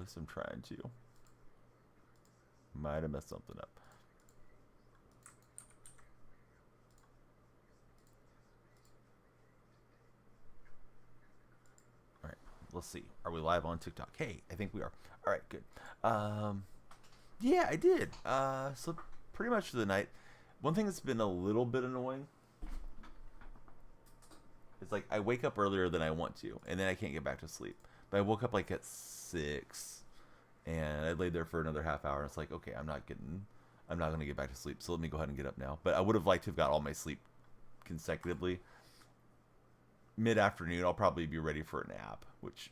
least I'm trying to. Might have messed something up. All right, let's see. Are we live on TikTok? Hey, I think we are. All right, good. Yeah, I did. So pretty much for the night. One thing that's been a little bit annoying is like I wake up earlier than I want to, and then I can't get back to sleep. But I woke up like at 6, and I laid there for another half hour. And it's like, okay, I'm not gonna get back to sleep. So let me go ahead and get up now. But I would have liked to have got all my sleep consecutively. Mid-afternoon, I'll probably be ready for a nap, which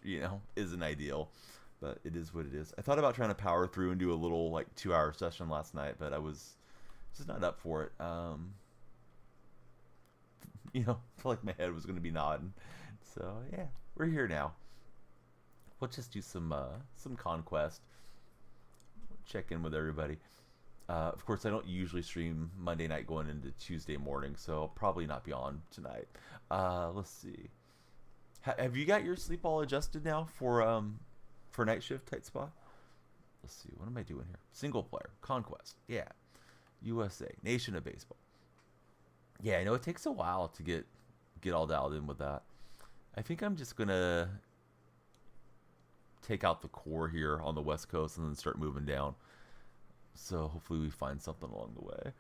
isn't ideal, but it is what it is. I thought about trying to power through and do a little like 2-hour session last night, but I was just not up for it. I felt like my head was going to be nodding. So yeah, we're here now. We'll just do some Conquest. Check in with everybody. Of course, I don't usually stream Monday night going into Tuesday morning, so I'll probably not be on tonight. Let's see. Have you got your sleep all adjusted now for night shift tight spot? Let's see. What am I doing here? Single player Conquest. Yeah. USA Nation of Baseball. Yeah, I know it takes a while to get all dialed in with that. I think I'm just gonna take out the core here on the West Coast and then start moving down. So hopefully we find something along the way.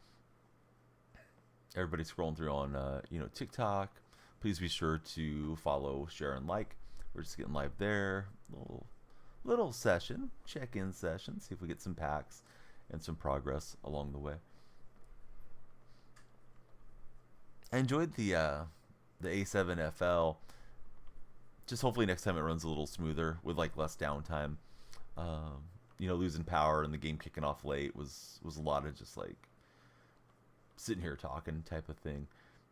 Everybody scrolling through on TikTok. Please be sure to follow, share, and like. We're just getting live there. Little session, check-in session. See if we get some packs and some progress along the way. I enjoyed the A7FL. Just hopefully next time it runs a little smoother with like less downtime. Losing power and the game kicking off late was a lot of just like sitting here talking type of thing.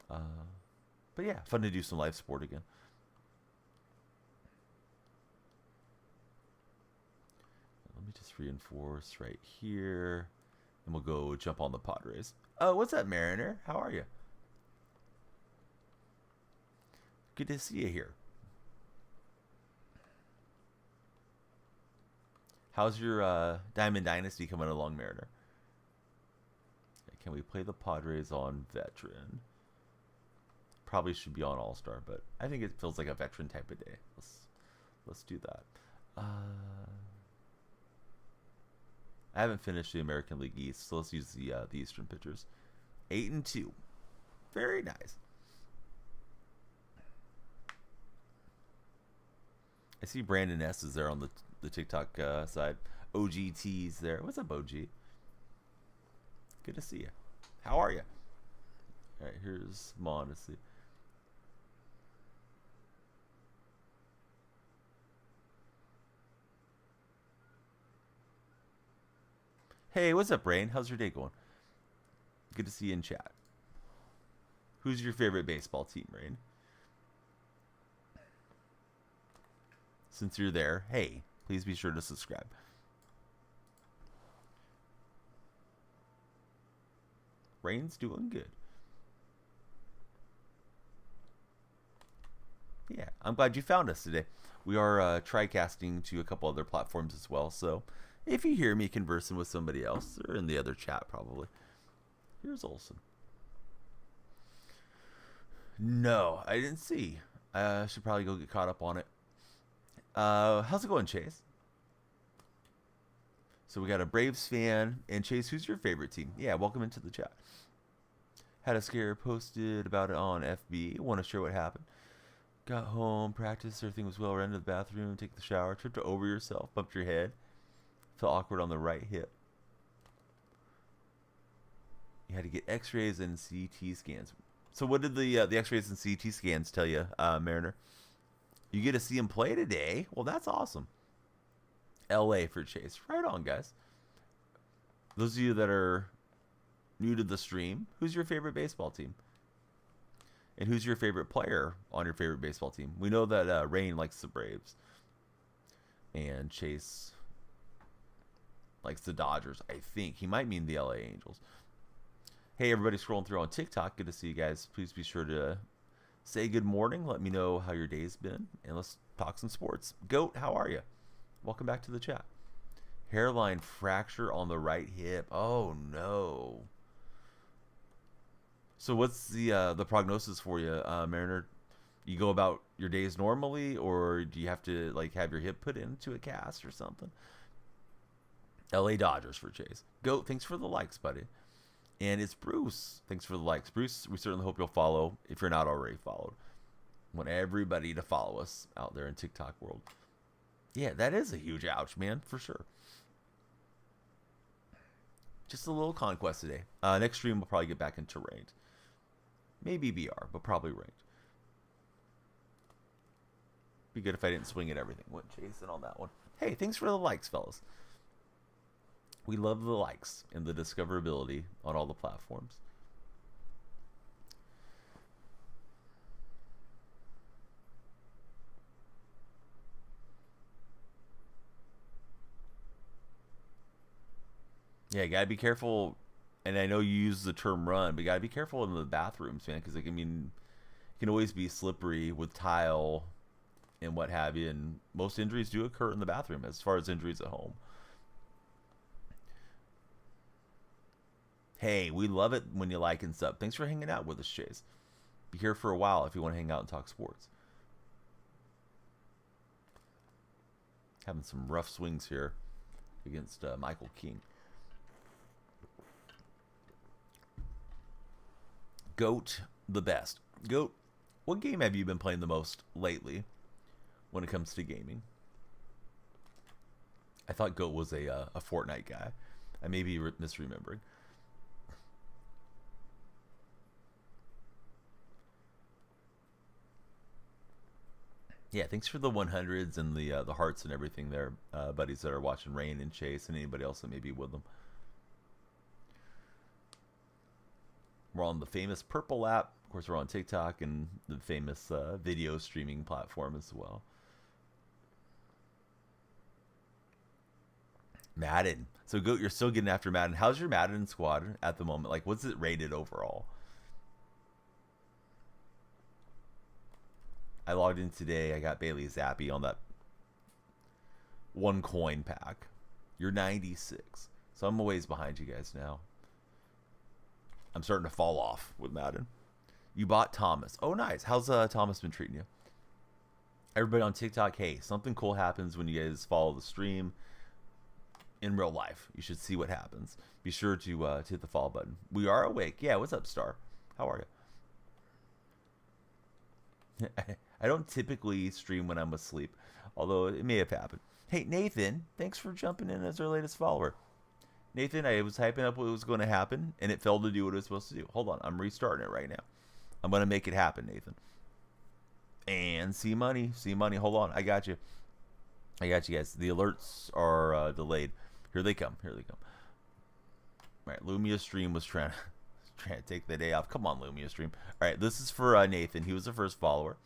But yeah, fun to do some live sport again. Let me just reinforce right here, and we'll go jump on the Padres. Oh, what's up, Mariner? How are you? Good to see you here. How's your Diamond Dynasty coming along, Mariner? Can we play the Padres on Veteran? Probably should be on All-Star, but I think it feels like a Veteran type of day. Let's do that. I haven't finished the American League East, so let's use the Eastern pitchers. 8-2. Very nice. I see Brandon S is there on the TikTok side. OGT's there. What's up, OG? Good to see you. How are you? All right, here's Mon to see. Hey, what's up, Brain? How's your day going? Good to see you in chat. Who's your favorite baseball team, Rain? Since you're there, hey, please be sure to subscribe. Rain's doing good. Yeah, I'm glad you found us today. We are tri-casting to a couple other platforms as well, so if you hear me conversing with somebody else, or in the other chat probably. Here's Olson. No, I didn't see. I should probably go get caught up on it. How's it going, Chase? So we got a Braves fan. And Chase, who's your favorite team? Yeah, welcome into the chat. Had a scare posted about it on FB. Want to share what happened? Got home, practiced, everything was well, ran to the bathroom, take the shower, tripped over yourself, bumped your head. Felt awkward on the right hip. You had to get x-rays and CT scans. So what did the x-rays and CT scans tell you, Mariner? You get to see him play today? Well, that's awesome. LA for Chase. Right on, guys. Those of you that are new to the stream, who's your favorite baseball team? And who's your favorite player on your favorite baseball team? We know that Rain likes the Braves. And Chase likes the Dodgers. I think he might mean the LA Angels. Hey, everybody scrolling through on TikTok. Good to see you guys. Please be sure to say good morning. Let me know how your day's been. And let's talk some sports. Goat, how are you? Welcome back to the chat. Hairline fracture on the right hip. Oh no. So what's the prognosis for you, Mariner? You go about your days normally, or do you have to like have your hip put into a cast or something? LA Dodgers for Chase. Goat, thanks for the likes, buddy. And it's Bruce. Thanks for the likes. Bruce, we certainly hope you'll follow if you're not already followed. Want everybody to follow us out there in TikTok world. Yeah, that is a huge ouch, man, for sure. Just a little Conquest today. Next stream we'll probably get back into ranked. Maybe BR, but probably ranked. Be good if I didn't swing at everything. Went chasing on that one. Hey, thanks for the likes, fellas. We love the likes and the discoverability on all the platforms. Yeah, you gotta be careful. And I know you use the term run, but you gotta be careful in the bathrooms, man, because it can always be slippery with tile and what have you. And most injuries do occur in the bathroom, as far as injuries at home. Hey, we love it when you like and sub. Thanks for hanging out with us, Chase. Be here for a while if you want to hang out and talk sports. Having some rough swings here against Michael King. Goat, the best. Goat, what game have you been playing the most lately when it comes to gaming? I thought Goat was a Fortnite guy. I may be misremembering. Yeah, thanks for the 100s and the hearts and everything there, buddies that are watching Rain and Chase and anybody else that may be with them. We're on the famous Purple app. Of course, we're on TikTok and the famous video streaming platform as well. Madden. So, Goat, you're still getting after Madden. How's your Madden squad at the moment? Like, what's it rated overall? I logged in today. I got Bailey Zappi on that one coin pack. You're 96. So I'm a ways behind you guys now. I'm starting to fall off with Madden. You bought Thomas. Oh, nice. How's Thomas been treating you? Everybody on TikTok, hey, something cool happens when you guys follow the stream in real life. You should see what happens. Be sure to hit the follow button. We are awake. Yeah, what's up, Star? How are you? I don't typically stream when I'm asleep, although it may have happened. Hey, Nathan, thanks for jumping in as our latest follower. Nathan, I was hyping up what was going to happen, and it failed to do what it was supposed to do. Hold on, I'm restarting it right now. I'm going to make it happen, Nathan. And see money. Hold on, I got you. I got you guys. The alerts are delayed. Here they come. All right, Lumia Stream was trying to take the day off. Come on, Lumia Stream. All right, this is for Nathan. He was the first follower.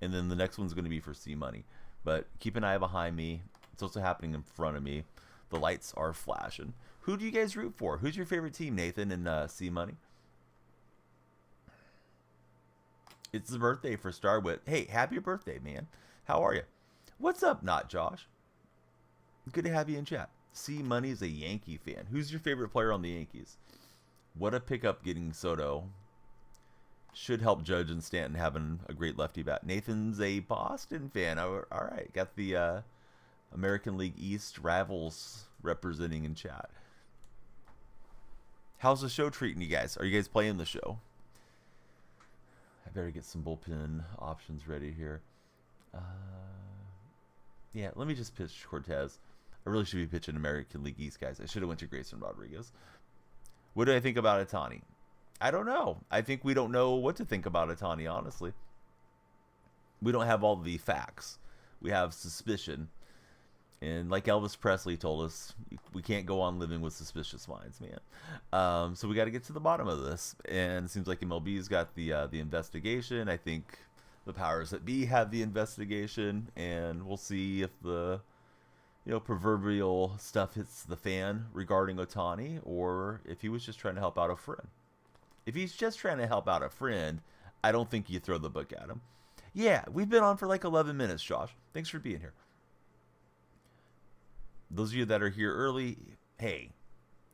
And then the next one's going to be for C Money. But keep an eye behind me. It's also happening in front of me. The lights are flashing. Who do you guys root for? Who's your favorite team, Nathan and C Money? It's the birthday for Starwit. Hey, happy birthday, man. How are you? What's up, Not Josh? Good to have you in chat. C Money's a Yankee fan. Who's your favorite player on the Yankees? What a pickup getting Soto. Should help Judge and Stanton having a great lefty bat. Nathan's a Boston fan. All right. Got the American League East rivals representing in chat. How's the show treating you guys? Are you guys playing the show? I better get some bullpen options ready here. Yeah, let me just pitch Cortez. I really should be pitching American League East, guys. I should have went to Grayson Rodriguez. What do I think about Ohtani? I don't know. I think we don't know what to think about Ohtani, honestly. We don't have all the facts. We have suspicion. And like Elvis Presley told us, we can't go on living with suspicious minds, man. So we got to get to the bottom of this. And it seems like MLB's got the investigation. I think the powers that be have the investigation. And we'll see if the proverbial stuff hits the fan regarding Ohtani, or if he was just trying to help out a friend. If he's just trying to help out a friend, I don't think you throw the book at him. Yeah, we've been on for like 11 minutes, Josh. Thanks for being here. Those of you that are here early, hey,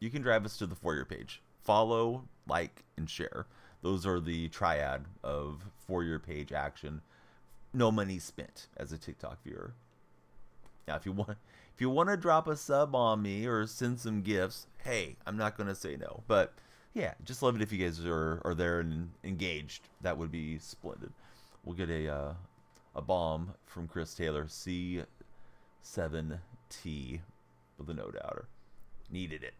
you can drive us to the For Your page. Follow, like, and share. Those are the triad of For Your page action. No money spent as a TikTok viewer. Now, if you want to drop a sub on me or send some gifts, hey, I'm not gonna say no. But yeah, just love it if you guys are there and engaged. That would be splendid. We'll get a bomb from Chris Taylor, C7T with a no doubter. Needed it.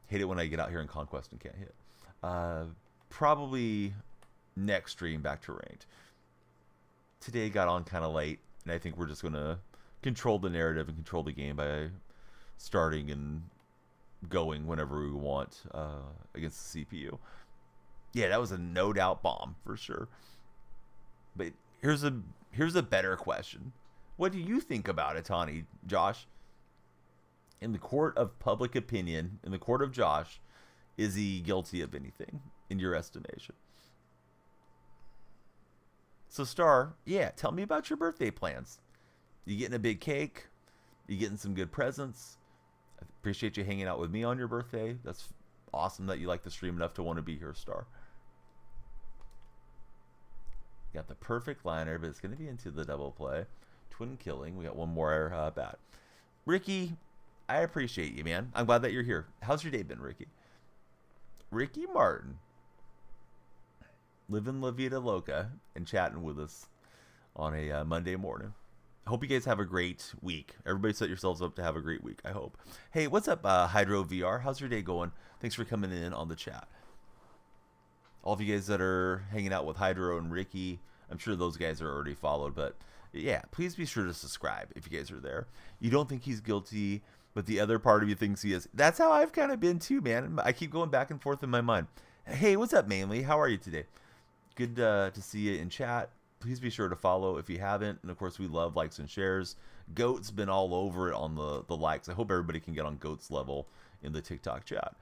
Hate it when I get out here in Conquest and can't hit. Probably next stream back to ranked. Today got on kind of late, and I think we're just gonna control the narrative and control the game by starting and going whenever we want against the CPU. Yeah, that was a no doubt bomb for sure. But here's a better question. What do you think about Itani, Josh? In the court of public opinion, in the court of Josh, is he guilty of anything in your estimation? So Star, yeah, tell me about your birthday plans. You getting a big cake? You getting some good presents? I appreciate you hanging out with me on your birthday. That's awesome that you like the stream enough to want to be here, Star. Got the perfect liner, but it's going to be into the double play. Twin killing. We got one more bat. Ricky, I appreciate you, man. I'm glad that you're here. How's your day been, Ricky? Ricky Martin. Living La Vida Loca and chatting with us on a Monday morning. I hope you guys have a great week. Everybody set yourselves up to have a great week, I hope. Hey, what's up, Hydro VR? How's your day going? Thanks for coming in on the chat. All of you guys that are hanging out with Hydro and Ricky, I'm sure those guys are already followed, but yeah, please be sure to subscribe if you guys are there. You don't think he's guilty, but the other part of you thinks he is. That's how I've kind of been too, man. I keep going back and forth in my mind. Hey, what's up, Mainly? How are you today? Good to see you in chat. Please be sure to follow if you haven't. And of course, we love likes and shares. Goat's been all over it on the likes. I hope everybody can get on Goat's level in the TikTok chat.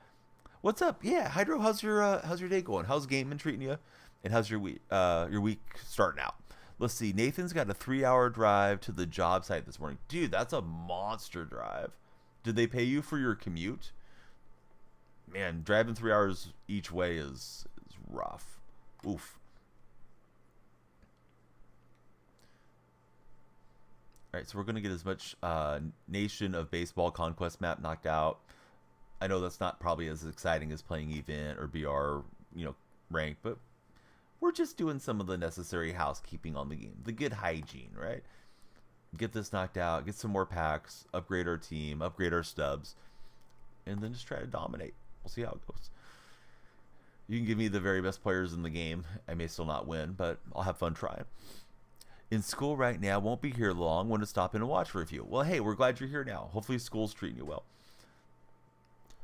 What's up? Yeah, Hydro, how's your day going? How's game been treating you? And how's your week starting out? Let's see. Nathan's got a 3-hour drive to the job site this morning. Dude, that's a monster drive. Did they pay you for your commute? Man, driving 3 hours each way is rough. Oof. All right, so we're going to get as much Nation of Baseball Conquest map knocked out. I know that's not probably as exciting as playing Event or BR, rank, but we're just doing some of the necessary housekeeping on the game. The good hygiene, right? Get this knocked out, get some more packs, upgrade our team, upgrade our stubs, and then just try to dominate. We'll see how it goes. You can give me the very best players in the game. I may still not win, but I'll have fun trying. In school right now, won't be here long. Want to stop in and watch for a few. Well, hey, we're glad you're here now. Hopefully school's treating you well.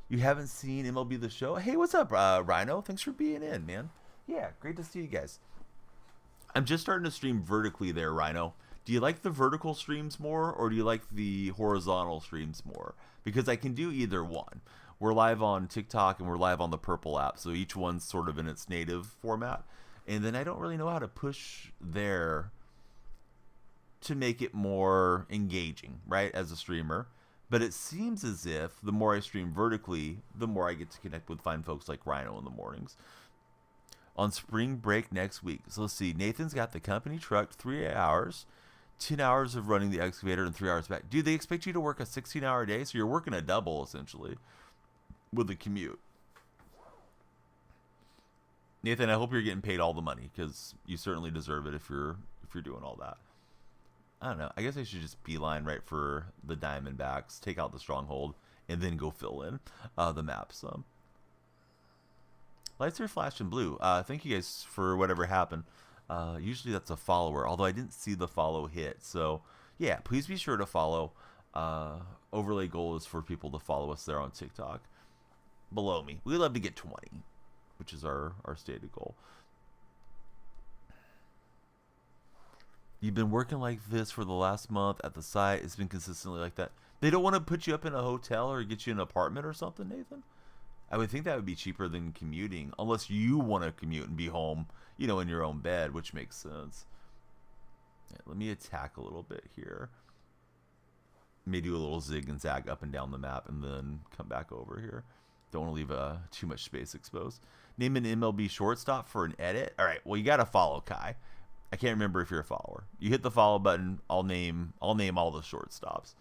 You haven't seen MLB The Show? Hey, what's up, Rhino? Thanks for being in, man. Yeah, great to see you guys. I'm just starting to stream vertically there, Rhino. Do you like the vertical streams more, or do you like the horizontal streams more? Because I can do either one. We're live on TikTok and we're live on the Purple app, so each one's sort of in its native format. And then I don't really know how to push there to make it more engaging, right, as a streamer. But it seems as if the more I stream vertically, the more I get to connect with fine folks like Rhino in the mornings. On spring break next week. So let's see. Nathan's got the company truck, 3 hours, 10 hours of running the excavator, and 3 hours back. Dude, they expect you to work a 16-hour day, so you're working a double, essentially, with the commute. Nathan, I hope you're getting paid all the money, because you certainly deserve it if you're doing all that. I don't know. I guess I should just beeline right for the Diamondbacks, take out the stronghold, and then go fill in the maps. Lights are flashing blue. Thank you guys for whatever happened. Usually that's a follower, although I didn't see the follow hit. So, yeah, please be sure to follow. Overlay goal is for people to follow us there on TikTok. Below me. We'd love to get 20, which is our stated goal. You've been working like this for the last month at the site. It's been consistently like that. They don't want to put you up in a hotel or get you an apartment or something, Nathan? I would think that would be cheaper than commuting, unless you want to commute and be home, in your own bed, which makes sense. Yeah, let me attack a little bit here. May do a little zig and zag up and down the map and then come back over here. Don't want to leave too much space exposed. Name an MLB shortstop for an edit. All right, well, you got to follow Kai. I can't remember if you're a follower. You hit the follow button. I'll name all the shortstops.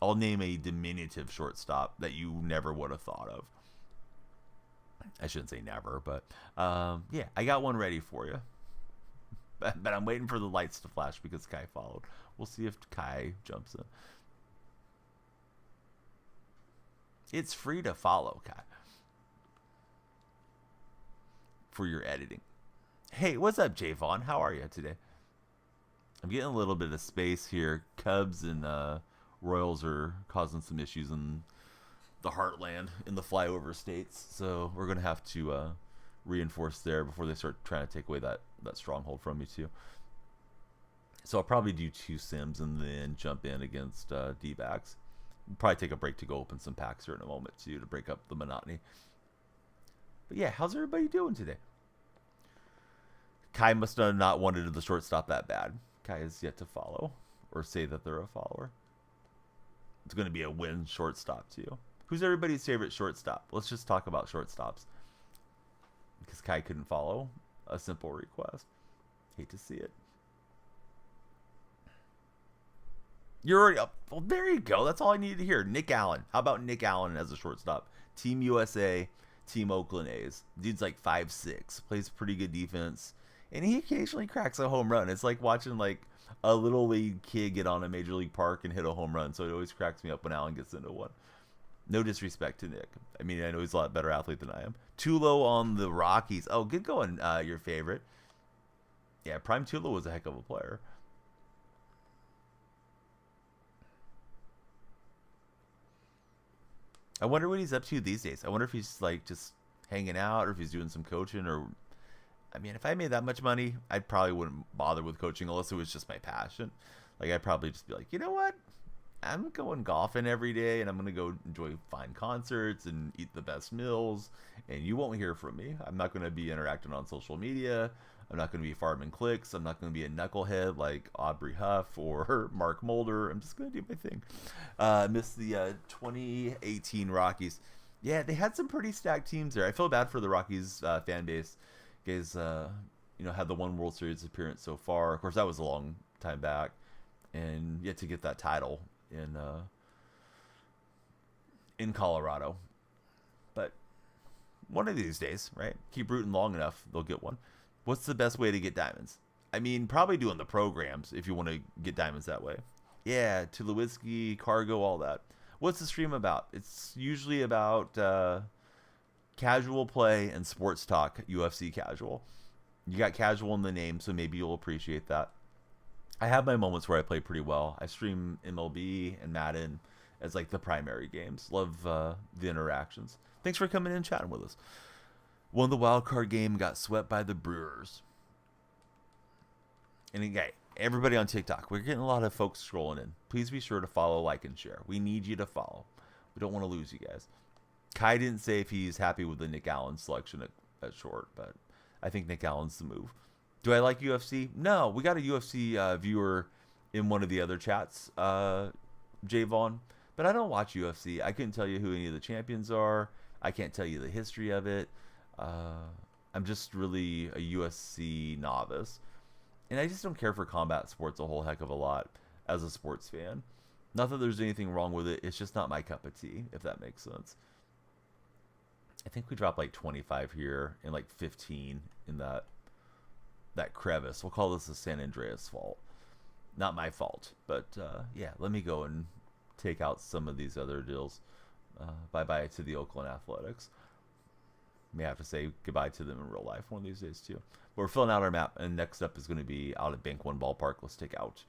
I'll name a diminutive shortstop that you never would have thought of. I shouldn't say never, but yeah, I got one ready for you. But I'm waiting for the lights to flash because Kai followed. We'll see if Kai jumps in. It's free to follow, Kai, for your editing. Hey, what's up, Javon? How are you today? I'm getting a little bit of space here. Cubs and Royals are causing some issues in the heartland, in the flyover states. So we're going to have to reinforce there before they start trying to take away that stronghold from me too. So I'll probably do 2 sims and then jump in against D-backs. Probably take a break to go open some packs here in a moment too to break up the monotony. But yeah, how's everybody doing today? Kai must have not wanted the shortstop that bad. Kai is yet to follow or say that they're a follower. It's going to be a win shortstop too. Who's everybody's favorite shortstop? Let's just talk about shortstops. Because Kai couldn't follow a simple request. Hate to see it. You're already up. Well, there you go. That's all I needed to hear. Nick Allen. How about Nick Allen as a shortstop? Team USA, Team Oakland A's. Dude's like 5'6", plays pretty good defense, and he occasionally cracks a home run. It's like watching like a little league kid get on a major league park and hit a home run. So it always cracks me up when Allen gets into one. No disrespect to Nick. I mean, I know he's a lot better athlete than I am. Tulo on the Rockies. Oh, good going, your favorite. Yeah, Prime Tulo was a heck of a player. I wonder what he's up to these days. I wonder if he's like just hanging out or if he's doing some coaching or... I mean, if I made that much money, I probably wouldn't bother with coaching unless it was just my passion. Like, I'd probably just be like, you know what? I'm going golfing every day and I'm going to go enjoy fine concerts and eat the best meals. And you won't hear from me. I'm not going to be interacting on social media. I'm not going to be farming clicks. I'm not going to be a knucklehead like Aubrey Huff or Mark Mulder. I'm just going to do my thing. Missed the 2018 Rockies. Yeah, they had some pretty stacked teams there. I feel bad for the Rockies fan base. Guys, had the one World Series appearance so far. Of course, that was a long time back. And yet to get that title in Colorado. But one of these days, right? Keep rooting long enough, they'll get one. What's the best way to get diamonds? I mean, probably doing the programs if you want to get diamonds that way. Yeah, Tulowitzki, Cargo, all that. What's the stream about? It's usually about casual play and sports talk, UFC casual. You got casual in the name, so maybe you'll appreciate that. I have my moments where I play pretty well. I stream MLB and Madden as like the primary games. Love the interactions. Thanks for coming in and chatting with us. Won the wild card game, got swept by the Brewers. And again, everybody on TikTok, we're getting a lot of folks scrolling in. Please be sure to follow, like, and share. We need you to follow. We don't want to lose you guys. Kai didn't say if he's happy with the Nick Allen selection at short, but I think Nick Allen's the move. Do I like UFC? No, we got a UFC viewer in one of the other chats, Javon, but I don't watch UFC. I couldn't tell you who any of the champions are. I can't tell you the history of it. I'm just really a UFC novice, and I just don't care for combat sports a whole heck of a lot as a sports fan. Not that there's anything wrong with it. It's just not my cup of tea, if that makes sense. I think we dropped like 25 here and like 15 in that crevice. We'll call this the San Andreas fault. Not my fault, but yeah, let me go and take out some of these other deals. Bye-bye to the Oakland Athletics. May have to say goodbye to them in real life one of these days too. But we're filling out our map, and next up is going to be out at Bank One Ballpark. Let's take out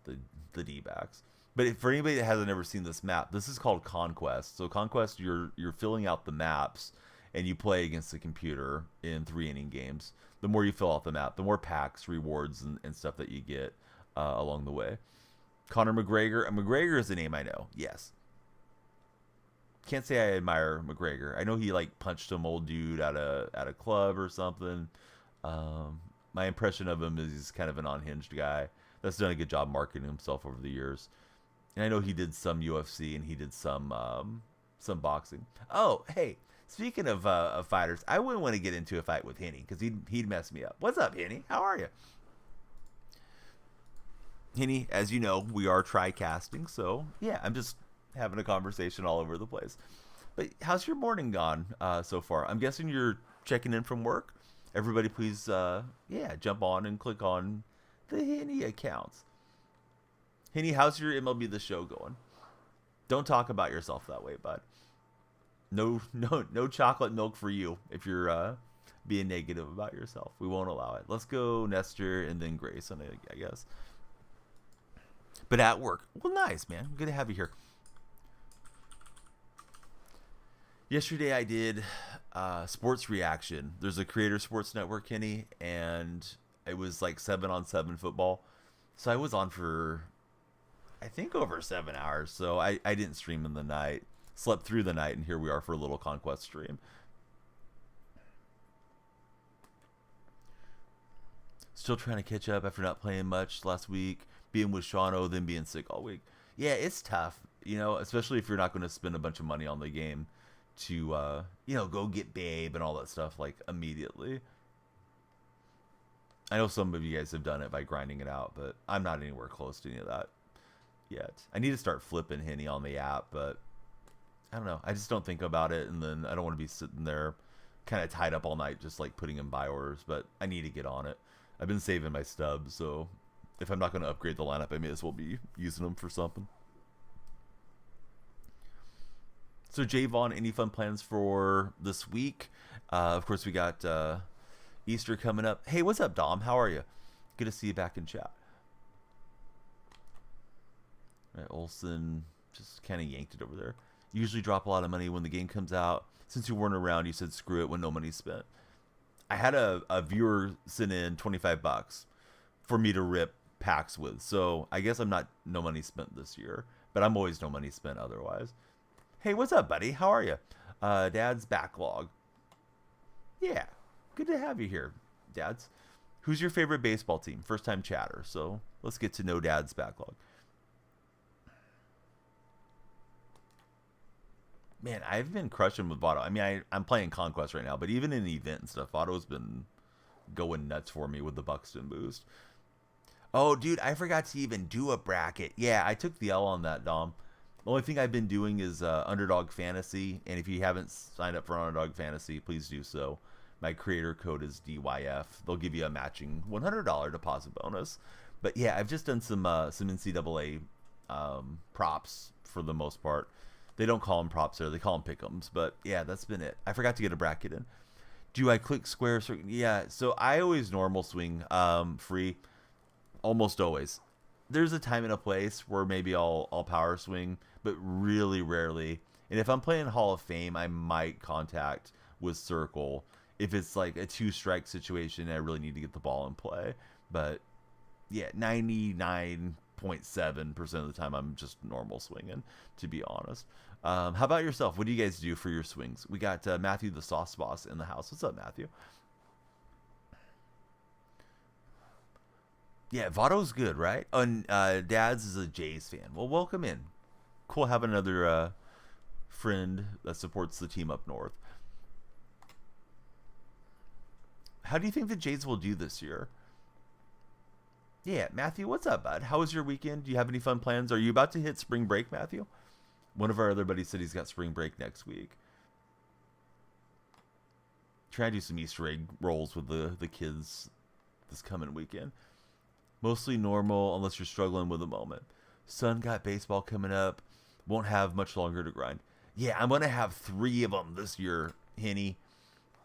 the D-backs. But for anybody that hasn't ever seen this map, this is called Conquest. So Conquest, you're filling out the maps, and you play against the computer in 3-inning games. The more you fill out the map, the more packs, rewards, and stuff that you get along the way. Conor McGregor. McGregor is a name I know. Yes. Can't say I admire McGregor. I know he like punched some old dude at a club or something. My impression of him is he's kind of an unhinged guy. that's done a good job marketing himself over the years. And I know he did some UFC and he did some boxing. Oh, hey, speaking of fighters, I wouldn't want to get into a fight with Henny because he'd mess me up. What's up, Henny? How are you? Henny, as you know, we are tri-casting, so yeah, I'm just having a conversation all over the place. But how's your morning gone so far? I'm guessing you're checking in from work. Everybody, please, yeah, jump on and click on the Henny accounts. Henny, how's your MLB The Show going? Don't talk about yourself that way, bud. No chocolate milk for you if you're being negative about yourself. We won't allow it. Let's go Nestor and then Grayson, I guess. But at work, well, nice, man. Good to have you here. Yesterday I did sports reaction. There's a Creator Sports Network, Kenny, and it was like 7-on-7 football. So I was on for, I think, over 7 hours. So I didn't stream in the night. Slept through the night, and here we are for a little Conquest stream. Still trying to catch up after not playing much last week. Being with Shawno, then being sick all week. Yeah, it's tough, especially if you're not going to spend a bunch of money on the game to, go get Babe and all that stuff, like, immediately. I know some of you guys have done it by grinding it out, but I'm not anywhere close to any of that yet. I need to start flipping Henny on the app, but I don't know. I just don't think about it, and then I don't want to be sitting there kind of tied up all night just, like, putting in buy orders, but I need to get on it. I've been saving my stubs, so if I'm not going to upgrade the lineup, I may as well be using them for something. So, Javon, any fun plans for this week? Of course, we got Easter coming up. Hey, what's up, Dom? How are you? Good to see you back in chat. All right, Olsen just kind of yanked it over there. Usually drop a lot of money when the game comes out. Since you weren't around, you said screw it when no money's spent. I had a viewer send in $25 for me to rip packs with. So I guess I'm not no money spent this year, but I'm always no money spent otherwise. Hey, what's up, buddy? How are you? Dad's backlog. Yeah, good to have you here, Dads. Who's your favorite baseball team? First time chatter. So let's get to know Dad's backlog. Man, I've been crushing with Votto. I mean, I'm playing Conquest right now, but even in the event and stuff, Votto's been going nuts for me with the Buxton boost. Oh, dude, I forgot to even do a bracket. Yeah, I took the L on that, Dom. The only thing I've been doing is Underdog Fantasy, and if you haven't signed up for Underdog Fantasy, please do so. My creator code is DYF. They'll give you a matching $100 deposit bonus. But yeah, I've just done some NCAA props for the most part. They don't call them props there. They call them pick'ems. But yeah, that's been it. I forgot to get a bracket in. Do I click square? Yeah, so I always normal swing free. Almost always. There's a time and a place where maybe I'll power swing, but really rarely. And if I'm playing Hall of Fame, I might contact with circle if it's like a 2-strike situation and I really need to get the ball in play. But yeah, 99.7% of the time I'm just normal swinging, to be honest. How about yourself? What do you guys do for your swings? We got Matthew the Sauce Boss in the house. What's up, Matthew? Yeah, Votto's good, right? Oh, and Dad's is a Jays fan. Well, welcome in. Cool having another friend that supports the team up north. How do you think the Jays will do this year? Yeah, Matthew, what's up, bud? How was your weekend? Do you have any fun plans? Are you about to hit spring break, Matthew? One of our other buddies said he's got spring break next week. Try to do some Easter egg rolls with the kids this coming weekend. Mostly normal unless you're struggling with a moment. Son got baseball coming up. Won't have much longer to grind. Yeah, I'm going to have 3 of them this year, Henny.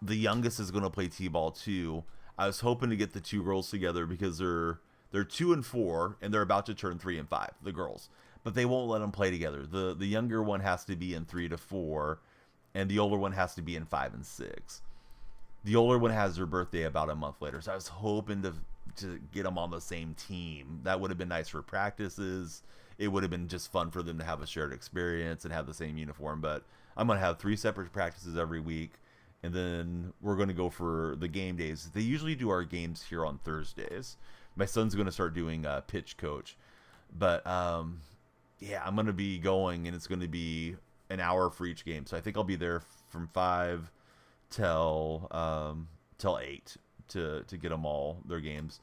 The youngest is going to play T-ball too. I was hoping to get the 2 girls together because they're 2 and 4, and they're about to turn 3 and 5, the girls. But they won't let them play together. The younger one has to be in 3 to 4, and the older one has to be in 5 and 6. The older one has her birthday about a month later, so I was hoping to get them on the same team. That would have been nice for practices. It would have been just fun for them to have a shared experience and have the same uniform. But I'm going to have 3 separate practices every week, and then we're going to go for the game days. They usually do our games here on Thursdays. My son's going to start doing pitch coach. But yeah, I'm going to be going, and it's going to be an hour for each game. So I think I'll be there from 5 till 8 to get them all their games.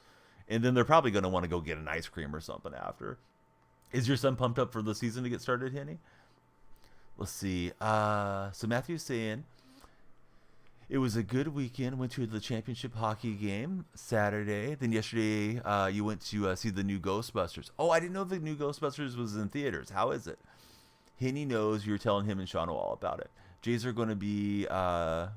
And then they're probably going to want to go get an ice cream or something after. Is your son pumped up for the season to get started, Henny? Let's see. So Matthew's saying it was a good weekend. Went to the championship hockey game Saturday. Then yesterday, you went to see the new Ghostbusters. Oh, I didn't know the new Ghostbusters was in theaters. How is it? Henny knows. You were telling him and Sean all about it. Jays are going to be a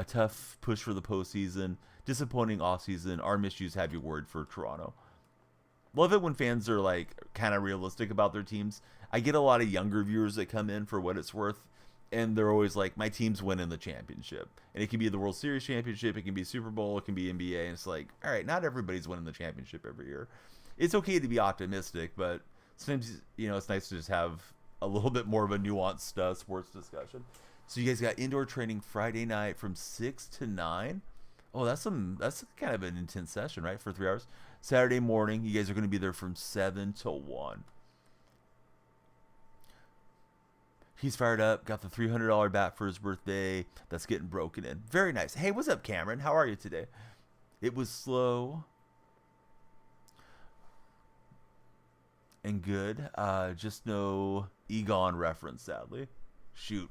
tough push for the postseason. Disappointing offseason. Our miscues have you worried for Toronto. Love it when fans are like kind of realistic about their teams. I get a lot of younger viewers that come in for what it's worth, and they're always like, my team's winning the championship. And it can be the World Series championship, it can be Super Bowl, it can be NBA, and it's like, all right, not everybody's winning the championship every year. It's okay to be optimistic, but sometimes, it's nice to just have a little bit more of a nuanced sports discussion. So you guys got indoor training Friday night from 6 to 9. Oh, that's kind of an intense session, right? For 3 hours. Saturday morning, you guys are going to be there from 7 to 1. He's fired up. Got the $300 bat for his birthday. That's getting broken in. Very nice. Hey, what's up, Cameron? How are you today? It was slow and good. Just no Egon reference, sadly. Shoot.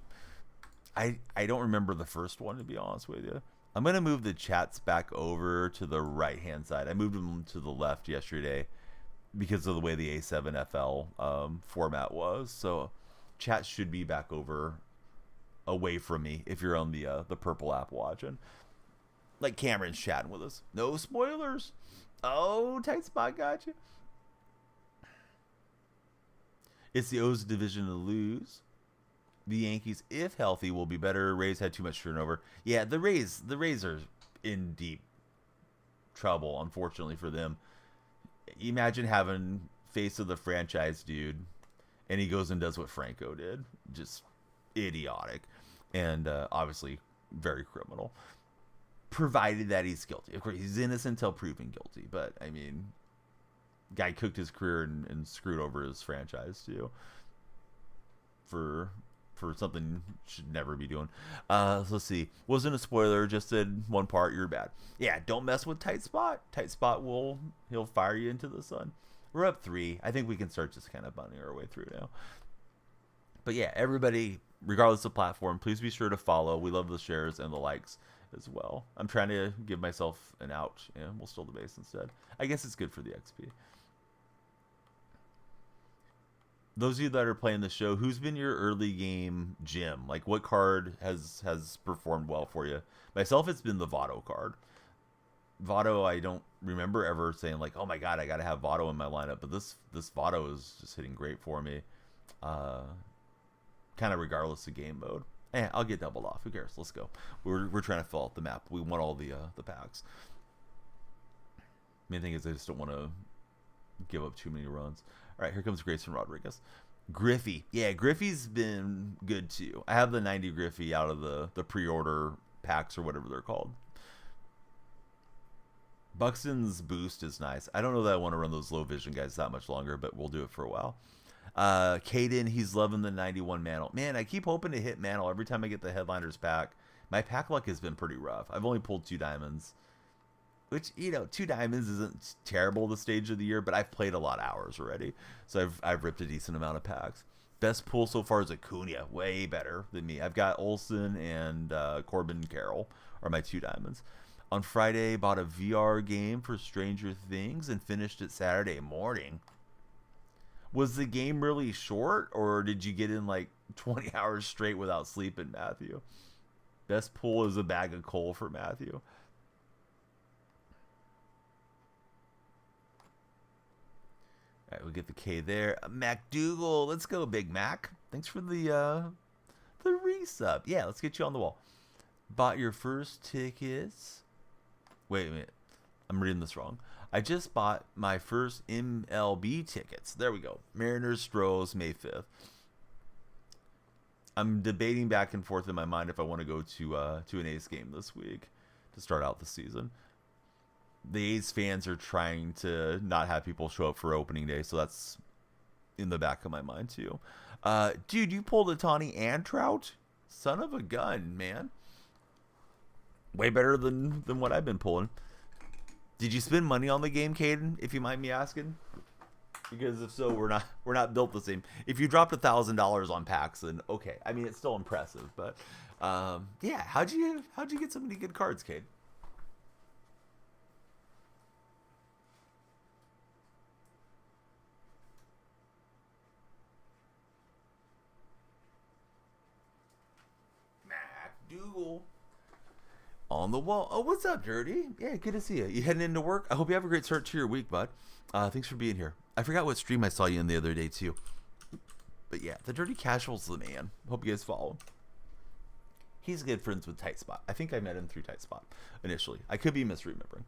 I don't remember the first one, to be honest with you. I'm going to move the chats back over to the right-hand side. I moved them to the left yesterday because of the way the A7FL format was. So chat should be back over away from me if you're on the purple app watching. Like Cameron's chatting with us. No spoilers. Oh, tight spot, got you. It's the O's division to lose. The Yankees, if healthy, will be better. Rays had too much turnover. Yeah, the Rays are in deep trouble, unfortunately for them. Imagine having face of the franchise dude, and he goes and does what Franco did. Just idiotic. And obviously very criminal. Provided that he's guilty. Of course, he's innocent until proven guilty. But, I mean, guy cooked his career and screwed over his franchise, too. For something should never be doing. Let's see. Wasn't a spoiler. Just said one part. You're bad. Yeah, don't mess with Tight Spot. Tight Spot he'll fire you into the sun. We're up 3. I think we can start just kind of bunning our way through now. But yeah, everybody, regardless of platform, please be sure to follow. We love the shares and the likes as well. I'm trying to give myself an out. Yeah, we'll steal the base instead. I guess it's good for the XP. Those of you that are playing the show, who's been your early game gym? Like, what card has performed well for you? Myself, it's been the Votto card. Votto, I don't remember ever saying, like, oh my god, I got to have Votto in my lineup. But this Votto is just hitting great for me. Kind of regardless of game mode. I'll get doubled off. Who cares? Let's go. We're trying to fill out the map. We want all the packs. Main thing is I just don't want to give up too many runs. All right, here comes Grayson Rodriguez. Griffey. Yeah, Griffey's been good too. I have the 90 Griffey out of the pre-order packs or whatever they're called. Buxton's boost is nice. I don't know that I want to run those low vision guys that much longer, but we'll do it for a while. Caden, he's loving the 91 Mantle. Man, I keep hoping to hit Mantle every time I get the Headliners pack. My pack luck has been pretty rough. I've only pulled 2 diamonds. Which, 2 diamonds isn't terrible this stage of the year, but I've played a lot of hours already. So I've ripped a decent amount of packs. Best pull so far is Acuna. Way better than me. I've got Olsen and Corbin Carroll are my 2 diamonds. On Friday, bought a VR game for Stranger Things and finished it Saturday morning. Was the game really short, or did you get in like 20 hours straight without sleeping, Matthew? Best pull is a bag of coal for Matthew. All right, we'll get the K there. MacDougal, let's go, Big Mac. Thanks for the resub. Yeah, let's get you on the wall. Bought your first tickets. Wait a minute, I'm reading this wrong. I just bought my first MLB tickets. There we go. Mariners, Stros, May 5th. I'm debating back and forth in my mind if I want to go to an Ace game this week to start out the season. the A's fans are trying to not have people show up for opening day, so that's in the back of my mind too. Dude, you pulled a Tawny and Trout? Son of a gun, man. Way better than what I've been pulling. Did you spend money on the game, Caden, if you mind me asking? Because if so, we're not built the same. If you dropped $1,000 on packs, then okay. I mean, it's still impressive, but yeah. How'd you get so many good cards, Cade? MacDougal on the wall. Oh, what's up, Dirty? Yeah, good to see you. You heading into work? I hope you have a great start to your week, bud. Thanks for being here. I forgot what stream I saw you in the other day too. But yeah, the Dirty Casual's the man. Hope you guys follow. He's good friends with Tight Spot. I think I met him through Tight Spot initially. I could be misremembering.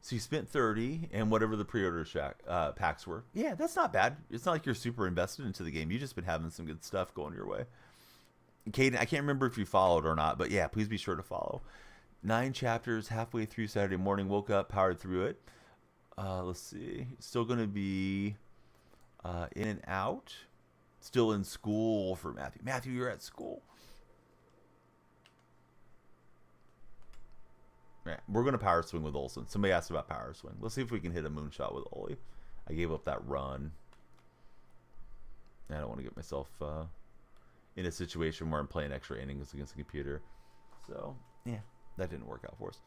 So you spent 30 and whatever the pre-order packs were. Yeah, that's not bad. It's not like you're super invested into the game. You've just been having some good stuff going your way. Caden, I can't remember if you followed or not, but yeah, please be sure to follow. 9 chapters, halfway through Saturday morning. Woke up, powered through it. Let's see. Still going to be in and out. Still in school for Matthew. Matthew, you're at school. Right, we're going to power swing with Olsen. Somebody asked about power swing. Let's see if we can hit a moonshot with Oli. I gave up that run. I don't want to get myself in a situation where I'm playing extra innings against the computer. So, yeah, that didn't work out for us.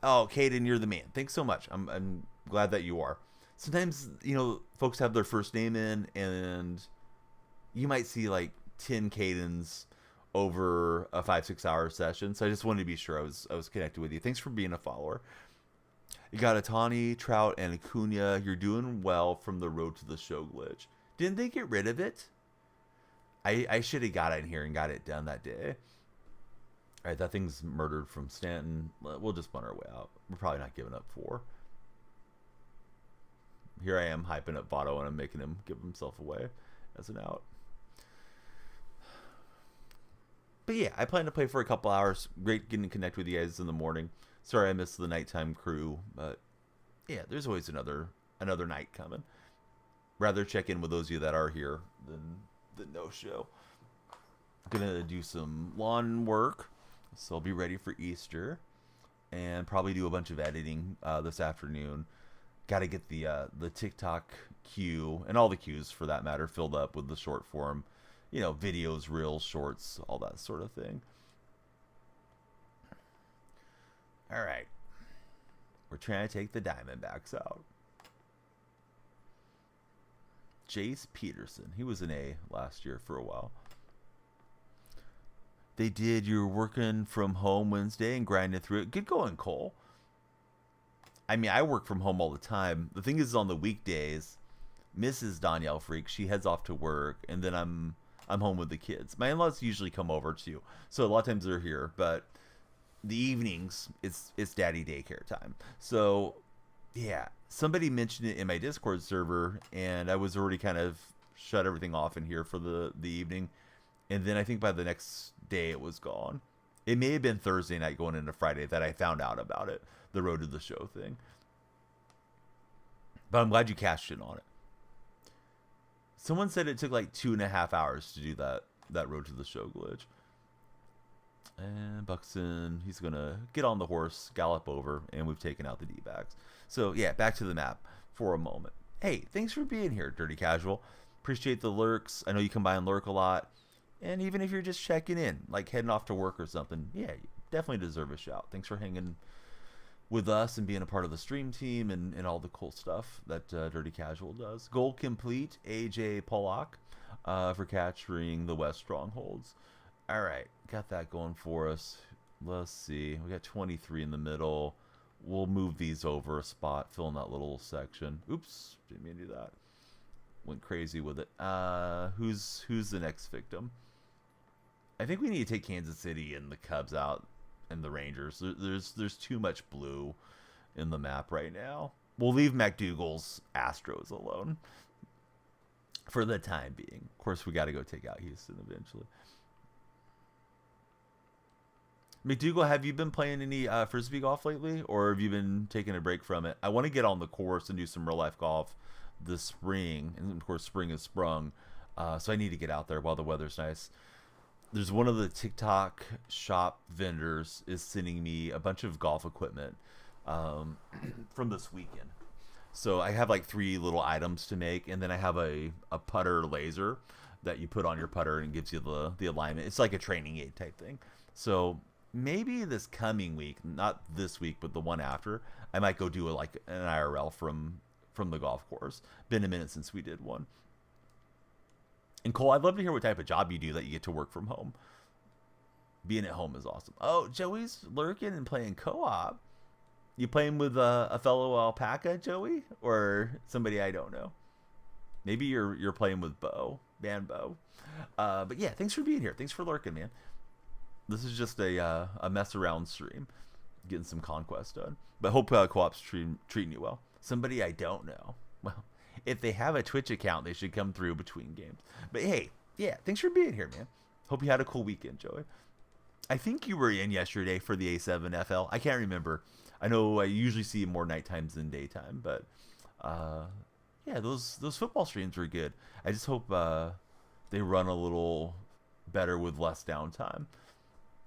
Oh, Caden, you're the man. Thanks so much. I'm glad that you are. Sometimes, you know, folks have their first name in, and you might see like 10 Cadens over a 5-6 hour session. So I just wanted to be sure I was connected with you. Thanks for being a follower. You got a Tawny, Trout, and Acuna. You're doing well from the road to the show glitch. Didn't they get rid of it? I should have got in here and got it done that day. All right, that thing's murdered from Stanton. We'll just bun our way out. We're probably not giving up 4. Here I am hyping up Votto, and I'm making him give himself away as an out. But yeah, I plan to play for a couple hours. Great getting to connect with you guys in the morning. Sorry I missed the nighttime crew, but yeah, there's always another night coming. Rather check in with those of you that are here than no show. Gonna do some lawn work, so I'll be ready for Easter, and probably do a bunch of editing this afternoon. Got to get the TikTok queue and all the queues for that matter filled up with the short form. You know, videos, reels, shorts, all that sort of thing. All right. We're trying to take the Diamondbacks out. Jace Peterson. He was an A last year for a while. They did. You're working from home Wednesday and grinding through it. Good going, Cole. I mean, I work from home all the time. The thing is, on the weekdays, Mrs. Danielle Freak, she heads off to work, and then I'm home with the kids. My in-laws usually come over too, so a lot of times they're here. But the evenings, it's daddy daycare time. So yeah, somebody mentioned it in my Discord server, and I was already kind of shut everything off in here for the evening. And then I think by the next day it was gone. It may have been Thursday night going into Friday that I found out about it, the road to the show thing. But I'm glad you cashed in on it. Someone said it took like 2.5 hours to do that road to the show glitch. And Buxton, he's going to get on the horse, gallop over, and we've taken out the D-backs. So, yeah, back to the map for a moment. Hey, thanks for being here, Dirty Casual. Appreciate the lurks. I know you come by and lurk a lot. And even if you're just checking in, like heading off to work or something, yeah, you definitely deserve a shout. Thanks for hanging with us and being a part of the stream team and all the cool stuff that Dirty Casual does. Goal complete, AJ Pollock, for capturing the West Strongholds. All right, got that going for us. Let's see. We got 23 in the middle. We'll move these over a spot, fill in that little section. Oops, didn't mean to do that. Went crazy with it. Who's the next victim? I think we need to take Kansas City and the Cubs out and the Rangers. There's too much blue in the map right now. We'll leave McDougal's Astros alone for the time being. Of course, we got to go take out Houston eventually. McDougal, have you been playing any frisbee golf lately, or have you been taking a break from it? I want to get on the course and do some real life golf this spring, and of course, spring has sprung, so I need to get out there while the weather's nice. There's one of the TikTok shop vendors is sending me a bunch of golf equipment um, from this weekend. So I have like three little items to make, and then I have a putter laser that you put on your putter and gives you the alignment. It's like a training aid type thing. So maybe this coming week, not this week, but the one after, I might go do like an IRL from the golf course. Been a minute since we did one. And Cole, I'd love to hear what type of job you do that you get to work from home. Being at home is awesome. Oh, Joey's lurking and playing co-op. You playing with a fellow alpaca, Joey, or somebody I don't know? Maybe you're playing with Bo, man Bo. But yeah, thanks for being here. Thanks for lurking, man. This is just a mess around stream, getting some Conquest done. But hope co-op's treating you well. Somebody I don't know. Well, if they have a Twitch account, they should come through between games. But hey, yeah, thanks for being here, man. Hope you had a cool weekend, Joey. I think you were in yesterday for the A7 FL. I can't remember. I know I usually see more night times than daytime, but yeah, those football streams were good. I just hope they run a little better with less downtime.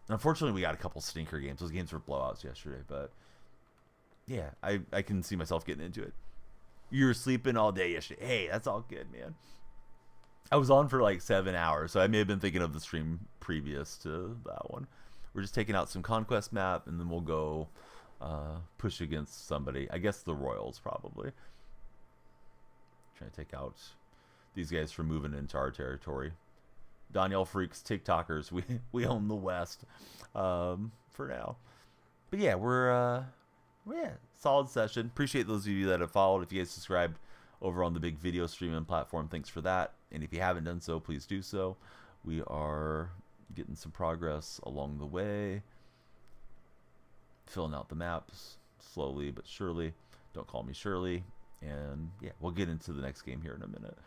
Unfortunately, we got a couple stinker games. Those games were blowouts yesterday, but yeah, I can see myself getting into it. You were sleeping all day yesterday. Hey, that's all good, man. I was on for like 7 hours, so I may have been thinking of the stream previous to that one. We're just taking out some Conquest map, and then we'll go push against somebody. I guess the Royals, probably. Trying to take out these guys from moving into our territory. Danielle Freaks, TikTokers, we own the West for now. But yeah, we're solid session. Appreciate those of you that have followed. If you guys subscribed over on the big video streaming platform, thanks for that. And if you haven't done so, please do so. We are getting some progress along the way. Filling out the maps slowly but surely. Don't call me Shirley. And yeah, we'll get into the next game here in a minute.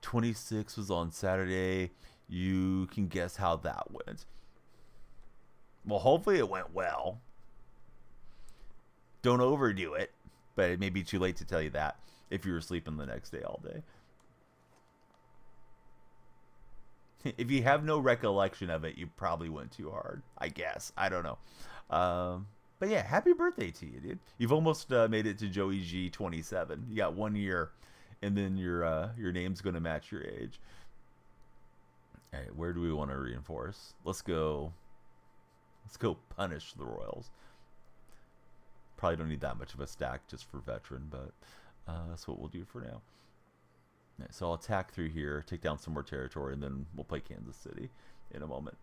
26 was on Saturday. You can guess how that went. Well, hopefully it went well. Don't overdo it, but it may be too late to tell you that if you were sleeping the next day all day. If you have no recollection of it, you probably went too hard, I guess. I don't know. But yeah, happy birthday to you, dude. You've almost made it to Joey G 27. You got 1 year, and then your name's going to match your age. All right, where do we want to reinforce? Let's go punish the Royals. Probably don't need that much of a stack just for veteran, but that's what we'll do for now. Right, so I'll attack through here, take down some more territory, and then we'll play Kansas City in a moment.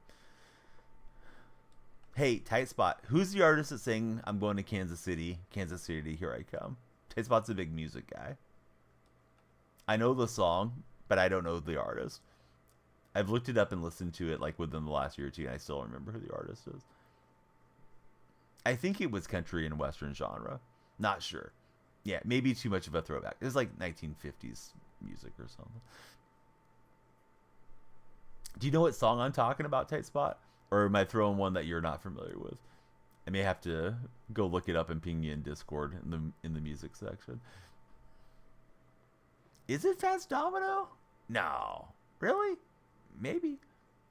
Hey, Tight Spot, who's the artist that's saying I'm going to Kansas City, here I come? Tight Spot's a big music guy. I know the song, but I don't know the artist. I've looked it up and listened to it like within the last year or two, and I still don't remember who the artist is. I think it was country and western genre. Not sure. Yeah, maybe too much of a throwback. It was like 1950s music or something. Do you know what song I'm talking about, Tight Spot? Or am I throwing one that you're not familiar with? I may have to go look it up and ping you in Discord in the music section. Is it Fats Domino? No. Really? Maybe.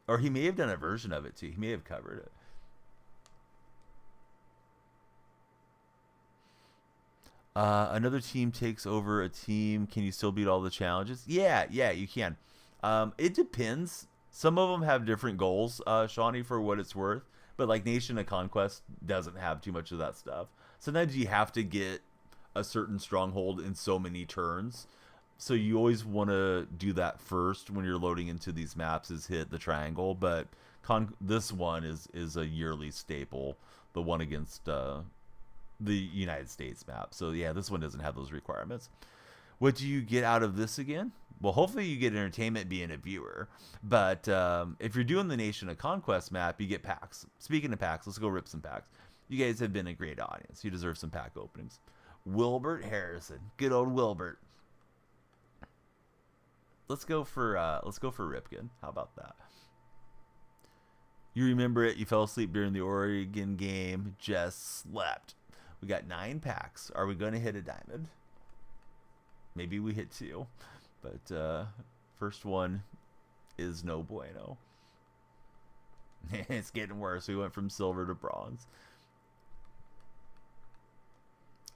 Or he may have done a version of it too. He may have covered it. Another team takes over a team. Can you still beat all the challenges? Yeah, you can. It depends. Some of them have different goals, Shawnee, for what it's worth. But like Nation of Conquest doesn't have too much of that stuff. Sometimes you have to get a certain stronghold in so many turns. So you always want to do that first when you're loading into these maps, is hit the triangle. But this one is a yearly staple. The one against the United States map. So yeah, this one doesn't have those requirements. What do you get out of this again? Well, hopefully you get entertainment being a viewer. But if you're doing the Nation of Conquest map, you get packs. Speaking of packs, let's go rip some packs. You guys have been a great audience. You deserve some pack openings. Wilbert Harrison, good old Wilbert. Let's go for Ripken. How about that? You remember it. You fell asleep during the Oregon game. Just slept. We got 9 packs. Are we going to hit a diamond? Maybe we hit 2. But first one is no bueno. It's getting worse. We went from silver to bronze.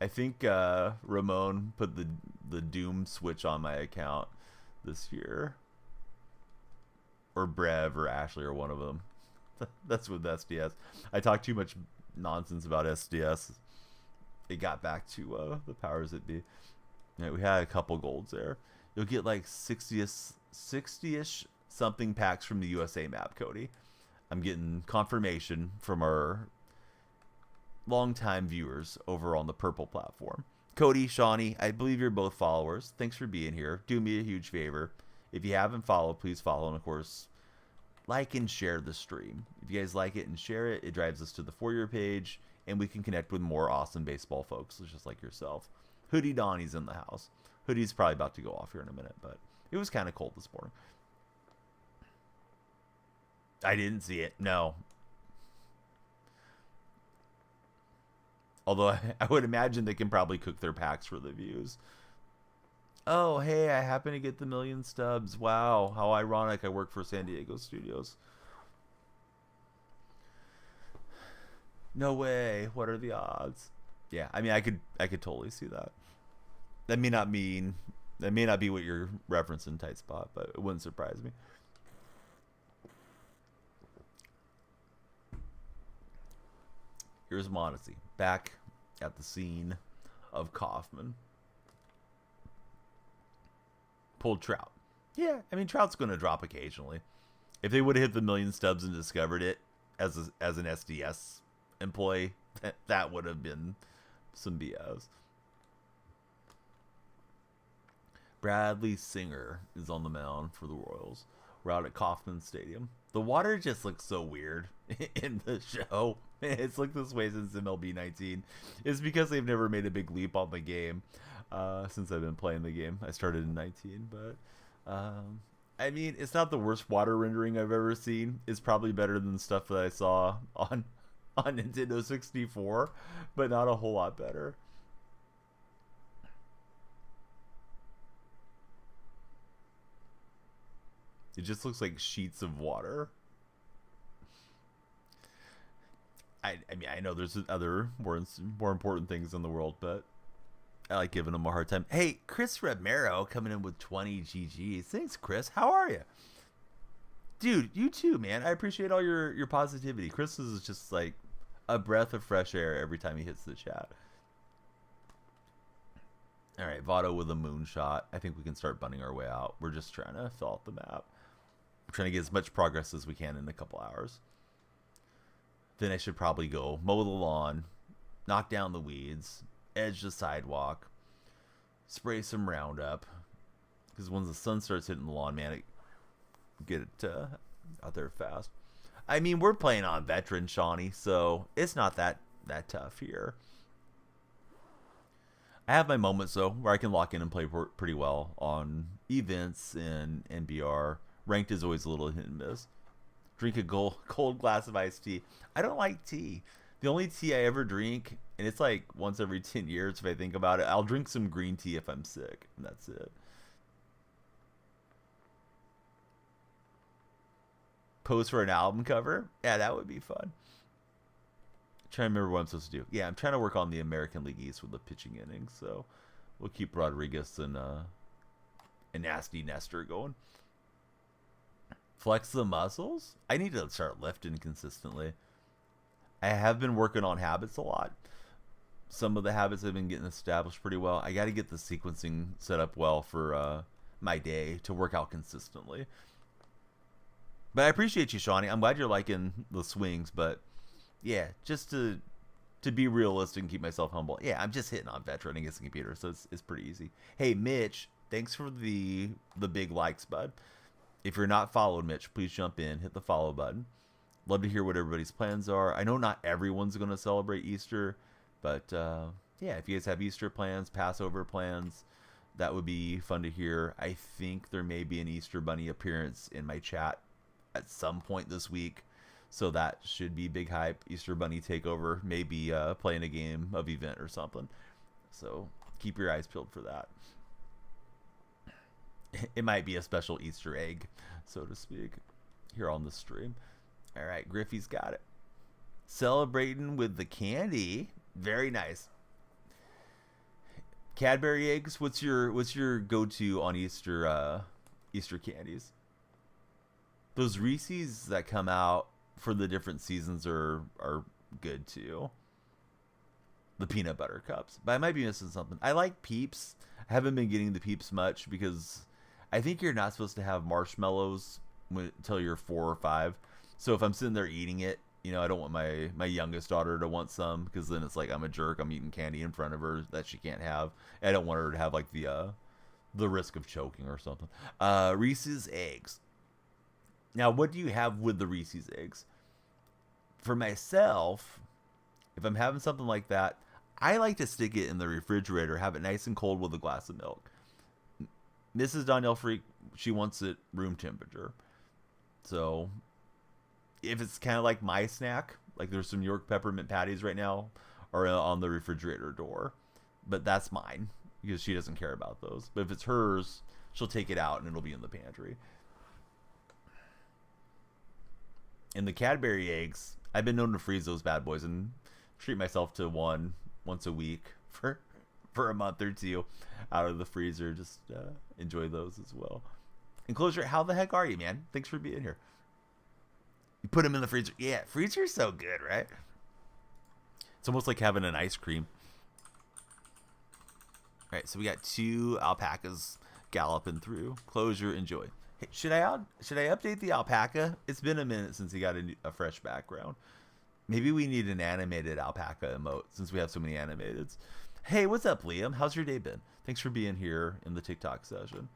I think Ramon put the Doom switch on my account this year. Or Brev or Ashley or one of them. That's with SDS. I talked too much nonsense about SDS. It got back to the powers that be. Yeah, we had a couple golds there. You'll get like 60-ish something packs from the USA map, Cody. I'm getting confirmation from our longtime viewers over on the purple platform. Cody, Shawnee, I believe you're both followers. Thanks for being here. Do me a huge favor. If you haven't followed, please follow. And of course, like and share the stream. If you guys like it and share it, it drives us to the For Your page, and we can connect with more awesome baseball folks just like yourself. Hoodie Donnie's in the house. Hoodie's probably about to go off here in a minute, but it was kind of cold this morning. I didn't see it. No. Although I would imagine they can probably cook their packs for the views. Oh, hey, I happen to get the 1,000,000 stubs. Wow, how ironic. I work for San Diego Studios. No way. What are the odds? Yeah, I mean, I could totally see that. That may not be what you're referencing, Tight Spot, but it wouldn't surprise me. Here's Modesty, back at the scene of Kaufman. Pulled Trout. Yeah, I mean, Trout's going to drop occasionally. If they would have hit the 1,000,000 stubs and discovered it as an SDS employee, that would have been some BS. Bradley Singer is on the mound for the Royals. We're out at Kauffman Stadium. The water just looks so weird in the show. It's looked this way since MLB 19. It's because they've never made a big leap on the game since I've been playing the game. I started in 19, but I mean, it's not the worst water rendering I've ever seen. It's probably better than stuff that I saw on Nintendo 64, but not a whole lot better. It just looks like sheets of water. I mean, I know there's other more important things in the world, but I like giving them a hard time. Hey, Chris Romero coming in with 20 GGs. Thanks, Chris. How are you? Dude, you too, man. I appreciate all your positivity. Chris is just like a breath of fresh air every time he hits the chat. All right, Votto with a moonshot. I think we can start bunning our way out. We're just trying to fill out the map. We're trying to get as much progress as we can in a couple hours. Then I should probably go mow the lawn, knock down the weeds, edge the sidewalk, spray some Roundup. Because once the sun starts hitting the lawn, man, get it out there fast. I mean, we're playing on veteran, Shawnee, so it's not that tough here. I have my moments, though, where I can lock in and play pretty well on events and NBR. Ranked is always a little hit and miss. Drink a cold glass of iced tea. I don't like tea. The only tea I ever drink, and it's like once every 10 years if I think about it, I'll drink some green tea if I'm sick, and that's it. Pose for an album cover? Yeah, that would be fun. Trying to remember what I'm supposed to do. Yeah, I'm trying to work on the American League East with the pitching innings, so we'll keep Rodriguez and Nasty Nestor going. Flex the muscles? I need to start lifting consistently. I have been working on habits a lot. Some of the habits have been getting established pretty well. I got to get the sequencing set up well for my day to work out consistently. But I appreciate you, Shawnee. I'm glad you're liking the swings, but yeah, just to be realistic and keep myself humble. Yeah, I'm just hitting on veteran against the computer, so it's pretty easy. Hey, Mitch, thanks for the big likes, bud. If you're not followed, Mitch, please jump in, hit the follow button. Love to hear what everybody's plans are. I know not everyone's going to celebrate Easter, but yeah, if you guys have Easter plans, Passover plans, that would be fun to hear. I think there may be an Easter Bunny appearance in my chat at some point this week. So that should be big hype. Easter Bunny takeover, maybe playing a game of event or something. So keep your eyes peeled for that. It might be a special Easter egg, so to speak, here on the stream. All right, Griffey's got it. Celebrating with the candy. Very nice. Cadbury eggs. What's your go-to on Easter candies? Those Reese's that come out for the different seasons are good too. The peanut butter cups, but I might be missing something. I like Peeps. I haven't been getting the Peeps much because I think you're not supposed to have marshmallows until you're 4 or 5. So if I'm sitting there eating it, I don't want my youngest daughter to want some, because then it's like I'm a jerk. I'm eating candy in front of her that she can't have. I don't want her to have like the risk of choking or something. Reese's eggs. Now, what do you have with the Reese's eggs? For myself, if I'm having something like that, I like to stick it in the refrigerator, have it nice and cold with a glass of milk. Mrs. Danielle Freak, she wants it room temperature. So if it's kind of like my snack, like there's some New York peppermint patties right now are on the refrigerator door, but that's mine because she doesn't care about those. But if it's hers, she'll take it out and it'll be in the pantry. And the Cadbury eggs, I've been known to freeze those bad boys and treat myself to one once a week for a month or two out of the freezer. Just enjoy those as well. Enclosure, how the heck are you, man? Thanks for being here. You put them in the freezer. Yeah, freezer's so good, right? It's almost like having an ice cream. All right, so we got 2 alpacas galloping through. Closure, enjoy. Hey, should I update the alpaca? It's been a minute since he got a fresh background. Maybe we need an animated alpaca emote since we have so many animateds. Hey, what's up, Liam? How's your day been? Thanks for being here in the TikTok session.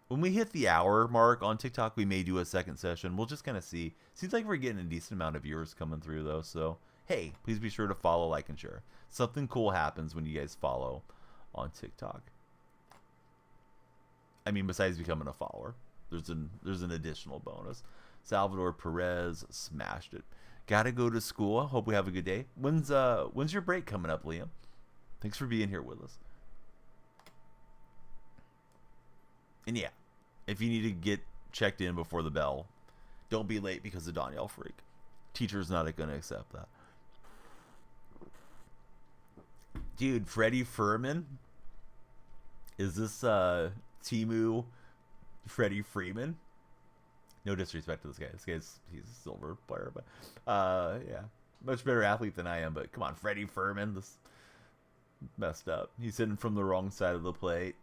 When we hit the hour mark on TikTok, we may do a second session. We'll just kind of see. Seems like we're getting a decent amount of viewers coming through, though. So, hey, please be sure to follow, like, and share. Something cool happens when you guys follow on TikTok. I mean, besides becoming a follower, there's an additional bonus. Salvador Perez smashed it. Gotta go to school. Hope we have a good day. When's your break coming up, Liam? Thanks for being here with us. And yeah, if you need to get checked in before the bell, don't be late because of Danielle Freak. Teacher's not going to accept that. Dude, Freddie Furman? Is this Timu Freddie Freeman? No disrespect to this guy. He's a silver player, but yeah, much better athlete than I am. But come on, Freddie Furman, this messed up. He's hitting from the wrong side of the plate.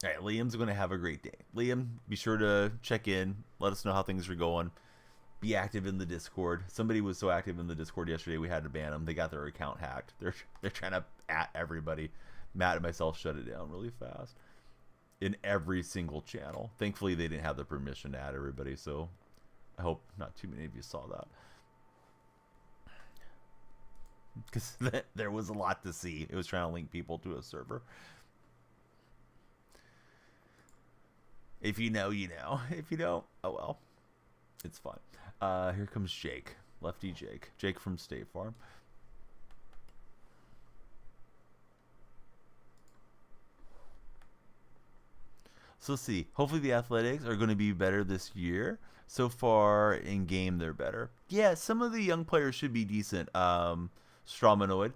All right, Liam's going to have a great day. Liam, be sure to check in. Let us know how things are going. Be active in the Discord. Somebody was so active in the Discord yesterday, we had to ban them. They got their account hacked. They're trying to at everybody. Matt and myself shut it down really fast in every single channel. Thankfully, they didn't have the permission to add everybody, so I hope not too many of you saw that. Because there was a lot to see. It was trying to link people to a server. If you know, you know. If you don't, oh well. It's fine. Here comes Jake. Lefty Jake. Jake from State Farm. So let's see. Hopefully the Athletics are going to be better this year. So far in game, they're better. Yeah, some of the young players should be decent. Strawmanoid.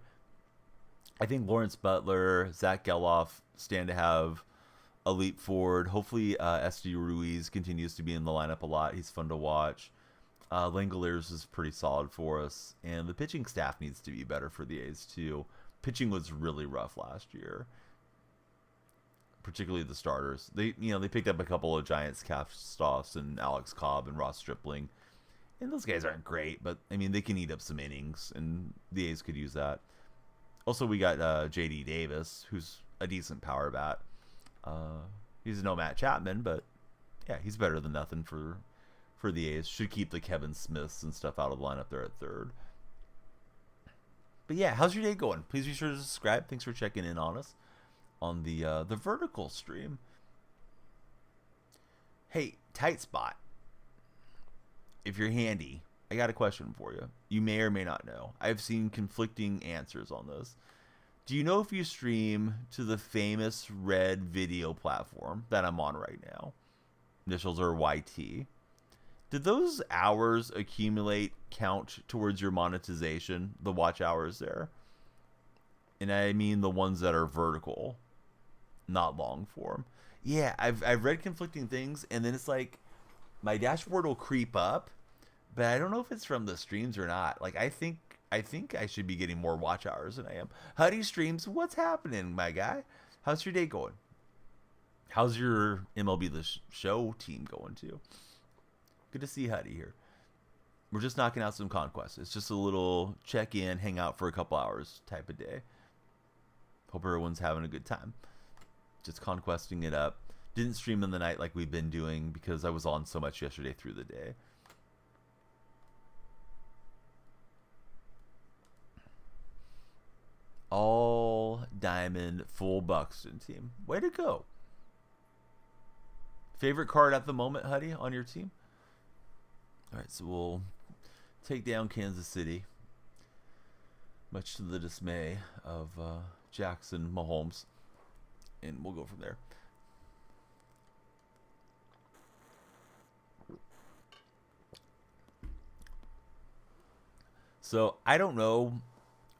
I think Lawrence Butler, Zach Geloff stand to have a leap forward. Hopefully SD Ruiz continues to be in the lineup a lot. He's fun to watch. Langoliers is pretty solid for us. And the pitching staff needs to be better for the A's too. Pitching was really rough last year. Particularly the starters. They picked up a couple of Giants cast-offs and Alex Cobb and Ross Stripling. And those guys aren't great, but I mean they can eat up some innings, and the A's could use that. Also, we got JD Davis, who's a decent power bat. He's no Matt Chapman, but yeah, he's better than nothing for the A's. Should keep the Kevin Smiths and stuff out of the lineup there at third. But yeah, how's your day going? Please be sure to subscribe. Thanks for checking in on us on the vertical stream. Hey, tight spot. If you're handy, I got a question for you. You may or may not know. I've seen conflicting answers on this. Do you know if you stream to the famous Red video platform that I'm on right now? Initials are YT. Did those hours accumulate count towards your monetization, the watch hours there? And I mean the ones that are vertical, not long form. Yeah, I've read conflicting things, and then it's like my dashboard will creep up, but I don't know if it's from the streams or not. Like I think I should be getting more watch hours than I am. Huddy streams, what's happening, my guy? How's your day going? How's your MLB the Show team going too? Good to see Huddy here. We're just knocking out some Conquest. It's just a little check in, hang out for a couple hours type of day. Hope everyone's having a good time. Just conquesting it up. Didn't stream in the night like we've been doing because I was on so much yesterday through the day. All Diamond full Buxton team. Way to go. Favorite card at the moment, Huddy, on your team? All right, so we'll take down Kansas City, much to the dismay of Jackson Mahomes, and we'll go from there. So I don't know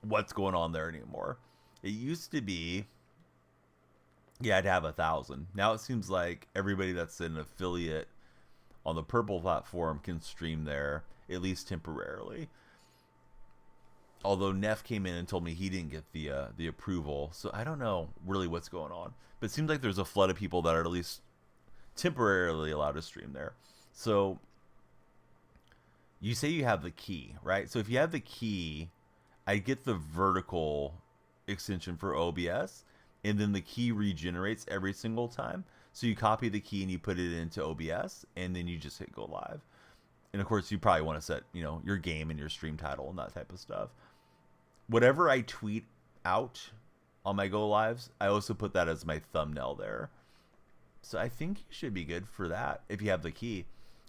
what's going on there anymore. It used to be you had to have 1,000. Now it seems like everybody that's an affiliate on the Purple platform can stream there, at least temporarily. Although Neff came in and told me he didn't get the approval, so I don't know really what's going on. But it seems like there's a flood of people that are at least temporarily allowed to stream there. So you say you have the key, right? So if you have the key, I get the vertical extension for OBS, and then the key regenerates every single time. So you copy the key and you put it into OBS, and then you just hit go live. And of course, you probably want to set, your game and your stream title and that type of stuff. Whatever I tweet out on my go lives, I also put that as my thumbnail there. So I think you should be good for that if you have the key.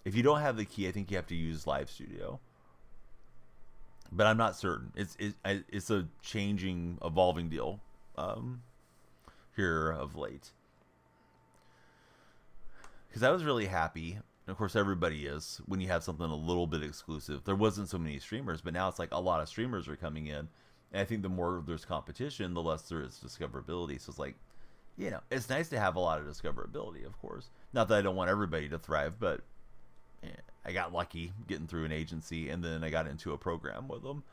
If you don't have the key, I think you have to use Live Studio. But I'm not certain. It's a changing, evolving deal here of late. Because I was really happy, and of course everybody is, when you have something a little bit exclusive. There wasn't so many streamers, but now it's like a lot of streamers are coming in. And I think the more there's competition, the less there is discoverability. So it's like, it's nice to have a lot of discoverability, of course. Not that I don't want everybody to thrive, but I got lucky getting through an agency, and then I got into a program with them.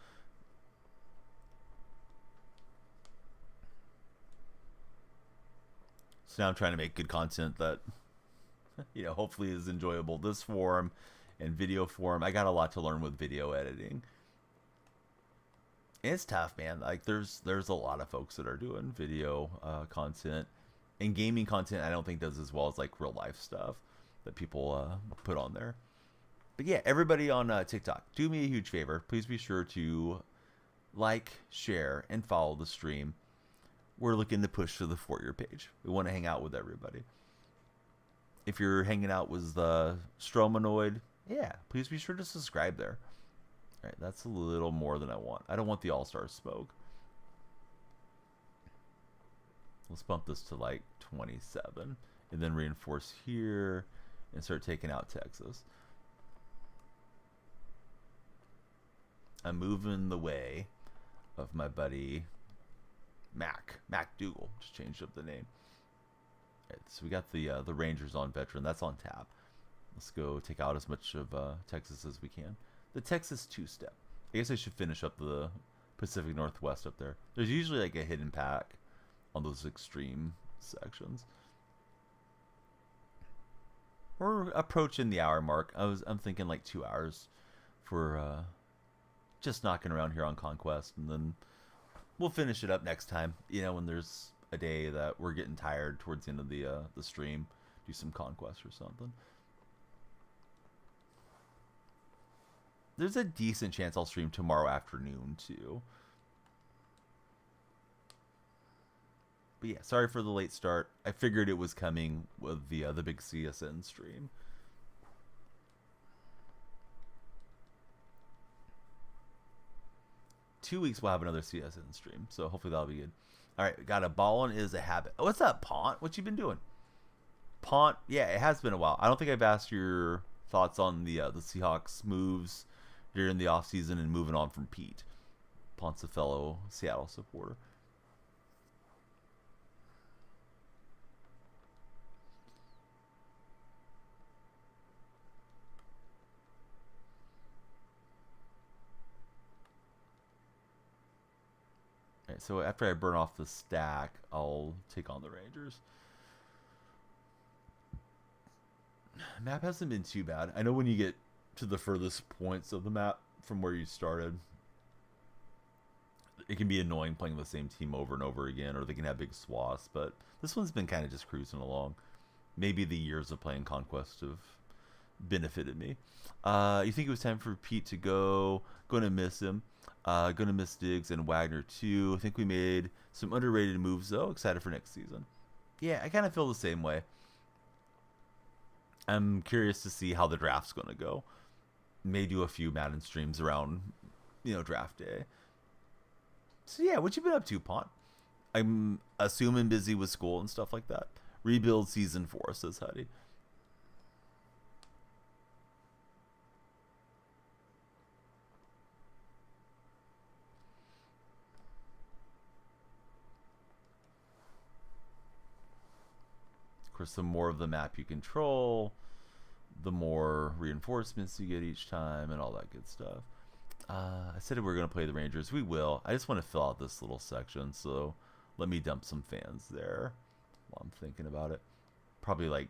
So now I'm trying to make good content that, hopefully is enjoyable this form and video form. I got a lot to learn with video editing. And it's tough, man. Like there's a lot of folks that are doing video content, and gaming content I don't think does as well as like real life stuff that people put on there. But yeah, everybody on TikTok, do me a huge favor. Please be sure to like, share, and follow the stream. We're looking to push to the For Your page. We want to hang out with everybody. If you're hanging out with the Stromanoid, yeah, please be sure to subscribe there. All right, that's a little more than I want. I don't want the All-Star smoke. Let's bump this to like 27, and then reinforce here, and start taking out Texas. I'm moving the way of my buddy Mac Dougal. Just changed up the name. Right, so we got the Rangers on veteran. That's on tap. Let's go take out as much of Texas as we can. The Texas two-step. I guess I should finish up the Pacific Northwest up there. There's usually like a hidden pack on those extreme sections. We're approaching the hour mark. I'm thinking like 2 hours for just knocking around here on Conquest, and then we'll finish it up next time. When there's a day that we're getting tired towards the end of the stream, do some Conquest or something. There's a decent chance I'll stream tomorrow afternoon too. But But yeah, sorry for the late start. I figured it was coming with the big CSN stream. Two weeks we'll have another CSN stream, so hopefully that'll be good. All right, got a ballin' is a habit. Oh, what's up, Pont? What you been doing? Pont, yeah, it has been a while. I don't think I've asked your thoughts on the Seahawks moves during the offseason and moving on from Pete. Pont's a fellow Seattle supporter. All right, so after I burn off the stack, I'll take on the Rangers. Map hasn't been too bad. I know when you get to the furthest points of the map from where you started, it can be annoying playing the same team over and over again, or they can have big swaths, but this one's been kind of just cruising along. Maybe the years of playing Conquest have benefited me. You think it was time for Pete to go? Gonna miss him. Gonna miss Diggs and Wagner too. I think we made some underrated moves though. Excited for next season. Yeah, I kind of feel the same way. I'm curious to see how the draft's gonna go. May do a few Madden streams around, draft day. So yeah, what you been up to, Pont? I'm assuming busy with school and stuff like that. Rebuild season 4, says Huddy. Of course, the more of the map you control, the more reinforcements you get each time and all that good stuff. I said we were going to play the Rangers. We will. I just want to fill out this little section, so let me dump some fans there while I'm thinking about it. Probably like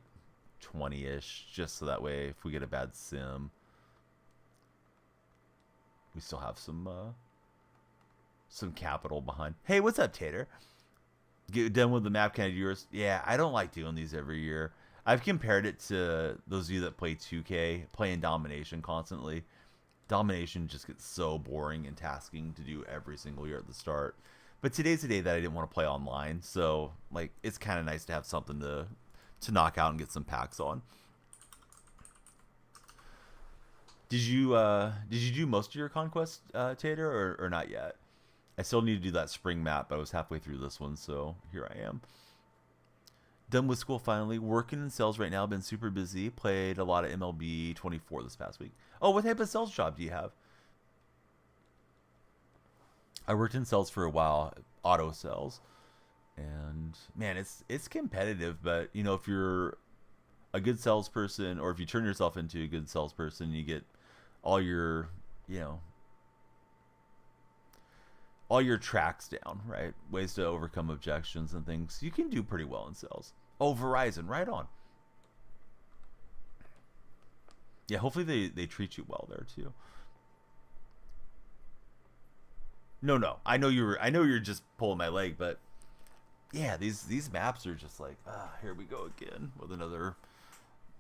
20-ish, just so that way if we get a bad sim, we still have some capital behind. Hey, what's up, Tater? Get done with the map kind of yours? Yeah, I don't like doing these every year. I've compared it to those of you that play 2K, playing Domination constantly. Domination just gets so boring and tasking to do every single year at the start. But today's the day that I didn't want to play online, so like it's kind of nice to have something to knock out and get some packs on. Did you do most of your Conquest, Tater, or not yet? I still need to do that spring map, but I was halfway through this one, so here I am. Done with school finally. Working in sales right now. Been super busy. Played a lot of MLB 24 this past week. Oh, what type of sales job do you have? I worked in sales for a while, auto sales, and man, it's competitive. But if you're a good salesperson, or if you turn yourself into a good salesperson, you get all your all your tracks down, right? Ways to overcome objections and things. You can do pretty well in sales. Oh, Verizon, right on. Yeah, hopefully they treat you well there too. No. I know you're just pulling my leg, but yeah, these maps are just like, here we go again with another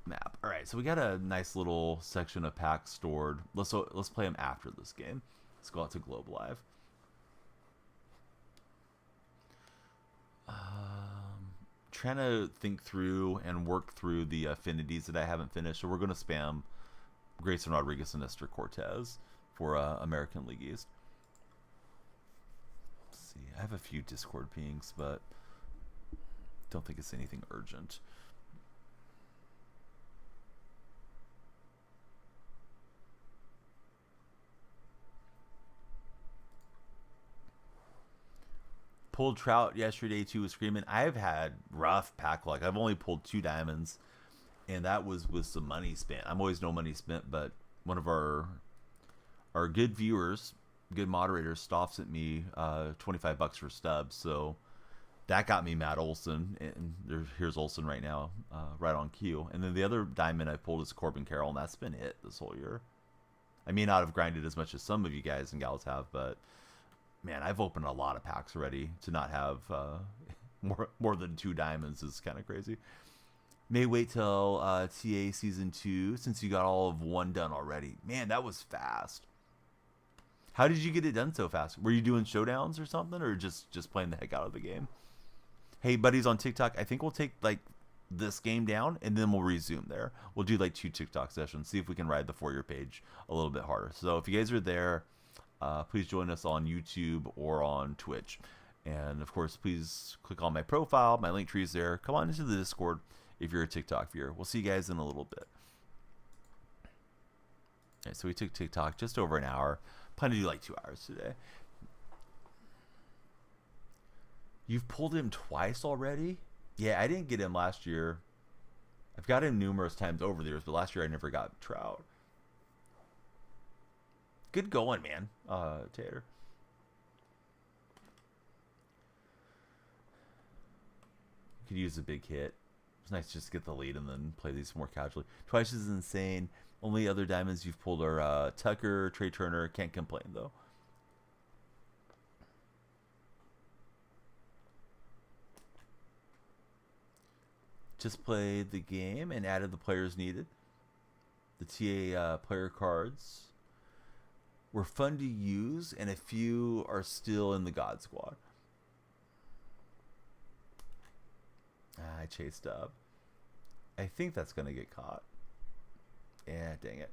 map. All right, so we got a nice little section of packs stored. Let's play them after this game. Let's go out to Globe Live. Trying to think through and work through the affinities that I haven't finished. So we're going to spam Grayson Rodriguez and Nestor Cortez for American League East. Let's see, I have a few Discord pings, but don't think it's anything urgent. Pulled Trout yesterday too, was screaming. I've had rough pack luck. I've only pulled 2 diamonds, and that was with some money spent. I'm always no money spent, but one of our good viewers, good moderators, Stoff sent me $25 for stubs, so that got me Matt Olson, and here's Olson right now, right on cue. And then the other diamond I pulled is Corbin Carroll, and that's been it this whole year. I may not have grinded as much as some of you guys and gals have, but man, I've opened a lot of packs already. To not have more than 2 diamonds is kind of crazy. May wait till TA Season 2 since you got all of 1 done already. Man, that was fast. How did you get it done so fast? Were you doing showdowns or something, or just playing the heck out of the game? Hey, buddies on TikTok, I think we'll take like this game down and then we'll resume there. We'll do like 2 TikTok sessions, see if we can ride the For Your page a little bit harder. So if you guys are there, please join us on YouTube or on Twitch. And of course, please click on my profile. My link tree is there. Come on into the Discord if you're a TikTok viewer. We'll see you guys in a little bit. All right, so we took TikTok just over an hour. Plan to do like 2 hours today. You've pulled him twice already? Yeah, I didn't get him last year. I've got him numerous times over the years, but last year I never got Trout. Good going, man, Tater. Could use a big hit. It's nice just to get the lead and then play these more casually. Twice is insane. Only other diamonds you've pulled are Tucker, Trey Turner. Can't complain, though. Just played the game and added the players needed. The TA player cards were fun to use, and a few are still in the God Squad. I chased up. I think that's going to get caught. Yeah, dang it.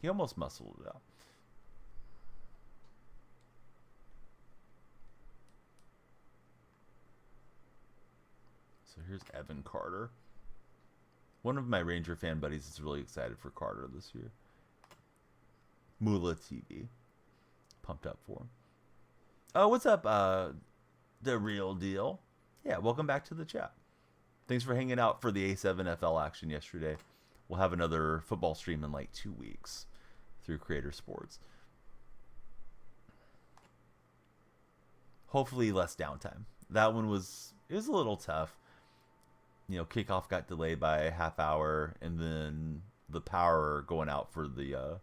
He almost muscled it out. So here's Evan Carter. One of my Ranger fan buddies is really excited for Carter this year. Moolah TV. Pumped up for him. Oh, what's up, The Real Deal? Yeah, welcome back to the chat. Thanks for hanging out for the A7FL action yesterday. We'll have another football stream in like 2 weeks through Creator Sports. Hopefully less downtime. That one was a little tough. You know, kickoff got delayed by a half hour, and then the power going out for the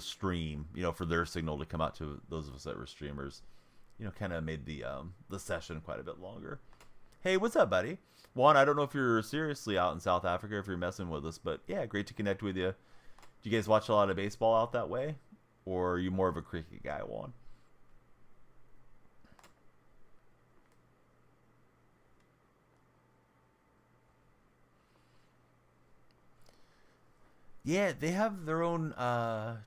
stream, you know, for their signal to come out to those of us that were streamers, you know, kind of made the session quite a bit longer. Hey, what's up, buddy? Juan, I don't know if you're seriously out in South Africa, if you're messing with us, but yeah, great to connect with you. Do you guys watch a lot of baseball out that way? Or are you more of a cricket guy, Juan? Yeah, they have their own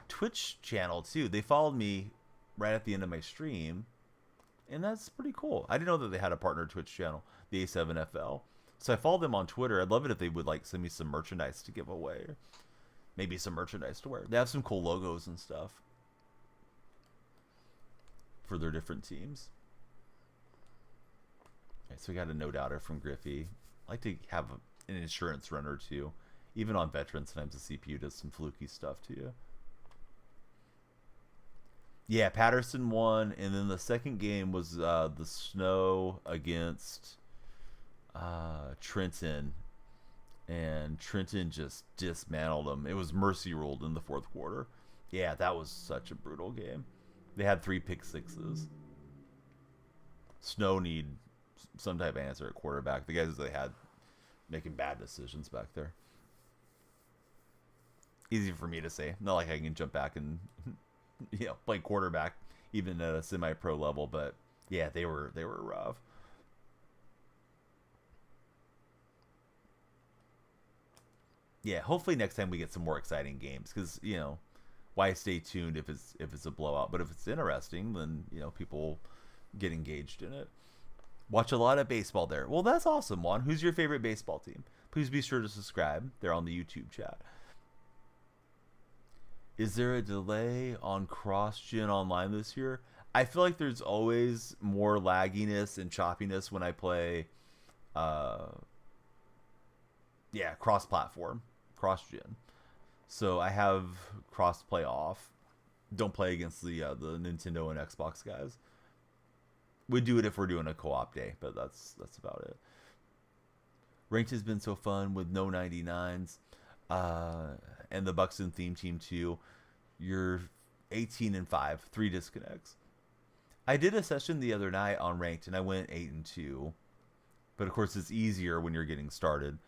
Twitch channel, too. They followed me right at the end of my stream, and that's pretty cool. I didn't know that they had a partner Twitch channel, the A7FL. So I followed them on Twitter. I'd love it if they would like send me some merchandise to give away, or maybe some merchandise to wear. They have some cool logos and stuff for their different teams. Okay, so we got a no-doubter from Griffey. I like to have an insurance run or two. Even on veterans, sometimes the CPU does some fluky stuff to you. Yeah, Patterson won, and then the second game was the Snow against Trenton, and Trenton just dismantled them. It was mercy ruled in the fourth quarter. Yeah, that was such a brutal game. They had 3 pick sixes. Snow need some type of answer at quarterback. The guys they had making bad decisions back there. Easy for me to say. Not like I can jump back and play quarterback even at a semi-pro level, but yeah, they were rough. Yeah, hopefully next time we get some more exciting games, because why stay tuned if it's a blowout? But if it's interesting, then people get engaged in it. Watch a lot of baseball there. Well, that's awesome, Juan. Who's your favorite baseball team? Please be sure to subscribe. They're on the YouTube chat. Is there a delay on cross-gen online this year? I feel like there's always more lagginess and choppiness when I play cross-platform, cross-gen. So I have cross-play off. Don't play against the Nintendo and Xbox guys. We do it if we're doing a co-op day, but that's about it. Ranked has been so fun with no 99s. And the Buxton theme team too. You're 18-5, 3 disconnects. I did a session the other night on ranked, and I went 8-2. But of course, it's easier when you're getting started.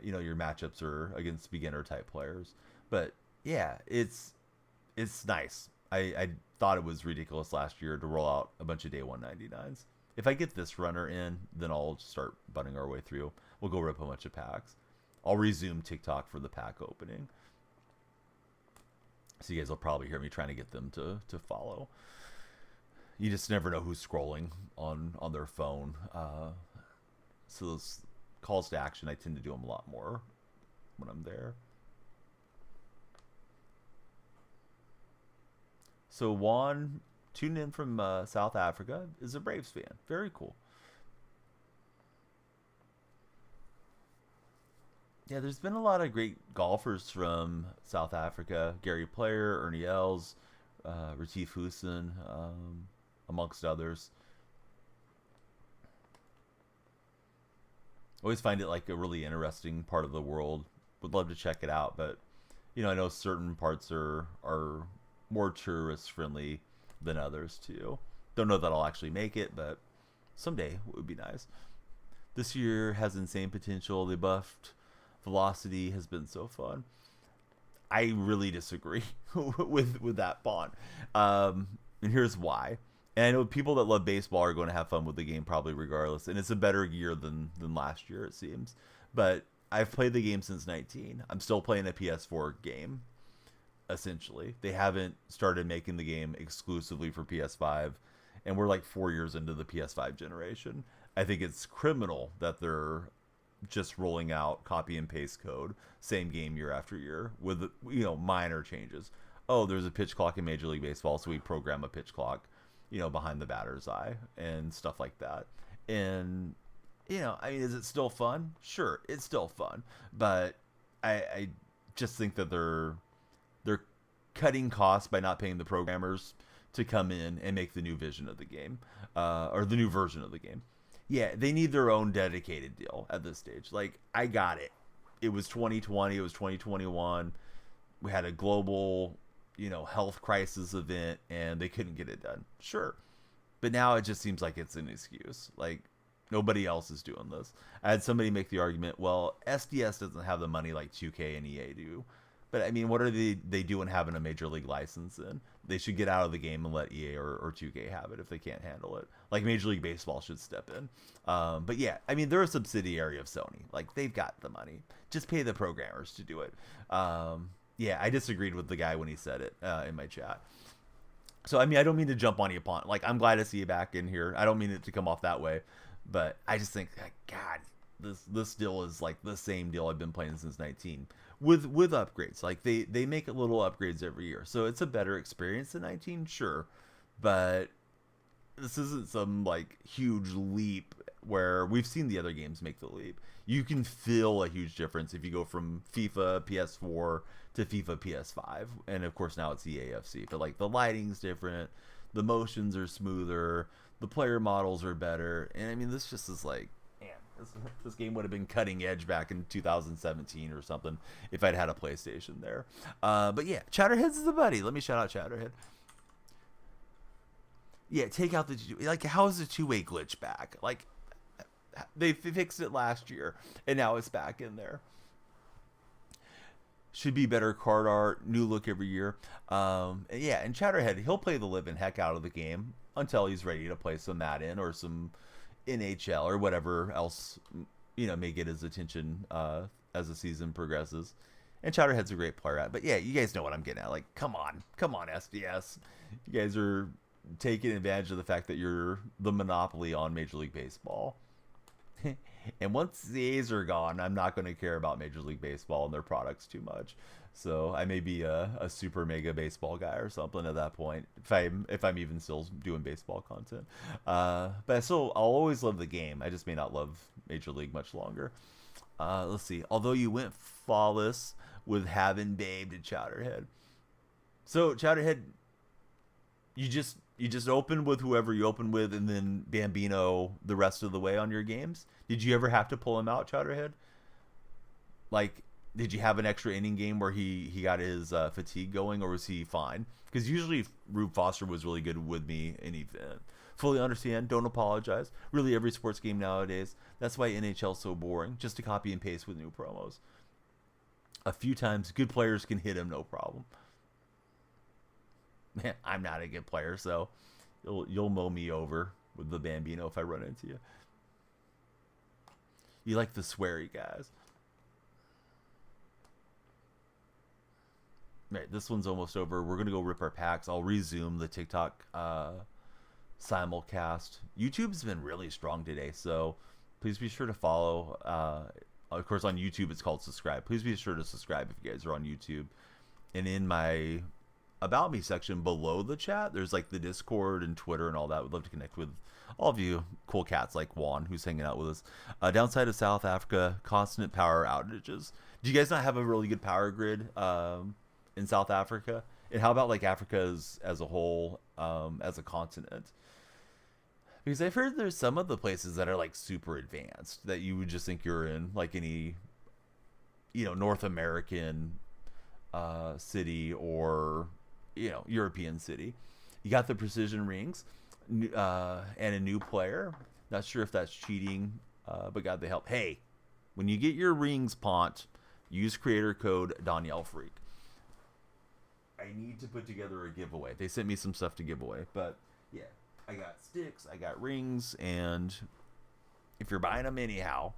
Your matchups are against beginner type players. But yeah, it's nice. I thought it was ridiculous last year to roll out a bunch of day 199s. If I get this runner in, then I'll start butting our way through. We'll go rip a bunch of packs. I'll resume TikTok for the pack opening. So you guys will probably hear me trying to get them to follow. You just never know who's scrolling on their phone. So those calls to action, I tend to do them a lot more when I'm there. So Juan, tuned in from South Africa, is a Braves fan. Very cool. Yeah, there's been a lot of great golfers from South Africa. Gary Player, Ernie Els, Retief Hussein, amongst others. Always find it like a really interesting part of the world. Would love to check it out, but I know certain parts are more tourist friendly than others too. Don't know that I'll actually make it, but someday it would be nice. This year has insane potential. They buffed velocity, has been so fun. I really disagree with that bond. And here's why. And I know people that love baseball are going to have fun with the game probably regardless. And it's a better year than last year, it seems. But I've played the game since 19. I'm still playing a PS4 game, essentially. They haven't started making the game exclusively for PS5. And we're like 4 years into the PS5 generation. I think it's criminal that they're just rolling out copy and paste code, same game year after year with minor changes. Oh, there's a pitch clock in Major League Baseball, so we program a pitch clock, behind the batter's eye and stuff like that. And I mean, is it still fun? Sure, it's still fun, but I just think that they're cutting costs by not paying the programmers to come in and make the new vision of the game, or the new version of the game. Yeah, they need their own dedicated deal at this stage. Like, I got it. It was 2020. It was 2021. We had a global, health crisis event, and they couldn't get it done. Sure. But now it just seems like it's an excuse. Like, nobody else is doing this. I had somebody make the argument, well, SDS doesn't have the money like 2K and EA do. But, I mean, what are they doing having a major league license in? They should get out of the game and let EA or 2K have it if they can't handle it. Like, Major League Baseball should step in. But, yeah, I mean, they're a subsidiary of Sony. Like, they've got the money. Just pay the programmers to do it. Yeah, I disagreed with the guy when he said it in my chat. So, I mean, I don't mean to jump on you upon. Like, I'm glad to see you back in here. I don't mean it to come off that way. But I just think, God, this deal is like the same deal I've been playing since 19. With upgrades. Like, they make little upgrades every year. So it's a better experience than 19, sure. But this isn't some, like, huge leap where we've seen the other games make the leap. You can feel a huge difference if you go from FIFA PS4 to FIFA PS5. And, of course, now it's EAFC. But, like, the lighting's different. The motions are smoother. The player models are better. And, I mean, this just is like... This game would have been cutting edge back in 2017 or something if I'd had a PlayStation there. But yeah, Chatterhead's is the buddy. Let me shout out Chatterhead. Yeah, take out the... Like, how is the two-way glitch back? Like, they fixed it last year, and now it's back in there. Should be better card art, new look every year. Yeah, and Chatterhead, he'll play the living heck out of the game until he's ready to play some Madden or some... NHL or whatever else may get his attention as the season progresses. And Chowderhead's a great player at. But yeah, you guys know what I'm getting at. Like, come on SDS. You guys are taking advantage of the fact that you're the monopoly on Major League Baseball. And once the A's are gone, I'm not going to care about Major League Baseball and their products too much. So I may be a super mega baseball guy or something at that point, if I'm even still doing baseball content. But I'll always love the game. I just may not love Major League much longer. Let's see. Although you went flawless with having Babe to Chowderhead. So Chowderhead, you just open with whoever you open with, and then Bambino the rest of the way on your games. Did you ever have to pull him out, Chowderhead? Like, did you have an extra inning game where he got his fatigue going, or was he fine? Because usually Rube Foster was really good with me in event. Fully understand, don't apologize. Really, every sports game nowadays, that's why NHL's so boring, just to copy and paste with new promos. A few times, good players can hit him, no problem. Man, I'm not a good player, so you'll mow me over with the Bambino if I run into you. You like the sweary guys. Right, this one's almost over. We're gonna go rip our packs. I'll resume the TikTok simulcast. YouTube's been really strong today, so please be sure to follow. Of course, on YouTube it's called subscribe. Please be sure to subscribe if you guys are on YouTube. And in my about me section below the chat, there's like the Discord and Twitter and all that. Would love to connect with all of you cool cats like Juan, who's hanging out with us. Downside of South Africa, constant power outages. Do you guys not have a really good power grid in South Africa? And how about like Africa as a whole, as a continent? Because I've heard there's some of the places that are like super advanced that you would just think you're in like any, North American city or, European city. You got the precision rings and a new player. Not sure if that's cheating, but God, they help. Hey, when you get your rings, Pont, use creator code Danielle Freak. I need to put together a giveaway. They sent me some stuff to give away, but yeah, I got sticks, I got rings, and if you're buying them anyhow,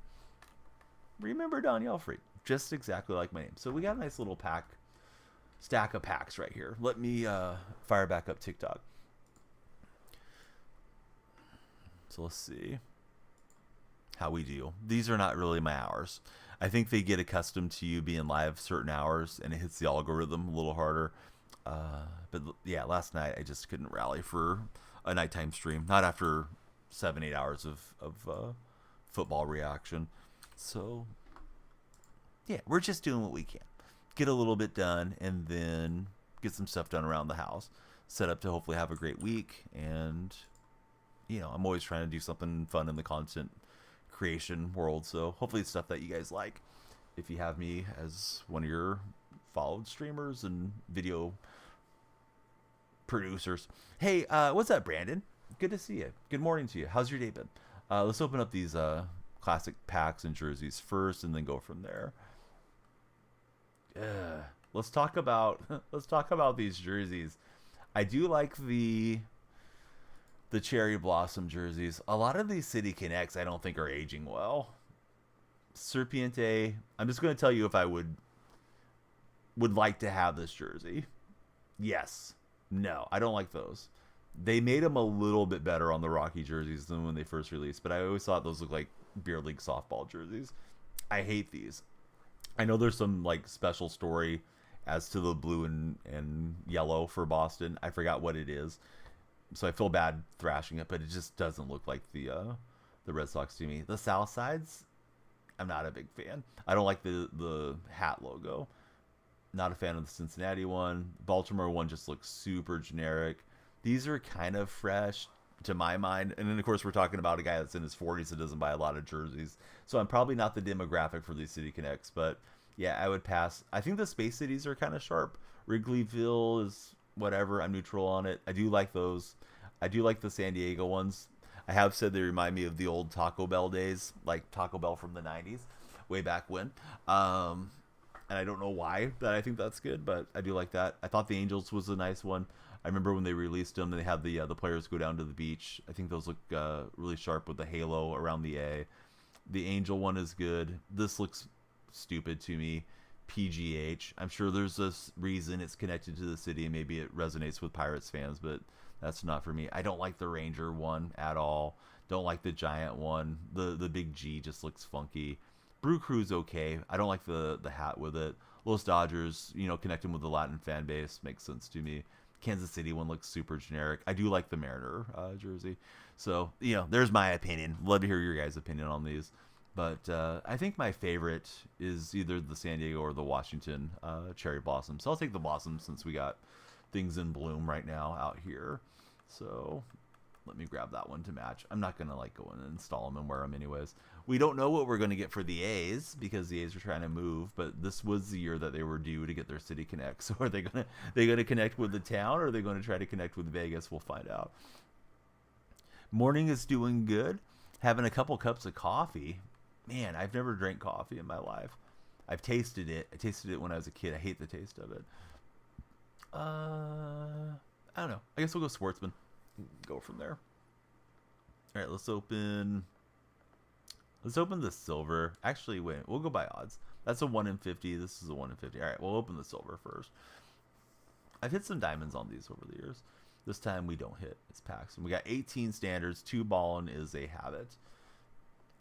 remember Danielle Freak, just exactly like my name. So we got a nice little stack of packs right here. Let me fire back up TikTok. So let's see how we do. These are not really my hours. I think they get accustomed to you being live certain hours, and it hits the algorithm a little harder. But yeah, last night I just couldn't rally for a nighttime stream. Not after 7-8 hours of football reaction. So yeah, we're just doing what we can. Get a little bit done, and then get some stuff done around the house. Set up to hopefully have a great week. And I'm always trying to do something fun in the content creation world. So hopefully it's stuff that you guys like. If you have me as one of your followed streamers and video producers. Hey, what's up, Brandon? Good to see you. Good morning to you. How's your day been? Let's open up these classic packs and jerseys first, and then go from there. Let's talk about these jerseys. I do like the cherry blossom jerseys. A lot of these City Connects I don't think are aging well. Serpiente, I'm just going to tell you if I would like to have this jersey. Yes. No, I don't like those. They made them a little bit better on the Rocky jerseys than when they first released, but I always thought those looked like beer league softball jerseys. I hate these. I know there's some like special story as to the blue and yellow for Boston. I forgot what it is, so I feel bad thrashing it, but it just doesn't look like the Red Sox to me. The South Sides, I'm not a big fan. I don't like the hat logo. Not a fan of the Cincinnati one. Baltimore one just looks super generic. These are kind of fresh to my mind. And then, of course, we're talking about a guy that's in his 40s that doesn't buy a lot of jerseys. So I'm probably not the demographic for these City Connects. But, yeah, I would pass. I think the Space Cities are kind of sharp. Wrigleyville is whatever. I'm neutral on it. I do like those. I do like the San Diego ones. I have said they remind me of the old Taco Bell days, like Taco Bell from the 90s, way back when. And I don't know why that I think that's good, but I do like that. I thought the Angels was a nice one. I remember when they released them, they had the players go down to the beach. I think those look really sharp with the halo around the A. The Angel one is good. This looks stupid to me. PGH. I'm sure there's a reason it's connected to the city, and maybe it resonates with Pirates fans, but that's not for me. I don't like the Ranger one at all. Don't like the Giant one. The big G just looks funky. Brew Crew's okay. I don't like the hat with it. Los Dodgers, connecting with the Latin fan base makes sense to me. Kansas City one looks super generic. I do like the Mariner jersey. So, there's my opinion. Love to hear your guys' opinion on these. But I think my favorite is either the San Diego or the Washington cherry blossom. So I'll take the blossom since we got things in bloom right now out here. So let me grab that one to match. I'm not going to go in and install them and wear them anyways. We don't know what we're going to get for the A's because the A's are trying to move, but this was the year that they were due to get their City Connect. So are they going to connect with the town, or are they going to try to connect with Vegas? We'll find out. Morning is doing good. Having a couple cups of coffee. Man, I've never drank coffee in my life. I've tasted it. I tasted it when I was a kid. I hate the taste of it. I don't know. I guess we'll go sportsman. Go from there. All right, let's open. Let's open the silver. Actually, wait. We'll go by odds. That's a 1 in 50. This is a 1 in 50. All right, we'll open the silver first. I've hit some diamonds on these over the years. This time we don't hit. It's packs. And we got 18 standards. 2 ballin is a habit.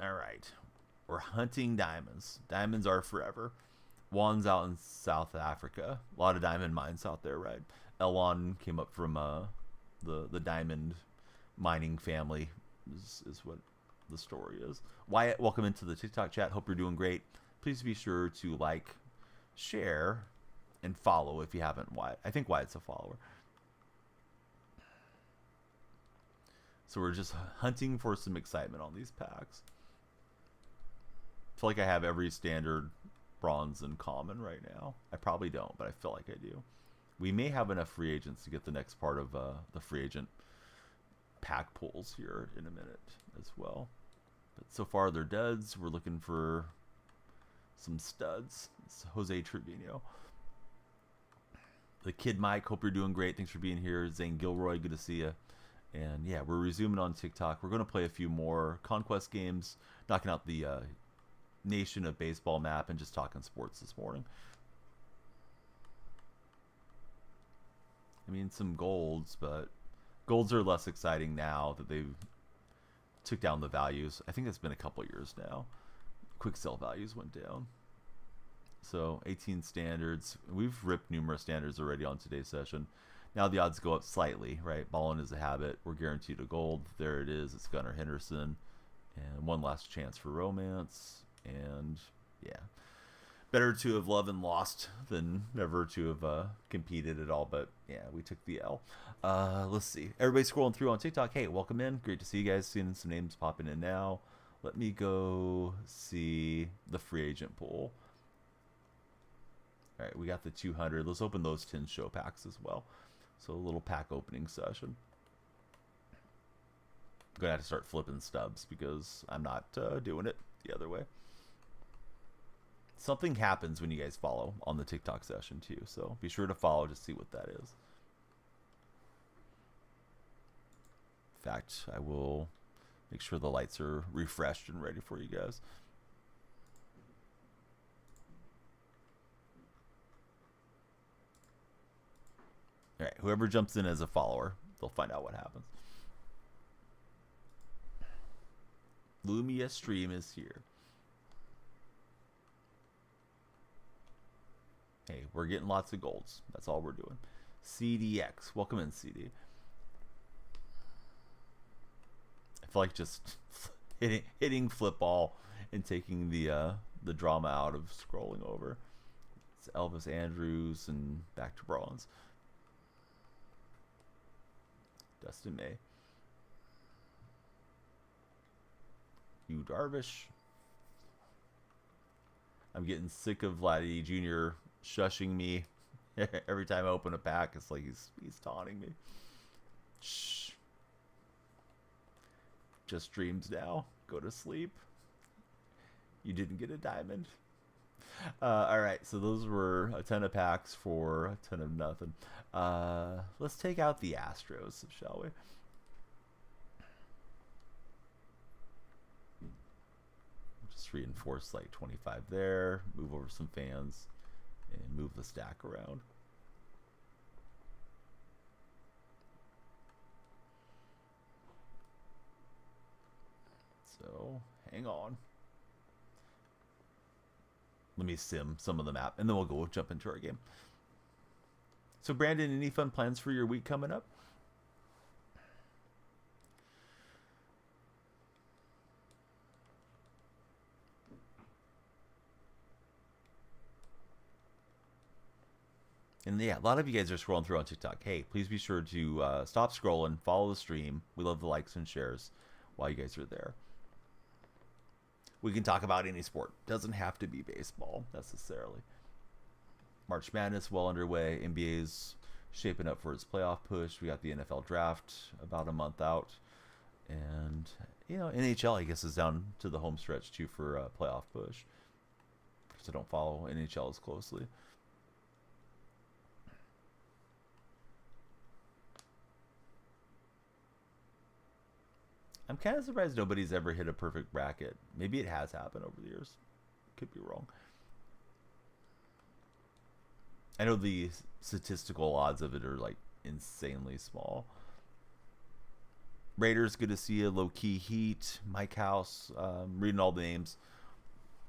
All right. We're hunting diamonds. Diamonds are forever. Juan's out in South Africa. A lot of diamond mines out there, right? Elon came up from the diamond mining family is what the story is. Wyatt, welcome into the TikTok chat. Hope you're doing great. Please be sure to like, share, and follow if you haven't. Wyatt, I think Wyatt's a follower. So we're just hunting for some excitement on these packs. I feel like I have every standard, bronze, and common right now. I probably don't, but I feel like I do. We may have enough free agents to get the next part of the free agent pack pulls here in a minute as well. But so far they're duds. We're looking for some studs. It's Jose Trevino. The Kid Mike, hope you're doing great. Thanks for being here. Zane Gilroy, good to see you. And yeah, we're resuming on TikTok. We're going to play a few more Conquest games, knocking out the Nation of Baseball map and just talking sports this morning. I mean, some golds, but golds are less exciting now that they've took down the values. I think it's been a couple years now. Quick sell values went down. So 18 standards. We've ripped numerous standards already on today's session. Now the odds go up slightly, right? Ballin is a habit. We're guaranteed a gold. There it is. It's Gunnar Henderson. And one last chance for romance. And yeah, better to have loved and lost than never to have competed at all. But yeah, we took the L. Let's see. Everybody scrolling through on TikTok. Hey, welcome in. Great to see you guys. Seeing some names popping in now. Let me go see the free agent pool. All right, we got the 200. Let's open those 10 show packs as well. So a little pack opening session. I'm going to have to start flipping stubs because I'm not doing it the other way. Something happens when you guys follow on the TikTok session too. So be sure to follow to see what that is. In fact, I will make sure the lights are refreshed and ready for you guys. All right, whoever jumps in as a follower, they'll find out what happens. Lumia Stream is here. Hey, we're getting lots of golds. That's all we're doing. CDX, welcome in, CD. I feel like just hitting flip ball and taking the drama out of scrolling over. It's Elvis Andrews and back to bronze. Dustin May. Hugh Darvish. I'm getting sick of Vladdy Jr. shushing me. Every time I open a pack, it's like he's taunting me. Shh. Just dreams now. Go to sleep. You didn't get a diamond. All right, so those were a ton of packs for a ton of nothing. Let's take out the Astros, shall we? Just reinforce like 25 there. Move over some fans and move the stack around. So hang on. Let me sim some of the map, and then we'll jump into our game. So, Brandon, any fun plans for your week coming up? And yeah, a lot of you guys are scrolling through on TikTok. Hey, please be sure to stop scrolling, follow the stream. We love the likes and shares while you guys are there. We can talk about any sport. Doesn't have to be baseball necessarily. March Madness well underway. NBA's shaping up for its playoff push. We got the NFL draft about a month out. And, you know, NHL, I guess, is down to the home stretch too for a playoff push. Because I don't follow NHL as closely. I'm kind of surprised nobody's ever hit a perfect bracket. Maybe it has happened over the years. Could be wrong. I know the statistical odds of it are like insanely small. Raiders, good to see you. Low key Heat, Mike House, reading all the names.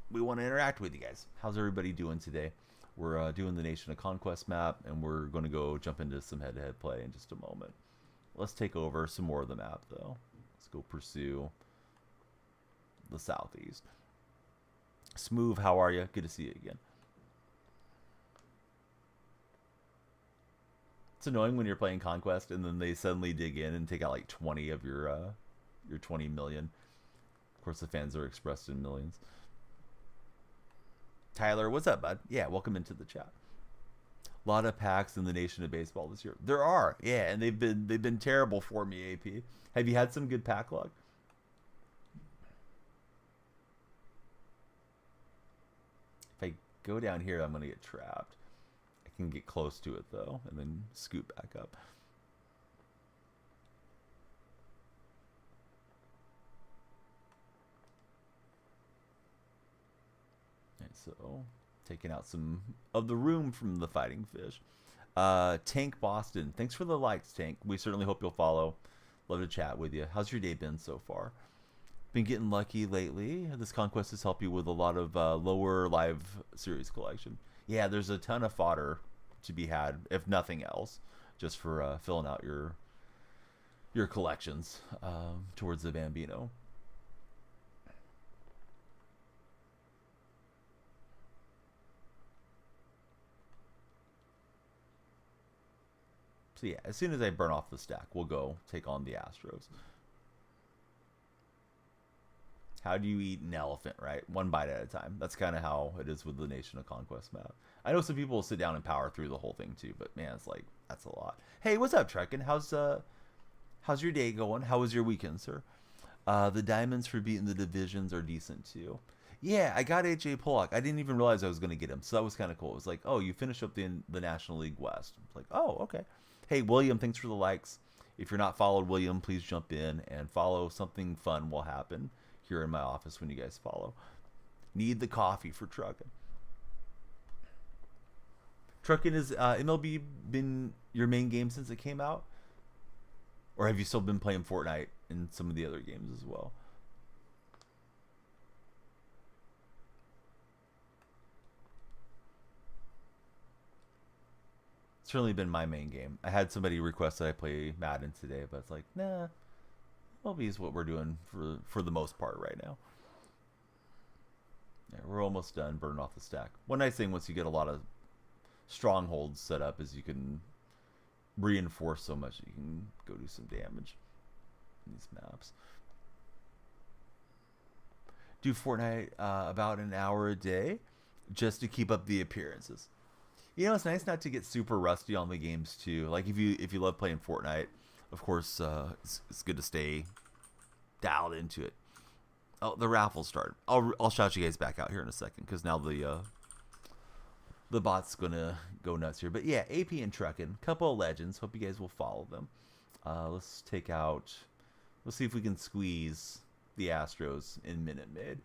We want to interact with you guys. How's everybody doing today? We're doing the Nation of Conquest map, and we're going to go jump into some head-to-head play in just a moment. Let's take over some more of the map, though. Let's go pursue the southeast. Smooth, how are you? Good to see you again. It's annoying when you're playing Conquest and then they suddenly dig in and take out like 20 of your 20 million. Of course, the fans are expressed in millions. Tyler, what's up, bud? Yeah, welcome into the chat. A lot of packs in the Nation of Baseball this year. There are, yeah, and they've been terrible for me. AP, have you had some good pack luck? If I go down here, I'm gonna get trapped. Can get close to it though and then scoot back up. And so taking out some of the room from the fighting fish. Tank Boston, thanks for the likes, Tank. We certainly hope you'll follow. Love to chat with you. How's your day been so far? Been getting lucky lately. This Conquest has helped you with a lot of lower live series collection. Yeah, there's a ton of fodder to be had, if nothing else, just for filling out your collections towards the Bambino. So yeah, as soon as I burn off the stack, we'll go take on the Astros. How do you eat an elephant, right? One bite at a time. That's kind of how it is with the Nation of Conquest map. I know some people will sit down and power through the whole thing too, but man, it's like, that's a lot. Hey, what's up, Trekken? How's your day going? How was your weekend, sir? The diamonds for beating the divisions are decent too. Yeah, I got AJ Pollock. I didn't even realize I was going to get him, so that was kind of cool. It was like, oh, you finished up the National League West. It's like, oh, okay. Hey, William, thanks for the likes. If you're not followed William, please jump in and follow. Something fun will happen here in my office when you guys follow. Need the coffee for Truckin'. Truckin', is MLB been your main game since it came out? Or have you still been playing Fortnite and some of the other games as well? It's certainly been my main game. I had somebody request that I play Madden today, but it's like, nah, MLB is what we're doing for the most part right now. Yeah, we're almost done burning off the stack. One nice thing once you get a lot of strongholds set up is you can reinforce so much that you can go do some damage in these maps. Do Fortnite about an hour a day just to keep up the appearances. You know, it's nice not to get super rusty on the games too. Like if you love playing Fortnite, of course, it's good to stay dialed into it. Oh, the raffle started. I'll shout you guys back out here in a second because now the bot's gonna go nuts here. But yeah, AP and Truckin', couple of legends. Hope you guys will follow them. Let's take out. Let's see if we can squeeze the Astros in Minute Maid.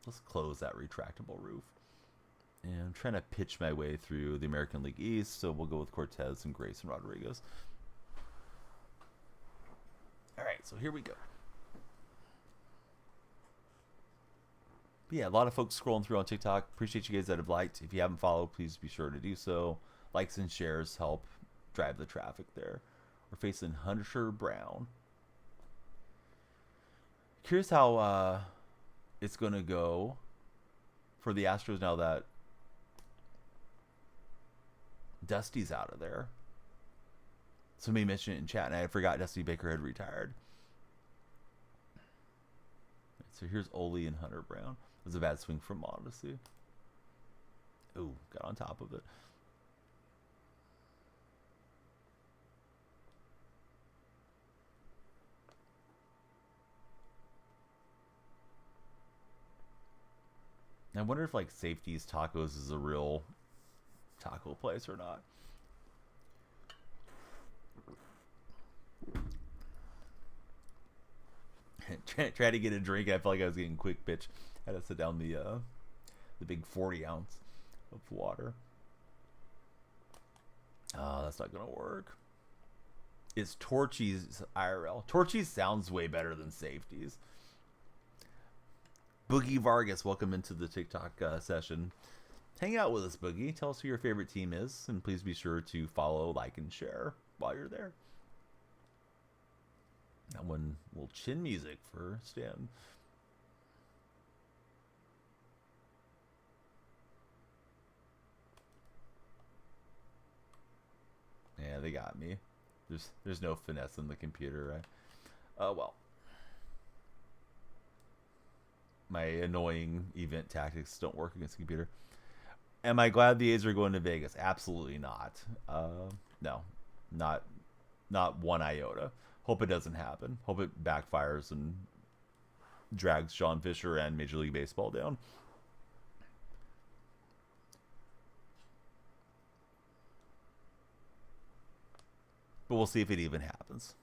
Let's close that retractable roof. And I'm trying to pitch my way through the American League East, so we'll go with Cortez and Grayson Rodriguez. All right, so here we go. But yeah, a lot of folks scrolling through on TikTok. Appreciate you guys that have liked. If you haven't followed, please be sure to do so. Likes and shares help drive the traffic there. We're facing Hunter Brown. Curious how it's going to go for the Astros now that Dusty's out of there. Somebody mentioned it in chat, and I forgot Dusty Baker had retired. So here's Ole and Hunter Brown. It was a bad swing from Odyssey. Ooh, got on top of it. I wonder if like Safety's Tacos is a real taco place or not. Try to get a drink. I felt like I was getting quick pitch. I had to sit down the big 40 ounce of water. Oh, that's not gonna work. It's Torchy's IRL. Torchy's sounds way better than safeties. Boogie Vargas, welcome into the TikTok session. Hang out with us, Boogie. Tell us who your favorite team is, and please be sure to follow, like, and share while you're there. That one little chin music for Stan. Yeah, they got me. There's no finesse in the computer, right? Oh well. My annoying event tactics don't work against the computer. Am I glad the A's are going to Vegas? Absolutely not. No, not one iota. Hope it doesn't happen. Hope it backfires and drags Sean Fisher and Major League Baseball down. But we'll see if it even happens.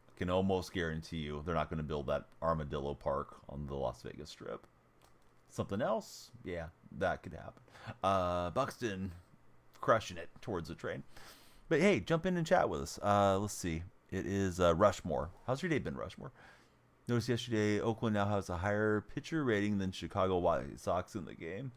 I can almost guarantee you they're not going to build that Armadillo Park on the Las Vegas Strip. Something else? Yeah, that could happen. Buxton crushing it towards the train. But hey, jump in and chat with us. Let's see. It is Rushmore. How's your day been, Rushmore? Noticed yesterday Oakland now has a higher pitcher rating than Chicago White Sox in the game.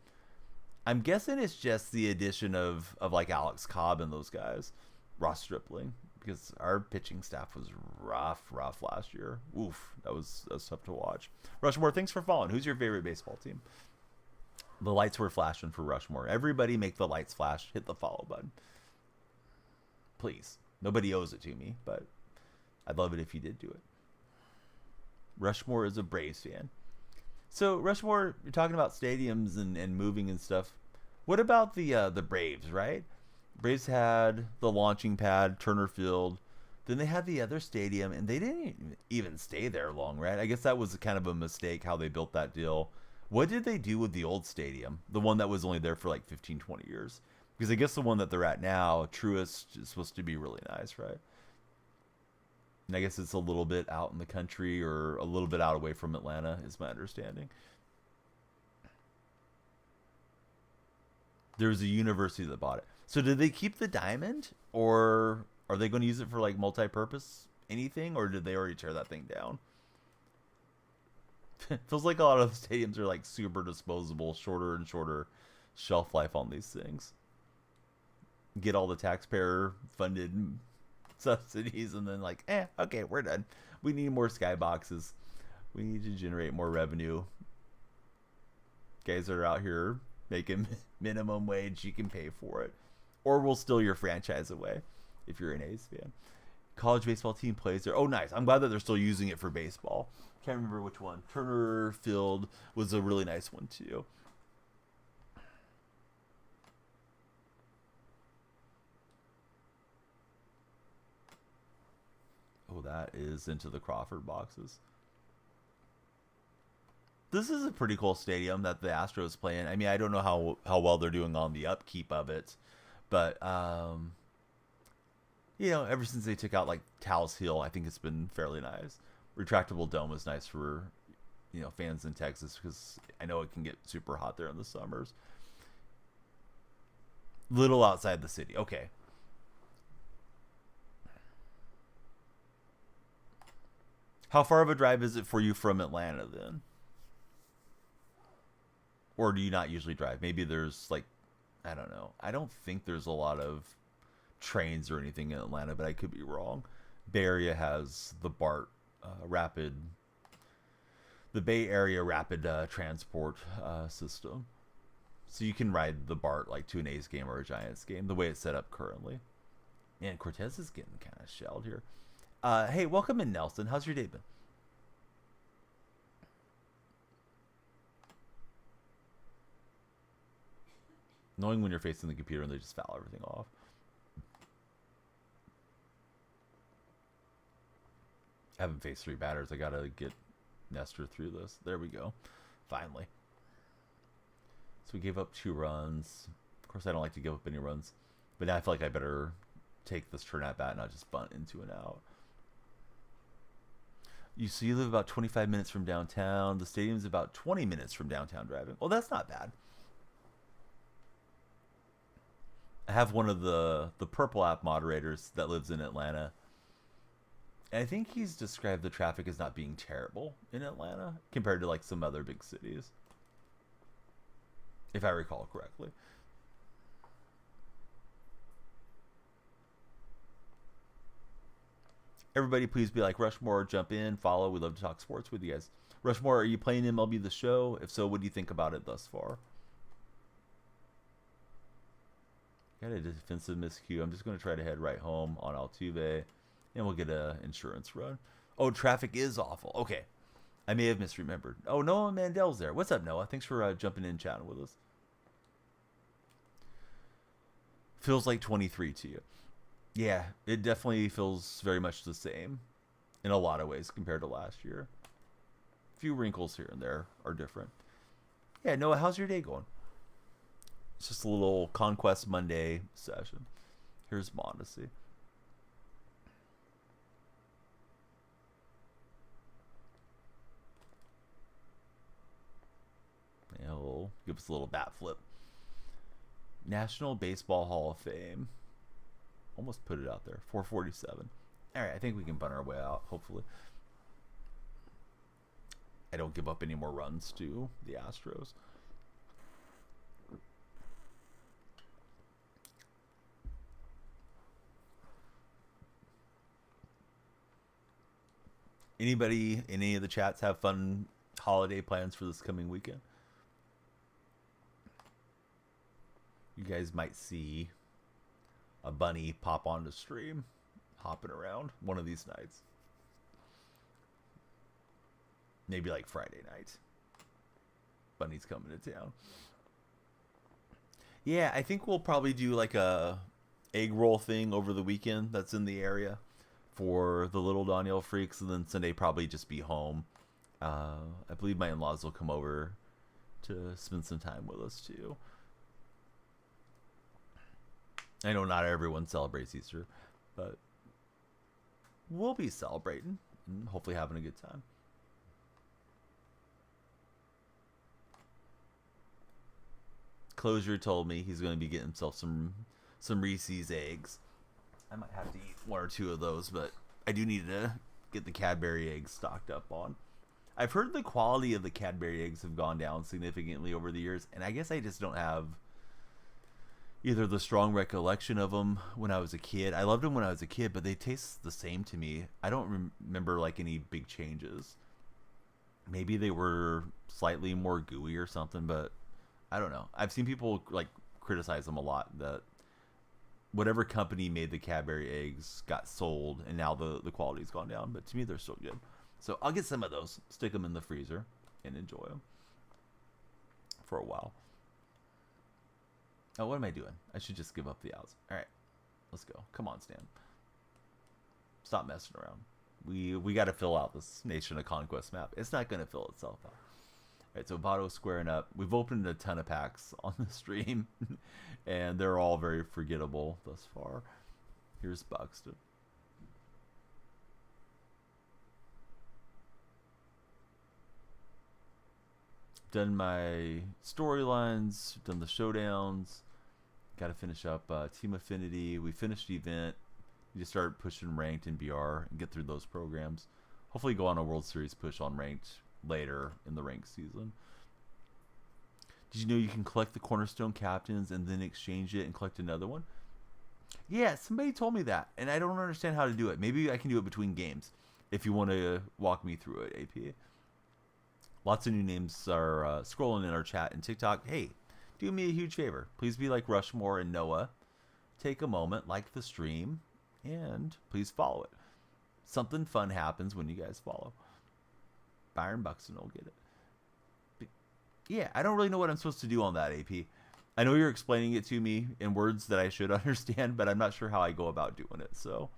I'm guessing it's just the addition of like Alex Cobb and those guys. Ross Stripling. Because our pitching staff was rough last year. Oof, that was tough to watch. Rushmore, thanks for following. Who's your favorite baseball team? The lights were flashing for Rushmore. Everybody make the lights flash. Hit the follow button. Please. Nobody owes it to me, but I'd love it if you did do it. Rushmore is a Braves fan. So, Rushmore, you're talking about stadiums and moving and stuff. What about the Braves, right? Braves had the launching pad, Turner Field. Then they had the other stadium, and they didn't even stay there long, right? I guess that was kind of a mistake how they built that deal. What did they do with the old stadium? The one that was only there for like 15, 20 years? Because I guess the one that they're at now, Truist, is supposed to be really nice, right? And I guess it's a little bit out in the country or a little bit out away from Atlanta, is my understanding. There was a university that bought it. So did they keep the diamond, or are they going to use it for like multi-purpose anything, or did they already tear that thing down? Feels like a lot of the stadiums are like super disposable, shorter and shorter shelf life on these things. Get all the taxpayer funded subsidies and then like, okay, we're done. We need more skyboxes. We need to generate more revenue. Guys that are out here making minimum wage, you can pay for it. Or we'll steal your franchise away if you're an A's fan. College baseball team plays there. Oh, nice. I'm glad that they're still using it for baseball. Can't remember which one. Turner Field was a really nice one, too. Oh, that is into the Crawford boxes. This is a pretty cool stadium that the Astros play in. I mean, I don't know how well they're doing on the upkeep of it. But, you know, ever since they took out, like, Taos Hill, I think it's been fairly nice. Retractable dome is nice for, you know, fans in Texas because I know it can get super hot there in the summers. Little outside the city. Okay. How far of a drive is it for you from Atlanta, then? Or do you not usually drive? Maybe there's, like, I don't know. I don't think there's a lot of trains or anything in Atlanta, but I could be wrong. Bay Area has the BART the Bay Area Rapid Transport system. So you can ride the BART like to an A's game or a Giants game, the way it's set up currently. Man, Cortez is getting kind of shelled here. Hey, welcome in, Nelson. How's your day been? Knowing when you're facing the computer and they just foul everything off. I haven't faced 3 batters. I gotta get Nestor through this. There we go. Finally. So we gave up 2 runs. Of course, I don't like to give up any runs. But now I feel like I better take this turn at bat, not just bunt into an out. You live about 25 minutes from downtown. The stadium's about 20 minutes from downtown driving. Well, that's not bad. I have one of the Purple app moderators that lives in Atlanta. And I think he's described the traffic as not being terrible in Atlanta compared to like some other big cities, if I recall correctly. Everybody, please be like Rushmore. Jump in, follow. We love to talk sports with you guys. Rushmore, are you playing MLB The Show? If so, what do you think about it thus far? Got a defensive miscue. I'm just going to try to head right home on Altuve, and we'll get a insurance run. Oh, traffic is awful. Okay. I may have misremembered. Oh, Noah Mandel's there. What's up, Noah? Thanks for jumping in and chatting with us. Feels like 23 to you. Yeah, it definitely feels very much the same in a lot of ways compared to last year. A few wrinkles here and there are different. Yeah, Noah, how's your day going? It's just a little Conquest Monday session. Here's Mondesi. He'll give us a little bat flip. National Baseball Hall of Fame. Almost put it out there. 447. All right, I think we can bunt our way out, hopefully. I don't give up any more runs to the Astros. Anybody in any of the chats have fun holiday plans for this coming weekend? You guys might see a bunny pop onto stream, hopping around one of these nights. Maybe like Friday night. Bunny's coming to town. Yeah, I think we'll probably do like a egg roll thing over the weekend that's in the area for the little Daniel freaks, and then Sunday probably just be home. I believe my in-laws will come over to spend some time with us too. I know not everyone celebrates Easter, but we'll be celebrating and hopefully having a good time. Closure told me he's going to be getting himself some Reese's eggs. I might have to eat one or two of those, but I do need to get the Cadbury eggs stocked up on. I've heard the quality of the Cadbury eggs have gone down significantly over the years, and I guess I just don't have either the strong recollection of them when I was a kid. I loved them when I was a kid, but they taste the same to me. I don't remember like any big changes. Maybe they were slightly more gooey or something, but I don't know. I've seen people like criticize them a lot, that whatever company made the Cadbury eggs got sold, and now the quality's gone down. But to me, they're still good. So I'll get some of those, stick them in the freezer, and enjoy them for a while. Oh, what am I doing? I should just give up the outs. All right, let's go. Come on, Stan. Stop messing around. We got to fill out this Nation of Conquest map. It's not going to fill itself out. All right, so Votto's squaring up. We've opened a ton of packs on the stream, and they're all very forgettable thus far. Here's Buxton. Done my storylines, done the showdowns. Got to finish up Team Affinity. We finished the event. We just started pushing ranked in BR and get through those programs. Hopefully go on a World Series push on ranked later in the ranked season. Did you know you can collect the Cornerstone Captains and then exchange it and collect another one? Yeah, somebody told me that, and I don't understand how to do it. Maybe I can do it between games if you want to walk me through it, AP. Lots of new names are scrolling in our chat and TikTok. Hey, do me a huge favor. Please be like Rushmore and Noah. Take a moment, like the stream, and please follow it. Something fun happens when you guys follow. Byron Buxton will get it. But yeah, I don't really know what I'm supposed to do on that, AP. I know you're explaining it to me in words that I should understand, but I'm not sure how I go about doing it. So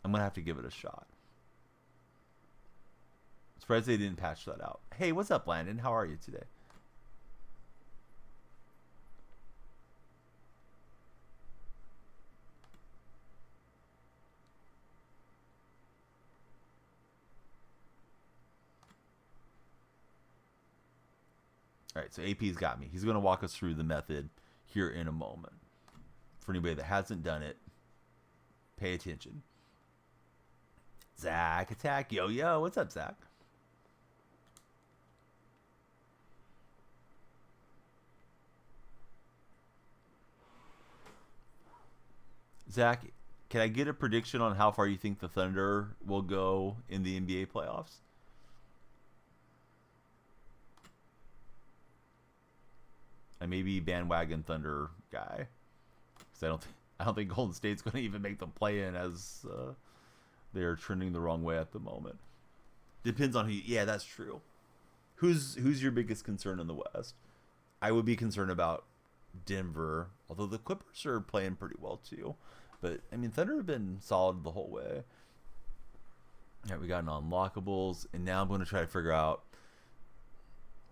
I'm going to have to give it a shot. Surprised they didn't patch that out. Hey, what's up, Landon? How are you today? All right, so AP's got me. He's going to walk us through the method here in a moment. For anybody that hasn't done it, pay attention. Zach, attack. Yo, yo. What's up, Zach? Zach, can I get a prediction on how far you think the Thunder will go in the NBA playoffs? I may be bandwagon Thunder guy because I don't think Golden State's going to even make the play-in as they're trending the wrong way at the moment. Depends on who. Yeah, that's true. Who's your biggest concern in the West? I would be concerned about Denver, although the Clippers are playing pretty well too. But I mean, Thunder have been solid the whole way. Yeah, we got non-lockables, and now I'm going to try to figure out,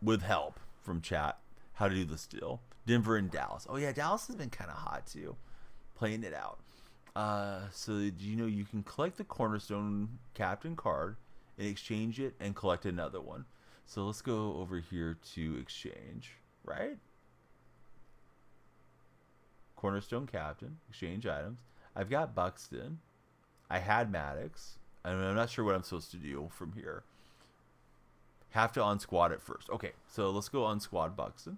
with help from chat, how to do this deal. Denver and Dallas. Oh yeah, Dallas has been kind of hot too, playing it out. So you know you can collect the Cornerstone Captain card and exchange it and collect another one. So let's go over here to exchange, right? Cornerstone Captain, exchange items. I've got Buxton. I had Maddox. I'm not sure what I'm supposed to do from here. Have to unsquad it first. Okay, so let's go unsquad Buxton.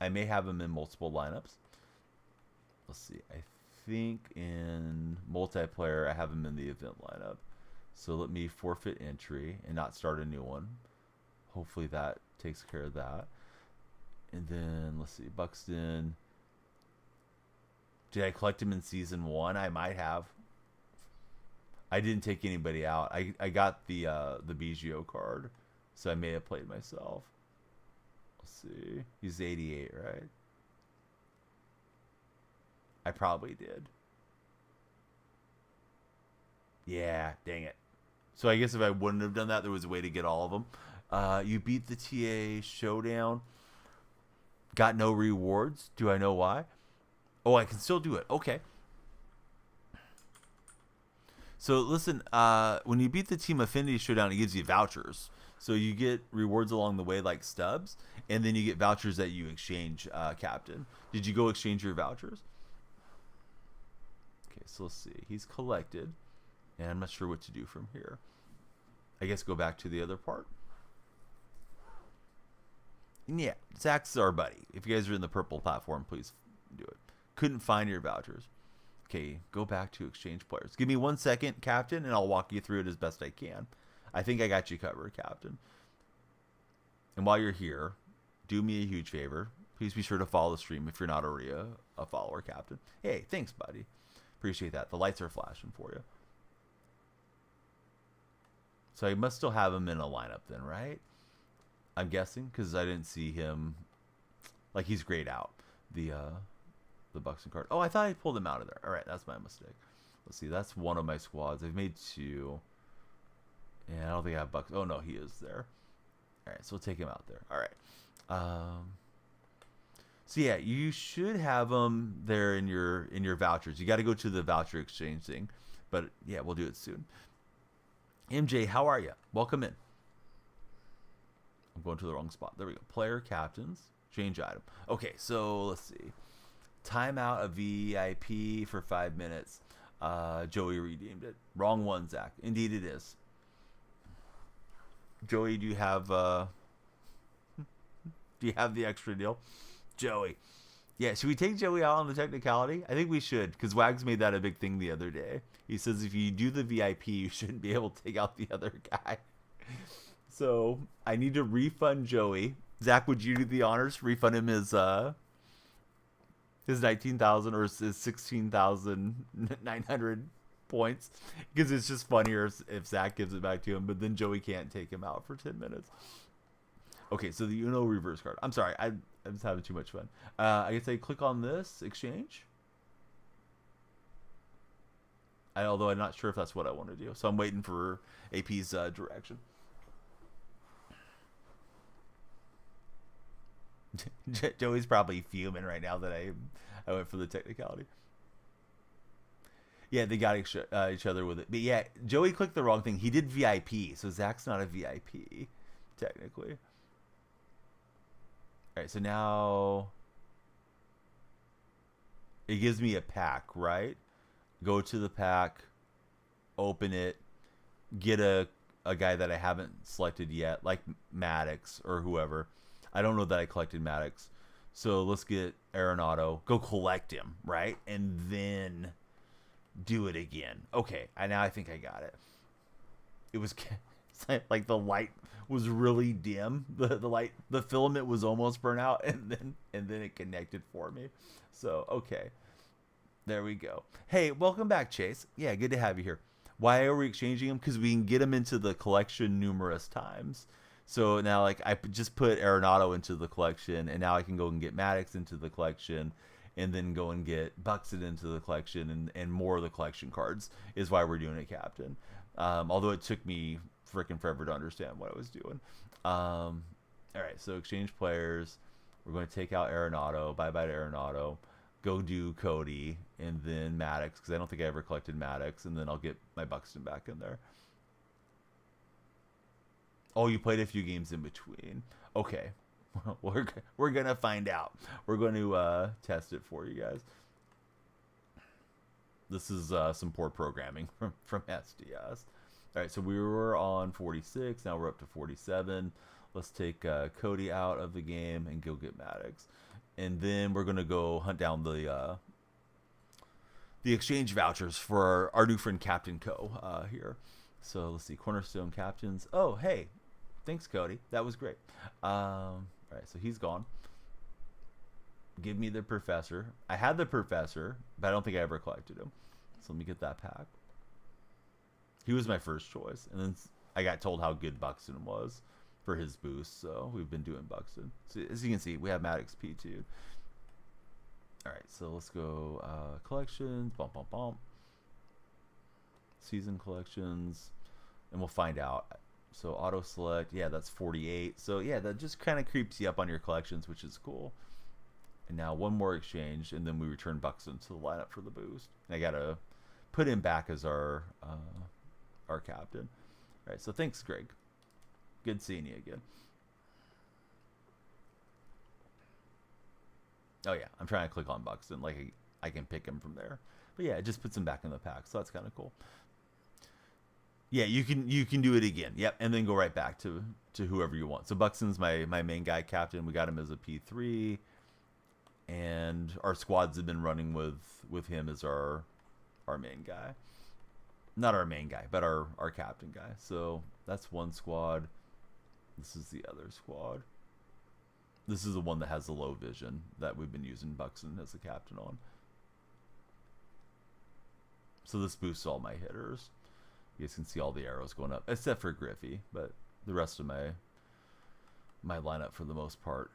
I may have him in multiple lineups. Let's see. I think in multiplayer I have him in the event lineup. So let me forfeit entry and not start a new one. Hopefully that takes care of that. And then let's see. Buxton. Did I collect him in season 1? I might have. I didn't take anybody out. I got the Biggio card, so I may have played myself. Let's see. He's 88, right? I probably did. Yeah, dang it. So I guess if I wouldn't have done that, there was a way to get all of them. You beat the TA Showdown. Got no rewards. Do I know why? Oh, I can still do it. Okay. So listen, when you beat the Team Affinity Showdown, it gives you vouchers. So you get rewards along the way like stubs, and then you get vouchers that you exchange, Captain. Did you go exchange your vouchers? Okay, so let's see. He's collected, and I'm not sure what to do from here. I guess go back to the other part. And yeah, Zach's our buddy. If you guys are in the purple platform, please do it. Couldn't find your vouchers. Okay, go back to exchange players. Give me 1 second, Captain, and I'll walk you through it as best I can. I think I got you covered, Captain. And while you're here, do me a huge favor. Please be sure to follow the stream if you're not already a follower, Captain. Hey, thanks, buddy. Appreciate that. The lights are flashing for you. So I must still have him in a lineup then, right? I'm guessing, because I didn't see him. Like, he's grayed out. The Buxton card. Oh, I thought I pulled him out of there. All right, that's my mistake. Let's see. That's one of my squads. I've made 2. And I don't think I have Bucks. Oh, no, he is there. All right, so we'll take him out there. All right. So, yeah, you should have them there in your vouchers. You got to go to the voucher exchange thing. But, yeah, we'll do it soon. MJ, how are you? Welcome in. I'm going to the wrong spot. There we go. Player captains. Change item. Okay, so let's see. Timeout a VIP for 5 minutes. Joey redeemed it. Wrong one, Zach. Indeed it is. Joey, do you have the extra deal? Joey. Yeah, should we take Joey out on the technicality? I think we should, because Wags made that a big thing the other day. He says if you do the VIP, you shouldn't be able to take out the other guy. So I need to refund Joey. Zach, would you do the honors? Refund him his 19,000 or his 16,900 points, because it's just funnier if Zach gives it back to him, but then Joey can't take him out for 10 minutes. Okay, so the Uno reverse card. I'm sorry, I'm just having too much fun. I guess I click on this exchange. Although I'm not sure if that's what I want to do, so I'm waiting for AP's direction. Joey's probably fuming right now that I went for the technicality. Yeah, they got each other with it. But yeah, Joey clicked the wrong thing. He did VIP, so Zach's not a VIP, technically. All right, so now it gives me a pack, right? Go to the pack, open it, get a guy that I haven't selected yet, like Maddox or whoever. I don't know that I collected Maddox. So let's get Arenado, go collect him, right? And then do it again. Okay, now I think I got it. It was like the light was really dim. The light, the filament was almost burnt out, and then it connected for me. So okay, there we go. Hey, welcome back, Chase. Yeah, good to have you here. Why are we exchanging them? Because we can get them into the collection numerous times. So now, like, I just put Arenado into the collection, and now I can go and get Maddox into the collection, and then go and get Buxton into the collection, and more of the collection cards is why we're doing it, Captain. Although it took me freaking forever to understand what I was doing. All right, so exchange players. We're going to take out Arenado. Bye-bye to Arenado. Go do Cody, and then Maddox, because I don't think I ever collected Maddox, and then I'll get my Buxton back in there. Oh, you played a few games in between. Okay. We're going to find out. We're going to test it for you guys. This is some poor programming from SDS. All right, so we were on 46. Now we're up to 47. Let's take Cody out of the game and go get Maddox. And then we're going to go hunt down the exchange vouchers for our new friend Captain Co. Here. So let's see, Cornerstone Captains. Oh, hey. Thanks, Cody. That was great. All right, so he's gone. Give me the Professor. I had the Professor, but I don't think I ever collected him. So let me get that pack. He was my first choice. And then I got told how good Buxton was for his boost. So we've been doing Buxton. So as you can see, we have Maddox P2. All right, so let's go collections. Bump, bump, bump. Season collections. And we'll find out. So auto select, yeah, that's 48. So yeah, that just kind of creeps you up on your collections, which is cool. And now one more exchange, and then we return Buxton to the lineup for the boost. And I gotta put him back as our captain. All right, so thanks, Greg. Good seeing you again. Oh yeah, I'm trying to click on Buxton, like I can pick him from there. But yeah, it just puts him back in the pack, so that's kind of cool. Yeah, you can do it again. Yep, and then go right back to whoever you want. So Buxton's my main guy, captain. We got him as a P3, and our squads have been running with him as our main guy. Not our main guy, but our captain guy. So that's one squad. This is the other squad. This is the one that has the low vision that we've been using Buxton as a captain on. So this boosts all my hitters. You guys can see all the arrows going up, except for Griffey, but the rest of my lineup for the most part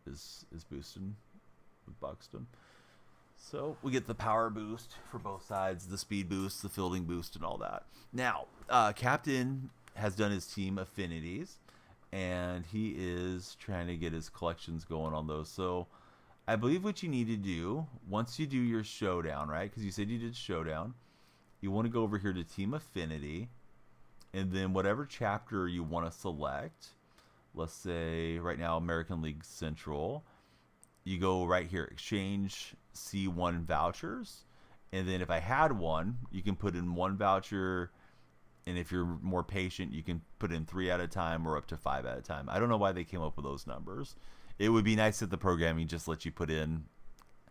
is boosted with Buxton. So we get the power boost for both sides, the speed boost, the fielding boost, and all that. Now, Captain has done his team affinities, and he is trying to get his collections going on those. So I believe what you need to do, once you do your showdown, right, because you said you did showdown, you want to go over here to Team Affinity, and then whatever chapter you want to select, let's say right now American League Central, you go right here, exchange C1 vouchers, and then if I had one, you can put in one voucher, and if you're more patient, you can put in 3 at a time or up to 5 at a time. I don't know why they came up with those numbers. It would be nice if the programming just let you put in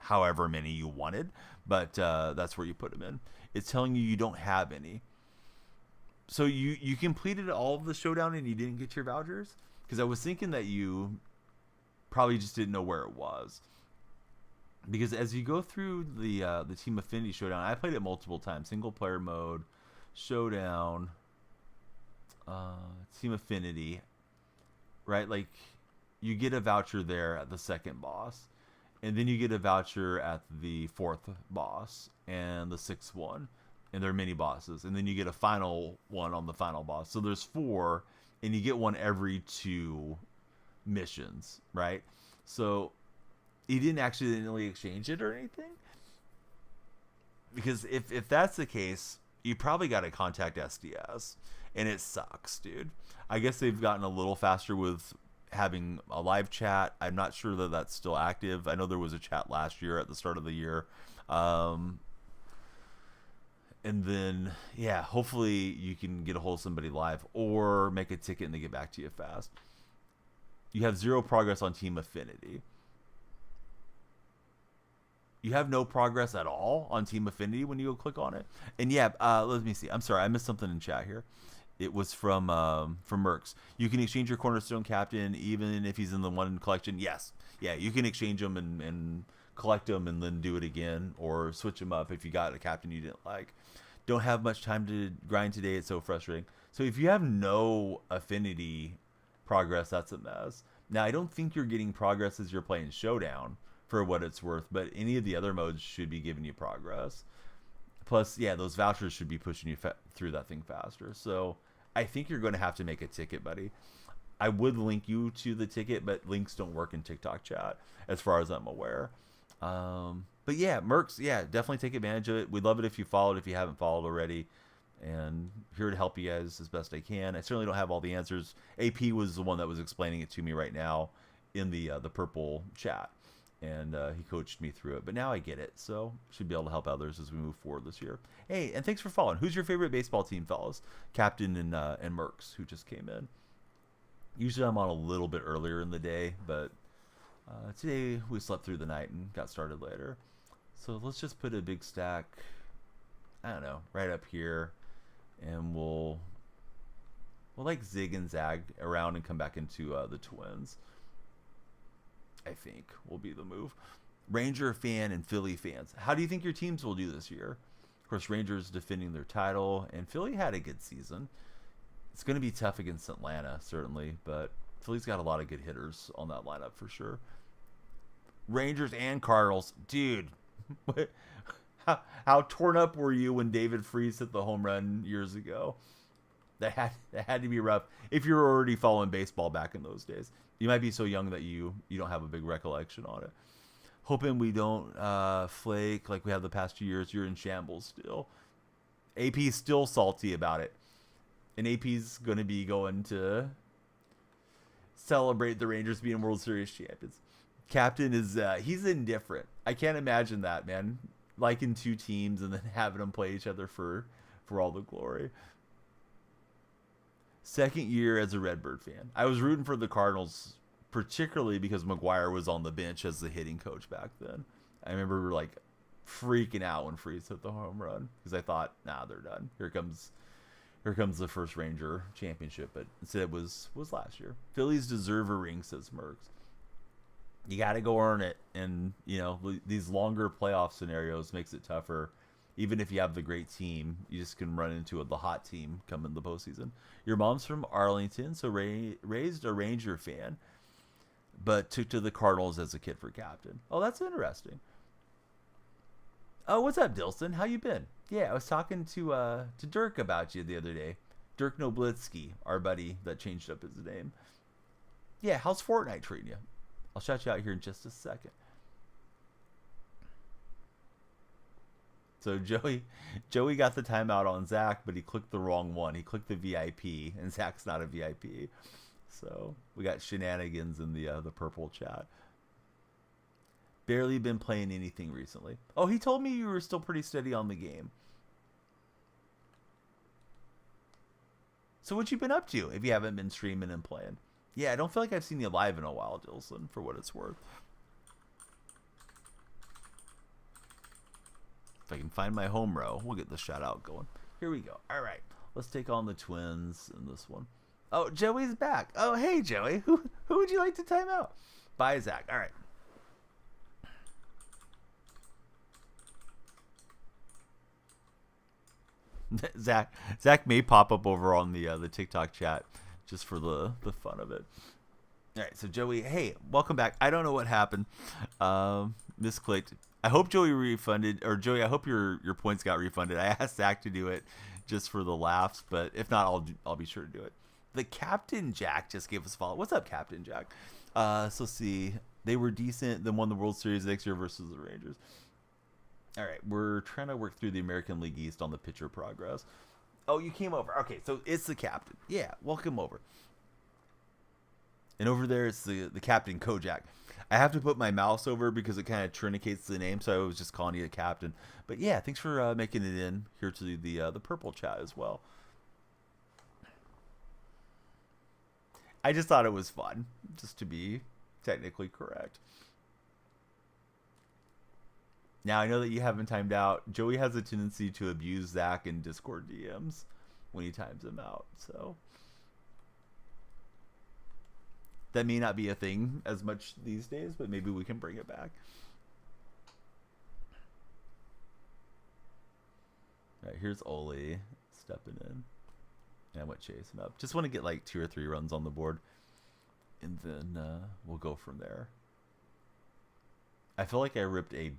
however many you wanted, but that's where you put them in. It's telling you don't have any. So you completed all of the showdown and you didn't get your vouchers? Because I was thinking that you probably just didn't know where it was. Because as you go through the Team Affinity showdown, I played it multiple times. Single player mode, showdown, Team Affinity, right? Like you get a voucher there at the second boss. And then you get a voucher at the 4th boss and the 6th one. And they're mini bosses. And then you get a final one on the final boss. So there's 4, and you get one every 2 missions, right? So you didn't accidentally exchange it or anything? Because if that's the case, you probably got to contact SDS. And it sucks, dude. I guess they've gotten a little faster with having a live chat. I'm not sure that that's still active. I know there was a chat last year at the start of the year. And then, yeah, hopefully you can get a hold of somebody live or make a ticket and they get back to you fast. You have 0 progress on Team Affinity. You have no progress at all on Team Affinity when you go click on it. And yeah, let me see. I'm sorry, I missed something in chat here. It was from Mercs. You can exchange your cornerstone captain even if he's in the one collection. Yes, yeah, you can exchange him and collect him and then do it again, or switch him up if you got a captain you didn't like. Don't have much time to grind today. It's so frustrating. So if you have no affinity progress, that's a mess. Now I don't think you're getting progress as you're playing Showdown, for what it's worth, but any of the other modes should be giving you progress. Plus, yeah, those vouchers should be pushing you through that thing faster. So I think you're going to have to make a ticket, buddy. I would link you to the ticket, but links don't work in TikTok chat as far as I'm aware. But yeah, Mercs, yeah, definitely take advantage of it. We'd love it if you followed, if you haven't followed already. And here to help you guys as best I can. I certainly don't have all the answers. AP was the one that was explaining it to me right now in the purple chat. And he coached me through it. But now I get it. So should be able to help others as we move forward this year. Hey, and thanks for following. Who's your favorite baseball team, fellas? Captain and Mercs, who just came in. Usually I'm on a little bit earlier in the day, but today we slept through the night and got started later. So let's just put a big stack, I don't know, right up here. And we'll like zig and zag around and come back into the Twins. I think will be the move. Ranger fan and Philly fans. How do you think your teams will do this year? Of course, Rangers defending their title, and Philly had a good season. It's going to be tough against Atlanta, certainly, but Philly's got a lot of good hitters on that lineup for sure. Rangers and Cardinals. Dude, how torn up were you when David Freese hit the home run years ago? That had to be rough if you're already following baseball back in those days. You might be so young that you don't have a big recollection on it. Hoping we don't flake like we have the past 2 years. You're in shambles still. AP's still salty about it. And AP's going to be going to celebrate the Rangers being World Series champions. Captain is, he's indifferent. I can't imagine that, man. Liking 2 teams and then having them play each other for all the glory. Second year as a Redbird fan. I was rooting for the Cardinals, particularly because McGuire was on the bench as the hitting coach back then. I remember like freaking out when Freese hit the home run because I thought, nah, they're done. Here comes the first Ranger championship, but instead it was last year. Phillies deserve a ring, says Mercs. You got to go earn it, and you know these longer playoff scenarios makes it tougher. Even if you have the great team, you just can run into the hot team come in the postseason. Your mom's from Arlington, so raised a Ranger fan, but took to the Cardinals as a kid for captain. Oh, that's interesting. Oh, what's up, Dilson? How you been? Yeah, I was talking to Dirk about you the other day. Dirk Noblitsky, our buddy that changed up his name. Yeah, how's Fortnite treating you? I'll shout you out here in just a second. So Joey got the timeout on Zach, but he clicked the wrong one. He clicked the VIP, and Zach's not a VIP. So we got shenanigans in the purple chat. Barely been playing anything recently. Oh, he told me you were still pretty steady on the game. So what you been up to if you haven't been streaming and playing? Yeah, I don't feel like I've seen you live in a while, Dilson, for what it's worth. If I can find my home row, we'll get the shout out going. Here we go. All right, let's take on the Twins in this one. Oh, Joey's back. Oh, hey, Joey. Who would you like to time out? Bye, Zach. All right. Zach may pop up over on the TikTok chat just for the fun of it. All right, so Joey, hey, welcome back. I don't know what happened. Misclicked. I hope Joey refunded, or Joey, I hope your points got refunded. I asked Zach to do it just for the laughs, but if not, I'll be sure to do it. The Captain Jack just gave us a follow. What's up, Captain Jack? So let's see. They were decent, then won the World Series next year versus the Rangers. All right, we're trying to work through the American League East on the pitcher progress. Oh, you came over. Okay, so it's the captain. Yeah, welcome over. And over there, it's the Captain Kojak. I have to put my mouse over because it kind of trinicates the name, so I was just calling you the Captain. But yeah, thanks for making it in here to the purple chat as well. I just thought it was fun, just to be technically correct. Now I know that you haven't timed out. Joey has a tendency to abuse Zach in Discord DMs when he times him out, so that may not be a thing as much these days, but maybe we can bring it back. All right, here's Oli stepping in. And I went chasing up. Just want to get like 2 or 3 runs on the board. And then we'll go from there. I feel like I ripped a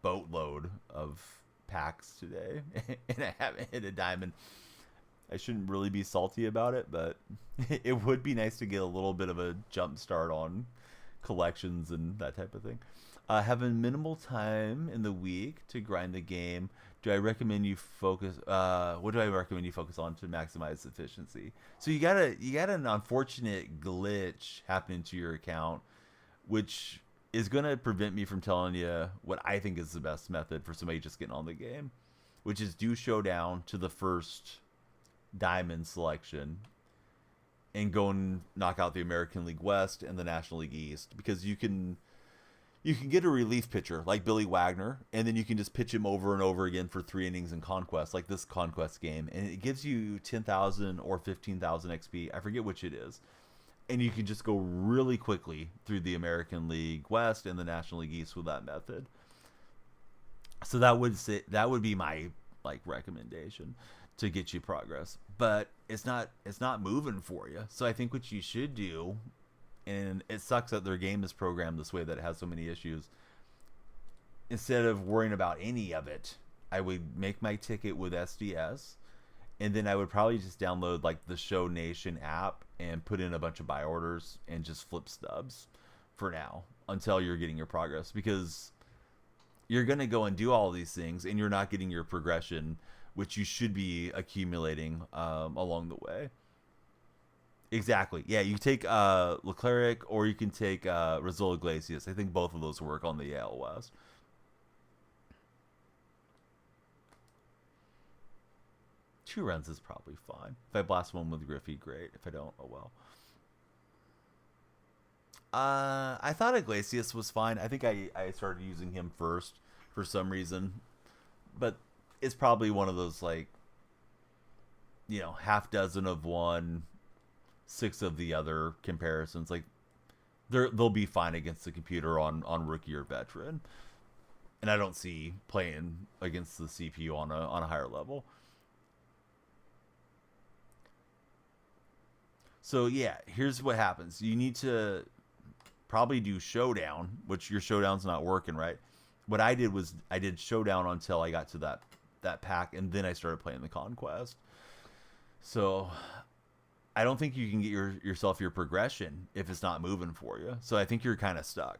boatload of packs today. And I haven't hit a diamond. I shouldn't really be salty about it, but it would be nice to get a little bit of a jump start on collections and that type of thing. Having minimal time in the week to grind the game, do I recommend you focus? What do I recommend you focus on to maximize efficiency? So you got an unfortunate glitch happening to your account, which is gonna prevent me from telling you what I think is the best method for somebody just getting on the game, which is do showdown to the first diamond selection and go and knock out the American League West and the National League East, because you can get a relief pitcher like Billy Wagner, and then you can just pitch him over and over again for 3 innings in Conquest, like this Conquest game, and it gives you 10,000 or 15,000 XP. I forget which it is, and you can just go really quickly through the American League West and the National League East with that method. So that would be my like recommendation to get you progress, but it's not moving for you. So I think what you should do, and it sucks that their game is programmed this way that it has so many issues, instead of worrying about any of it, I would make my ticket with SDS, and then I would probably just download like the Show Nation app and put in a bunch of buy orders and just flip stubs for now until you're getting your progress, because you're going to go and do all these things and you're not getting your progression, which you should be accumulating along the way. Exactly. Yeah, you take Leclerc, or you can take Rizzo Iglesias. I think both of those work on the AL West. Two runs is probably fine. If I blast one with Griffey, great. If I don't, oh well. I thought Iglesias was fine. I think I started using him first for some reason. But it's probably one of those, like, you know, half dozen of one, 6 of the other comparisons. Like, they'll be fine against the computer on rookie or veteran. And I don't see playing against the CPU on a higher level. So yeah, here's what happens. You need to probably do Showdown, which your Showdown's not working right. What I did was I did Showdown until I got to that pack, and then I started playing the Conquest. So I don't think you can get yourself your progression if it's not moving for you. So I think you're kind of stuck.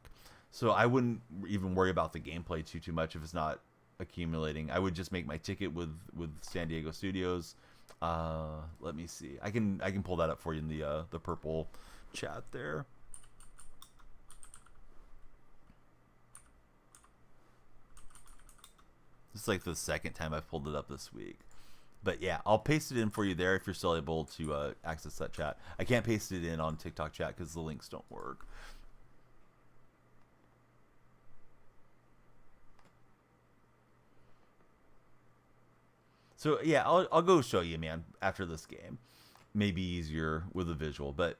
So I wouldn't even worry about the gameplay too much if it's not accumulating. I would just make my ticket with San Diego Studios. Let me see. I can pull that up for you in the purple chat there. It's like the second time I've pulled it up this week. But yeah, I'll paste it in for you there if you're still able to access that chat. I can't paste it in on TikTok chat because the links don't work. So yeah, I'll go show you, man, after this game. Maybe easier with a visual, but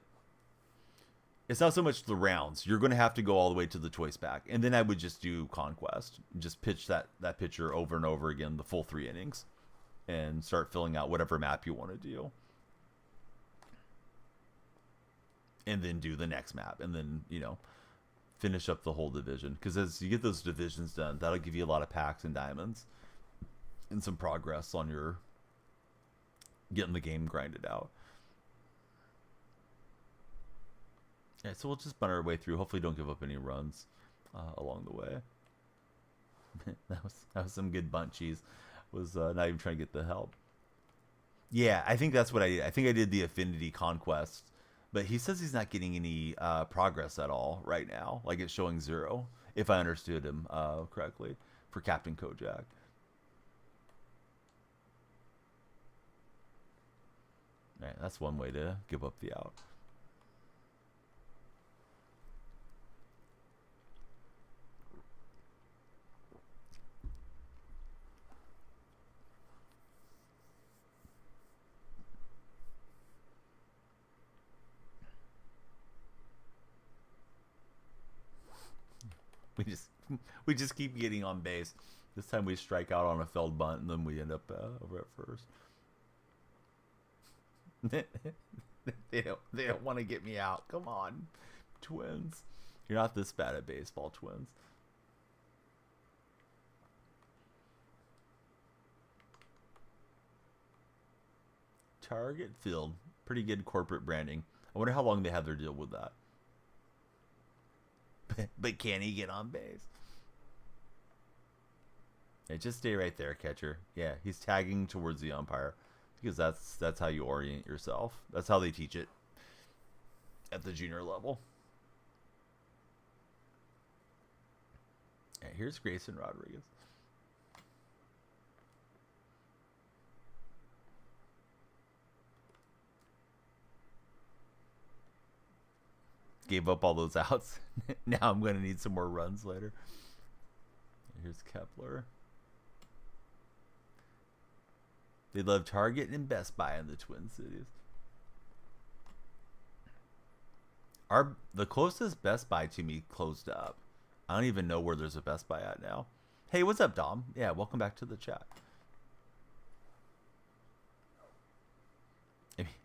it's not so much the rounds. You're going to have to go all the way to the choice pack, and then I would just do Conquest, just pitch that pitcher over and over again, the full 3 innings, and start filling out whatever map you want to do, and then do the next map, and then finish up the whole division. Because as you get those divisions done, that'll give you a lot of packs and diamonds, and some progress on your getting the game grinded out. Yeah, so we'll just bun our way through. Hopefully don't give up any runs along the way. that was some good bunt cheese. Was not even trying to get the help. Yeah, I think that's what I did. I think I did the Affinity Conquest But he says he's not getting any progress at all right now. Like it's showing 0, if I understood him correctly, for Captain Kojak. All right, that's one way to give up the out. We just we just keep getting on base. This time we strike out on a failed bunt, and then we end up over at first. They don't want to get me out. Come on, Twins. You're not this bad at baseball, Twins. Target Field. Pretty good corporate branding. I wonder how long they have their deal with that. But can he get on base? Yeah, just stay right there, catcher. Yeah, he's tagging towards the umpire because that's how you orient yourself. That's how they teach it at the junior level. Yeah, here's Grayson Rodriguez. Gave up all those outs. Now I'm going to need some more runs later. Here's Kepler. They love Target and Best Buy in the Twin Cities. The closest Best Buy to me closed up. I don't even know where there's a Best Buy at now. Hey, what's up, Dom? Yeah, welcome back to the chat.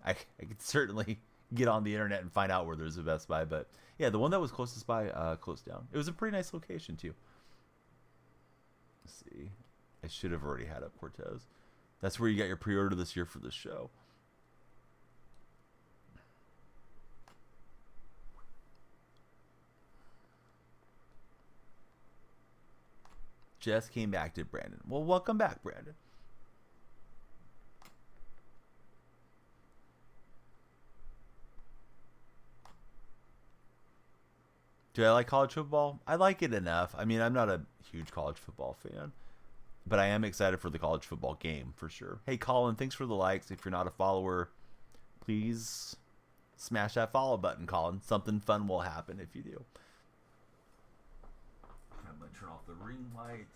I could certainly get on the internet and find out where there's a Best Buy, but yeah, the one that was closest by closed down. It was a pretty nice location too. Let's see, I should have already had up Cortez. That's where you got your pre-order this year for the show. Just came back to Brandon. Well, welcome back, Brandon. Do I like college football? I like it enough. I mean, I'm not a huge college football fan, but I am excited for the college football game for sure. Hey, Colin, thanks for the likes. If you're not a follower, please smash that follow button, Colin. Something fun will happen if you do. I'm going to turn off the ring light.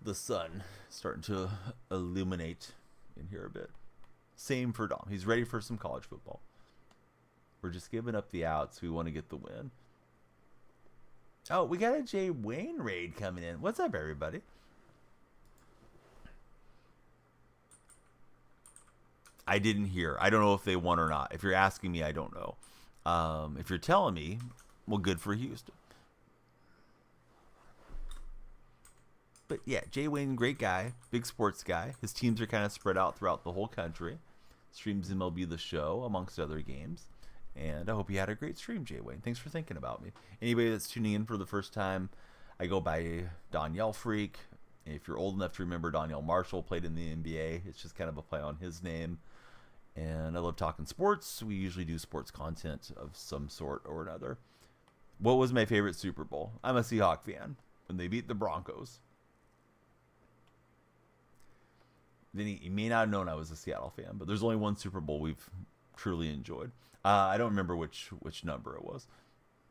The sun starting to illuminate in here a bit. Same for Dom. He's ready for some college football. We're just giving up the outs. We want to get the win. Oh, we got a Jay Wayne raid coming in. What's up, everybody? I didn't hear. I don't know if they won or not. If you're asking me, I don't know. If you're telling me, well, good for Houston. But yeah, Jay Wayne, great guy, big sports guy. His teams are kind of spread out throughout the whole country. Streams MLB The Show, amongst other games. And I hope you had a great stream, Jay Wayne. Thanks for thinking about me. Anybody that's tuning in for the first time, I go by Danielle Freak. If you're old enough to remember, Danielle Marshall played in the NBA. It's just kind of a play on his name. And I love talking sports. We usually do sports content of some sort or another. What was my favorite Super Bowl? I'm a Seahawk fan. When they beat the Broncos. Then he may not have known I was a Seattle fan, but there's only one Super Bowl we've truly enjoyed. I don't remember which number it was.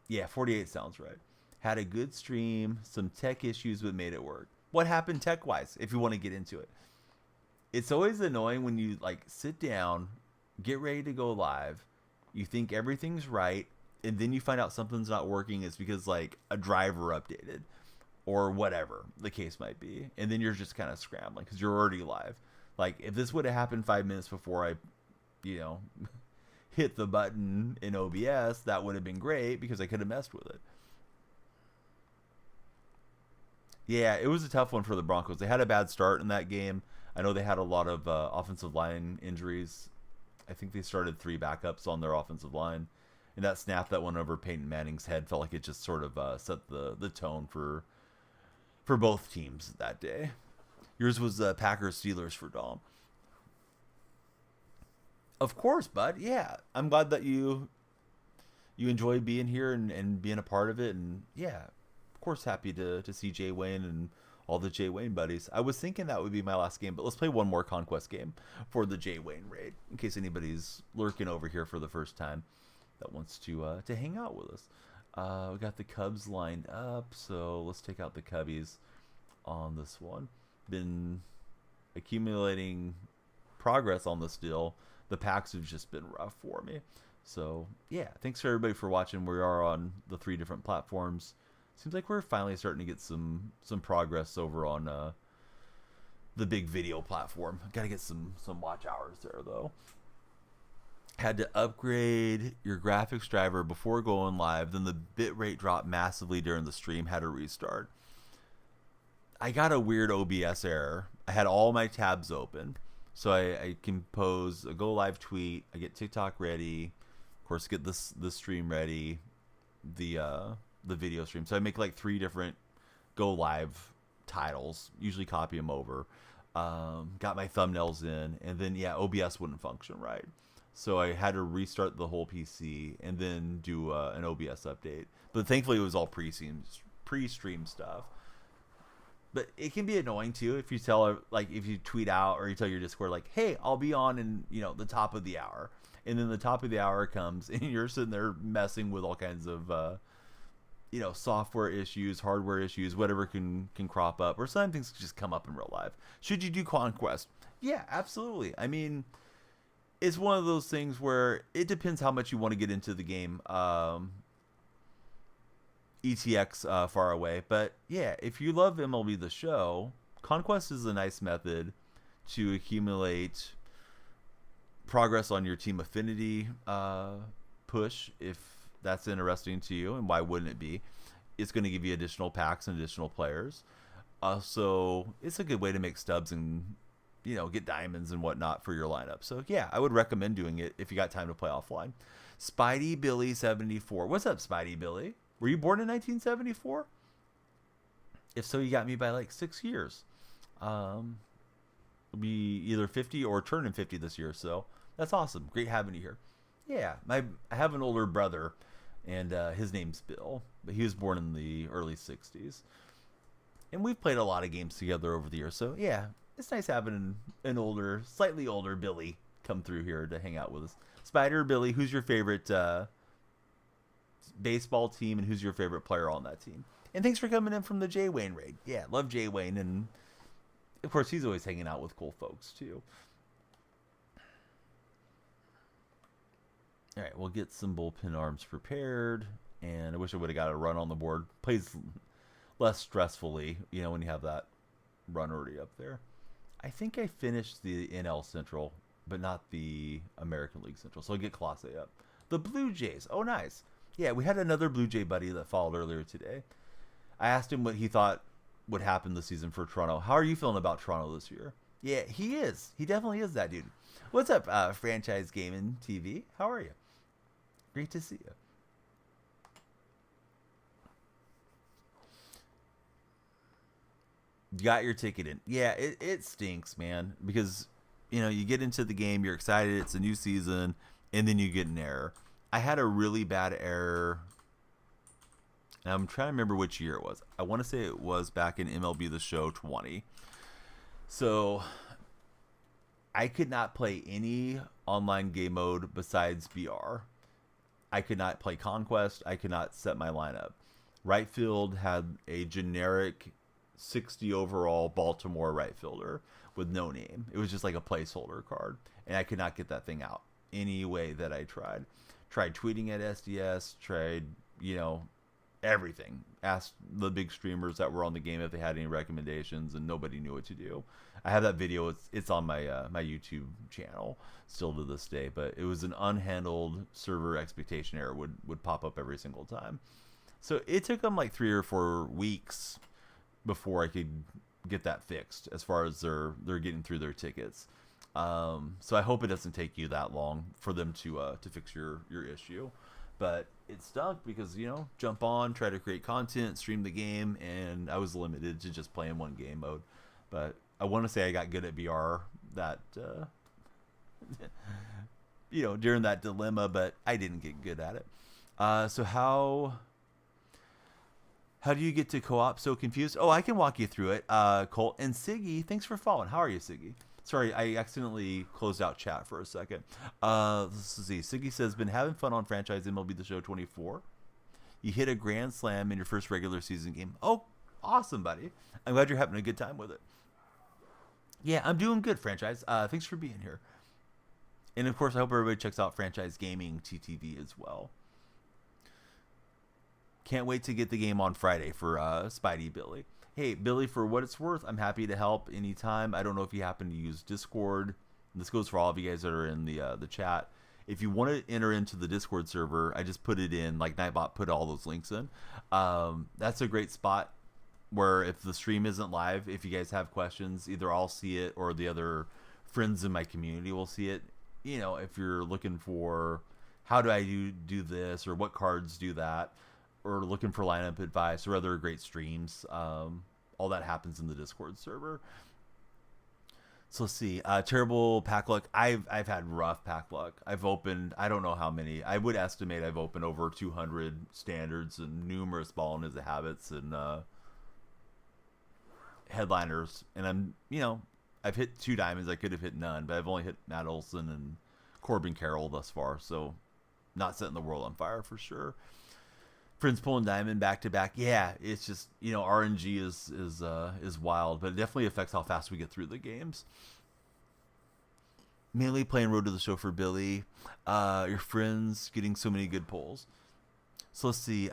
Yeah, 48 sounds right. Had a good stream, some tech issues, but made it work. What happened tech-wise, if you want to get into it? It's always annoying when you like sit down, get ready to go live, you think everything's right, and then you find out something's not working. It's because like a driver updated or whatever the case might be. And then you're just kind of scrambling because you're already live. Like if this would have happened 5 minutes before I, hit the button in OBS, that would have been great because I could have messed with it. Yeah, it was a tough one for the Broncos. They had a bad start in that game. I know they had a lot of offensive line injuries. I think they started 3 backups on their offensive line. And that snap that went over Peyton Manning's head felt like it just sort of set the tone for both teams that day. Yours was Packers-Steelers for Dom. Of course, bud. Yeah, I'm glad that you enjoy being here and being a part of it. And yeah, of course, happy to see Jay Wayne and all the Jay Wayne buddies. I was thinking that would be my last game, but let's play one more Conquest game for the Jay Wayne raid in case anybody's lurking over here for the first time that wants to hang out with us. We got the Cubs lined up, so let's take out the Cubbies on this one. Been accumulating progress on this deal. The packs have just been rough for me. So yeah, thanks for everybody for watching. We are on the 3 different platforms. Seems like we're finally starting to get some progress over on the big video platform. Got to get some watch hours there though. Had to upgrade your graphics driver before going live. Then the bitrate dropped massively during the stream. Had to restart. I got a weird OBS error. I had all my tabs open. So I compose a go live tweet. I get TikTok ready. Of course, get the stream ready. The video stream. So I make like 3 different go live titles. Usually copy them over. Got my thumbnails in. And then, yeah, OBS wouldn't function right. So I had to restart the whole PC and then do an OBS update. But thankfully, it was all pre-stream stuff. But it can be annoying too if you tell, like, if you tweet out or you tell your Discord, like, hey, I'll be on in, the top of the hour. And then the top of the hour comes and you're sitting there messing with all kinds of, software issues, hardware issues, whatever can crop up. Or some things just come up in real life. Should you do Conquest? Yeah, absolutely. I mean, it's one of those things where it depends how much you want to get into the game. ETX far away, but yeah, if you love MLB The Show, Conquest is a nice method to accumulate progress on your team affinity push if that's interesting to you, and why wouldn't it be? It's going to give you additional packs and additional players. So it's a good way to make stubs and get diamonds and whatnot for your lineup. So yeah, I would recommend doing it if you got time to play offline. Spidey Billy 74. What's up, Spidey Billy? Were you born in 1974? If so, you got me by like 6 years. I'll be either 50 or turning 50 this year, so that's awesome. Great having you here. Yeah, I have an older brother, and his name's Bill, but he was born in the early 60s. And we've played a lot of games together over the years, so yeah, it's nice having an slightly older Billy come through here to hang out with us. Spider Billy, who's your favorite baseball team, and who's your favorite player on that team? And thanks for coming in from the Jay Wayne raid. Yeah, love Jay Wayne, and of course he's always hanging out with cool folks too. All right, we'll get some bullpen arms prepared, and I wish I would have got a run on the board. Plays less stressfully, when you have that run already up there. I think I finished the NL Central, but not the American League Central, so I'll get Colossae up. The Blue Jays, oh nice. Yeah, we had another Blue Jay buddy that followed earlier today. I asked him what he thought would happen this season for Toronto. How are you feeling about Toronto this year? Yeah, he is. He definitely is that dude. What's up, Franchise Gaming TV? How are you? Great to see you. Got your ticket in. Yeah, it stinks, man, because, you get into the game, you're excited, it's a new season, and then you get an error. I had a really bad error. And I'm trying to remember which year it was. I want to say it was back in MLB The Show 20. So I could not play any online game mode besides BR. I could not play Conquest. I could not set my lineup. Right field had a generic 60 overall Baltimore right fielder with no name. It was just like a placeholder card. And I could not get that thing out any way that I tried. Tried tweeting at SDS, tried, everything. Asked the big streamers that were on the game if they had any recommendations, and nobody knew what to do. I have that video. It's on my my YouTube channel still to this day, but it was an unhandled server expectation error would pop up every single time. So it took them like 3 or 4 weeks before I could get that fixed as far as they're getting through their tickets. So I hope it doesn't take you that long for them to fix your issue. But it stunk because, jump on, try to create content, stream the game, and I was limited to just playing one game mode. But I want to say I got good at BR that during that dilemma, but I didn't get good at it. So how do you get to co-op? So confused. Oh, I can walk you through it. Colt and Siggy, thanks for following. How are you, Siggy? Sorry, I accidentally closed out chat for a second. Let's see. Siggy says, been having fun on franchise MLB The Show 24. You hit a grand slam in your first regular season game. Oh, awesome, buddy. I'm glad you're having a good time with it. Yeah, I'm doing good, franchise. Thanks for being here. And of course, I hope everybody checks out Franchise Gaming TTV as well. Can't wait to get the game on Friday for Spidey Billy. Hey, Billy, for what it's worth, I'm happy to help anytime. I don't know if you happen to use Discord. This goes for all of you guys that are in the chat. If you want to enter into the Discord server, I just put it in, like Nightbot put all those links in. That's a great spot where if the stream isn't live, if you guys have questions, either I'll see it or the other friends in my community will see it. If you're looking for how do I do this or what cards do that, or looking for lineup advice or other great streams, all that happens in the Discord server. So let's see. Terrible pack luck. I've had rough pack luck. I've opened, I don't know how many. I would estimate I've opened over 200 standards and numerous ball and habits and headliners. And I've hit 2 diamonds. I could have hit none, but I've only hit Matt Olson and Corbin Carroll thus far. So not setting the world on fire for sure. Friends pulling diamond back to back. Yeah, it's just RNG is wild, but it definitely affects how fast we get through the games. Mainly playing Road to the Show for Billy. Your friends getting so many good pulls. So let's see.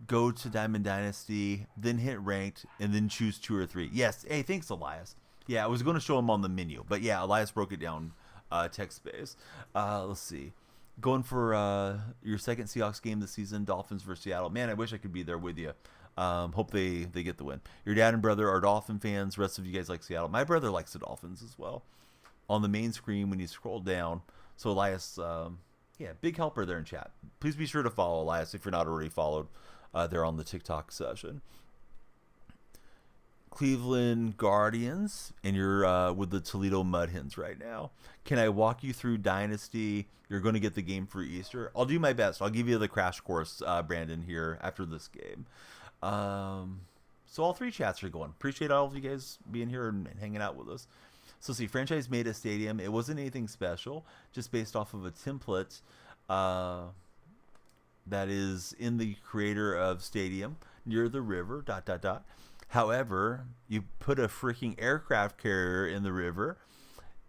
Go to Diamond Dynasty, then hit ranked, and then choose 2 or 3. Yes. Hey, thanks, Elias. Yeah, I was going to show him on the menu, but yeah, Elias broke it down text-based. Let's see. Going for your second Seahawks game this season, Dolphins versus Seattle. Man, I wish I could be there with you. Hope they get the win. Your dad and brother are Dolphin fans. The rest of you guys like Seattle. My brother likes the Dolphins as well. On the main screen when you scroll down. So Elias, big helper there in chat. Please be sure to follow Elias if you're not already followed there on the TikTok session. Cleveland Guardians, and you're with the Toledo Mud Hens right now. Can I walk you through Dynasty? You're going to get the game for Easter. I'll do my best. I'll give you the crash course, Brandon, here after this game. So all 3 chats are going. Appreciate all of you guys being here and hanging out with us. So see, franchise made a stadium. It wasn't anything special, just based off of a template that is in the creator of Stadium near the river, ... However, you put a freaking aircraft carrier in the river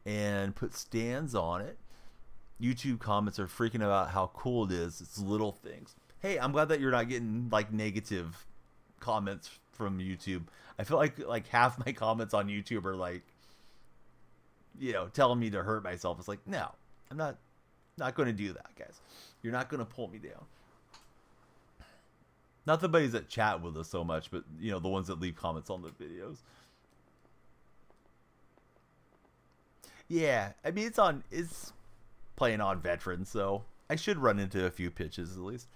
and put stands on it. YouTube comments are freaking about how cool it is. It's little things. Hey, I'm glad that you're not getting like negative comments from YouTube. I feel like half my comments on YouTube are like, telling me to hurt myself. It's like, no, I'm not going to do that, guys. You're not going to pull me down. Not the buddies that chat with us so much, but the ones that leave comments on the videos. Yeah, I mean it's playing on veterans, so I should run into a few pitches at least.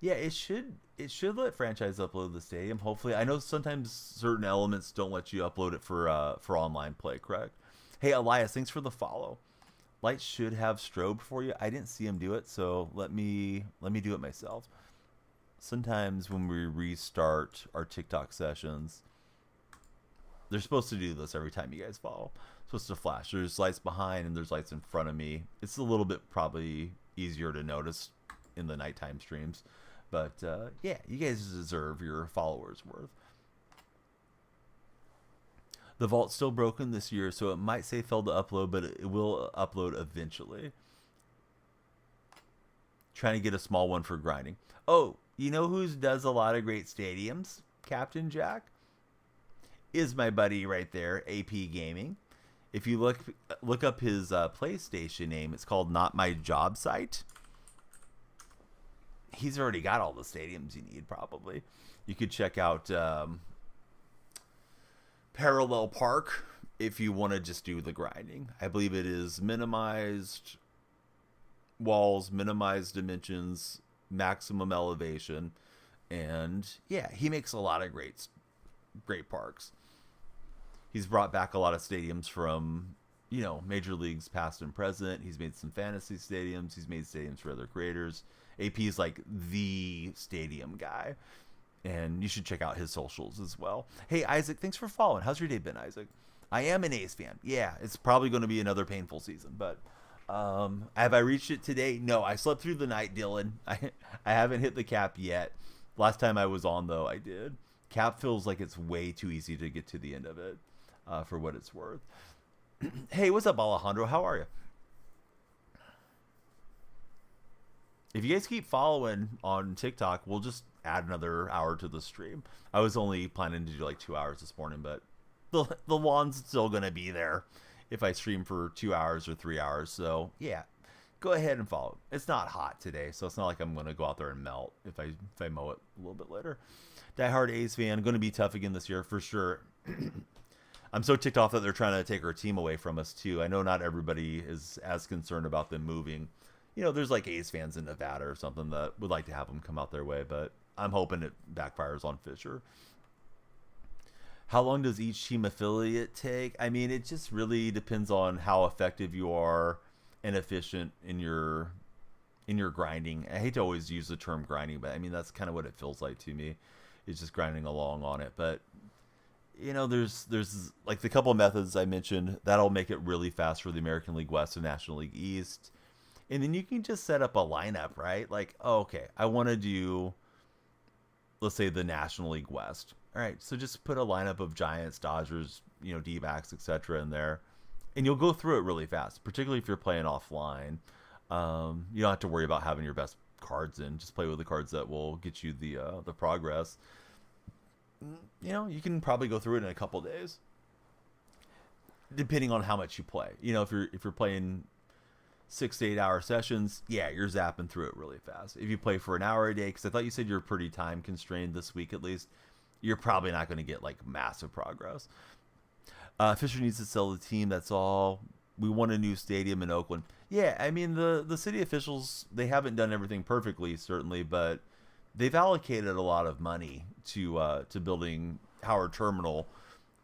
Yeah, it should let franchise upload the stadium. Hopefully, I know sometimes certain elements don't let you upload it for online play. Correct? Hey, Elias, thanks for the follow. Light should have strobe for you. I didn't see him do it, so let me do it myself. Sometimes when we restart our TikTok sessions, they're supposed to do this every time you guys follow. It's supposed to flash. There's lights behind and there's lights in front of me. It's a little bit probably easier to notice in the nighttime streams. But yeah, you guys deserve your followers' worth. The vault's still broken this year, so it might say failed to upload, but it will upload eventually. Trying to get a small one for grinding. Oh, you know who does a lot of great stadiums, Captain Jack? Is my buddy right there, AP Gaming. If you look up his PlayStation name, it's called Not My Job Site. He's already got all the stadiums you need, probably. You could check out Parallel Park if you want to just do the grinding. I believe it is minimized walls, minimized dimensions, maximum elevation, and yeah, he makes a lot of great parks. He's brought back a lot of stadiums from, major leagues past and present. He's made some fantasy stadiums. He's made stadiums for other creators. AP is like the stadium guy, and you should check out his socials as well. Hey, Isaac, thanks for following. How's your day been, Isaac? I am an A's fan. Yeah, it's probably going to be another painful season, but have I reached it today? No, I slept through the night, Dylan. I haven't hit the cap yet. Last time I was on, though, I did. Cap feels like it's way too easy to get to the end of it, for what it's worth. Hey, what's up, Alejandro? How are you? If you guys keep following on TikTok, we'll just add another hour to the stream. I was only planning to do like 2 hours this morning, but the lawn's still going to be there if I stream for 2 hours or 3 hours. So, yeah, go ahead and follow. It's not hot today, so it's not like I'm going to go out there and melt if I mow it a little bit later. Diehard A's fan, going to be tough again this year for sure. I'm so ticked off that they're trying to take our team away from us, too. I know not everybody is as concerned about them moving. There's like A's fans in Nevada or something that would like to have them come out their way, but I'm hoping it backfires on Fisher. How long does each team affiliate take? I mean, it just really depends on how effective you are and efficient in your grinding. I hate to always use the term grinding, but I mean, that's kind of what it feels like to me. It's just grinding along on it. But, there's like the couple of methods I mentioned, that'll make it really fast for the American League West and National League East. And then you can just set up a lineup, right? Like, oh, okay, I want to do, let's say, the National League West. All right, so just put a lineup of Giants, Dodgers, D-backs, etc. in there, and you'll go through it really fast, particularly if you're playing offline. You don't have to worry about having your best cards in. Just play with the cards that will get you the progress. You can probably go through it in a couple days, depending on how much you play. If you're playing 6 to 8 hour sessions, yeah, you're zapping through it really fast. If you play for an hour a day, because I thought you said you're pretty time constrained this week at least, you're probably not going to get like massive progress. Fisher needs to sell the team. That's all. We want a new stadium in Oakland. Yeah, I mean the city officials, they haven't done everything perfectly, certainly, but they've allocated a lot of money to building Howard Terminal,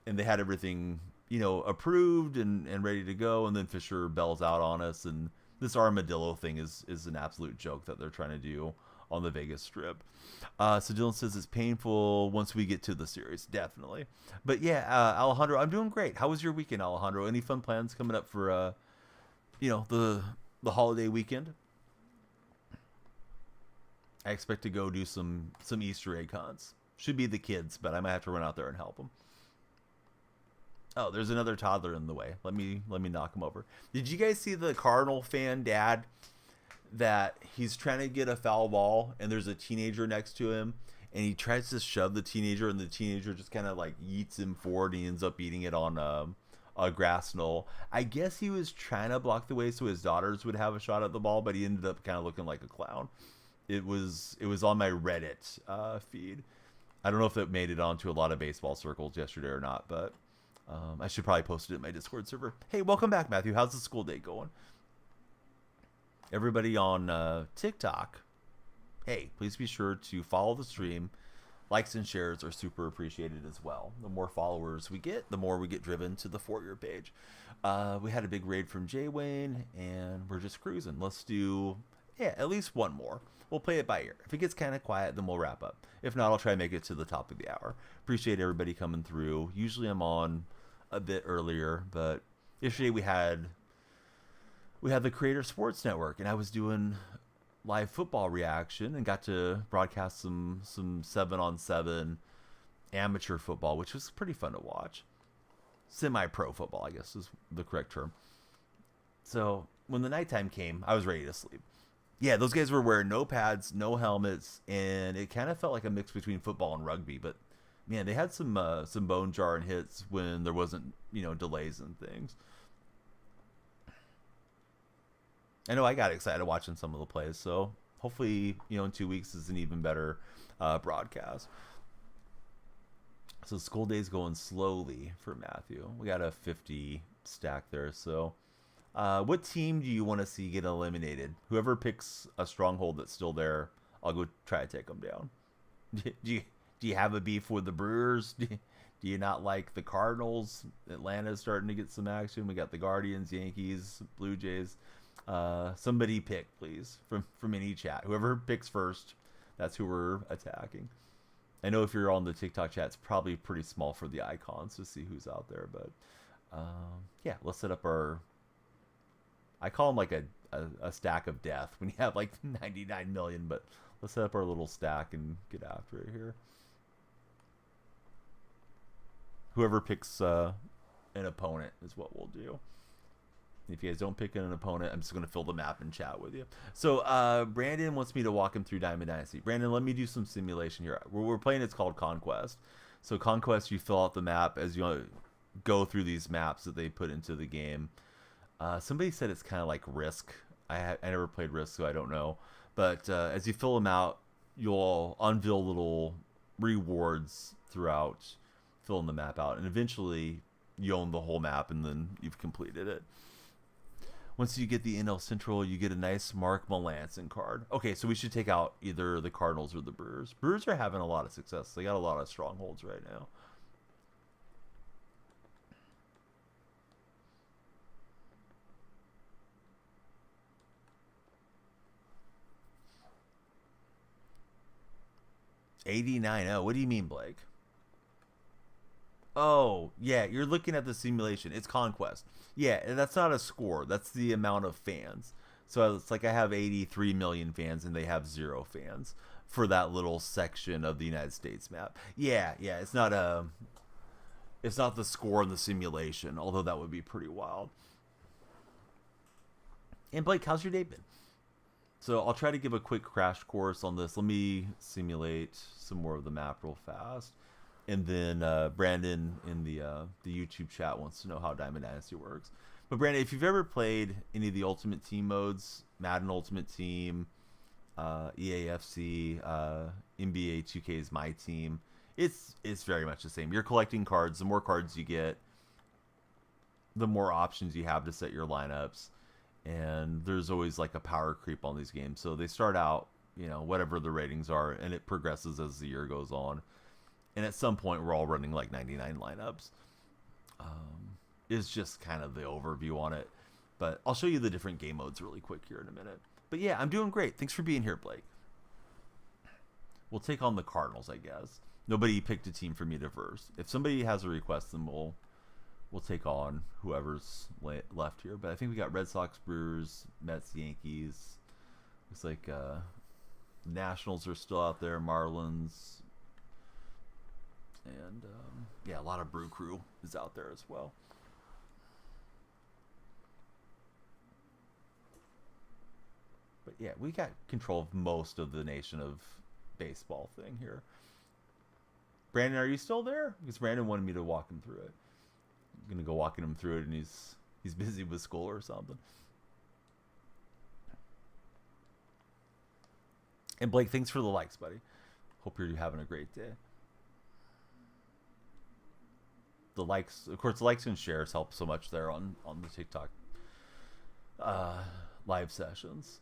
and they had everything approved and ready to go, and then Fisher bells out on us, and this armadillo thing is an absolute joke that they're trying to do on the Vegas Strip. So Dylan says it's painful once we get to the series, definitely. But yeah, Alejandro, I'm doing great. How was your weekend, Alejandro? Any fun plans coming up for the holiday weekend? I expect to go do some Easter egg hunts. Should be the kids, but I might have to run out there and help them. Oh, there's another toddler in the way. Let me knock him over. Did you guys see the Cardinal fan dad that he's trying to get a foul ball and there's a teenager next to him and he tries to shove the teenager and the teenager just kind of like yeets him forward and he ends up eating it on a grass knoll. I guess he was trying to block the way so his daughters would have a shot at the ball, but he ended up kind of looking like a clown. It was on my Reddit feed. I don't know if it made it onto a lot of baseball circles yesterday or not, but I should probably post it in my Discord server. Hey, welcome back, Matthew. How's the school day going? Everybody on TikTok, hey, please be sure to follow the stream. Likes and shares are super appreciated as well. The more followers we get, the more we get driven to the For Your page. We had a big raid from Jay Wayne, and we're just cruising. Let's do, at least one more. We'll play it by ear. If it gets kind of quiet, then we'll wrap up. If not, I'll try and make it to the top of the hour. Appreciate everybody coming through. Usually I'm on a bit earlier, but yesterday we had the Creator Sports Network, and I was doing live football reaction and got to broadcast some 7-on-7 amateur football, which was pretty fun to watch. Semi-pro football, I guess is the correct term. So when the nighttime came, I was ready to sleep. Yeah, those guys were wearing no pads, no helmets, and it kind of felt like a mix between football and rugby. But man, they had some bone jarring hits when there wasn't delays and things. I know I got excited watching some of the plays, so hopefully in 2 weeks is an even better broadcast. So school day's going slowly for Matthew. We got a 50 stack there, so. What team do you want to see get eliminated? Whoever picks a stronghold that's still there, I'll go try to take them down. Do you have a beef with the Brewers? Do Do you not like the Cardinals? Atlanta's starting to get some action. We got the Guardians, Yankees, Blue Jays. Somebody pick, please, from any chat. Whoever picks first, that's who we're attacking. I know if you're on the TikTok chat, it's probably pretty small for the icons to see who's out there. But yeah, let's set up our... I call them like a stack of death when you have like 99 million, but let's set up our little stack and get after it here. Whoever picks an opponent is what we'll do. If you guys don't pick an opponent, I'm just going to fill the map and chat with you. So Brandon wants me to walk him through Diamond Dynasty. Brandon, let me do some simulation here. We're playing, it's called Conquest. So Conquest, you fill out the map as you go through these maps that they put into the game. Somebody said it's kind of like Risk. I never played Risk, so I don't know. But as you fill them out, you'll unveil little rewards throughout filling the map out. And eventually, you own the whole map, and then you've completed it. Once you get the NL Central, you get a nice Mark Melancon card. Okay, so we should take out either the Cardinals or the Brewers. Brewers are having a lot of success. They got a lot of strongholds right now. $89.0. What do you mean, Blake? Oh, yeah, you're looking at the simulation. It's Conquest. Yeah, that's not a score. That's the amount of fans. So it's like I have 83 million fans and they have 0 fans for that little section of the United States map. Yeah, it's not the score in the simulation, although that would be pretty wild. And Blake, how's your day been? So I'll try to give a quick crash course on this. Let me simulate some more of the map real fast. And then Brandon in the YouTube chat wants to know how Diamond Dynasty works. But Brandon, if you've ever played any of the Ultimate Team modes, Madden Ultimate Team, EAFC, NBA 2K's My Team, it's very much the same. You're collecting cards. The more cards you get, the more options you have to set your lineups. And there's always like a power creep on these games. So they start out, whatever the ratings are, and it progresses as the year goes on. And at some point, we're all running like 99 lineups. It's just kind of the overview on it. But I'll show you the different game modes really quick here in a minute. But yeah, I'm doing great. Thanks for being here, Blake. We'll take on the Cardinals, I guess. Nobody picked a team for me to verse. If somebody has a request, then we'll take on whoever's left here. But I think we got Red Sox, Brewers, Mets, Yankees. Looks like Nationals are still out there, Marlins. And yeah, a lot of Brew Crew is out there as well. But yeah, we got control of most of the nation of baseball thing here. Brandon, are you still there? Because Brandon wanted me to walk him through it. I'm gonna go walking him through it, and he's busy with school or something. And Blake, thanks for the likes, buddy. Hope you're having a great day. The likes, of course, the likes and shares help so much there on the TikTok live sessions.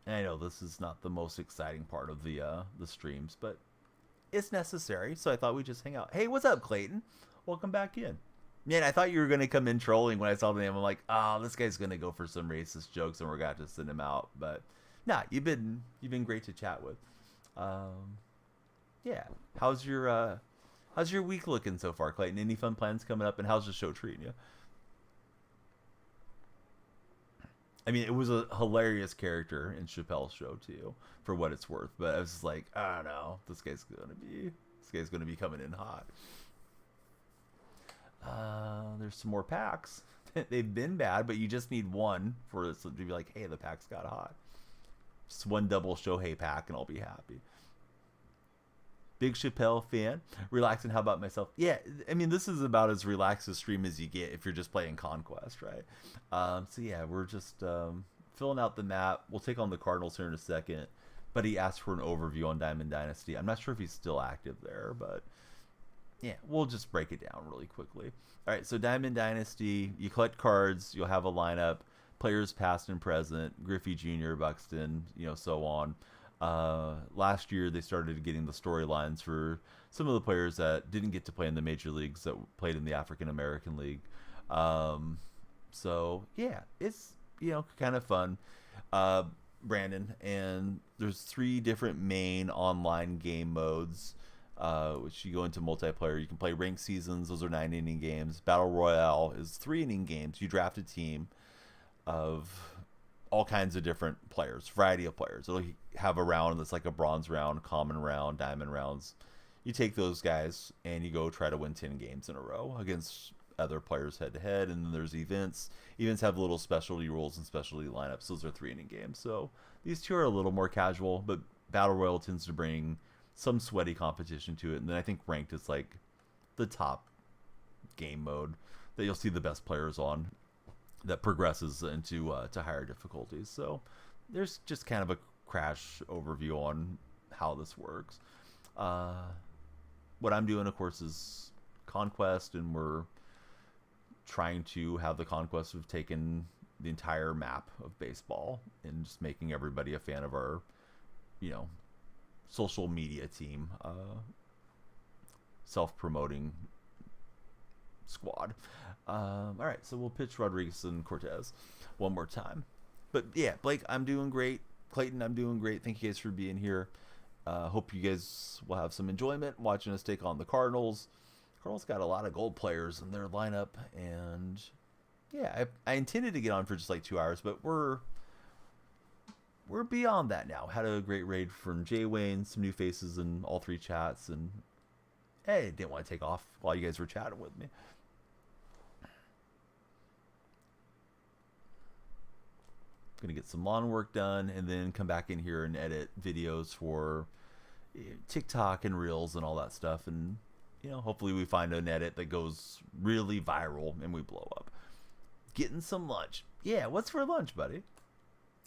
And I know this is not the most exciting part of the streams, but it's necessary. So I thought we'd just hang out. Hey, what's up, Clayton? Welcome back in. Man, I thought you were gonna come in trolling when I saw the name. I'm like, oh, this guy's gonna go for some racist jokes, and we're gonna have to send him out. But nah, you've been great to chat with. Yeah, how's your week looking so far, Clayton? Any fun plans coming up, and how's the show treating you? I mean, it was a hilarious character in Chappelle's show too, for what it's worth. But I was just like, I don't know, this guy's gonna be coming in hot. There's some more packs. They've been bad, but you just need one for it to be like, hey, the packs got hot. Just one double Shohei pack, and I'll be happy. Big Chappelle fan. Relaxing. How about myself? Yeah, I mean, this is about as relaxed a stream as you get if you're just playing Conquest, right? So yeah, we're just filling out the map. We'll take on the Cardinals here in a second. But he asked for an overview on Diamond Dynasty. I'm not sure if he's still active there, but yeah, we'll just break it down really quickly. All right, so Diamond Dynasty, you collect cards, you'll have a lineup. players past and present, Griffey Jr., Buxton, so on. Last year they started getting the storylines for some of the players that didn't get to play in the major leagues that played in the African American League. So yeah, it's kind of fun. Brandon, and there's 3 different main online game modes, which you go into multiplayer. You can play ranked seasons; those are 9-inning games. Battle Royale is 3-inning games. You draft a team of all kinds of different players, variety of players. It'll have a round that's like a bronze round, common round, diamond rounds. You take those guys and you go try to win 10 games in a row against other players head to head. And then there's events. Events have little specialty rules and specialty lineups. Those are 3-inning games. So these 2 are a little more casual, but Battle Royale tends to bring some sweaty competition to it. And then I think ranked is like the top game mode that you'll see the best players on, that progresses into to higher difficulties. So there's just kind of a crash overview on how this works. What I'm doing, of course, is Conquest, and we're trying to have the Conquest have taken the entire map of baseball and just making everybody a fan of our, social media team, self-promoting squad. All right, so we'll pitch Rodriguez and Cortez one more time. But yeah, Blake, I'm doing great. Clayton, I'm doing great. Thank you guys for being here. Hope you guys will have some enjoyment watching us take on the Cardinals. Cardinals got a lot of gold players in their lineup, and yeah, I intended to get on for just like 2 hours, but we're beyond that now. Had a great raid from Jay Wayne, some new faces in all 3 chats, and hey, didn't want to take off while you guys were chatting with me. Gonna get some lawn work done and then come back in here and edit videos for TikTok and Reels and all that stuff, and hopefully we find an edit that goes really viral and we blow up. Getting some lunch. Yeah, what's for lunch, buddy?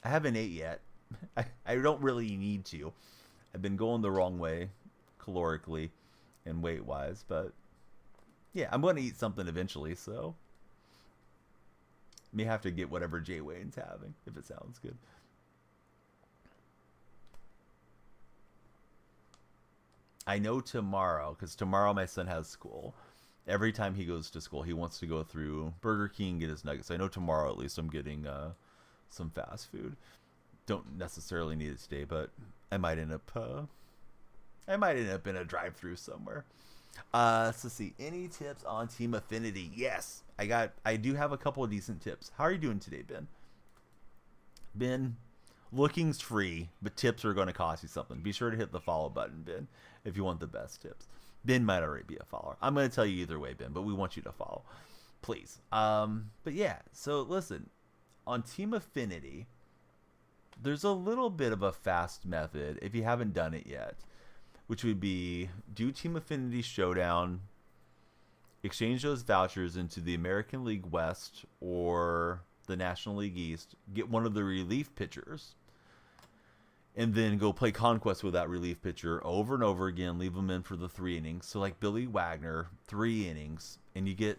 I haven't ate yet. I don't really need to. I've been going the wrong way calorically and weight wise, but yeah, I'm going to eat something eventually, so may have to get whatever Jay Wayne's having, if it sounds good. I know tomorrow, because tomorrow my son has school. Every time he goes to school, he wants to go through Burger King, get his nuggets. I know tomorrow at least I'm getting some fast food. Don't necessarily need it today, but I might end up in a drive-thru somewhere. So see, any tips on Team Affinity? Yes, I do have a couple of decent tips. How are you doing today, Ben? Ben, looking's free, but tips are going to cost you something. Be sure to hit the follow button, Ben, if you want the best tips. Ben might already be a follower. I'm going to tell you either way, Ben, but we want you to follow, please. But yeah, so listen, on Team Affinity, there's a little bit of a fast method if you haven't done it yet, which would be do Team Affinity Showdown, exchange those vouchers into the American League West or the National League East, get one of the relief pitchers, and then go play Conquest with that relief pitcher over and over again, leave them in for the 3 innings. So like Billy Wagner, 3 innings, and you get,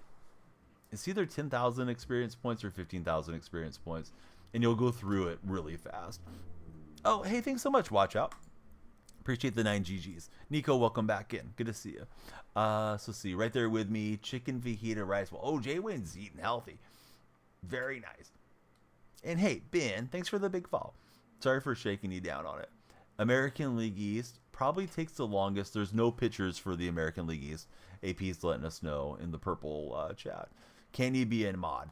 it's either 10,000 experience points or 15,000 experience points, and you'll go through it really fast. Oh, hey, thanks so much. Watch out. Appreciate the 9 GGs. Nico, welcome back in. Good to see you. So see, right there with me, chicken fajita rice. Well, oh, Jay Wayne's eating healthy. Very nice. And hey, Ben, thanks for the big fall. Sorry for shaking you down on it. American League East probably takes the longest. There's no pitchers for the American League East. AP's letting us know in the purple chat. Can you be in mod?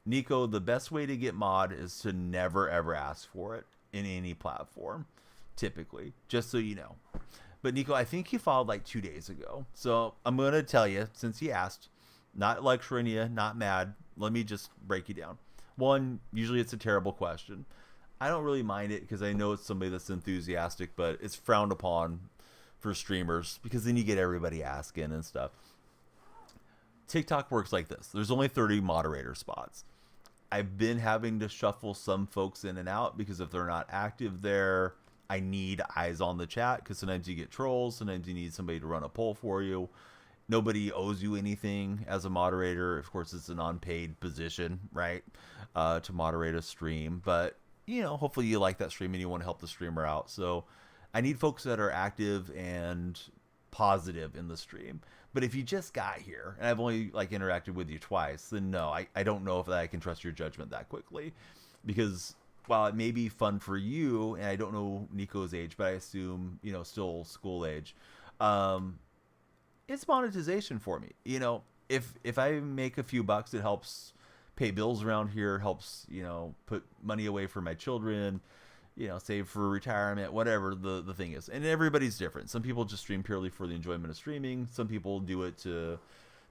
Nico, the best way to get mod is to never ever ask for it in any platform, typically, just so you know. But Nico, I think you followed like 2 days ago. So I'm going to tell you, since you asked, not lecturing you, not mad, let me just break you down. One, usually it's a terrible question. I don't really mind it because I know it's somebody that's enthusiastic, but it's frowned upon for streamers because then you get everybody asking and stuff. TikTok works like this. There's only 30 moderator spots. I've been having to shuffle some folks in and out because if they're not active there, I need eyes on the chat because sometimes you get trolls. Sometimes you need somebody to run a poll for you. Nobody owes you anything as a moderator. Of course, it's an unpaid position, right? To moderate a stream. But, hopefully you like that stream and you want to help the streamer out. So I need folks that are active and positive in the stream. But if you just got here and I've only like interacted with you twice, then no, I don't know if I can trust your judgment that quickly. Because while it may be fun for you, and I don't know Nico's age, but I assume, still school age, it's monetization for me. If I make a few bucks, it helps pay bills around here, helps, put money away for my children, save for retirement, whatever the thing is. And everybody's different. Some people just stream purely for the enjoyment of streaming. Some people do it to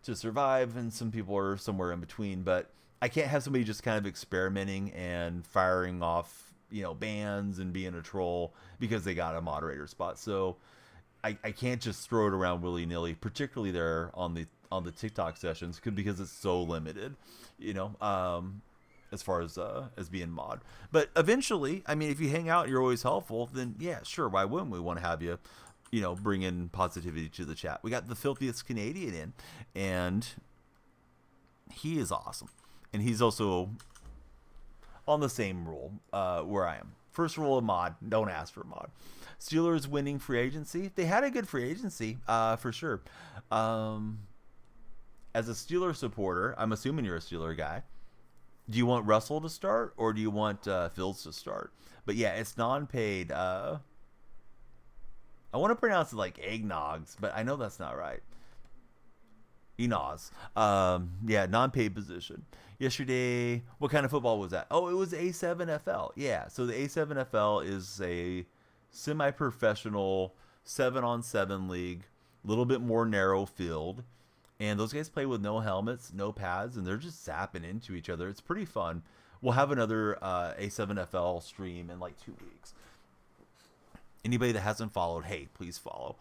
survive, and some people are somewhere in between. But I can't have somebody just kind of experimenting and firing off, bans and being a troll because they got a moderator spot. So I can't just throw it around willy nilly, particularly there on the TikTok sessions, because it's so limited, as far as being mod. But eventually, I mean, if you hang out and you're always helpful, then yeah, sure, why wouldn't we want to have you, bring in positivity to the chat? We got the filthiest Canadian in, and he is awesome, and he's also on the same rule where I am. First rule of mod: don't ask for mod. Steelers winning free agency. They had a good free agency, for sure. As a Steeler supporter, I'm assuming you're a Steeler guy. Do you want Russell to start, or do you want Fields to start? But yeah, it's non-paid. I want to pronounce it like eggnogs, but I know that's not right. Enos. Yeah, non-paid position. Yesterday, what kind of football was that? Oh, it was A7FL. Yeah, so the A7FL is a semi-professional 7-on-7 league, a little bit more narrow field. And those guys play with no helmets, no pads, and they're just zapping into each other. It's pretty fun. We'll have another A7FL stream in like 2 weeks. Anybody that hasn't followed, hey, please follow.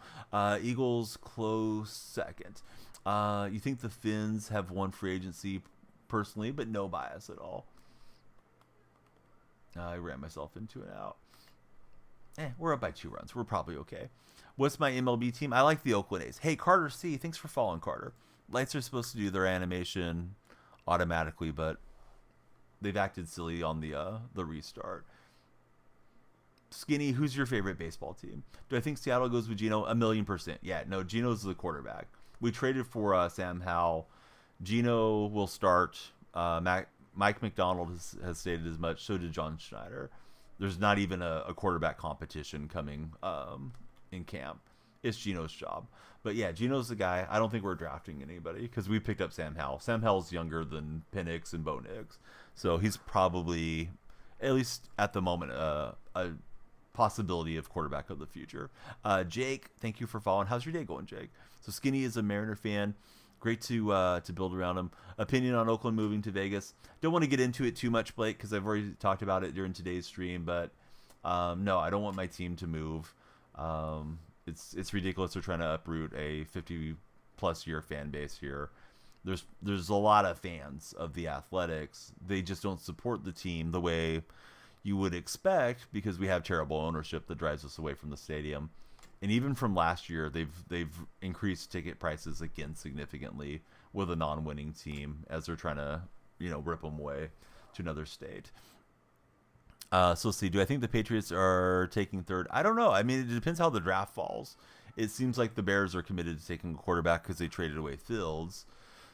Eagles close second. You think the Finns have won free agency personally, but no bias at all. I ran myself into an out. We're up by 2 runs. We're probably okay. What's my MLB team? I like the Oakland A's. Hey, Carter C. Thanks for following, Carter. Lights are supposed to do their animation automatically, but they've acted silly on the restart. Skinny, who's your favorite baseball team? Do I think Seattle goes with Geno? 1,000,000%. Yeah, no, Geno's the quarterback. We traded for Sam Howell. Geno will start. Mike McDonald has stated as much. So did John Schneider. There's not even a quarterback competition coming in camp. It's Geno's job. But yeah, Geno's the guy. I don't think we're drafting anybody because we picked up Sam Howell. Sam Howell's younger than Penix and Bo Nix. So he's probably, at least at the moment, a possibility of quarterback of the future. Jake, thank you for following. How's your day going, Jake? So Skinny is a Mariner fan. Great to build around him. Opinion on Oakland moving to Vegas. Don't want to get into it too much, Blake, because I've already talked about it during today's stream. But no, I don't want my team to move. It's ridiculous. They're trying to uproot a 50-plus year fan base here. There's a lot of fans of the Athletics. They just don't support the team the way you would expect because we have terrible ownership that drives us away from the stadium. And even from last year, they've increased ticket prices again significantly with a non-winning team as they're trying to rip them away to another state. So let's see. Do I think the Patriots are taking third? I don't know. I mean, it depends how the draft falls. It seems like the Bears are committed to taking a quarterback because they traded away Fields.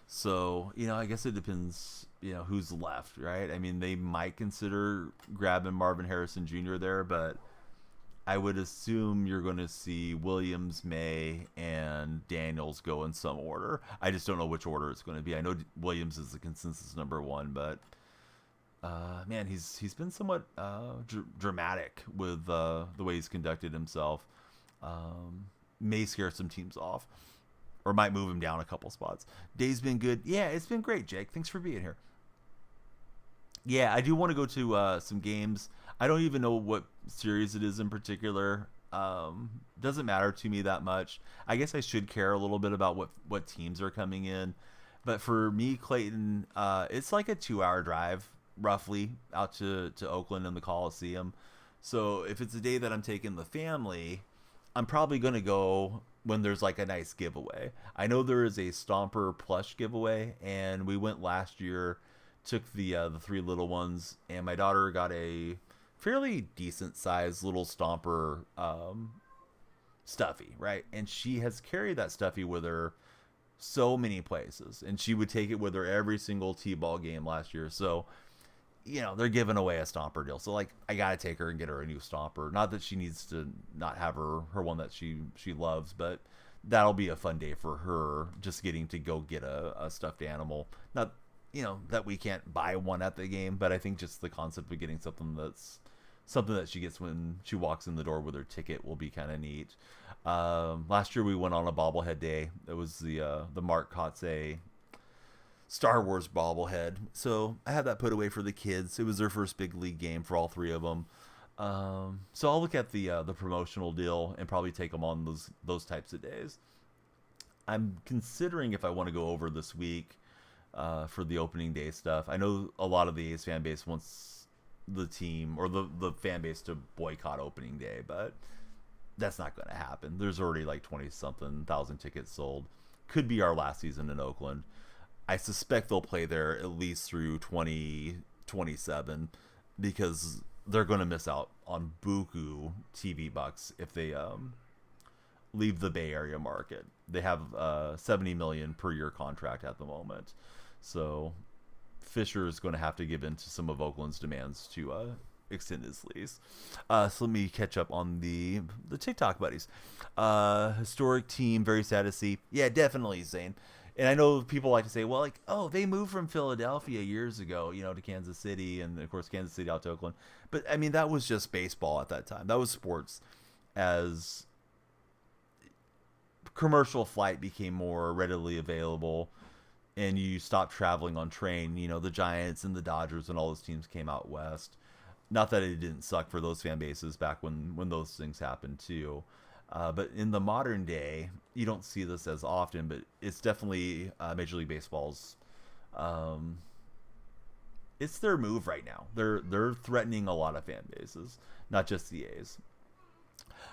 So I guess it depends. Who's left, right? I mean, they might consider grabbing Marvin Harrison Jr. there, but I would assume you're going to see Williams, May, and Daniels go in some order. I just don't know which order it's going to be. I know Williams is the consensus number 1, but man, he's been somewhat dramatic with the way he's conducted himself. May scare some teams off, or might move him down a couple spots. Day's been good. Yeah, it's been great, Jake. Thanks for being here. Yeah, I do want to go to some games. I don't even know what series it is in particular. Doesn't matter to me that much. I guess I should care a little bit about what teams are coming in. But for me, Clayton, it's like a 2-hour drive, roughly, out to Oakland and the Coliseum. So if it's a day that I'm taking the family, I'm probably going to go when there's like a nice giveaway. I know there is a Stomper plush giveaway, and we went last year, took the three little ones, and my daughter got a fairly decent sized little Stomper stuffy, right? And she has carried that stuffy with her so many places, and she would take it with her every single T-ball game last year. So they're giving away a Stomper deal. So like, I gotta take her and get her a new Stomper. Not that she needs to not have her one that she loves, but that'll be a fun day for her, just getting to go get a stuffed animal. Not that we can't buy one at the game, but I think just the concept of getting something that she gets when she walks in the door with her ticket will be kind of neat. Last year we went on a bobblehead day. It was the Mark Kotze Star Wars bobblehead. So I had that put away for the kids. It was their first big league game for all three of them. So I'll look at the promotional deal and probably take them on those types of days. I'm considering if I want to go over this week for the opening day stuff. I know a lot of the A's fan base wants the team or the fan base to boycott opening day, but that's not going to happen. There's already like 20 something thousand tickets sold. Could be our last season in Oakland. I suspect they'll play there at least through 2027 because they're going to miss out on buku TV bucks if they leave the Bay Area market. They have $70 million per year contract at the moment, so Fisher is going to have to give in to some of Oakland's demands to extend his lease. So let me catch up on the TikTok buddies. Historic team, very sad to see. Yeah, definitely, Zane. And I know people like to say, well, like, oh, they moved from Philadelphia years ago, to Kansas City, and of course Kansas City out to Oakland. But I mean, that was just baseball at that time. That was sports. As commercial flight became more readily available, and you stopped traveling on train, the Giants and the Dodgers and all those teams came out west. Not that it didn't suck for those fan bases back when those things happened too. But in the modern day, you don't see this as often, but it's definitely Major League Baseball's. It's their move right now. They're threatening a lot of fan bases, not just the A's.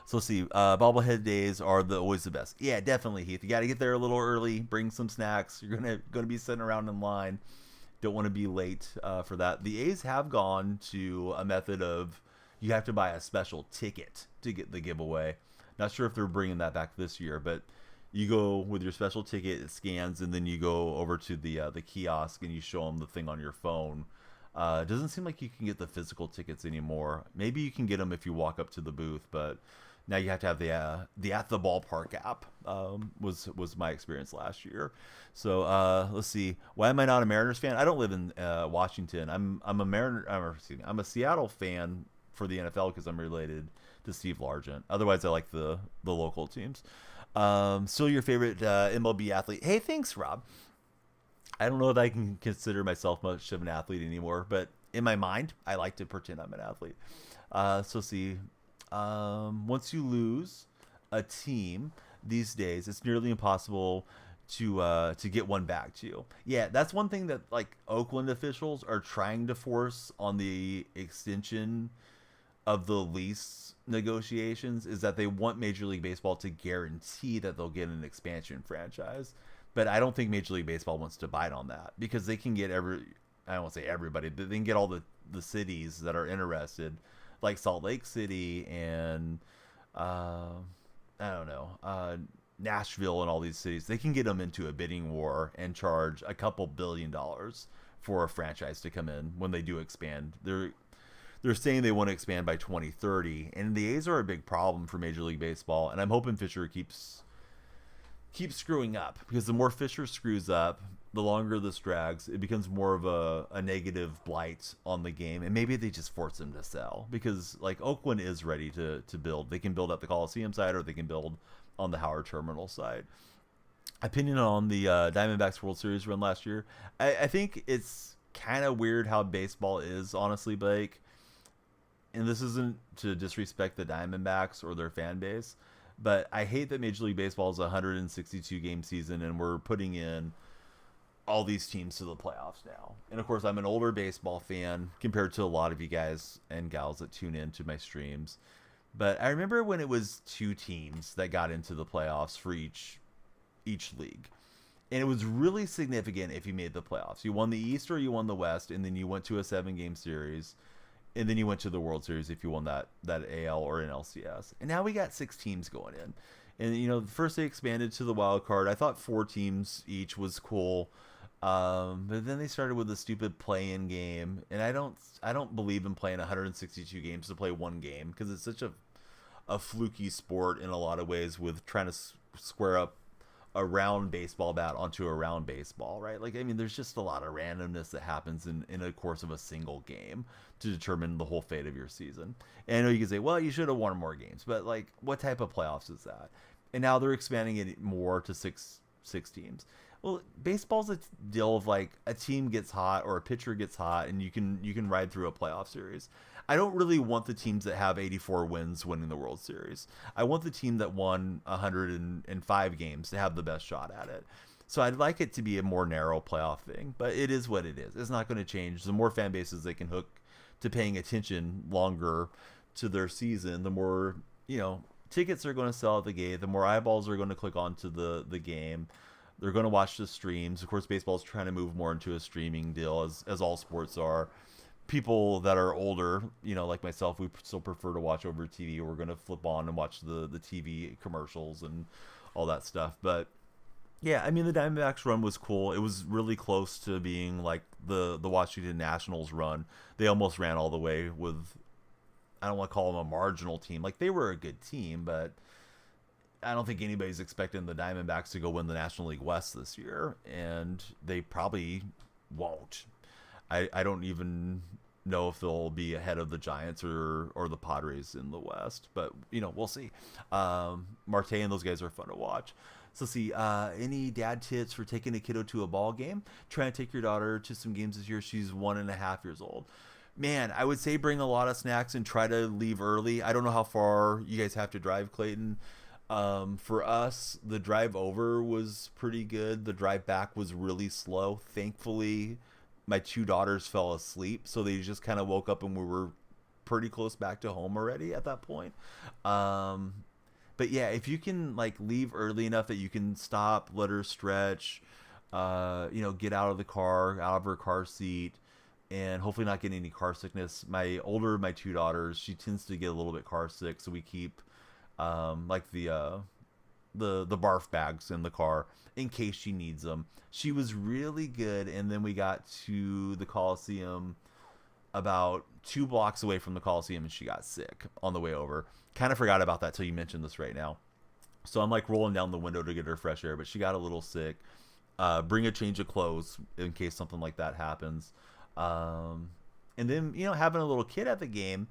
So let's see, bobblehead days are always the best. Yeah, definitely, Heath. You got to get there a little early. Bring some snacks. You're gonna be sitting around in line. Don't want to be late for that. The A's have gone to a method of you have to buy a special ticket to get the giveaway. Not sure if they're bringing that back this year, but you go with your special ticket, it scans, and then you go over to the kiosk and you show them the thing on your phone. It doesn't seem like you can get the physical tickets anymore. Maybe you can get them if you walk up to the booth, but now you have to have the at the ballpark app. Was my experience last year. So let's see. Why am I not a Mariners fan? I don't live in Washington. I'm a Seattle fan for the NFL because I'm related to Steve Largent. Otherwise, I like the local teams. Still your favorite MLB athlete? Hey, thanks, Rob. I don't know if I can consider myself much of an athlete anymore, but in my mind, I like to pretend I'm an athlete. So see, once you lose a team these days, it's nearly impossible to get one back to you. Yeah, that's one thing that like Oakland officials are trying to force on the extension of the lease negotiations is that they want Major League Baseball to guarantee that they'll get an expansion franchise. But I don't think Major League Baseball wants to bite on that because they can get I don't want to say everybody, but they can get all the cities that are interested, like Salt Lake City and I don't know, Nashville and all these cities. They can get them into a bidding war and charge a couple $2 billion for a franchise to come in when they do expand. They're saying they want to expand by 2030, and the A's are a big problem for Major League Baseball, and I'm hoping Fisher keeps screwing up, because the more Fisher screws up, the longer this drags, it becomes more of a negative blight on the game, and maybe they just force him to sell, because like Oakland is ready to build. They can build at the Coliseum side, or they can build on the Howard Terminal side. Opinion on the Diamondbacks World Series run last year? I think it's kind of weird how baseball is, honestly, Blake. And this isn't to disrespect the Diamondbacks or their fan base, but I hate that Major League Baseball is a 162 game season and we're putting in all these teams to the playoffs now. And of course, I'm an older baseball fan compared to a lot of you guys and gals that tune in to my streams. But I remember when it was 2 teams that got into the playoffs for each league. And it was really significant if you made the playoffs. You won the East or you won the West, and then you went to a 7-game series, and then you went to the World Series if you won that AL or an LCS. And now we got 6 teams going in. And first they expanded to the wild card. I thought 4 teams each was cool. But then they started with the stupid play-in game, and I don't believe in playing 162 games to play one game, because it's such a fluky sport in a lot of ways, with trying to square up a round baseball bat onto a round baseball, right? Like, I mean, there's just a lot of randomness that happens in a course of a single game to determine the whole fate of your season. And I know you can say, well, you should have won more games, but like, what type of playoffs is that? And now they're expanding it more to six teams. Well, baseball's a deal of like a team gets hot or a pitcher gets hot, and you can ride through a playoff series. I don't really want the teams that have 84 wins winning the World Series. I want the team that won 105 games to have the best shot at it. So I'd like it to be a more narrow playoff thing, but it is what it is. It's not going to change. The more fan bases they can hook to paying attention longer to their season, the more, tickets are going to sell at the gate, the more eyeballs are going to click onto the game. They're going to watch the streams. Of course, baseball is trying to move more into a streaming deal, as all sports are. People that are older, like myself, we still prefer to watch over TV. We're going to flip on and watch the TV commercials and all that stuff. But yeah, I mean, the Diamondbacks run was cool. It was really close to being like the Washington Nationals run. They almost ran all the way with, I don't want to call them a marginal team. Like, they were a good team, but I don't think anybody's expecting the Diamondbacks to go win the National League West this year, and they probably won't. I don't even know if they'll be ahead of the Giants or the Padres in the West, but we'll see. Marte and those guys are fun to watch. So see, any dad tips for taking a kiddo to a ball game? Try and take your daughter to some games this year. She's 1.5 years old. Man, I would say bring a lot of snacks and try to leave early. I don't know how far you guys have to drive, Clayton. For us, the drive over was pretty good. The drive back was really slow. Thankfully, my 2 daughters fell asleep, so they just kind of woke up and we were pretty close back to home already at that point. But yeah, if you can like leave early enough that you can stop, let her stretch, get out of the car, out of her car seat, and hopefully not get any car sickness. My 2 daughters, she tends to get a little bit car sick, so we keep like the barf bags in the car in case she needs them. She was really good, and then we got to the Coliseum about 2 blocks away from the Coliseum, and she got sick on the way over. Kind of forgot about that till you mentioned this right now. So I'm like rolling down the window to get her fresh air, but she got a little sick. Bring a change of clothes in case something like that happens. And then, having a little kid at the game,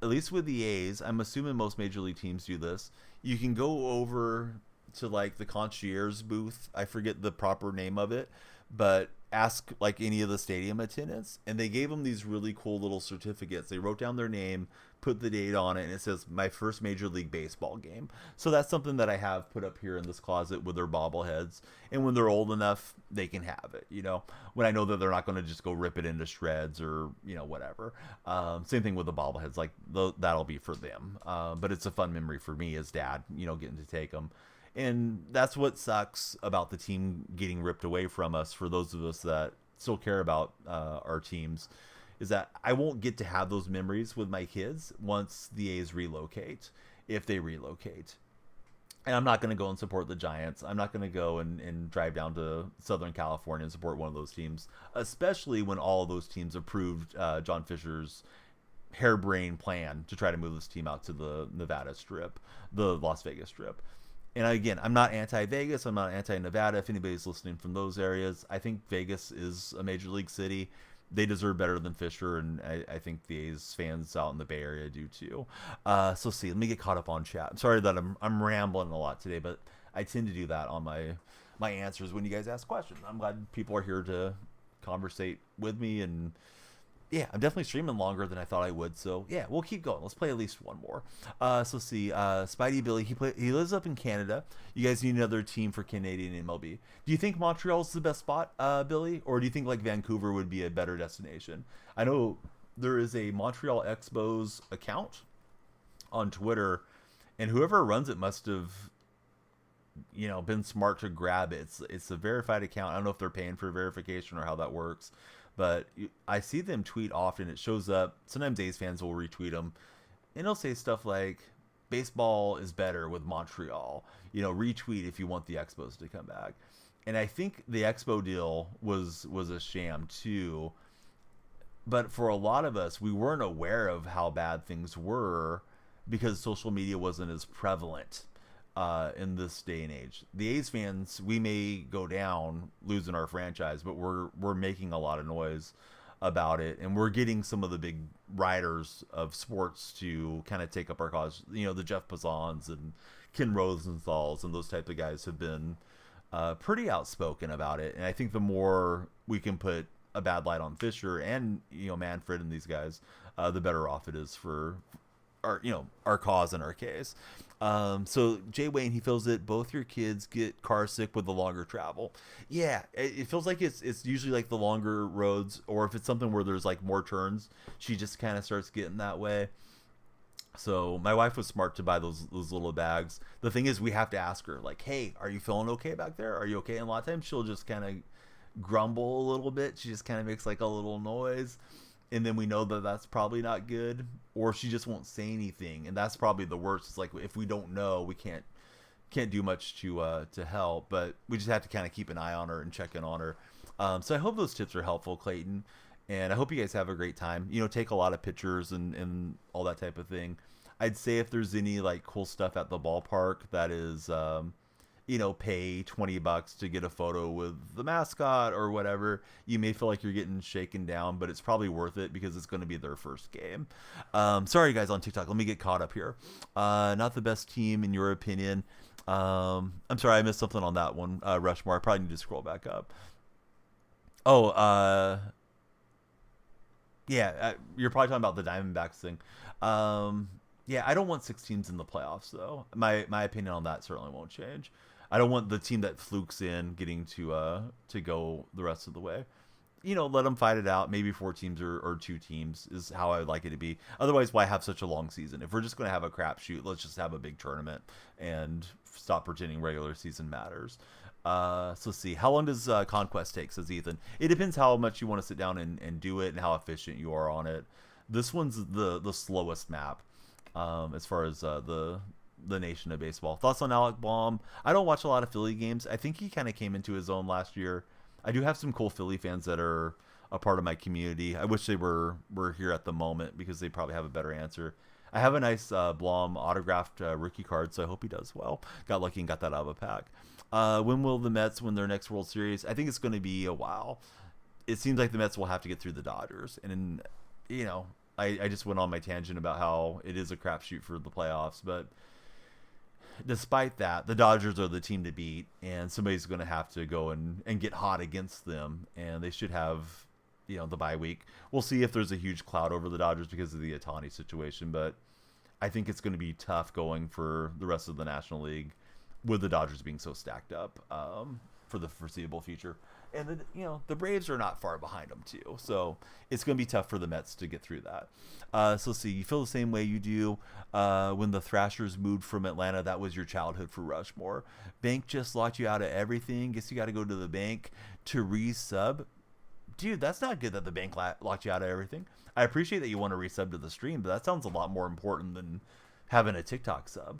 at least with the A's, I'm assuming most major league teams do this. You can go over to like the concierge booth. I forget the proper name of it, but ask like any of the stadium attendants, and they gave them these really cool little certificates. They wrote down their name, put the date on it, and it says my first Major League Baseball game. So that's something that I have put up here in this closet with their bobbleheads, and when they're old enough, they can have it, when I know that they're not going to just go rip it into shreds or whatever. Same thing with the bobbleheads, like that'll be for them, but it's a fun memory for me as dad, getting to take them. And that's what sucks about the team getting ripped away from us, for those of us that still care about our teams, is that I won't get to have those memories with my kids once the A's relocate, if they relocate. And I'm not going to go and support the Giants. I'm not going to go and drive down to Southern California and support one of those teams, especially when all of those teams approved John Fisher's harebrained plan to try to move this team out to the Nevada Strip, the Las Vegas Strip. And again, I'm not anti-Vegas. I'm not anti-Nevada. If anybody's listening from those areas, I think Vegas is a major league city. They deserve better than Fisher, and I think the A's fans out in the Bay Area do too. So see, let me get caught up on chat. I'm sorry that I'm rambling a lot today, but I tend to do that on my answers when you guys ask questions. I'm glad people are here to conversate with me, and yeah, I'm definitely streaming longer than I thought I would. So yeah, we'll keep going. Let's play at least one more. So see, Spidey Billy, he lives up in Canada. You guys need another team for Canadian MLB. Do you think Montreal's the best spot, Billy, or do you think like Vancouver would be a better destination? I know there is a Montreal Expos account on Twitter, and whoever runs it must have been smart to grab it. It's a verified account. I don't know if they're paying for verification or how that works, but I see them tweet often. It shows up. Sometimes A's fans will retweet them, and they'll say stuff like, "Baseball is better with Montreal." Retweet if you want the Expos to come back. And I think the Expo deal was a sham too. But for a lot of us, we weren't aware of how bad things were because social media wasn't as prevalent in this day and age. The A's fans, we may go down losing our franchise, but we're making a lot of noise about it, and we're getting some of the big writers of sports to kind of take up our cause. The Jeff Pazans and Ken Rosenthal's and those type of guys have been pretty outspoken about it. And I think the more we can put a bad light on Fisher and Manfred and these guys, the better off it is for our cause and our case. So Jay Wayne, he feels that both your kids get car sick with the longer travel. Yeah, it feels like it's usually like the longer roads, or if it's something where there's like more turns, she just kind of starts getting that way. So my wife was smart to buy those little bags. The thing is, we have to ask her, like, "Hey, are you feeling okay back there? Are you okay?" And a lot of times she'll just kind of grumble a little bit. She just kind of makes like a little noise, and then we know that that's probably not good. Or she just won't say anything, and that's probably the worst. It's like, if we don't know, we can't do much to help, but we just have to kind of keep an eye on her and check in on her. So I hope those tips are helpful, Clayton. And I hope you guys have a great time. Take a lot of pictures and all that type of thing. I'd say if there's any like cool stuff at the ballpark that is, pay $20 to get a photo with the mascot or whatever, you may feel like you're getting shaken down, but it's probably worth it because it's going to be their first game. Sorry guys on TikTok, let me get caught up here. Not the best team in your opinion. I'm sorry, I missed something on that one. Rushmore, I probably need to scroll back up. Yeah, you're probably talking about the Diamondbacks thing. Yeah, I don't want 6 teams in the playoffs, though. My opinion on that certainly won't change. I don't want the team that flukes in getting to go the rest of the way. Let them fight it out. Maybe 4 teams or 2 teams is how I would like it to be. Otherwise, why have such a long season? If we're just going to have a crapshoot, let's just have a big tournament and stop pretending regular season matters. So let's see. How long does Conquest take, says Ethan? It depends how much you want to sit down and do it and how efficient you are on it. This one's the slowest map as far as the nation of baseball. Thoughts on Alec Baum? I don't watch a lot of Philly games. I think he kind of came into his own last year. I do have some cool Philly fans that are a part of my community. I wish they were here at the moment because they probably have a better answer. I have a nice Blom autographed rookie card, so I hope he does well. Got lucky and got that out of a pack. When will the Mets win their next World Series? I think it's going to be a while. It seems like the Mets will have to get through the Dodgers. And, I just went on my tangent about how it is a crapshoot for the playoffs. But despite that, the Dodgers are the team to beat. And somebody's going to have to go and get hot against them. And they should have, the bye week. We'll see if there's a huge cloud over the Dodgers because of the Ohtani situation. But I think it's going to be tough going for the rest of the National League with the Dodgers being so stacked up for the foreseeable future. And the Braves are not far behind them too. So it's going to be tough for the Mets to get through that. So let's see, you feel the same way you do when the Thrashers moved from Atlanta. That was your childhood for Rushmore. Bank just locked you out of everything. Guess you got to go to the bank to resub. Dude, that's not good that the bank locked you out of everything. I appreciate that you want to resub to the stream, but that sounds a lot more important than having a TikTok sub.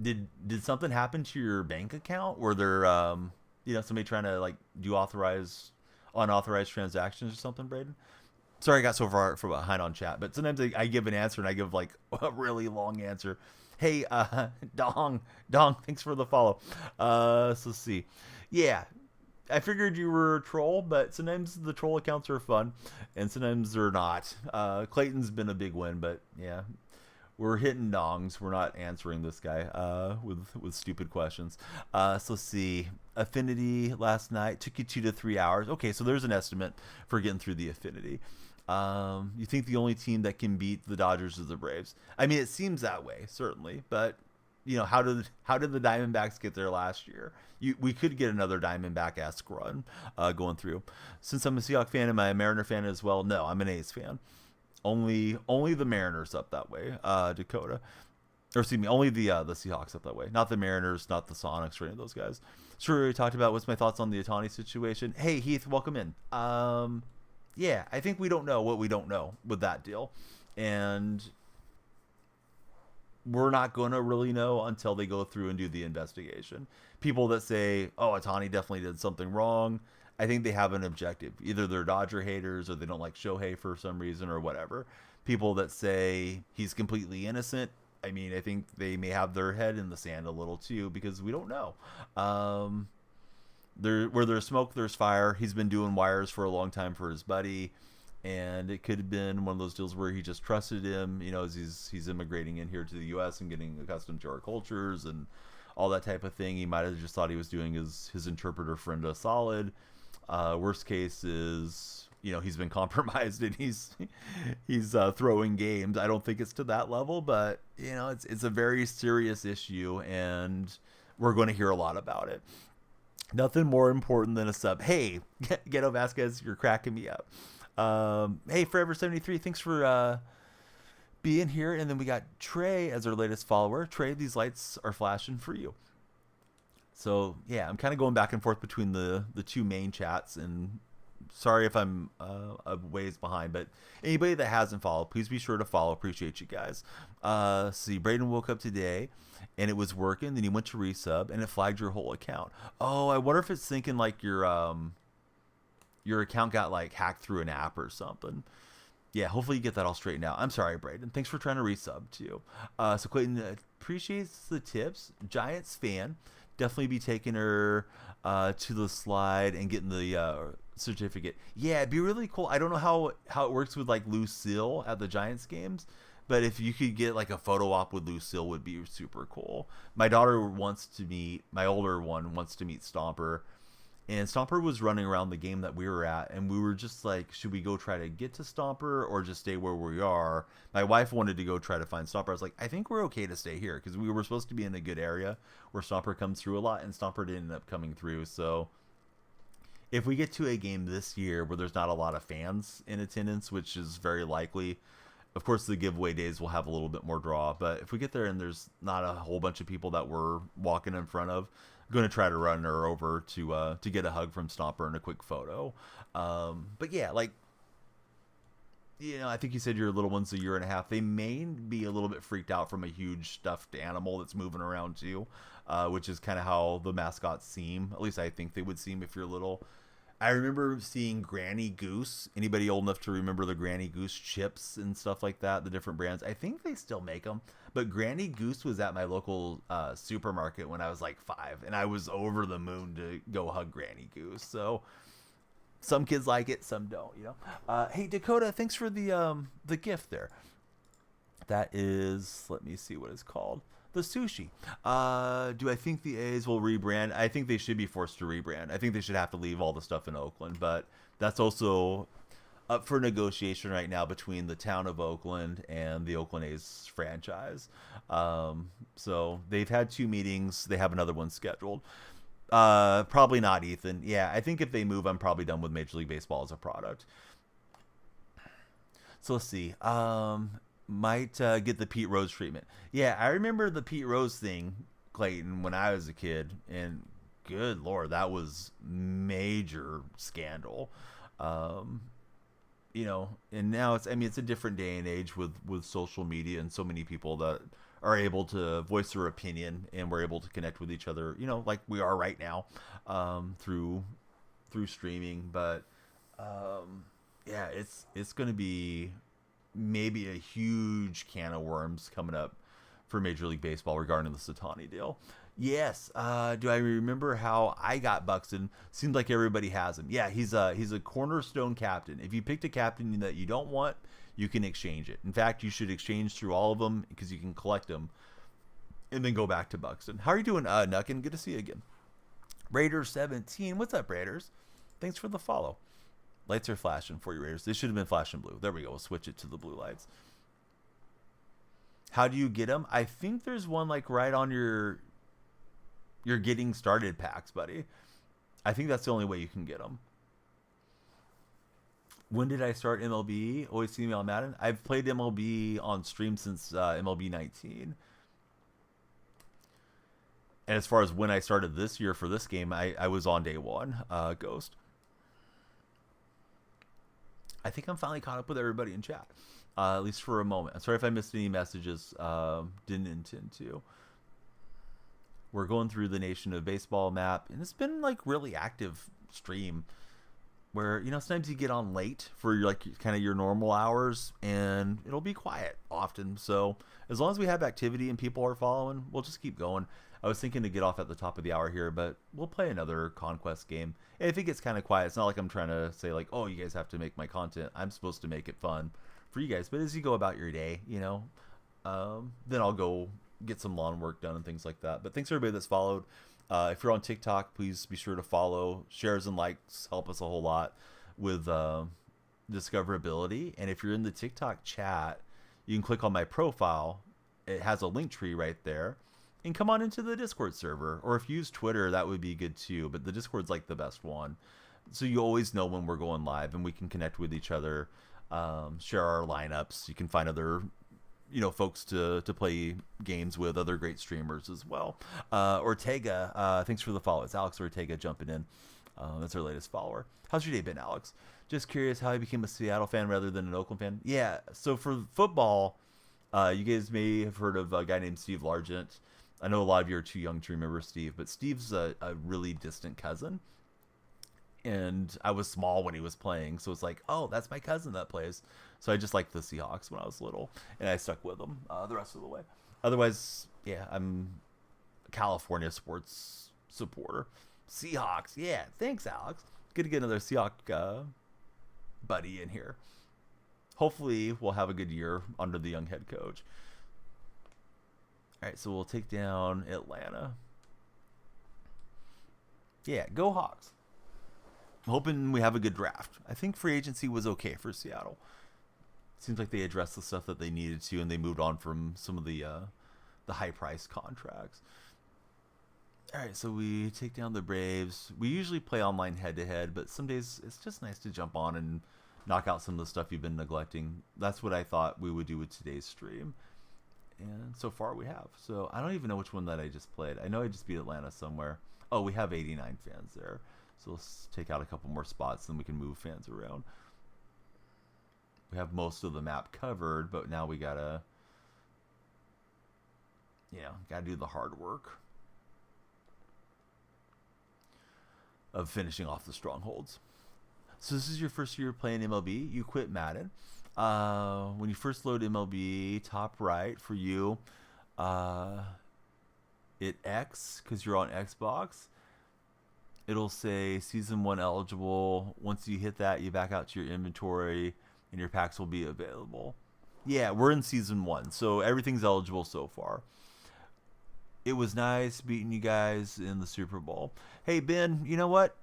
Did something happen to your bank account? Were there somebody trying to like do unauthorized transactions or something, Braden? Sorry I got so far from behind on chat, but sometimes I give an answer and I give like a really long answer. Hey, Dong, thanks for the follow. So let's see. Yeah, I figured you were a troll, but sometimes the troll accounts are fun and sometimes they're not. Clayton's been a big win, but yeah. We're hitting dongs. We're not answering this guy with stupid questions. So let's see. Affinity last night took you 2 to 3 hours. Okay, so there's an estimate for getting through the Affinity. You think the only team that can beat the Dodgers is the Braves? I mean, it seems that way, certainly. But how did the Diamondbacks get there last year? We could get another Diamondback-esque run going through. Since I'm a Seahawks fan, am I a Mariner fan as well? No, I'm an A's fan. Only the Mariners up that way, Dakota. Or excuse me, only the Seahawks up that way. Not the Mariners, not the Sonics or any of those guys. Sure, we talked about what's my thoughts on the Otani situation. Hey, Heath, welcome in. Yeah, I think we don't know what we don't know with that deal. And we're not going to really know until they go through and do the investigation. People that say, oh, Otani definitely did something wrong, I think they have an objective. Either they're Dodger haters or they don't like Shohei for some reason or whatever. People that say he's completely innocent, I mean, I think they may have their head in the sand a little too because we don't know. Where there's smoke, there's fire. He's been doing wires for a long time for his buddy. And it could have been one of those deals where he just trusted him, you know, as he's immigrating in here to the U.S. and getting accustomed to our cultures and all that type of thing. He might have just thought he was doing his interpreter friend a solid. Worst case is, you know, he's been compromised and he's throwing games. I don't think it's to that level, but you know, it's a very serious issue, and we're going to hear a lot about it. Nothing more important than a sub. Hey, Ghetto Vasquez, you're cracking me up. Hey, Forever73, thanks for being here. And then we got Trey as our latest follower. Trey, these lights are flashing for you. So yeah, I'm kind of going back and forth between the two main chats, and sorry if I'm a ways behind, but anybody that hasn't followed, please be sure to follow. Appreciate you guys. See, Braden woke up today and it was working, then he went to resub and it flagged your whole account. Oh, I wonder if it's thinking like your account got like hacked through an app or something. Yeah, hopefully you get that all straightened out. I'm sorry, Braden. Thanks for trying to resub too. So Clayton appreciates the tips. Giants fan. Definitely be taking her to the slide and getting the certificate. Yeah, it'd be really cool. I don't know how it works with like Lucille at the Giants games, but if you could get like a photo op with Lucille would be super cool. My daughter wants to meet, my older one wants to meet Stomper. And Stomper was running around the game that we were at, and we were just like, should we go try to get to Stomper or just stay where we are? My wife wanted to go try to find Stomper. I was like, I think we're okay to stay here because we were supposed to be in a good area where Stomper comes through a lot, and Stomper didn't end up coming through. So if we get to a game this year where there's not a lot of fans in attendance, which is very likely, of course the giveaway days will have a little bit more draw. But if we get there and there's not a whole bunch of people that we're walking in front of, going to try to run her over to get a hug from Stomper and a quick photo. But yeah, like, you know, I think you said your little one's a year and a half. They may be a little bit freaked out from a huge stuffed animal that's moving around too, which is kind of how the mascots seem. At least I think they would seem if you're little. I remember seeing Granny Goose. Anybody old enough to remember the Granny Goose chips and stuff like that, the different brands? I think they still make them. But Granny Goose was at my local supermarket when I was like 5, and I was over the moon to go hug Granny Goose. So some kids like it, some don't, you know. Hey, Dakota, thanks for the gift there. That is, let me see what it's called. The sushi. Do I think the A's will rebrand? I think they should be forced to rebrand. I think they should have to leave all the stuff in Oakland, but that's also up for negotiation right now between the town of Oakland and the Oakland A's franchise. So they've had 2 meetings. They have another one scheduled. Probably not, Ethan. Yeah, I think if they move, I'm probably done with Major League Baseball as a product. So let's see. Might get the Pete Rose treatment. Yeah, I remember the Pete Rose thing, Clayton, when I was a kid, and good Lord, that was major scandal. You know, and now it's a different day and age with social media and so many people that are able to voice their opinion, and we're able to connect with each other, you know, like we are right now, through streaming. But yeah, it's going to be maybe a huge can of worms coming up for Major League Baseball regarding the Satani deal. Yes. Do I remember how I got Buxton? Seems like everybody has him. Yeah, he's a cornerstone captain. If you picked a captain that you don't want, you can exchange it. In fact, you should exchange through all of them because you can collect them and then go back to Buxton. How are you doing, Nuckin? Good to see you again. Raiders 17. What's up, Raiders? Thanks for the follow. Lights are flashing for you, Raiders. They should have been flashing blue. There we go. We'll switch it to the blue lights. How do you get them? I think there's one like right on your getting started packs, buddy. I think that's the only way you can get them. When did I start MLB? Always see me on Madden. I've played MLB on stream since MLB 19. And as far as when I started this year for this game, I was on day one. Ghost. I think I'm finally caught up with everybody in chat, at least for a moment. I'm sorry if I missed any messages. Didn't intend to. We're going through the Nation of Baseball map, and it's been like really active stream. Where sometimes you get on late for your kind of your normal hours, and it'll be quiet often. So as long as we have activity and people are following, we'll just keep going. I was thinking to get off at the top of the hour here, but we'll play another Conquest game. And if it gets kind of quiet, it's not like I'm trying to say like, oh, you guys have to make my content. I'm supposed to make it fun for you guys. But as you go about your day, then I'll go get some lawn work done and things like that. But thanks everybody that's followed. If you're on TikTok, please be sure to follow. Shares and likes help us a whole lot with discoverability. And if you're in the TikTok chat, you can click on my profile. It has a link tree right there. And come on into the Discord server. Or if you use Twitter, that would be good too. But the Discord's like the best one. So you always know when we're going live and we can connect with each other, share our lineups. You can find other folks to play games with, other great streamers as well. Ortega, thanks for the follow. It's Alex Ortega jumping in. That's our latest follower. How's your day been, Alex? Just curious how I became a Seattle fan rather than an Oakland fan. Yeah, so for football, you guys may have heard of a guy named Steve Largent. I know a lot of you are too young to remember Steve, but Steve's a really distant cousin. And I was small when he was playing, so it's like, oh, that's my cousin that plays. So I just liked the Seahawks when I was little, and I stuck with them the rest of the way. Otherwise, yeah, I'm a California sports supporter. Seahawks, yeah, thanks, Alex. Good to get another Seahawk buddy in here. Hopefully, we'll have a good year under the young head coach. All right, so we'll take down Atlanta. Yeah, go Hawks. I'm hoping we have a good draft. I think free agency was okay for Seattle. Seems like they addressed the stuff that they needed to, and they moved on from some of the high-priced contracts. All right, so we take down the Braves. We usually play online head-to-head, but some days it's just nice to jump on and knock out some of the stuff you've been neglecting. That's what I thought we would do with today's stream. And so far we have. So I don't even know which one that I just played. I know I just beat Atlanta somewhere. Oh, we have 89 fans there. So let's take out a couple more spots, then we can move fans around. We have most of the map covered, but now we gotta do the hard work of finishing off the strongholds. So this is your first year playing MLB. You quit Madden. When you first load MLB, top right for you, it X because you're on Xbox. It'll say Season 1 eligible. Once you hit that, you back out to your inventory, and your packs will be available. Yeah, we're in Season 1, so everything's eligible so far. It was nice beating you guys in the Super Bowl. Hey, Ben, you know what?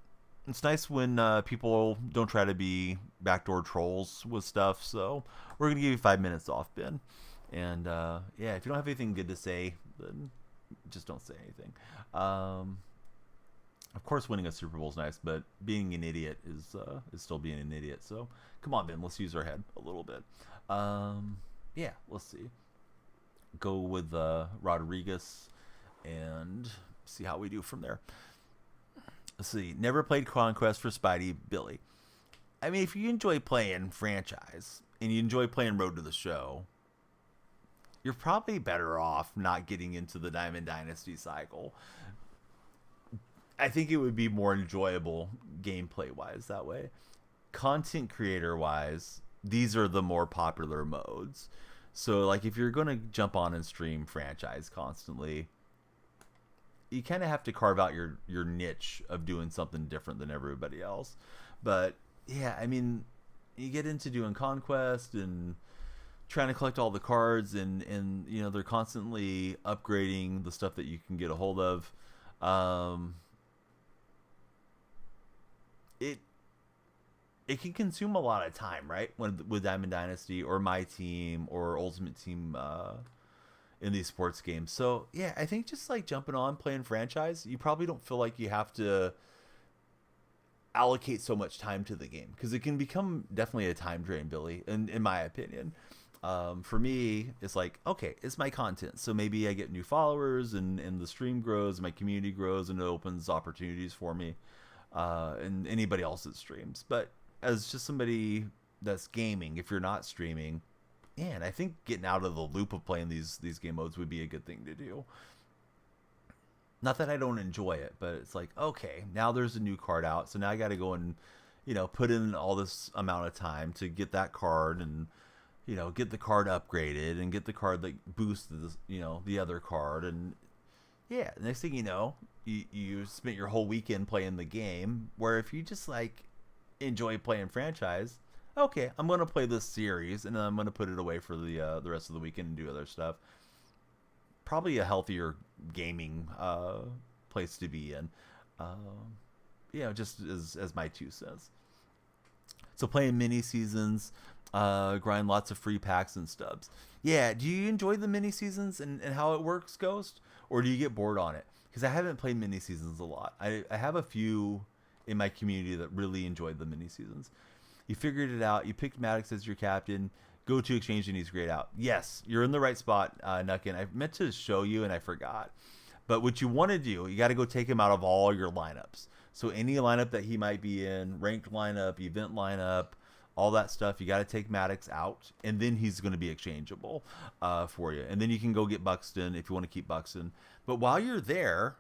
It's nice when people don't try to be backdoor trolls with stuff, so we're going to give you 5 minutes off, Ben. And, yeah, if you don't have anything good to say, then just don't say anything. Of course, winning a Super Bowl is nice, but being an idiot is still being an idiot. So, come on, Ben. Let's use our head a little bit. Yeah, let's see. Go with Rodriguez and see how we do from there. Let's see. Never played Conquest for Spidey, Billy. I mean, if you enjoy playing franchise and you enjoy playing Road to the Show, you're probably better off not getting into the Diamond Dynasty cycle. I think it would be more enjoyable gameplay-wise that way. Content creator-wise, these are the more popular modes. So, like, if you're going to jump on and stream franchise constantly, you kind of have to carve out your niche of doing something different than everybody else. But, yeah, I mean, you get into doing Conquest and trying to collect all the cards, and they're constantly upgrading the stuff that you can get a hold of. It can consume a lot of time, right? With Diamond Dynasty or My Team or Ultimate Team in these sports games. So yeah, I think just like jumping on playing franchise, you probably don't feel like you have to allocate so much time to the game, because it can become definitely a time drain, Billy, in my opinion. For me, it's like, okay, it's my content, so maybe I get new followers, and the stream grows, my community grows, and it opens opportunities for me, and anybody else that streams. But as just somebody that's gaming, if you're not streaming, man, I think getting out of the loop of playing these game modes would be a good thing to do. Not that I don't enjoy it, but it's like, okay, now there's a new card out, so now I got to go and, put in all this amount of time to get that card, and get the card upgraded, and get the card that boosts the other card, and yeah, next thing you know, you spent your whole weekend playing the game. Where if you just like enjoy playing franchise, okay, I'm gonna play this series, and then I'm gonna put it away for the rest of the weekend and do other stuff. Probably a healthier gaming place to be in. Just as my 2 cents. So playing mini seasons, grind lots of free packs and stubs. Yeah, do you enjoy the mini seasons and how it works, Ghost? Or do you get bored on it? Because I haven't played mini seasons a lot. I have a few in my community that really enjoyed the mini seasons. You figured it out. You picked Maddox as your captain. Go to exchange and he's grayed out. Yes, you're in the right spot, Nuckin. I meant to show you and I forgot. But what you want to do, you got to go take him out of all your lineups. So any lineup that he might be in, ranked lineup, event lineup, all that stuff, you got to take Maddox out, and then he's going to be exchangeable for you. And then you can go get Buxton if you want to keep Buxton. But while you're there,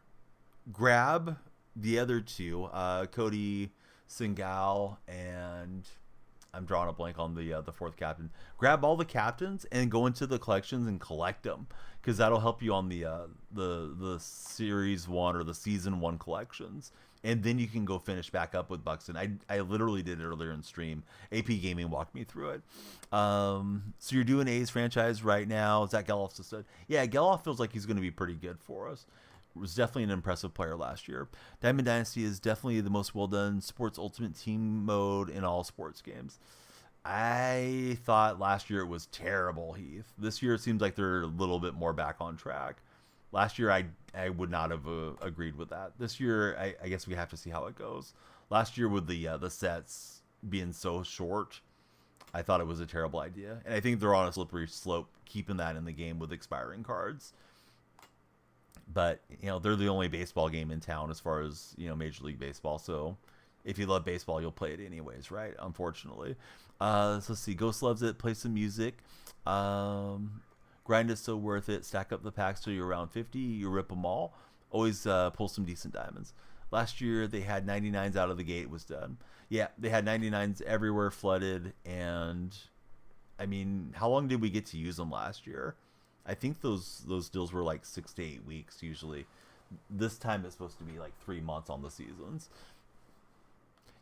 grab the other two, Cody Singal, and I'm drawing a blank on the fourth captain. Grab all the captains and go into the collections and collect them, because that'll help you on the series 1 or the season 1 collections. And then you can go finish back up with Buxton. I literally did it earlier in stream. AP Gaming walked me through it. So you're doing A's franchise right now. Zach Geloff's a stud. Yeah, Geloff feels like he's going to be pretty good for us. Was definitely an impressive player last year. Diamond Dynasty is definitely the most well-done sports ultimate team mode in all sports games. I thought last year it was terrible, Heath. This year it seems like they're a little bit more back on track. Last year I would not have agreed with that. This year I guess we have to see how it goes. Last year with the sets being so short, I thought it was a terrible idea. And I think they're on a slippery slope keeping that in the game with expiring cards. But, they're the only baseball game in town as far as, Major League Baseball. So if you love baseball, you'll play it anyways, right? Unfortunately. So let's see. Ghost loves it. Play some music. Grind is so worth it. Stack up the packs till you're around 50. You rip them all. Always pull some decent diamonds. Last year, they had 99s out of the gate. Was done. Yeah, they had 99s everywhere flooded. And, I mean, how long did we get to use them last year? I think those deals were like 6 to 8 weeks usually. This time it's supposed to be like 3 months on the seasons.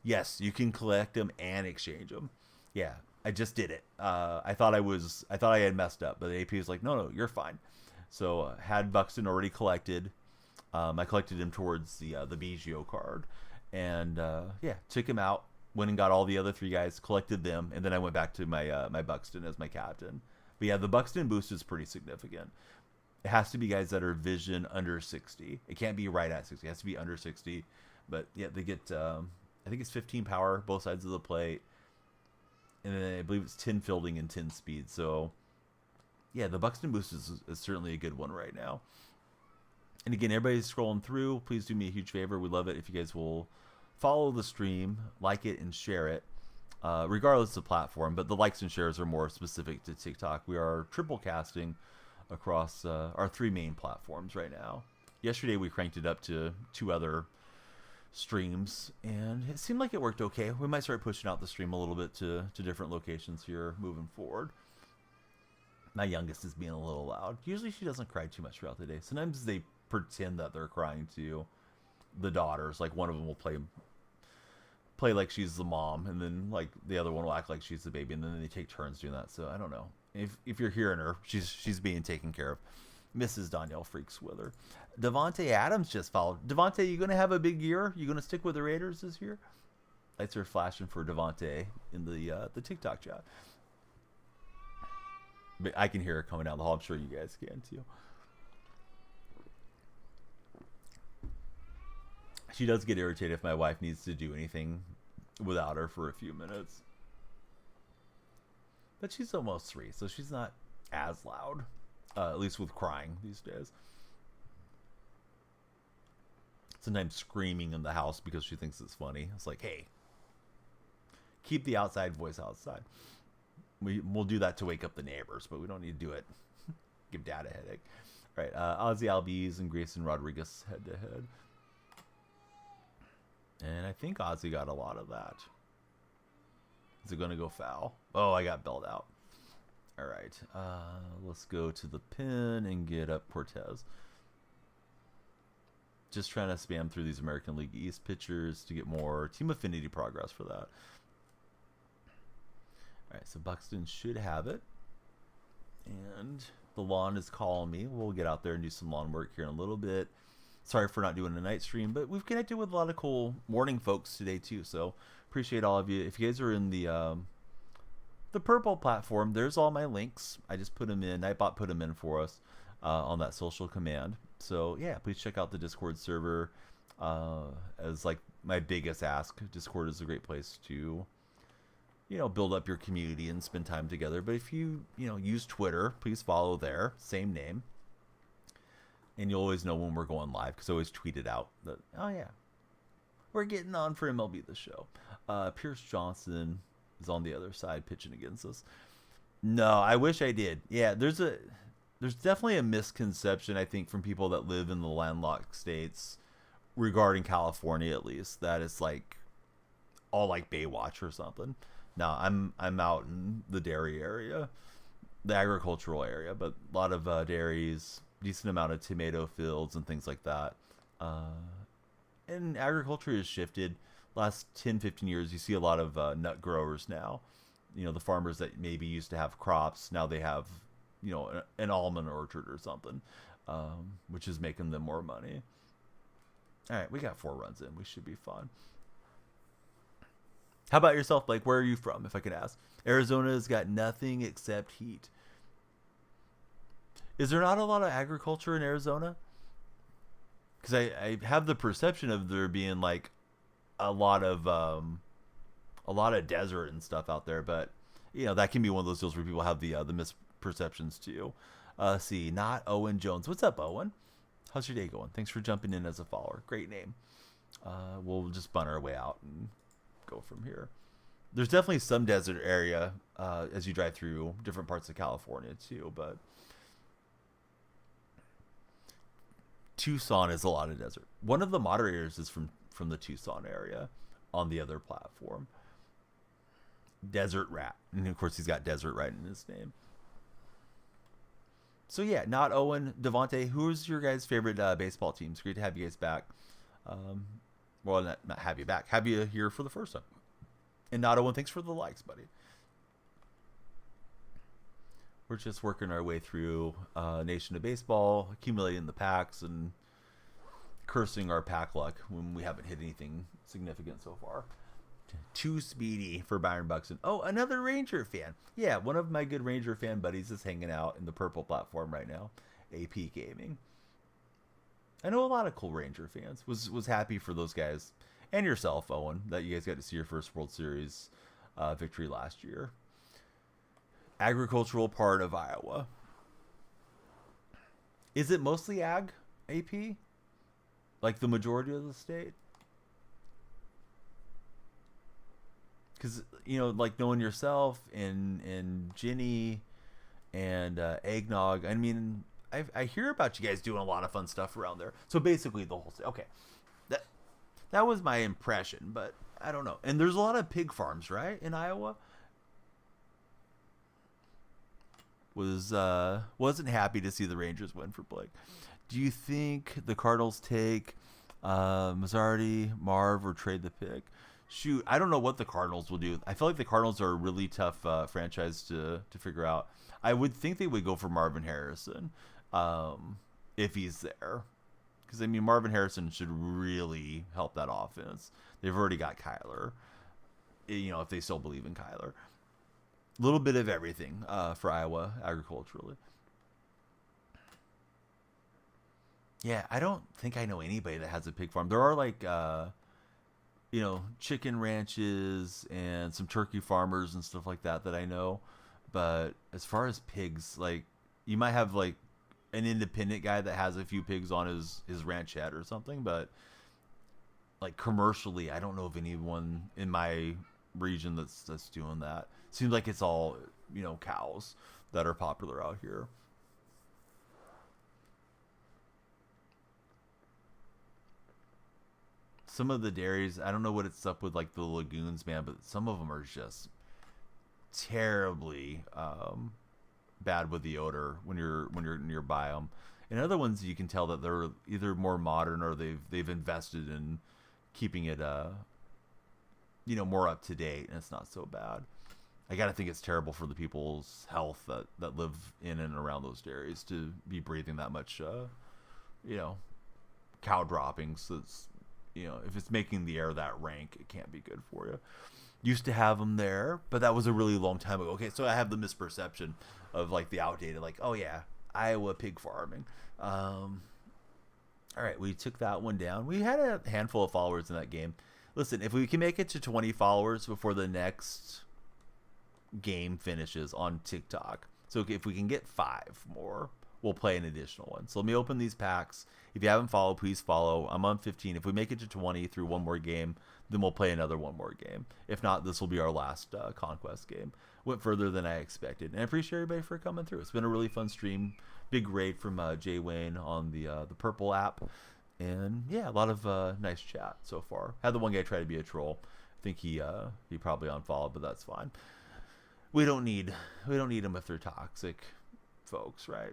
Yes, you can collect them and exchange them. Yeah, I just did it. I thought I had messed up, but the AP was like, no, you're fine. So had Buxton already collected. I collected him towards the Biggio card, and took him out. Went and got all the other 3 guys, collected them, and then I went back to my my Buxton as my captain. But yeah, the Buxton boost is pretty significant. It has to be guys that are vision under 60. It can't be right at 60. It has to be under 60. But yeah, they get, I think it's 15 power, both sides of the plate. And then I believe it's 10 fielding and 10 speed. So yeah, the Buxton boost is certainly a good one right now. And again, everybody's scrolling through. Please do me a huge favor. We love it if you guys will follow the stream, like it, and share it. Regardless of platform, but the likes and shares are more specific to TikTok. We are triple casting across our 3 main platforms right now. Yesterday we cranked it up to 2 other streams, and it seemed like it worked okay. We might start pushing out the stream a little bit to different locations here moving forward. My youngest is being a little loud. Usually she doesn't cry too much throughout the day. Sometimes they pretend that they're crying to the daughters. Like one of them will play like she's the mom, and then like the other one will act like she's the baby, and then they take turns doing that. So I don't know if you're hearing her, she's being taken care of. Mrs. Danielle freaks with her. Devontae Adams just followed. Devontae, you gonna have a big year? You gonna stick with the Raiders this year? Lights are flashing for Devontae in the TikTok chat. But I can hear her coming down the hall. I'm sure you guys can too. She does get irritated if my wife needs to do anything without her for a few minutes. But she's almost 3, so she's not as loud, at least with crying these days. Sometimes screaming in the house because she thinks it's funny. It's like, hey, keep the outside voice outside. We'll do that to wake up the neighbors, but we don't need to do it. Give Dad a headache. All right, Ozzy Albies and Grayson Rodriguez head to head. And I think Ozzy got a lot of that. Is it going to go foul? Oh, I got bailed out. All right, let's go to the pin and get up Cortez. Just trying to spam through these American League East pitchers to get more team affinity progress for that. All right, so Buxton should have it. And the lawn is calling me. We'll get out there and do some lawn work here in a little bit. Sorry for not doing a night stream, but we've connected with a lot of cool morning folks today too. So appreciate all of you. If you guys are in the purple platform, there's all my links. I just put them in. Nightbot put them in for us on that social command. So yeah, please check out the Discord server. As like my biggest ask, Discord is a great place to, you know, build up your community and spend time together. But if you use Twitter, please follow there, same name, and you'll always know when we're going live because I always tweet it out that, oh yeah, we're getting on for MLB The Show. Pierce Johnson is on the other side pitching against us. No, I wish I did. Yeah, there's definitely a misconception, I think, from people that live in the landlocked states regarding California, at least, that it's like all like Baywatch or something. No, I'm out in the dairy area, the agricultural area, but a lot of dairies, decent amount of tomato fields and things like that. And agriculture has shifted. Last 10, 15 years, you see a lot of nut growers now. You know, the farmers that maybe used to have crops, now they have, you know, an almond orchard or something, which is making them more money. All right, we got 4 runs in. We should be fine. How about yourself, Blake? Where are you from, if I could ask? Arizona's got nothing except heat. Is there not a lot of agriculture in Arizona? Because I have the perception of there being like a lot of desert and stuff out there, but you know that can be one of those deals where people have the misperceptions too. See, not Owen Jones. What's up, Owen? How's your day going? Thanks for jumping in as a follower. Great name. We'll just bun our way out and go from here. There's definitely some desert area as you drive through different parts of California too, but Tucson is a lot of desert. One of the moderators is from the Tucson area on the other platform. Desert Rat. And of course he's got Desert right in his name. So yeah, not Owen, Devontae. Who's your guys' favorite baseball teams? Great to have you guys back. Well, not have you back. Have you here for the first time. And not Owen, thanks for the likes, buddy. We're just working our way through Nation of Baseball, accumulating the packs, and cursing our pack luck when we haven't hit anything significant so far. Too speedy for Byron Buxton. Oh, another Ranger fan. Yeah, one of my good Ranger fan buddies is hanging out in the purple platform right now. AP Gaming. I know a lot of cool Ranger fans. Was happy for those guys. And yourself, Owen, that you guys got to see your first World Series victory last year. Agricultural part of Iowa. Is it mostly ag, AP? Like the majority of the state? Because, you know, like knowing yourself and Ginny and Eggnog, I mean, I hear about you guys doing a lot of fun stuff around there. So basically the whole state. Okay. That was my impression, but I don't know. And there's a lot of pig farms, right, in Iowa? Wasn't happy to see the Rangers win for Blake. Do you think the Cardinals take Mazzardi, Marv, or trade the pick? Shoot, I don't know what the Cardinals will do. I feel like the Cardinals are a really tough franchise to figure out. I would think they would go for Marvin Harrison if he's there. Because, I mean, Marvin Harrison should really help that offense. They've already got Kyler. You know, if they still believe in Kyler. A little bit of everything for Iowa agriculturally. Yeah, I don't think I know anybody that has a pig farm. There are like chicken ranches and some turkey farmers and stuff like that that I know. But as far as pigs, like you might have like an independent guy that has a few pigs on his ranchette or something, but like commercially, I don't know of anyone in my region that's doing that. Seems like it's all cows that are popular out here. Some of the dairies, I don't know what it's up with like the lagoons, man, but some of them are just terribly bad with the odor when you're nearby them. And other ones you can tell that they're either more modern or they've invested in keeping it more up to date, and it's not so bad. I gotta think it's terrible for the people's health that live in and around those dairies to be breathing that much you know cow droppings. That's if it's making the air that rank, it can't be good for you. Used to have them there, but that was a really long time ago. Okay, so I have the misperception of like the outdated, like, oh yeah, Iowa pig farming. All right, we took that one down. We had a handful of followers in that game. Listen, if we can make it to 20 followers before the next game finishes on TikTok, so if we can get 5 more, we'll play an additional one. So let me open these packs. If you haven't followed, please follow. I'm on 15. If we make it to 20 through one more game, then we'll play another one more game. If not, this will be our last Conquest game. Went further than I expected, and I appreciate everybody for coming through. It's been a really fun stream. Big raid from Jay Wayne on the Purple app, and yeah, a lot of nice chat so far. Had the one guy try to be a troll. I think he probably unfollowed, but that's fine. We don't need them if they're toxic folks, right?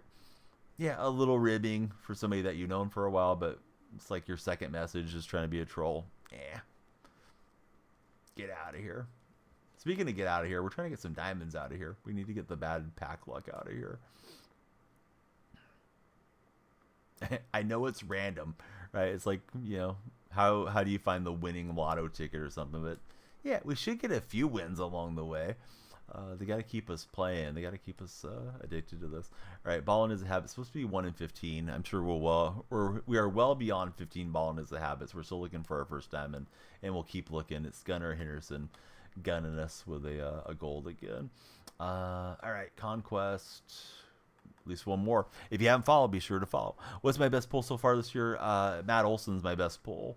Yeah, a little ribbing for somebody that you've known for a while, but it's like your second message is trying to be a troll. Yeah, get out of here. Speaking of get out of here, we're trying to get some diamonds out of here. We need to get the bad pack luck out of here. I know it's random, right? It's like, how do you find the winning lotto ticket or something? But yeah, we should get a few wins along the way. They got to keep us playing. They got to keep us addicted to this. All right, balling is a habit. It's supposed to be 1 in 15. I'm sure we are well beyond 15 balling is the habits. We're still looking for our first diamond, and we'll keep looking. It's Gunnar Henderson gunning us with a gold again. All right, Conquest. At least one more. If you haven't followed, be sure to follow. What's my best pull so far this year? Matt Olson's my best pull.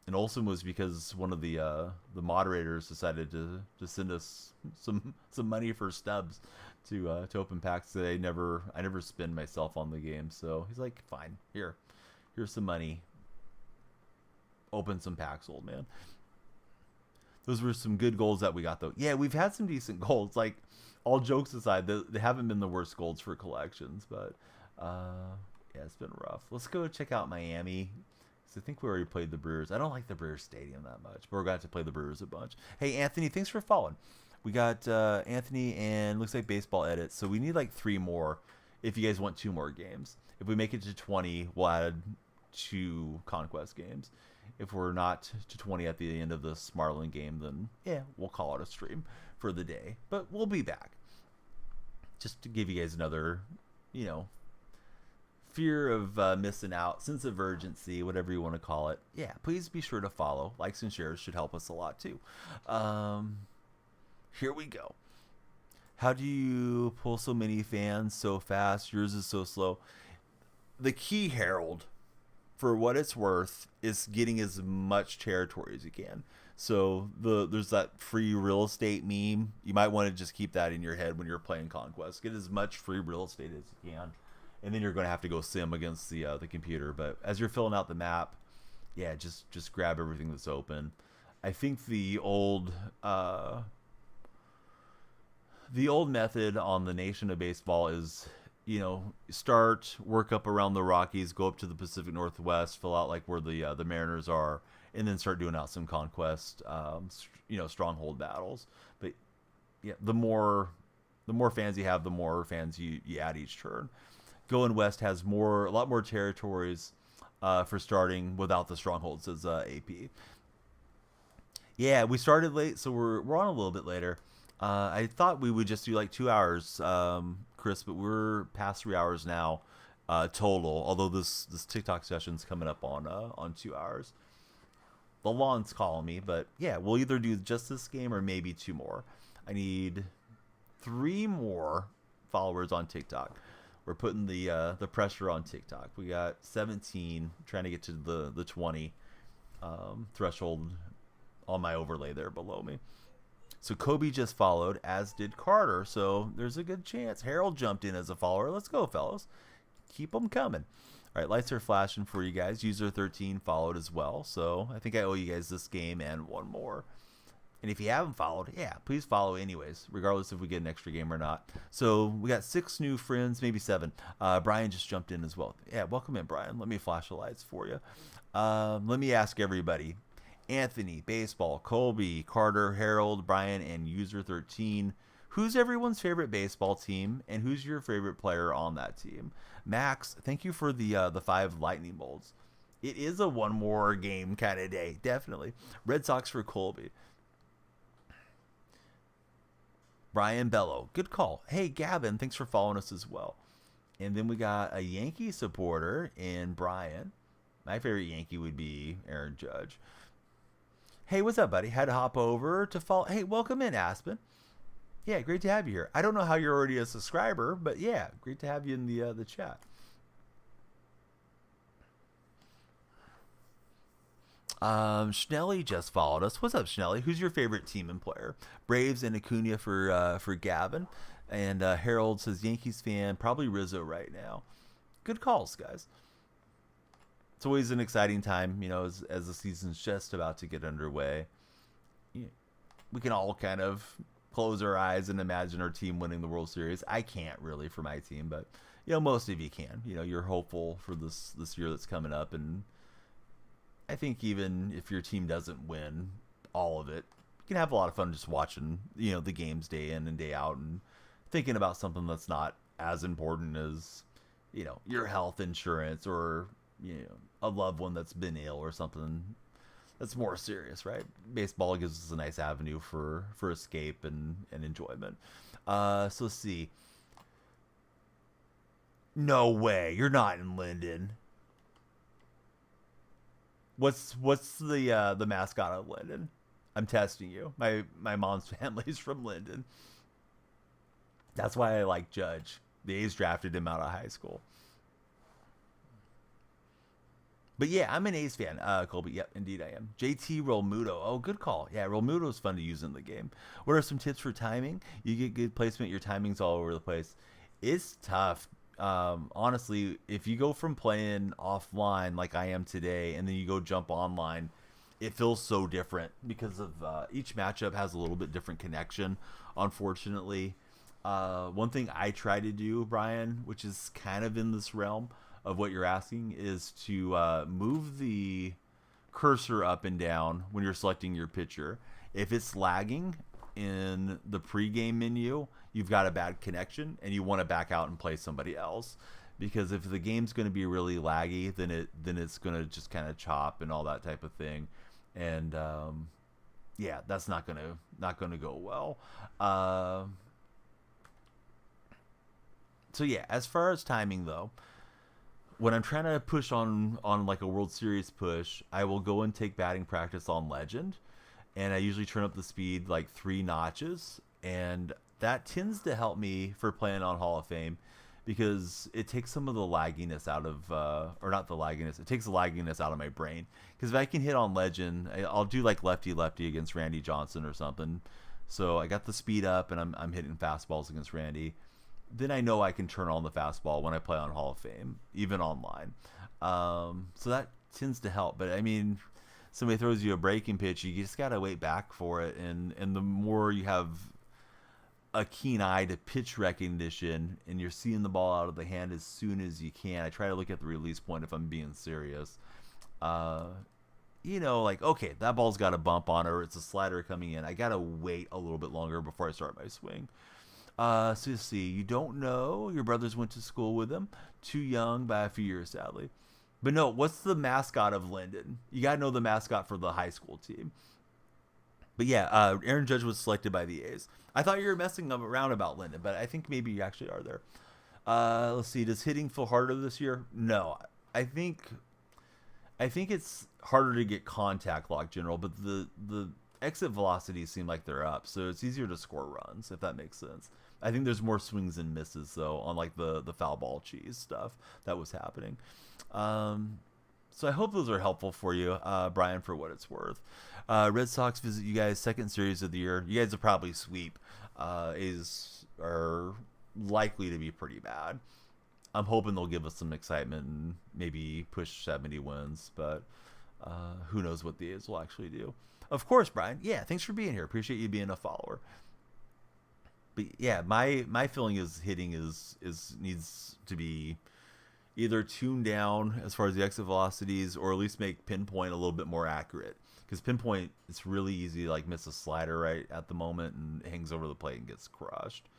And Olsen was because one of the moderators decided to send us some money for stubs to open packs that I never spend myself on the game. So he's like, fine, here's some money. Open some packs, old man. Those were some good golds that we got though. Yeah, we've had some decent golds. Like, all jokes aside, they haven't been the worst golds for collections, but yeah, it's been rough. Let's go check out Miami. I think we already played the Brewers. I don't like the Brewers Stadium that much, but we're going to have to play the Brewers a bunch. Hey, Anthony, thanks for following. We got Anthony and looks like baseball edits. So we need like 3 more if you guys want 2 more games. If we make it to 20, we'll add 2 Conquest games. If we're not to 20 at the end of this Marlin game, then yeah, we'll call it a stream for the day. But we'll be back. Just to give you guys another, fear of missing out, sense of urgency, whatever you want to call it. Yeah, please be sure to follow. Likes and shares should help us a lot too. Here we go. How do you pull so many fans so fast? Yours is so slow. The key, Harold, for what it's worth, is getting as much territory as you can. So there's that free real estate meme. You might want to just keep that in your head when you're playing Conquest. Get as much free real estate as you can. And then you're going to have to go sim against the computer. But as you're filling out the map, yeah, just grab everything that's open. I think the old method on the Nation of Baseball is, start, work up around the Rockies, go up to the Pacific Northwest, fill out like where the Mariners are, and then start doing out some Conquest, stronghold battles. But yeah, the more fans you have, the more fans you add each turn. Going West has a lot more territories for starting without the strongholds, says AP. Yeah, we started late, so we're on a little bit later. I thought we would just do like 2 hours, Chris, but we're past 3 hours now, total. Although this TikTok session's coming up on 2 hours. The lawn's calling me, but yeah, we'll either do just this game or maybe two more. I need 3 more followers on TikTok. We're putting the pressure on TikTok. We got 17, trying to get to the 20 threshold on my overlay there below me. So Kobe just followed, as did Carter. So there's a good chance. Harold jumped in as a follower. Let's go, fellas. Keep them coming. All right, lights are flashing for you guys. User 13 followed as well. So I think I owe you guys this game and one more. And if you haven't followed, yeah, please follow anyways, regardless if we get an extra game or not. So we got 6 new friends, maybe 7. Brian just jumped in as well. Yeah, welcome in, Brian. Let me flash the lights for you. Let me ask everybody. Anthony, Baseball, Colby, Carter, Harold, Brian, and User 13. Who's everyone's favorite baseball team, and who's your favorite player on that team? Max, thank you for the 5 lightning bolts. It is a one more game kind of day, definitely. Red Sox for Colby. Brian Bello, good call. Hey, Gavin, thanks for following us as well. And then we got a Yankee supporter in Brian. My favorite Yankee would be Aaron Judge. Hey, what's up, buddy? Had to hop over to follow. Hey, welcome in, Aspen. Yeah, great to have you here. I don't know how you're already a subscriber, but yeah, great to have you in the chat. Schnelly just followed us. What's up, Schnelly? Who's your favorite team and player? Braves and Acuna for Gavin. And Harold says Yankees fan, probably Rizzo right now. Good calls, guys. It's always an exciting time, as the season's just about to get underway. We can all kind of close our eyes and imagine our team winning the World Series. I can't really for my team, but most of you can. You're hopeful for this year that's coming up, and I think even if your team doesn't win all of it, you can have a lot of fun just watching, the games day in and day out and thinking about something that's not as important as, your health insurance or, a loved one that's been ill or something that's more serious, right? Baseball gives us a nice avenue for escape and enjoyment. So let's see. No way. You're not in Linden. What's the mascot of Linden? I'm testing you. My mom's family's from Linden. That's why I like Judge. The A's drafted him out of high school. But yeah, I'm an A's fan, Colby. Yep, indeed I am. JT Rolmuto. Oh, good call. Yeah, Rolmuto's fun to use in the game. What are some tips for timing? You get good placement, your timing's all over the place. It's tough. Honestly, if you go from playing offline like I am today and then you go jump online, it feels so different because of each matchup has a little bit different connection, unfortunately. One thing I try to do, Brian, which is kind of in this realm of what you're asking, is to move the cursor up and down when you're selecting your pitcher. If it's lagging in the pregame menu, you've got a bad connection and you want to back out and play somebody else. Because if the game's going to be really laggy, then it's going to just kind of chop and all that type of thing. And yeah, that's not going to go well. So yeah, as far as timing though, when I'm trying to push on like a World Series push, I will go and take batting practice on Legend, and I usually turn up the speed like 3 notches, and that tends to help me for playing on Hall of Fame because it takes some of the lagginess out of, or not the lagginess, it takes the lagginess out of my brain. Because if I can hit on Legend, I'll do like lefty against Randy Johnson or something. So I got the speed up and I'm hitting fastballs against Randy. Then I know I can turn on the fastball when I play on Hall of Fame, even online. So that tends to help. But I mean, somebody throws you a breaking pitch, you just got to wait back for it. And the more you have a keen eye to pitch recognition and you're seeing the ball out of the hand as soon as you can, I try to look at the release point if I'm being serious. Like, okay, that ball's got a bump on it or it's a slider coming in. I got to wait a little bit longer before I start my swing. So you see, you don't know. Your brothers went to school with him. Too young by a few years, sadly. But no, what's the mascot of Linden? You got to know the mascot for the high school team. But yeah, Aaron Judge was selected by the A's. I thought you were messing around about Linden, but I think maybe you actually are there. Let's see. Does hitting feel harder this year? No. I think I think it's harder to get contact lock general, but the exit velocities seem like they're up, so it's easier to score runs, if that makes sense. I think there's more swings and misses though on like the foul ball cheese stuff that was happening. So I hope those are helpful for you, Brian, for what it's worth. Red Sox visit you guys second series of the year. You guys will probably sweep. Are likely to be pretty bad. I'm hoping they'll give us some excitement and maybe push 70 wins, but who knows what the A's will actually do. Of course, Brian. Yeah, thanks for being here. Appreciate you being a follower. But yeah, my feeling is hitting is needs to be either tuned down as far as the exit velocities, or at least make pinpoint a little bit more accurate. Because pinpoint, it's really easy to like miss a slider right at the moment and it hangs over the plate and gets crushed.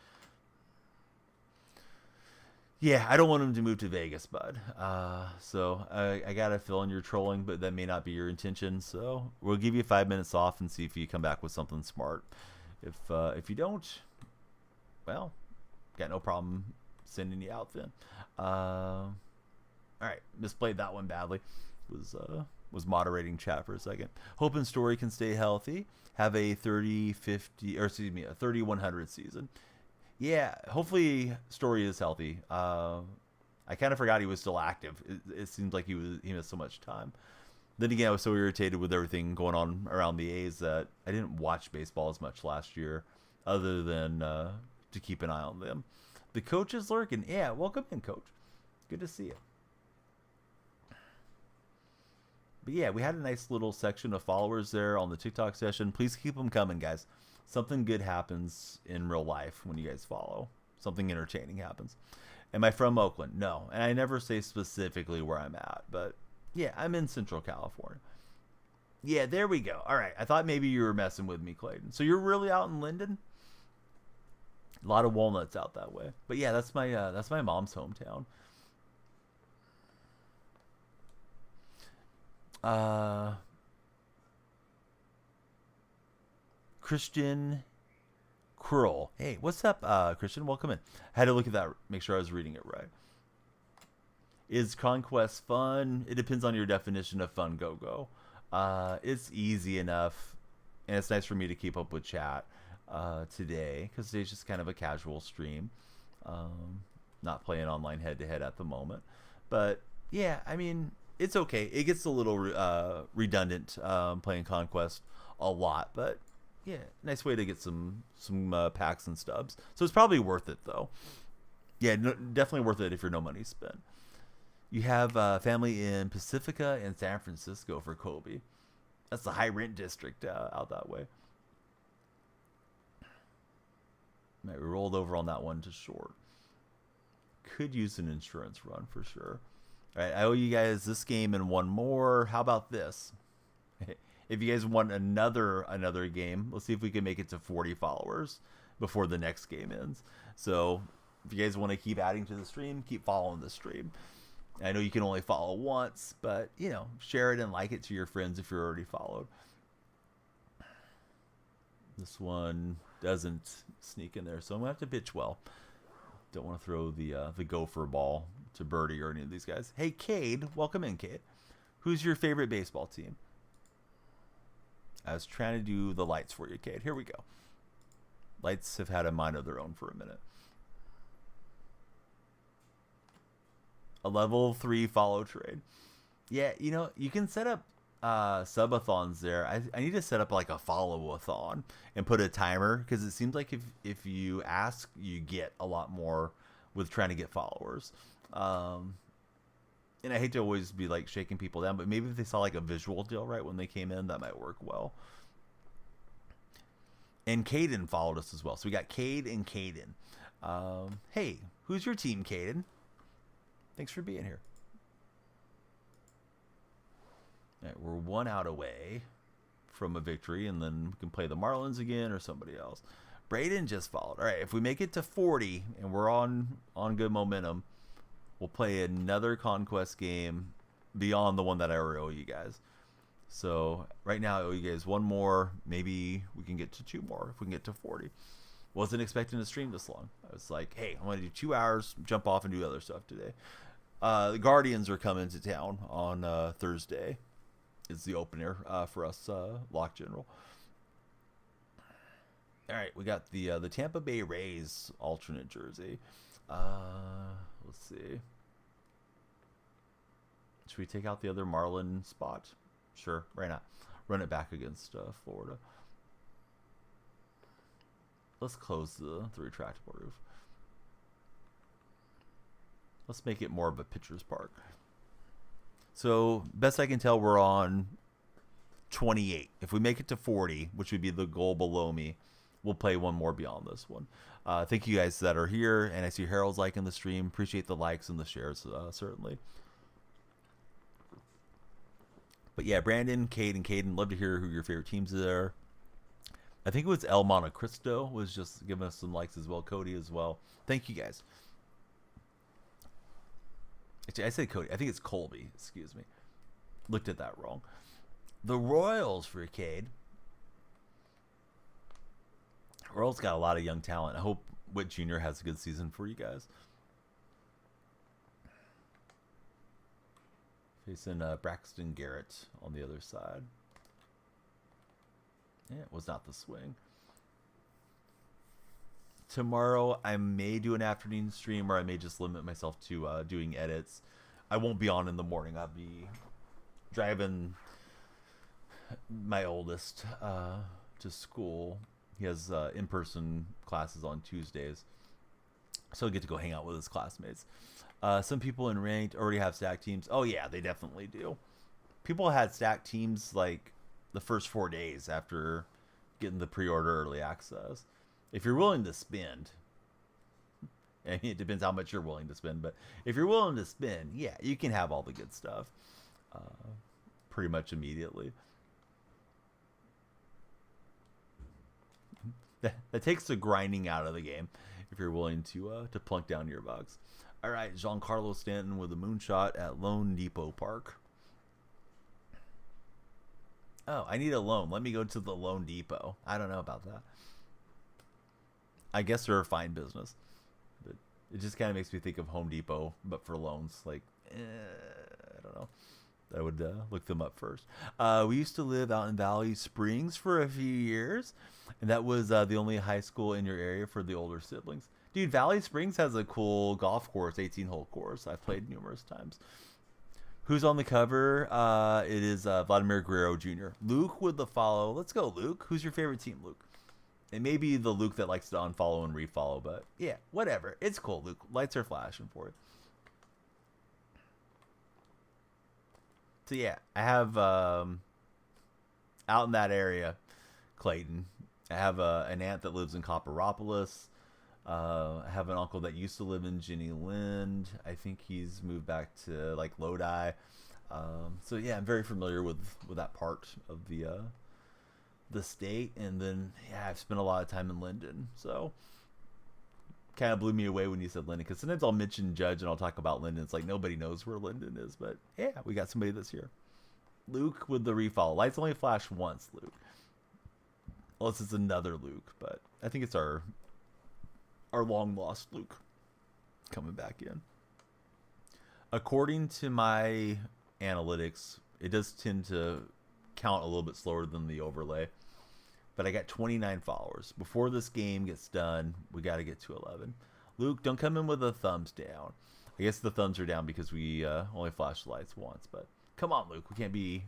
Yeah, I don't want him to move to Vegas, bud. So I got a feeling you're trolling, but that may not be your intention. So we'll give you 5 minutes off and see if you come back with something smart. If you don't, well, got no problem sending you out then. All right, misplayed that one badly. Was moderating chat for a second. Hoping Story can stay healthy. Have a 30-50, or excuse me, a 30-100 season. Yeah, hopefully Story is healthy. I kind of forgot he was still active. It seems like he missed so much time. Then again, I was so irritated with everything going on around the A's that I didn't watch baseball as much last year, other than to keep an eye on them. The coach is lurking. Yeah, welcome in, coach. Good to see you. But yeah, we had a nice little section of followers there on the TikTok session. Please keep them coming, guys. Something good happens in real life when you guys follow. Something entertaining happens. Am I from Oakland? No. And I never say specifically where I'm at. But yeah, I'm in Central California. Yeah, there we go. All right. I thought maybe you were messing with me, Clayton. So you're really out in Linden? A lot of walnuts out that way. But yeah, that's my mom's hometown. Christian Krull. Hey, what's up, Christian? Welcome in. I had to look at that, make sure I was reading it right. Is Conquest fun? It depends on your definition of fun, go. It's easy enough, and it's nice for me to keep up with chat today, because today's just kind of a casual stream. Not playing online head-to-head at the moment. But, yeah, I mean, it's okay. It gets a little redundant playing Conquest a lot, but yeah, nice way to get some packs and stubs. So it's probably worth it, though. Yeah, no, definitely worth it if you're no money spent. You have family in Pacifica and San Francisco for Kobe. That's the high rent district out that way. We rolled over on that one to short. Could use an insurance run for sure. All right, I owe you guys this game and one more. How about this? If you guys want another game, let's see if we can make it to 40 followers before the next game ends. So if you guys want to keep adding to the stream, keep following the stream. I know you can only follow once, but, you know, share it and like it to your friends if you're already followed. This one doesn't sneak in there, so I'm going to have to pitch well. Don't want to throw the gopher ball to Birdie or any of these guys. Hey, Cade. Welcome in, Cade. Who's your favorite baseball team? I was trying to do the lights for you, Cade. Here we go. Lights have had a mind of their own for a minute. A level 3 follow trade. Yeah, you know, you can set up subathons there. I need to set up like a follow-a-thon and put a timer, because it seems like if you ask, you get a lot more with trying to get followers. And I hate to always be like shaking people down, but maybe if they saw like a visual deal right when they came in, that might work well. And Caden followed us as well. So we got Cade and Caden. Hey, who's your team, Caden? Thanks for being here. All right, we're 1 out away from a victory, and then we can play the Marlins again or somebody else. Braden just followed. All right, if we make it to 40 and we're on good momentum, we'll play another Conquest game beyond the one that I already owe you guys. So right now I owe you guys one more. Maybe we can get to 2 more if we can get to 40. Wasn't expecting to stream this long. I was like, hey, I want to do 2 hours, jump off and do other stuff today. The Guardians are coming to town on Thursday. Is the opener for us, Lock General. All right, we got the Tampa Bay Rays alternate jersey. Let's see. Should we take out the other Marlin spot? Sure, why not? Run it back against Florida. Let's close the retractable roof. Let's make it more of a pitcher's park. So, best I can tell, we're on 28. If we make it to 40, which would be the goal below me, we'll play one more beyond this one. Thank you guys that are here, and I see Harold's liking the stream. Appreciate the likes and the shares, certainly. But yeah, Brandon, Cade, and Caden, love to hear who your favorite teams are. I think it was El Montecristo was just giving us some likes as well. Cody as well. Thank you guys. Actually, I said Cody. I think it's Colby. Excuse me. Looked at that wrong. The Royals for Cade. Royals got a lot of young talent. I hope Witt Jr. has a good season for you guys. Facing Braxton Garrett on the other side. Yeah, it was not the swing. Tomorrow, I may do an afternoon stream, or I may just limit myself to doing edits. I won't be on in the morning. I'll be driving my oldest to school. He has in-person classes on Tuesdays, so I get to go hang out with his classmates. Some people in ranked already have stacked teams. Oh yeah, they definitely do. People had stacked teams like the first 4 days after getting the pre-order early access. If you're willing to spend, I mean, it depends how much you're willing to spend, but if you're willing to spend, yeah, you can have all the good stuff pretty much immediately. That takes the grinding out of the game if you're willing to plunk down your bucks. All right, Giancarlo Stanton with a moonshot at Lone Depot Park. Oh, I need a loan. Let me go to the Loan Depot. I don't know about that. I guess they're a fine business. But it just kind of makes me think of Home Depot, but for loans. Like, I don't know. I would look them up first. We used to live out in Valley Springs for a few years, and that was the only high school in your area for the older siblings. Dude, Valley Springs has a cool golf course, 18-hole course. I've played numerous times. Who's on the cover? It is Vladimir Guerrero Jr. Luke with the follow. Let's go, Luke. Who's your favorite team, Luke? It may be the Luke that likes to unfollow and refollow, but yeah, whatever. It's cool, Luke. Lights are flashing for it. So yeah, I have out in that area, Clayton. I have an aunt that lives in Copperopolis. I have an uncle that used to live in Jenny Lind. I think he's moved back to like Lodi. So yeah, I'm very familiar with that part of the state. And then yeah, I've spent a lot of time in Linden. So kind of blew me away when you said Linden, because sometimes I'll mention Judge and I'll talk about Linden. It's like nobody knows where Linden is, but yeah, we got somebody that's here. Luke with the refollow. Lights only flash once, Luke. Unless it's another Luke, but I think it's our long lost Luke coming back in. According to my analytics, it does tend to count a little bit slower than the overlay, but I got 29 followers. Before this game gets done, we got to get to 11. Luke, don't come in with a thumbs down. I guess the thumbs are down because we only flash the lights once, but come on, Luke, we can't be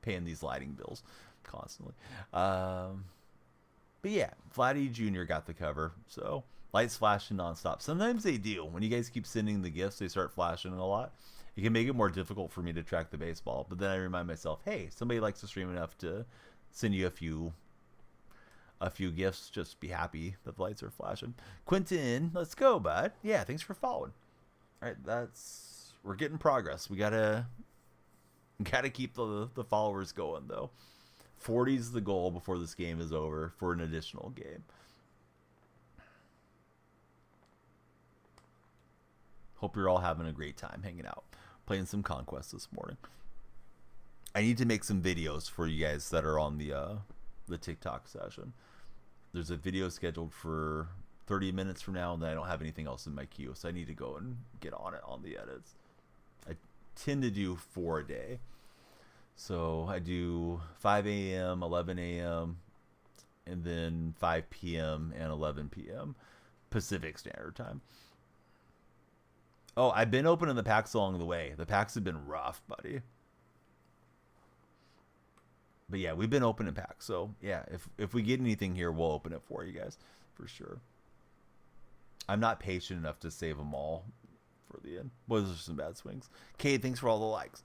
paying these lighting bills constantly. But yeah, Vladdy Jr. got the cover, so lights flashing nonstop. Sometimes they do. When you guys keep sending the gifts, they start flashing a lot. It can make it more difficult for me to track the baseball. But then I remind myself, hey, somebody likes to stream enough to send you a few gifts. Just be happy that the lights are flashing. Quentin, let's go, bud. Yeah, thanks for following. All right, we're getting progress. We gotta keep the followers going though. 40 is the goal before this game is over for an additional game. Hope you're all having a great time hanging out, playing some Conquest this morning. I need to make some videos for you guys that are on the TikTok session. There's a video scheduled for 30 minutes from now, and then I don't have anything else in my queue, so I need to go and get on it on the edits. I tend to do 4 a day. So I do 5 a.m., 11 a.m., and then 5 p.m. and 11 p.m. Pacific Standard Time. Oh, I've been opening the packs along the way. The packs have been rough, buddy. But yeah, we've been opening packs. So yeah, if we get anything here, we'll open it for you guys for sure. I'm not patient enough to save them all for the end. Well, those are some bad swings. Cade, thanks for all the likes.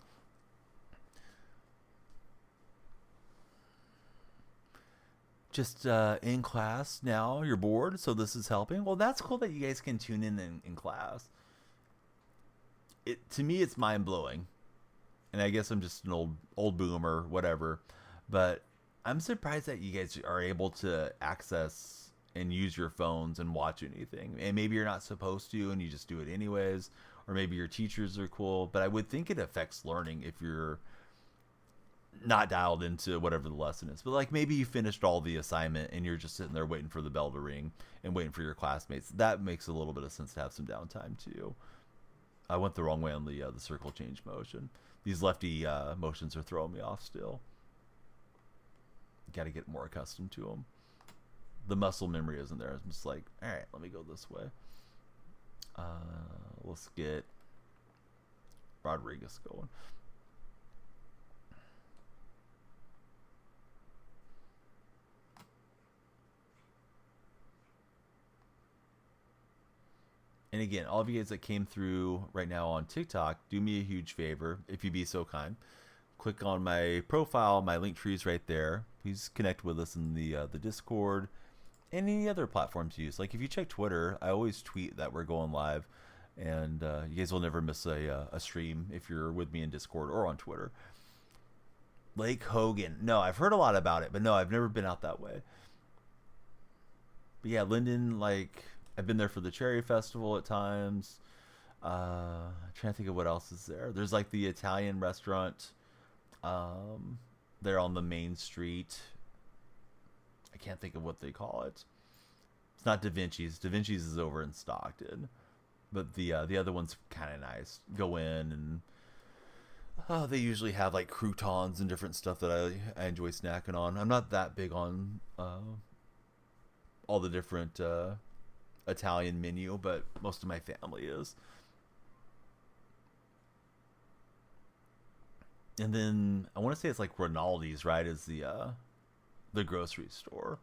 Just in class now, you're bored, so this is helping. Well, that's cool that you guys can tune in class. To me, it's mind blowing, and I guess I'm just an old boomer, whatever. But I'm surprised that you guys are able to access and use your phones and watch anything. And maybe you're not supposed to, and you just do it anyways. Or maybe your teachers are cool. But I would think it affects learning if you're not dialed into whatever the lesson is. But like maybe you finished all the assignment and you're just sitting there waiting for the bell to ring and waiting for your classmates. That makes a little bit of sense to have some downtime too. I went the wrong way on the circle change motion. These lefty motions are throwing me off still. Got to get more accustomed to them. The muscle memory isn't there. I'm just like, all right, let me go this way. Let's get Rodriguez going. And again, all of you guys that came through right now on TikTok, do me a huge favor, if you be so kind. Click on my profile, my link tree is right there. Please connect with us in the Discord and any other platforms you use. Like if you check Twitter, I always tweet that we're going live, and you guys will never miss a stream if you're with me in Discord or on Twitter. Lake Hogan. No, I've heard a lot about it, but no, I've never been out that way. But yeah, Linden, like I've been there for the Cherry Festival at times. I'm trying to think of what else is there. There's like the Italian restaurant there on the main street. I can't think of what they call it. It's not Da Vinci's. Da Vinci's is over in Stockton. But the other one's kind of nice. Go in and they usually have like croutons and different stuff that I enjoy snacking on. I'm not that big on all the different Italian menu, but most of my family is. And then I want to say it's like Rinaldi's, right? Is the grocery store.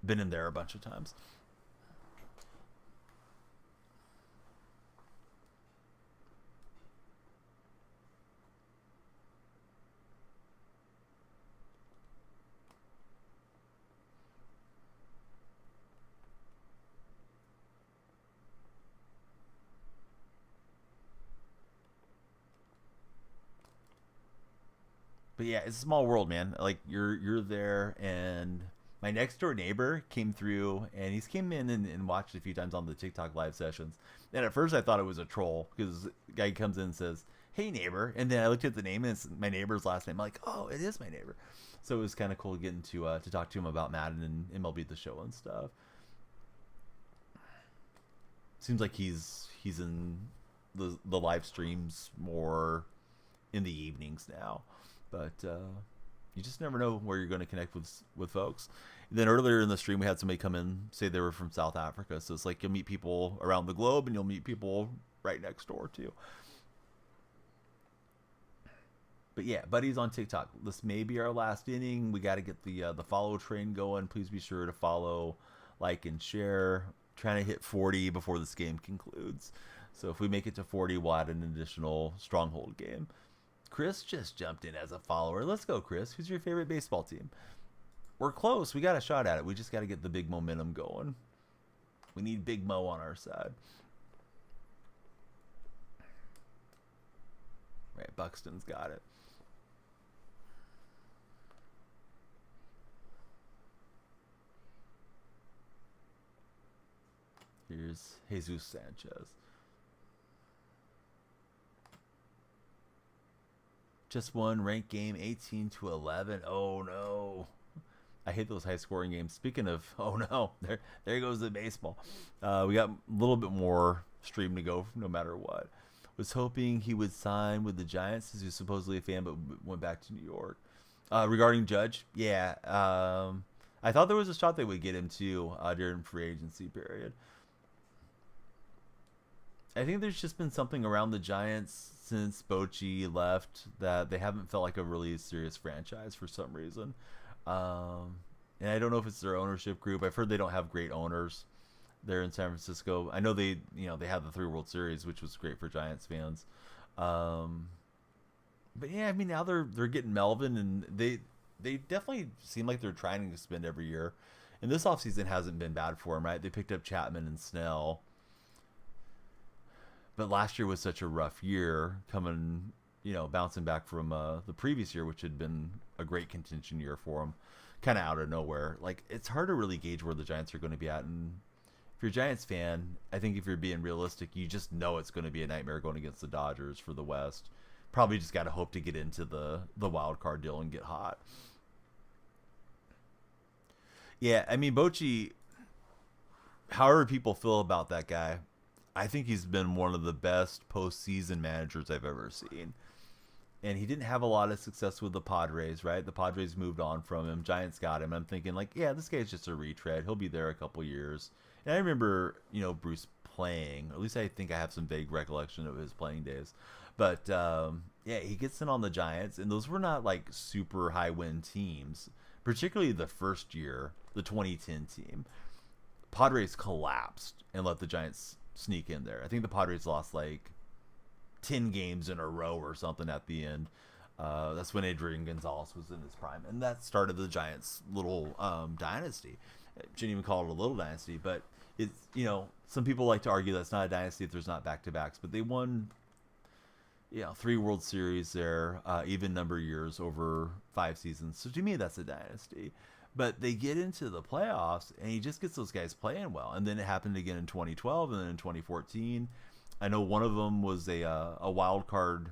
Been in there a bunch of times. But yeah, it's a small world, man. Like you're there, and my next door neighbor came through, and he's came in and watched a few times on the TikTok live sessions. And at first I thought it was a troll because the guy comes in and says, "Hey neighbor," and then I looked at the name and it's my neighbor's last name. I'm like, oh, it is my neighbor. So it was kind of cool getting to talk to him about Madden and MLB The Show and stuff. Seems like he's in the live streams more in the evenings now. But you just never know where you're going to connect with folks. And then earlier in the stream, we had somebody come in, say they were from South Africa. So it's like you'll meet people around the globe, and you'll meet people right next door too. But yeah, buddies on TikTok. This may be our last inning. We got to get the follow train going. Please be sure to follow, like, and share. Trying to hit 40 before this game concludes. So if we make it to 40, we'll add an additional stronghold game. Chris just jumped in as a follower. Let's go, Chris. Who's your favorite baseball team? We're close. We got a shot at it. We just got to get the big momentum going. We need Big Mo on our side. Right, Buxton's got it. Here's Jesus Sanchez. Just one ranked game, 18-11. Oh no. I hate those high scoring games. Speaking of, oh no, there goes the baseball. We got a little bit more stream to go, no matter what. Was hoping he would sign with the Giants, as he's supposedly a fan, but went back to New York. Regarding Judge, yeah, I thought there was a shot they would get him too during free agency period. I think there's just been something around the Giants since Bochy left that they haven't felt like a really serious franchise for some reason. And I don't know if it's their ownership group. I've heard they don't have great owners there in San Francisco. I know they have the 3 World Series, which was great for Giants fans. But yeah, I mean, now they're getting Melvin, and they definitely seem like they're trying to spend every year. And this offseason hasn't been bad for them, right? They picked up Chapman and Snell. But last year was such a rough year, bouncing back from the previous year, which had been a great contention year for them, kind of out of nowhere. Like, it's hard to really gauge where the Giants are going to be at. And if you're a Giants fan, I think if you're being realistic, you just know it's going to be a nightmare going against the Dodgers for the West. Probably just got to hope to get into the wild card deal and get hot. Yeah, I mean, Bochy, however people feel about that guy, I think he's been one of the best postseason managers I've ever seen. And he didn't have a lot of success with the Padres, right? The Padres moved on from him. Giants got him. I'm thinking, like, yeah, this guy's just a retread. He'll be there a couple years. And I remember, Bruce playing. Or at least I think I have some vague recollection of his playing days. But, yeah, he gets in on the Giants. And those were not, like, super high-win teams. Particularly the first year, the 2010 team. Padres collapsed and let the Giants sneak in there. I think the Padres lost like 10 games in a row or something at the end. That's when Adrian Gonzalez was in his prime, and that started the Giants' little dynasty. I shouldn't even call it a little dynasty, but it's, some people like to argue that's not a dynasty if there's not back-to-backs, but they won 3 World Series there, even number years over 5 seasons. So to me, that's a dynasty. But they get into the playoffs, and he just gets those guys playing well. And then it happened again in 2012 and then in 2014. I know one of them was a wild card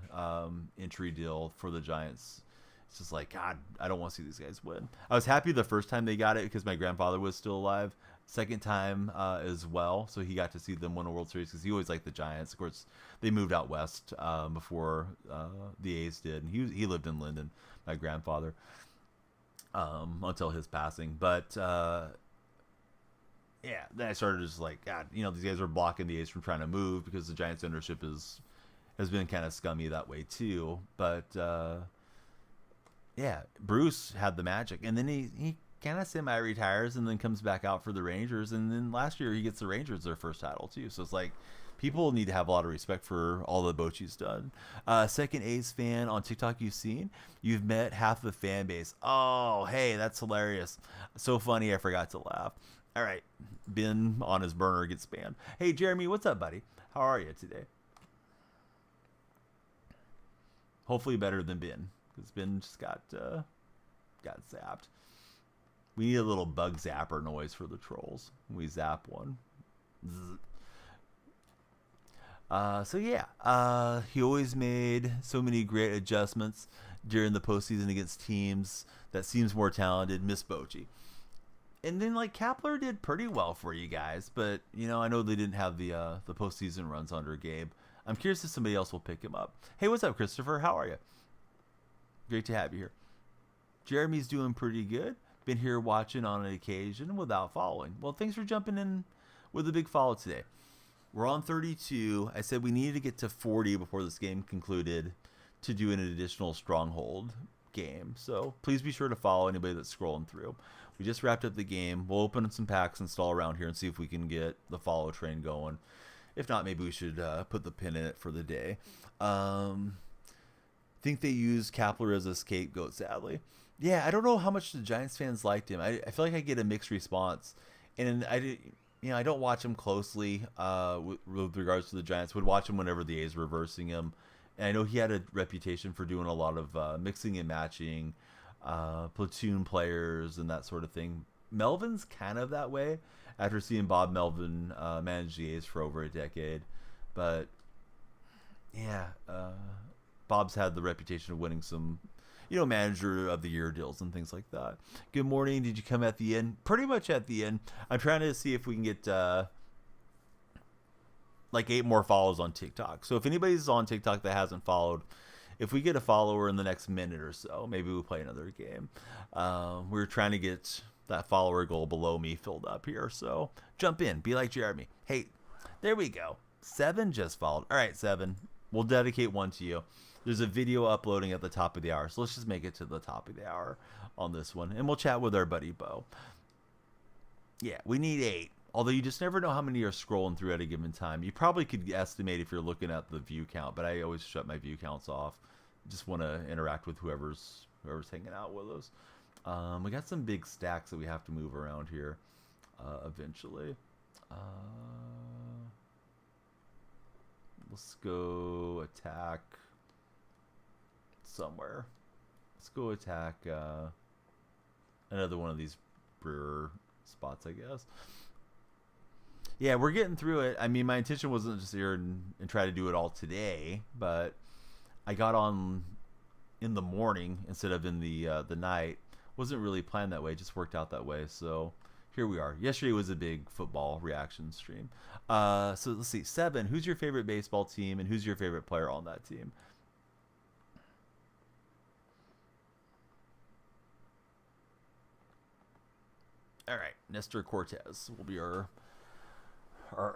entry deal for the Giants. It's just like, God, I don't want to see these guys win. I was happy the first time they got it because my grandfather was still alive. Second time as well, so he got to see them win a World Series because he always liked the Giants. Of course, they moved out west before the A's did. And he lived in Linden, my grandfather. Until his passing. But yeah, then I started just like, God, these guys are blocking the A's from trying to move because the Giants ownership has been kind of scummy that way too. But yeah, Bruce had the magic, and then he kind of semi-retires and then comes back out for the Rangers, and then last year he gets the Rangers their first title too. So it's like, people need to have a lot of respect for all that Bochy's done. Second A's fan on TikTok you've met half the fan base. Oh, hey, that's hilarious. So funny, I forgot to laugh. All right, Ben on his burner gets banned. Hey, Jeremy, what's up, buddy? How are you today? Hopefully better than Ben, because Ben just got zapped. We need a little bug zapper noise for the trolls when we zap one. Zzz. So yeah, he always made so many great adjustments during the postseason against teams that seems more talented. Miss Bochy. And then like Kapler did pretty well for you guys, but I know they didn't have the postseason runs under Gabe. I'm curious if somebody else will pick him up. Hey, what's up, Christopher? How are you? Great to have you here. Jeremy's doing pretty good. Been here watching on an occasion without following. Well, thanks for jumping in with a big follow today. We're on 32. I said we needed to get to 40 before this game concluded to do an additional stronghold game. So please be sure to follow anybody that's scrolling through. We just wrapped up the game. We'll open some packs, install around here, and see if we can get the follow train going. If not, maybe we should put the pin in it for the day. Think they used Kapler as a scapegoat, sadly. Yeah, I don't know how much the Giants fans liked him. I feel like I get a mixed response. And I don't watch him closely with regards to the Giants. Would watch him whenever the A's were reversing him. And I know he had a reputation for doing a lot of mixing and matching, platoon players and that sort of thing. Melvin's kind of that way after seeing Bob Melvin manage the A's for over a decade. But, yeah, Bob's had the reputation of winning some manager of the year deals and things like that. Good morning. Did you come at the end? Pretty much at the end. I'm trying to see if we can get like 8 more follows on TikTok. So if anybody's on TikTok that hasn't followed, if we get a follower in the next minute or so, maybe we'll play another game. We're trying to get that follower goal below me filled up here. So jump in. Be like Jeremy. Hey, there we go. 7 just followed. All right, 7. We'll dedicate 1 to you. There's a video uploading at the top of the hour. So let's just make it to the top of the hour on this one. And we'll chat with our buddy Bo. Yeah, we need 8. Although you just never know how many are scrolling through at a given time. You probably could estimate if you're looking at the view count, but I always shut my view counts off. Just want to interact with whoever's hanging out with us. We got some big stacks that we have to move around here eventually. Let's go attack somewhere. Let's go attack another one of these brewer spots, I guess. Yeah, we're getting through it. I mean, my intention wasn't just here and try to do it all today, but I got on in the morning instead of in the night. Wasn't really planned that way. It just worked out that way. So here we are. Yesterday was a big football reaction stream. So let's see. 7. Who's your favorite baseball team, and who's your favorite player on that team? All right, Nestor Cortez will be our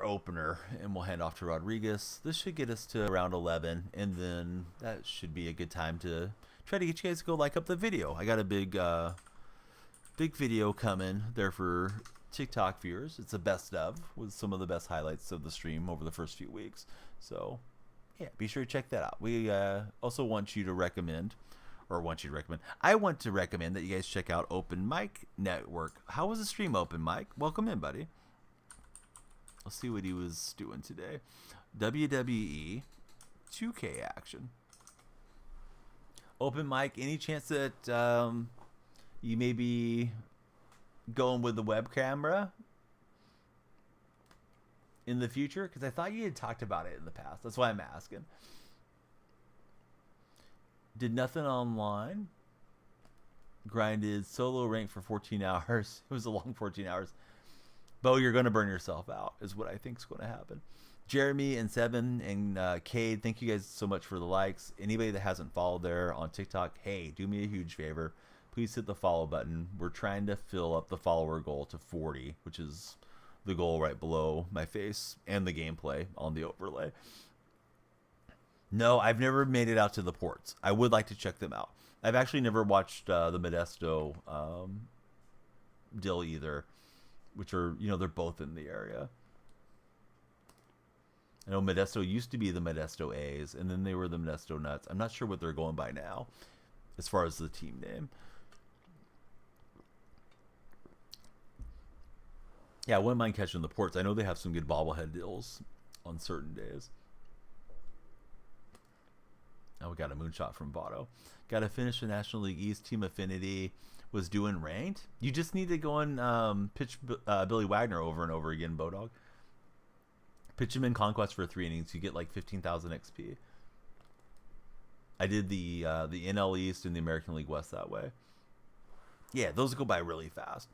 opener, and we'll hand off to Rodriguez. This should get us to around 11, and then that should be a good time to try to get you guys to go like up the video. I got a big video coming there for TikTok viewers. It's a best of with some of the best highlights of the stream over the first few weeks. So yeah, be sure to check that out. We also want you to recommend, I want to recommend that you guys check out Open Mic Network. How was the stream, Open Mic? Welcome in, buddy. Let's see what he was doing today. WWE 2K action. Open mic. Any chance that you may be going with the web camera in the future? Because I thought you had talked about it in the past. That's why I'm asking. Did nothing online. Grinded solo rank for 14 hours. It was a long 14 hours. Bo, you're going to burn yourself out is what I think is going to happen. Jeremy and 7 and Cade, thank you guys so much for the likes. Anybody that hasn't followed there on TikTok, hey, do me a huge favor. Please hit the follow button. We're trying to fill up the follower goal to 40, which is the goal right below my face and the gameplay on the overlay. No, I've never made it out to the ports. I would like to check them out. I've actually never watched the Modesto deal either, which are, they're both in the area. I know Modesto used to be the Modesto A's, and then they were the Modesto Nuts. I'm not sure what they're going by now as far as the team name. Yeah, I wouldn't mind catching the ports. I know they have some good bobblehead deals on certain days. Now we got a moonshot from Votto. Got to finish the National League East. Team Affinity was doing ranked. You just need to go and pitch Billy Wagner over and over again, Bodog. Pitch him in Conquest for 3 innings. You get like 15,000 XP. I did the NL East and the American League West that way. Yeah, those go by really fast.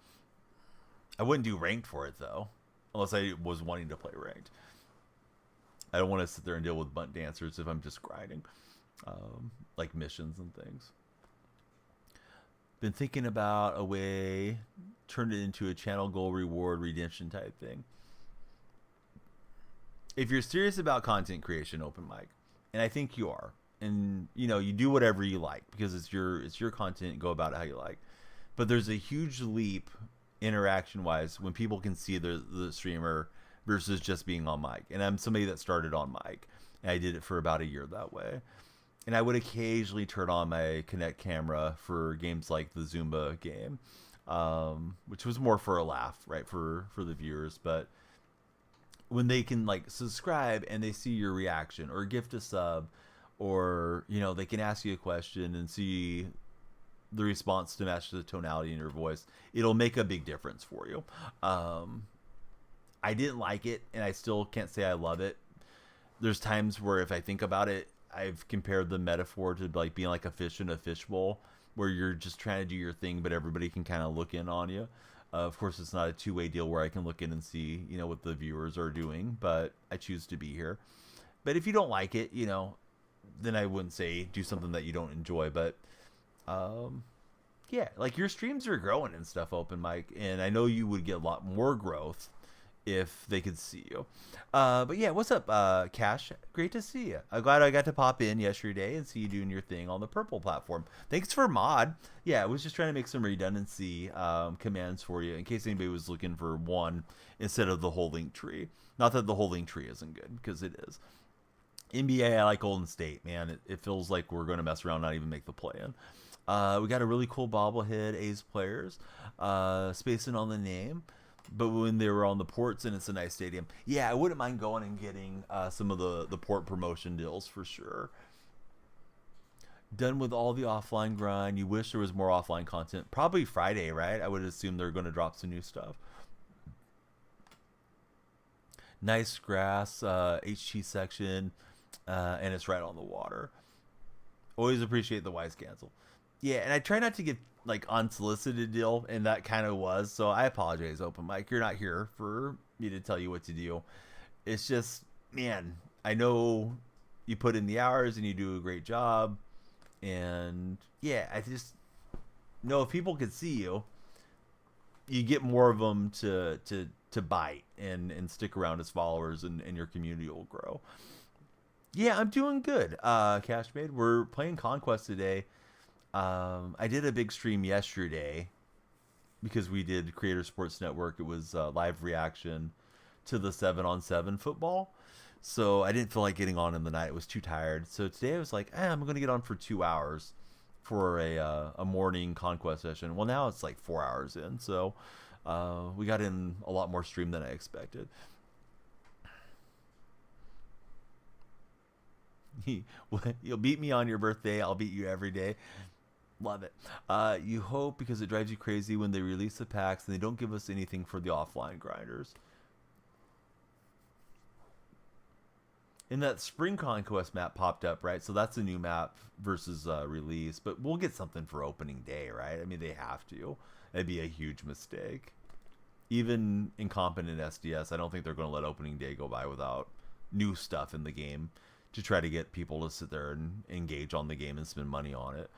I wouldn't do ranked for it, though, unless I was wanting to play ranked. I don't want to sit there and deal with bunt dancers if I'm just grinding, like missions and things. Been thinking about a way, turn it into a channel goal reward redemption type thing. If you're serious about content creation, Open Mic, and I think you are, and you do whatever you like because it's your content, go about it how you like. But there's a huge leap interaction wise when people can see the streamer versus just being on mic. And I'm somebody that started on mic, and I did it for about a year that way. And I would occasionally turn on my Kinect camera for games like the Zumba game, which was more for a laugh, right, for the viewers. But when they can like subscribe and they see your reaction or gift a sub, or they can ask you a question and see the response to match the tonality in your voice, it'll make a big difference for you. I didn't like it, and I still can't say I love it. There's times where if I think about it, I've compared the metaphor to like being like a fish in a fishbowl, where you're just trying to do your thing, but everybody can kind of look in on you. Of course, it's not a two-way deal where I can look in and see, what the viewers are doing, but I choose to be here. But if you don't like it, then I wouldn't say do something that you don't enjoy. But yeah, like your streams are growing and stuff, open mic, and I know you would get a lot more growth if they could see you. But yeah, what's up, Cash? Great to see you. I'm glad I got to pop in yesterday and see you doing your thing on the purple platform. Thanks for mod. Yeah, I was just trying to make some redundancy commands for you in case anybody was looking for one instead of the whole link tree. Not that the whole link tree isn't good, because it is. NBA, I like Golden State, man. It feels like we're going to mess around, not even make the play-in. We got a really cool bobblehead, A's players, spacing on the name. But when they were on the ports, and it's a nice stadium. Yeah, I wouldn't mind going and getting some of the port promotion deals for sure. Done with all the offline grind. You wish there was more offline content. Probably Friday, right? I would assume they're going to drop some new stuff. Nice grass, HT section, and it's right on the water. Always appreciate the wise cancel. Yeah, and I try not to get like unsolicited deal, and that kind of was. So I apologize, open mic. You're not here for me to tell you what to do. It's just, man, I know you put in the hours and you do a great job. And yeah, I just know if people could see you, you get more of them to bite and stick around as followers, and your community will grow. Yeah, I'm doing good, Cashmade. We're playing Conquest today. I did a big stream yesterday because we did Creator Sports Network. It was live reaction to the 7-on-7 football. So I didn't feel like getting on in the night. I was too tired. So today I was like, I'm going to get on for 2 hours for a morning Conquest session. Well, now it's like 4 hours in. So we got in a lot more stream than I expected. You'll beat me on your birthday. I'll beat you every day. Love it. You hope because it drives you crazy when they release the packs and they don't give us anything for the offline grinders. And that Spring Conquest map popped up, right? So that's a new map versus release. But we'll get something for opening day, right? I mean, they have to. That'd be a huge mistake. Even incompetent SDS, I don't think they're going to let opening day go by without new stuff in the game to try to get people to sit there and engage on the game and spend money on it.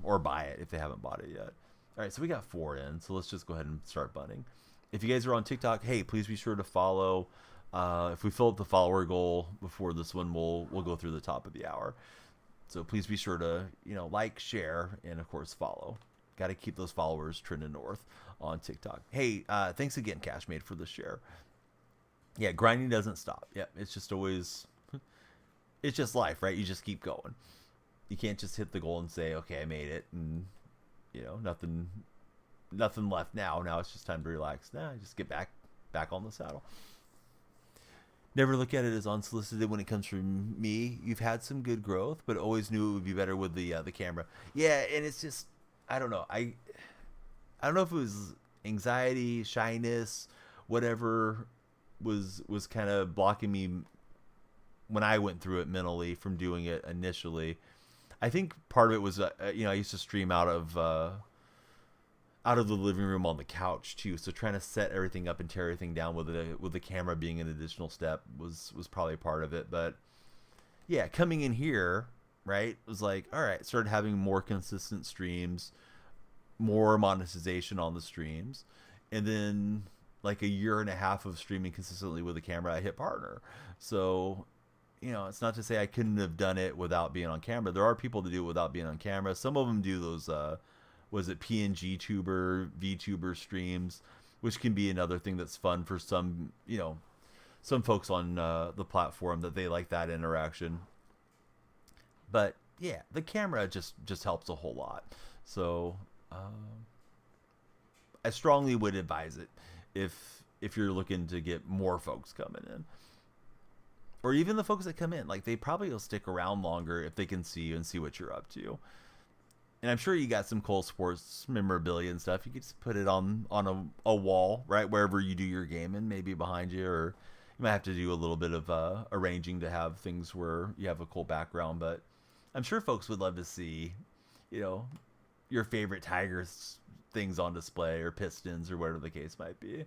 Or buy it if they haven't bought it yet. All right, so we got 4 in, so let's just go ahead and start bunning. If you guys are on TikTok, hey, please be sure to follow. If we fill up the follower goal before this one, we'll go through the top of the hour. So please be sure to like, share, and of course follow. Got to keep those followers trending north on TikTok. Hey, thanks again, Cashmade, for the share. Yeah, grinding doesn't stop. Yeah, it's just always, it's just life, right? You just keep going. You can't just hit the goal and say, okay, I made it, and nothing left now. Now it's just time to relax. Nah, just get back on the saddle. Never look at it as unsolicited when it comes from me. You've had some good growth, but always knew it would be better with the camera. Yeah, and it's just, I don't know. I don't know if it was anxiety, shyness, whatever was kind of blocking me when I went through it mentally from doing it initially. I think part of it was, I used to stream out of the living room on the couch too. So trying to set everything up and tear everything down with the camera being an additional step was probably part of it. But yeah, coming in here, right, was like, all right, started having more consistent streams, more monetization on the streams. And then like a year and a half of streaming consistently with the camera, I hit partner. So it's not to say I couldn't have done it without being on camera. There are people that do it without being on camera. Some of them do those, was it PNG tuber, VTuber streams, which can be another thing that's fun for some, some folks on the platform that they like that interaction. But yeah, the camera just helps a whole lot. So I strongly would advise it if you're looking to get more folks coming in. Or even the folks that come in, like they probably will stick around longer if they can see you and see what you're up to. And I'm sure you got some Cole Sports memorabilia and stuff. You could just put it on a wall, right, wherever you do your gaming, maybe behind you or You might have to do a little bit of arranging to have things where you have a cool background, but I'm sure folks would love to see, you know, your favorite Tigers things on display or Pistons or whatever the case might be.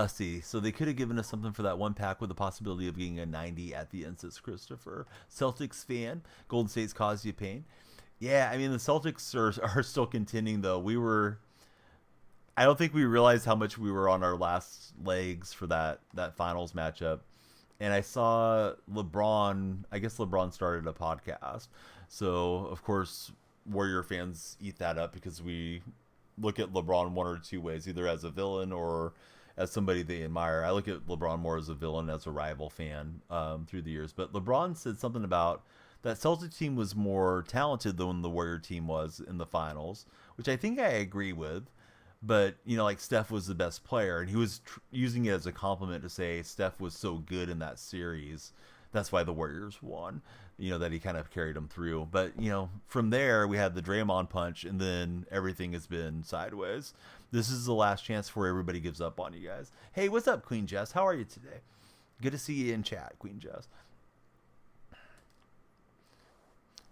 See, so they could have given us something for that one pack with the possibility of getting a 90 at the end, says Christopher. Celtics fan, Golden State's caused you pain. Yeah, I mean, the Celtics are still contending, though. I don't think we realized how much we were on our last legs for that finals matchup. And I saw LeBron, I guess LeBron started a podcast. So, of course, Warrior fans eat that up because we look at LeBron one or two ways, either as a villain or as somebody they admire. I look at LeBron more as a villain, as a rival fan through the years. But LeBron said something about that Celtic team was more talented than the Warrior team was in the finals, which I think I agree with. But, you know, like Steph was the best player, and he was using it as a compliment to say Steph was so good in that series. That's why the Warriors won, you know, that he kind of carried them through. But, you know, from there, we had the Draymond punch, and then everything has been sideways. This is the last chance before everybody gives up on you guys. Hey, what's up, Queen Jess? How are you today? Good to see you in chat, Queen Jess.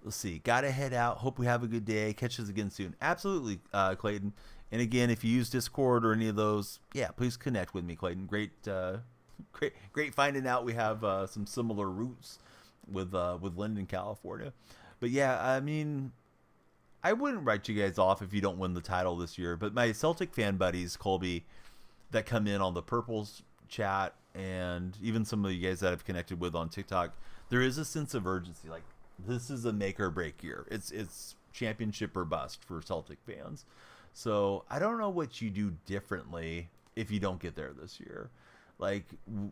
Let's see. Gotta head out. Hope we have a good day. Catch us again soon. Absolutely, Clayton. And again, if you use Discord or any of those, yeah, please connect with me, Clayton. Great finding out we have some similar roots with Linden, California. But yeah, I mean, I wouldn't write you guys off if you don't win the title this year. But my Celtic fan buddies, Colby, that come in on the Purples chat, and even some of you guys that I've connected with on TikTok, there is a sense of urgency. Like, this is a make or break year. It's championship or bust for Celtic fans. So I don't know what you do differently if you don't get there this year. Like, you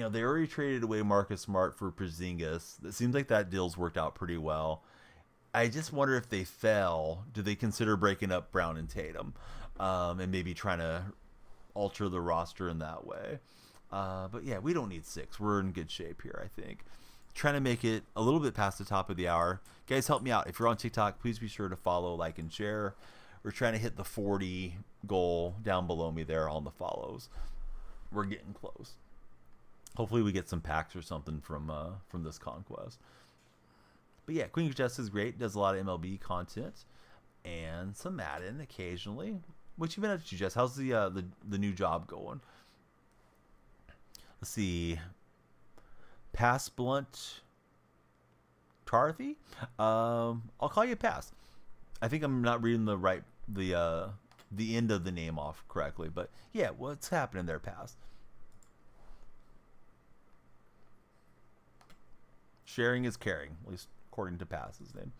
know, they already traded away Marcus Smart for Porzingis. It seems like that deal's worked out pretty well. I just wonder if they fell, do they consider breaking up Brown and Tatum and maybe trying to alter the roster in that way? But yeah, we don't need 6. We're in good shape here, I think. Trying to make it a little bit past the top of the hour. Guys, help me out. If you're on TikTok, please be sure to follow, like, and share. We're trying to hit the 40 goal down below me there on the follows. We're getting close. Hopefully we get some packs or something from this Conquest. But yeah, Queen Jess is great. Does a lot of MLB content and some Madden occasionally. What you been up to, Jess? How's the new job going? Let's see. Pass Blunt Tarthy? I'll call you Pass. I think I'm not reading the end of the name off correctly, but yeah, what's happening there, Pass? Sharing is caring, at least according to Pass's name.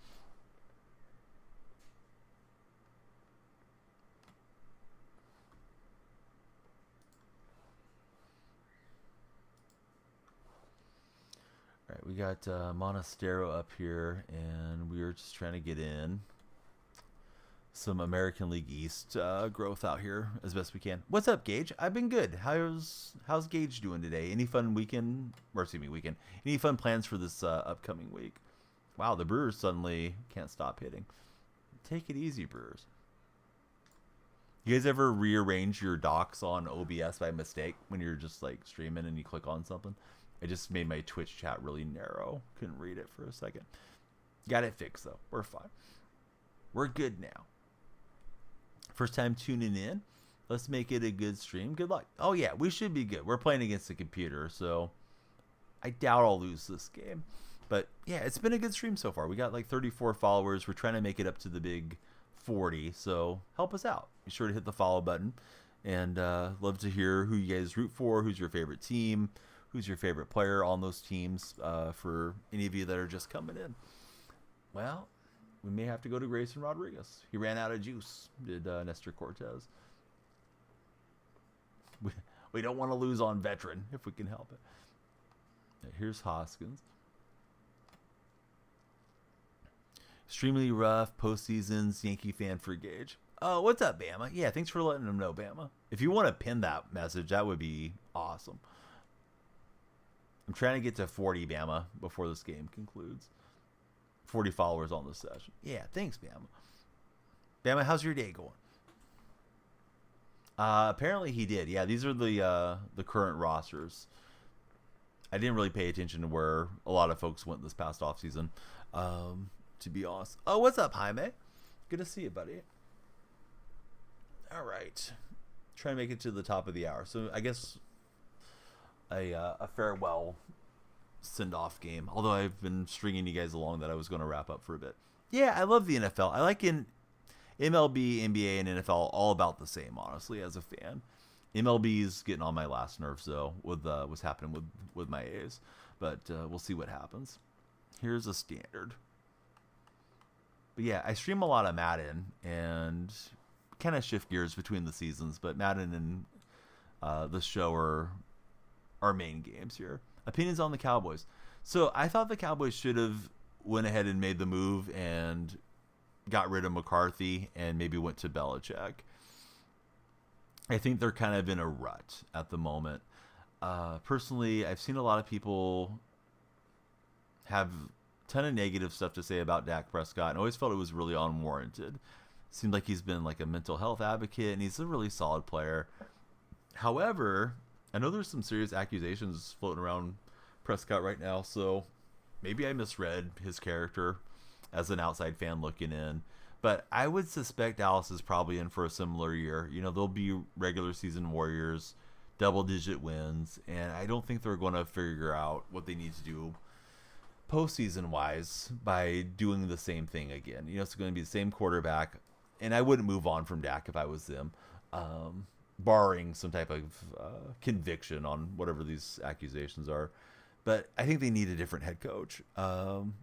All right, we got Monastero up here, and we are just trying to get in some American League East growth out here as best we can. What's up, Gage? I've been good. How's Gage doing today? Any fun weekend? Any fun plans for this upcoming week? Wow, the Brewers suddenly can't stop hitting. Take it easy, Brewers. You guys ever rearrange your docs on OBS by mistake when you're just like streaming and you click on something? I just made my Twitch chat really narrow. Couldn't read it for a second. Got it fixed though. We're fine. We're good now. First time tuning in. Let's make it a good stream. Good luck. Oh yeah, we should be good. We're playing against the computer, so I doubt I'll lose this game. But yeah, it's been a good stream so far. We got like 34 followers. We're trying to make it up to the big 40, so help us out. Be sure to hit the follow button. And love to hear who you guys root for, who's your favorite team, who's your favorite player on those teams for any of you that are just coming in. Well, we may have to go to Grayson Rodriguez. He ran out of juice, did Nestor Cortez. We don't want to lose on veteran if we can help it. Yeah, here's Hoskins. Extremely rough postseasons Yankee fan for Gage. Oh, what's up, Bama? Yeah, thanks for letting them know, Bama. If you want to pin that message, that would be awesome. I'm trying to get to 40, Bama, before this game concludes. 40 followers on this session. Yeah, thanks, Bama. Bama, how's your day going? Apparently he did. Yeah, these are the current rosters. I didn't really pay attention to where a lot of folks went this past offseason, to be honest. Oh, what's up, Jaime? Good to see you, buddy. All right. Try to make it to the top of the hour. So I guess a farewell send-off game. Although I've been stringing you guys along that I was going to wrap up for a bit. Yeah, I love the NFL. I like in MLB, NBA, and NFL all about the same, honestly, as a fan. MLB's getting on my last nerves, though, with what's happening with my A's. But we'll see what happens. Here's a standard. But yeah, I stream a lot of Madden and kind of shift gears between the seasons. But Madden and the show are our main games here. Opinions on the Cowboys. So I thought the Cowboys should have went ahead and made the move and got rid of McCarthy and maybe went to Belichick. I think they're kind of in a rut at the moment. Personally, I've seen a lot of people have a ton of negative stuff to say about Dak Prescott and always felt it was really unwarranted. Seemed like he's been like a mental health advocate and he's a really solid player. However, I know there's some serious accusations floating around Prescott right now, so maybe I misread his character as an outside fan looking in. But I would suspect Dallas is probably in for a similar year. You know, they'll be regular season warriors, double-digit wins, and I don't think they're going to figure out what they need to do postseason-wise by doing the same thing again. You know, it's going to be the same quarterback, and I wouldn't move on from Dak if I was them, barring some type of conviction on whatever these accusations are. But I think they need a different head coach,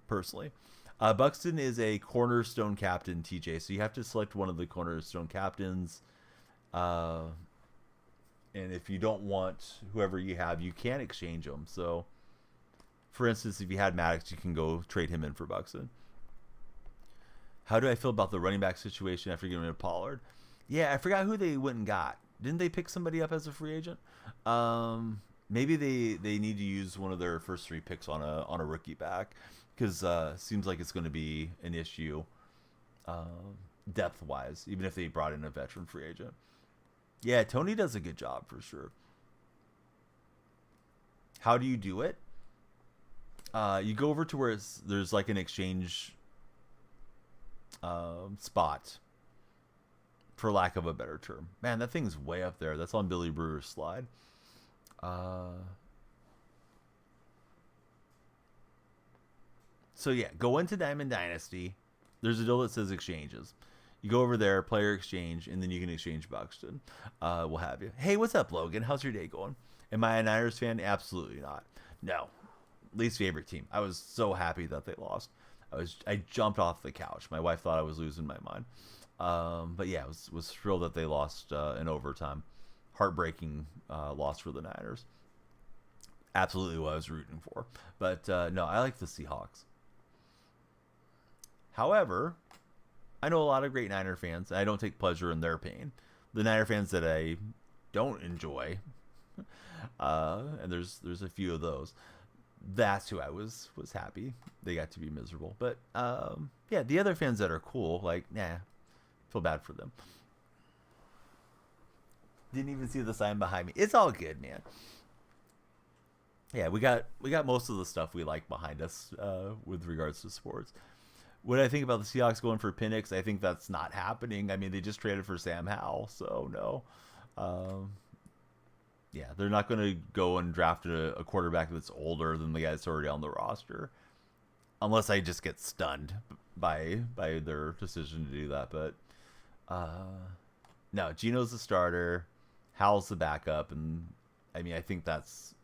personally. Buxton is a cornerstone captain, TJ, so you have to select one of the cornerstone captains. And if you don't want whoever you have, you can exchange them. So, for instance, if you had Maddox, you can go trade him in for Buxton. How do I feel about the running back situation after getting rid of Pollard? Yeah, I forgot who they went and got. Didn't they pick somebody up as a free agent? Maybe they need to use one of their first 3 picks on a rookie back. Because seems like it's going to be an issue depth-wise, even if they brought in a veteran free agent. Yeah, Tony does a good job for sure. How do you do it? You go over to where there's like an exchange spot, for lack of a better term. Man, that thing's way up there. That's on Billy Brewer's slide. So yeah, go into Diamond Dynasty. There's a deal that says exchanges. You go over there, player exchange, and then you can exchange Buxton. We'll have you. Hey, what's up, Logan? How's your day going? Am I a Niners fan? Absolutely not. No. Least favorite team. I was so happy that they lost. I jumped off the couch. My wife thought I was losing my mind. But yeah, was thrilled that they lost in overtime. Heartbreaking loss for the Niners. Absolutely what I was rooting for. But no, I like the Seahawks. However, I know a lot of great Niner fans, and I don't take pleasure in their pain. The Niner fans that I don't enjoy, and there's a few of those, that's who I was happy they got to be miserable. But yeah, the other fans that are cool, like, nah, feel bad for them. Didn't even see the sign behind me. It's all good, man. Yeah, we got most of the stuff we like behind us with regards to sports. What I think about the Seahawks going for Penix, I think that's not happening. I mean, they just traded for Sam Howell, so no. Yeah, they're not going to go and draft a quarterback that's older than the guy that's already on the roster, unless I just get stunned by their decision to do that. But no, Gino's the starter, Howell's the backup, and I mean, I think that's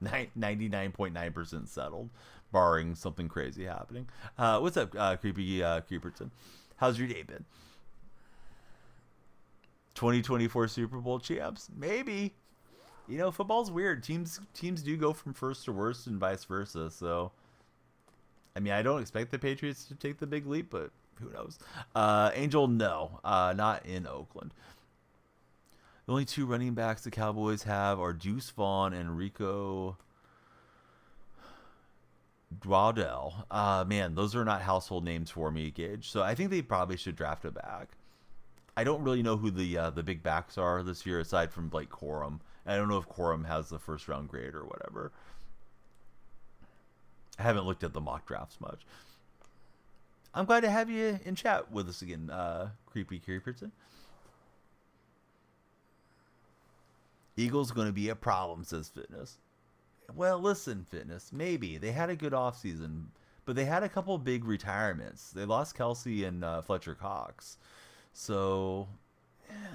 99.9% settled, barring something crazy happening. What's up, Creepy Creeperton? How's your day been? 2024 Super Bowl champs? Maybe. You know, football's weird. Teams do go from first to worst and vice versa. So, I mean, I don't expect the Patriots to take the big leap, but who knows? Angel, no. Not in Oakland. The only 2 running backs the Cowboys have are Deuce Vaughn and Rico Dowdle. Man, those are not household names for me, Gage. So I think they probably should draft a back. I don't really know who the big backs are this year aside from Blake Corum. I don't know if Corum has the first round grade or whatever. I haven't looked at the mock drafts much. I'm glad to have you in chat with us again, Creepy Creeperton. Eagles going to be a problem, says Fitness. Well, listen, Fitness, maybe. They had a good offseason, but they had a couple big retirements. They lost Kelsey and Fletcher Cox. So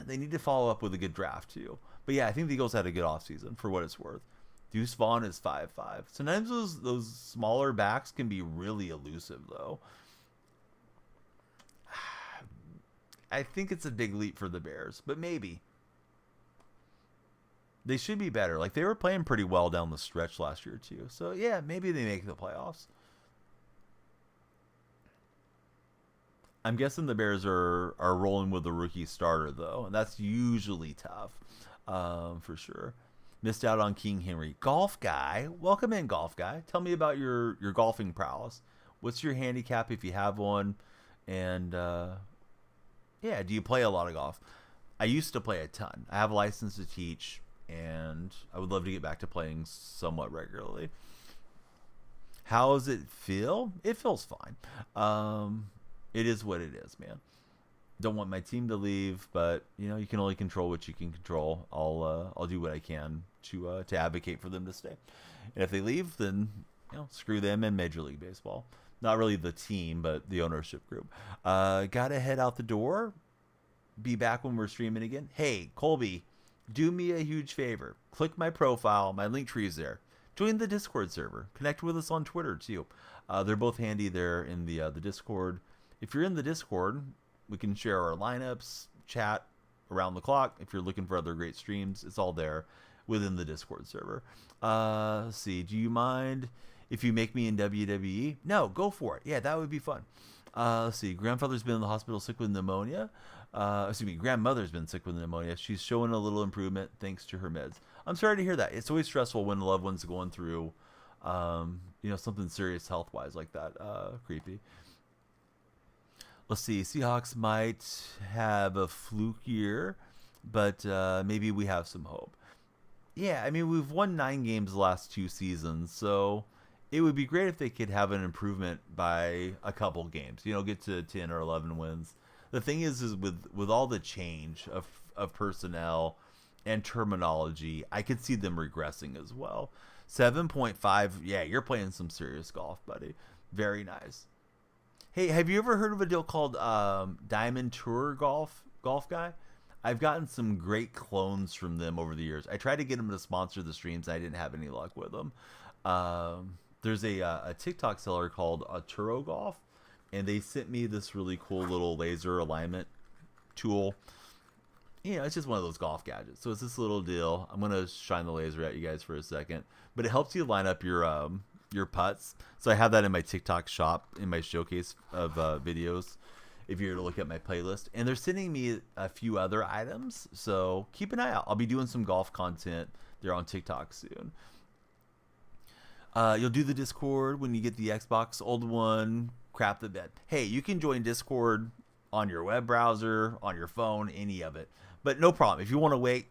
they need to follow up with a good draft, too. But yeah, I think the Eagles had a good offseason for what it's worth. Deuce Vaughn is 5'5". Sometimes those smaller backs can be really elusive, though. I think it's a big leap for the Bears, but maybe. They should be better. Like, they were playing pretty well down the stretch last year, too. So, yeah, maybe they make the playoffs. I'm guessing the Bears are rolling with the rookie starter, though. And that's usually tough, for sure. Missed out on King Henry. Golf Guy. Welcome in, Golf Guy. Tell me about your golfing prowess. What's your handicap if you have one? And, yeah, do you play a lot of golf? I used to play a ton. I have a license to teach, and I would love to get back to playing somewhat regularly. How does it feel? It feels fine. It is what it is, man. Don't want my team to leave, but you can only control what you can control. I'll do what I can to advocate for them to stay. And if they leave, then screw them and Major League Baseball. Not really the team, but the ownership group. Gotta head out the door. Be back when we're streaming again. Hey, Colby, do me a huge favor. Click my profile. My link tree is there. Join the Discord server. Connect with us on Twitter, too. They're both handy there in the Discord. If you're in the Discord, we can share our lineups, chat around the clock. If you're looking for other great streams, it's all there within the Discord server. Let's see. Do you mind if you make me in WWE? No, go for it. Yeah, that would be fun. Let's see. Grandfather's been in the hospital sick with pneumonia. Grandmother's been sick with pneumonia. She's showing a little improvement thanks to her meds. I'm sorry to hear that. It's always stressful when a loved one's going through, something serious health-wise like that. Creepy. Let's see. Seahawks might have a fluke year, but maybe we have some hope. Yeah, I mean, we've won 9 games the last 2 seasons, so it would be great if they could have an improvement by a couple games. Get to 10 or 11 wins. The thing is with all the change of personnel and terminology, I could see them regressing as well. 7.5, yeah, you're playing some serious golf, buddy. Very nice. Hey, have you ever heard of a deal called Diamond Tour Golf Guy? I've gotten some great clones from them over the years. I tried to get them to sponsor the streams. I didn't have any luck with them. There's a TikTok seller called Turo Golf, and they sent me this really cool little laser alignment tool. It's just one of those golf gadgets. So it's this little deal. I'm going to shine the laser at you guys for a second. But it helps you line up your putts. So I have that in my TikTok shop, in my showcase of videos, if you're to look at my playlist. And they're sending me a few other items. So keep an eye out. I'll be doing some golf content there on TikTok soon. You'll do the Discord when you get the Xbox. Old one, crap the bed. Hey, you can join Discord on your web browser, on your phone, any of it. But no problem. If you want to wait,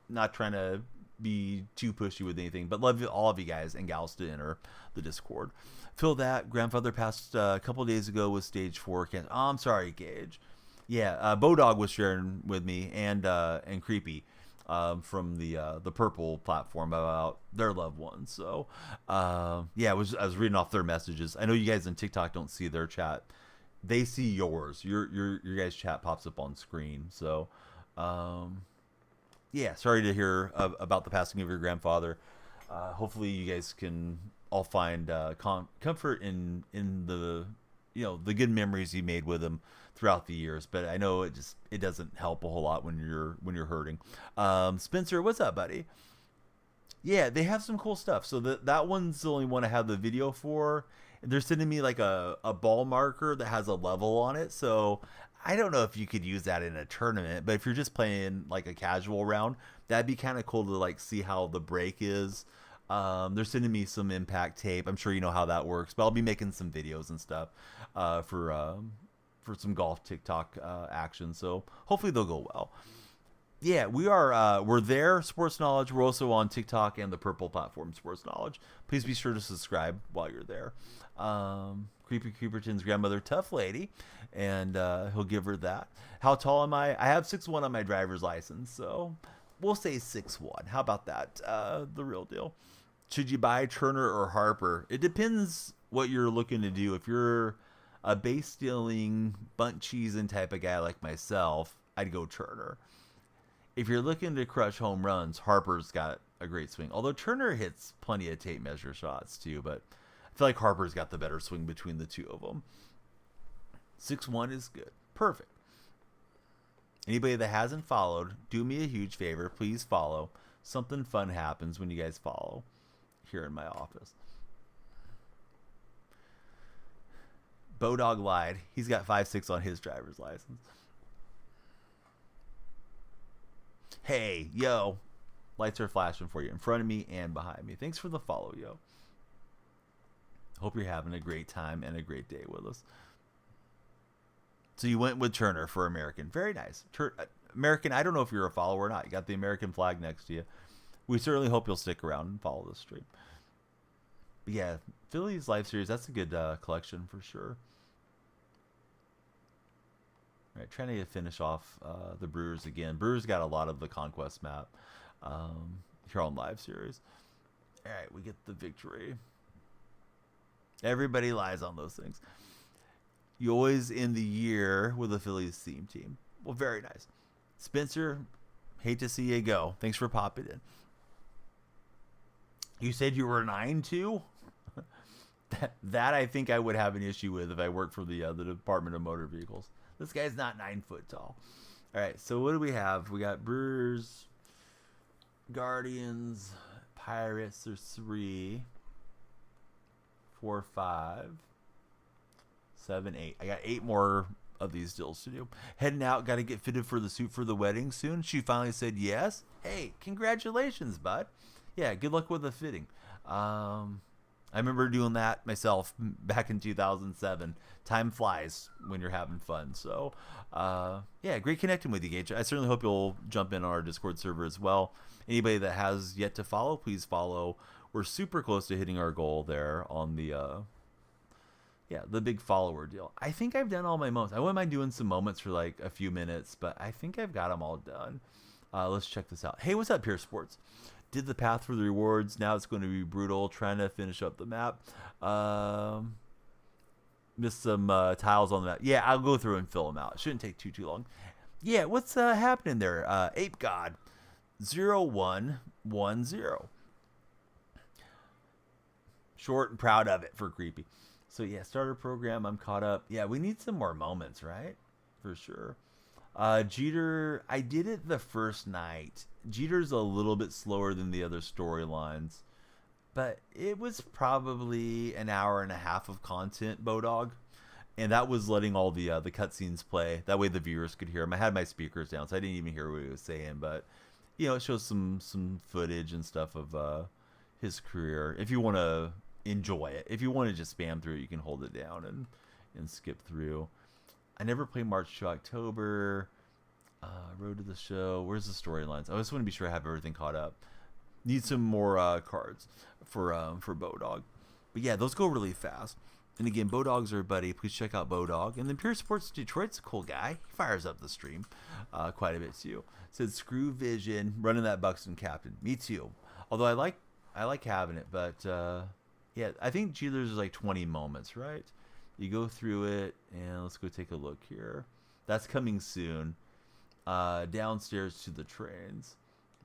not trying to be too pushy with anything, but love all of you guys and gals to enter the Discord. Feel that. Grandfather passed a couple days ago with stage 4 cancer. Oh, I'm sorry, Gage. Yeah, Bodog was sharing with me and Creepy from the Purple platform about their loved ones. So, yeah, I was reading off their messages. I know you guys in TikTok don't see their chat. They see yours. Your guys' chat pops up on screen. So, yeah, sorry to hear about the passing of your grandfather. Hopefully you guys can all find comfort in the the good memories you made with him throughout the years. But I know it doesn't help a whole lot when you're hurting. Spencer, what's up, buddy? Yeah, they have some cool stuff. So that one's the only one I have the video for. They're sending me like a ball marker that has a level on it. So I don't know if you could use that in a tournament, but if you're just playing like a casual round, that'd be kind of cool to like see how the break is. They're sending me some impact tape. I'm sure you know how that works, but I'll be making some videos and stuff for for some golf TikTok action. So hopefully they'll go well. Yeah, we are. We're there, Sports Knowledge. We're also on TikTok and the Purple platform, Sports Knowledge. Please be sure to subscribe while you're there. Creepy Creeperton's grandmother, tough lady, and he'll give her that. How tall am I? I have 6'1" on my driver's license, so we'll say 6'1". How about that? The real deal. Should you buy Turner or Harper? It depends what you're looking to do. If you're a base stealing, bunt cheesing type of guy like myself, I'd go Turner. If you're looking to crush home runs, Harper's got a great swing. Although Turner hits plenty of tape measure shots too, but I feel like Harper's got the better swing between the two of them. 6'1" is good. Perfect. Anybody that hasn't followed, do me a huge favor. Please follow. Something fun happens when you guys follow here in my office. Bodog lied. He's got 5'6" on his driver's license. Hey, yo. Lights are flashing for you in front of me and behind me. Thanks for the follow, yo. Hope you're having a great time and a great day with us. So you went with Turner for American. Very nice. American, I don't know if you're a follower or not. You got the American flag next to you. We certainly hope you'll stick around and follow the stream. But yeah, Phillies Life Series, that's a good collection for sure. All right, trying to finish off the Brewers again. Brewers got a lot of the Conquest map here on Live Series. All right, we get the victory. Everybody lies on those things. You always end the year with a Phillies theme team. Well, very nice. Spencer, hate to see you go. Thanks for popping in. You said you were 9'2"? that I think I would have an issue with if I worked for the Department of Motor Vehicles. This guy's not 9 foot tall. All right, so what do we have? We got Brewers, Guardians, Pirates. There's 3, 4, 5, 7, 8. I got 8 more of these deals to do. Heading out, got to get fitted for the suit for the wedding soon. She finally said yes. Hey, congratulations, bud. Yeah, good luck with the fitting. I remember doing that myself back in 2007. Time flies when you're having fun. So, yeah, great connecting with you, Gage. I certainly hope you'll jump in on our Discord server as well. Anybody that has yet to follow, please follow. We're super close to hitting our goal there on the, the big follower deal. I think I've done all my moments. I wouldn't mind doing some moments for like a few minutes, but I think I've got them all done. Let's check this out. Hey, what's up, Pure Sports? Did the path for the rewards. Now it's going to be brutal. Trying to finish up the map. Missed some tiles on the map. Yeah, I'll go through and fill them out. It shouldn't take too long. Yeah, what's happening there? Ape God 0110. Short and proud of it for Creepy. So yeah, starter program. I'm caught up. Yeah, we need some more moments, right? For sure. Jeter, I did it the first night. Jeter's a little bit slower than the other storylines, but it was probably an hour and a half of content, Bodog, and that was letting all the cutscenes play. That way the viewers could hear him. I had my speakers down, so I didn't even hear what he was saying, but you know, it shows some footage and stuff of his career. If you want to enjoy it, if you want to just spam through it, you can hold it down and skip through. I never played March to October. Road to the show. Where's the storylines? I just want to be sure I have everything caught up. Need some more cards for Bodog. But yeah, those go really fast. And again, Bodog's our buddy. Please check out Bodog. And then Pure Sports Detroit's a cool guy. He fires up the stream quite a bit too. Said Screw Vision, running that Buxton captain. Me too. Although I like having it, but yeah, I think Jeter's is like 20 moments, right? You go through it, and let's go take a look here. That's coming soon. Downstairs to the trains.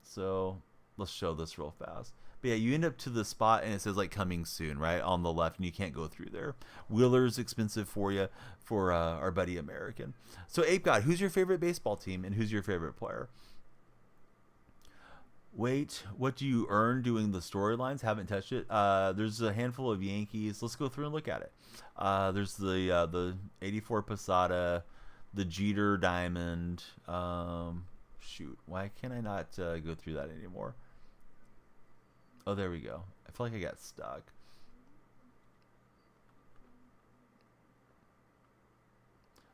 So let's show this real fast. But yeah, you end up to the spot, and it says like coming soon, right, on the left, and you can't go through there. Wheeler's expensive for you, for our buddy American. So Ape God, who's your favorite baseball team, and who's your favorite player? Wait, what do you earn doing the storylines? Haven't touched it. There's a handful of Yankees. Let's go through and look at it. There's the 84 Posada, the Jeter Diamond. Shoot, why can't I not go through that anymore? Oh, there we go. I feel like I got stuck.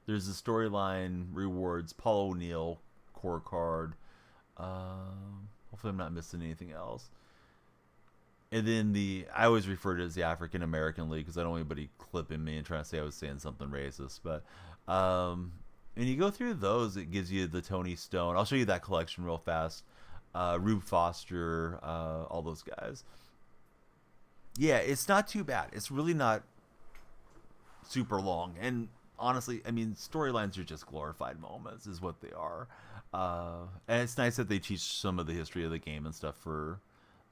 There's the storyline rewards, Paul O'Neill core card. Hopefully I'm not missing anything else. And then I always refer to it as the African American League because I don't want anybody clipping me and trying to say I was saying something racist. But when you go through those, it gives you the Tony Stone. I'll show you that collection real fast. Rube Foster, all those guys. Yeah, it's not too bad. It's really not super long. And honestly, I mean, storylines are just glorified moments is what they are. And it's nice that they teach some of the history of the game and stuff for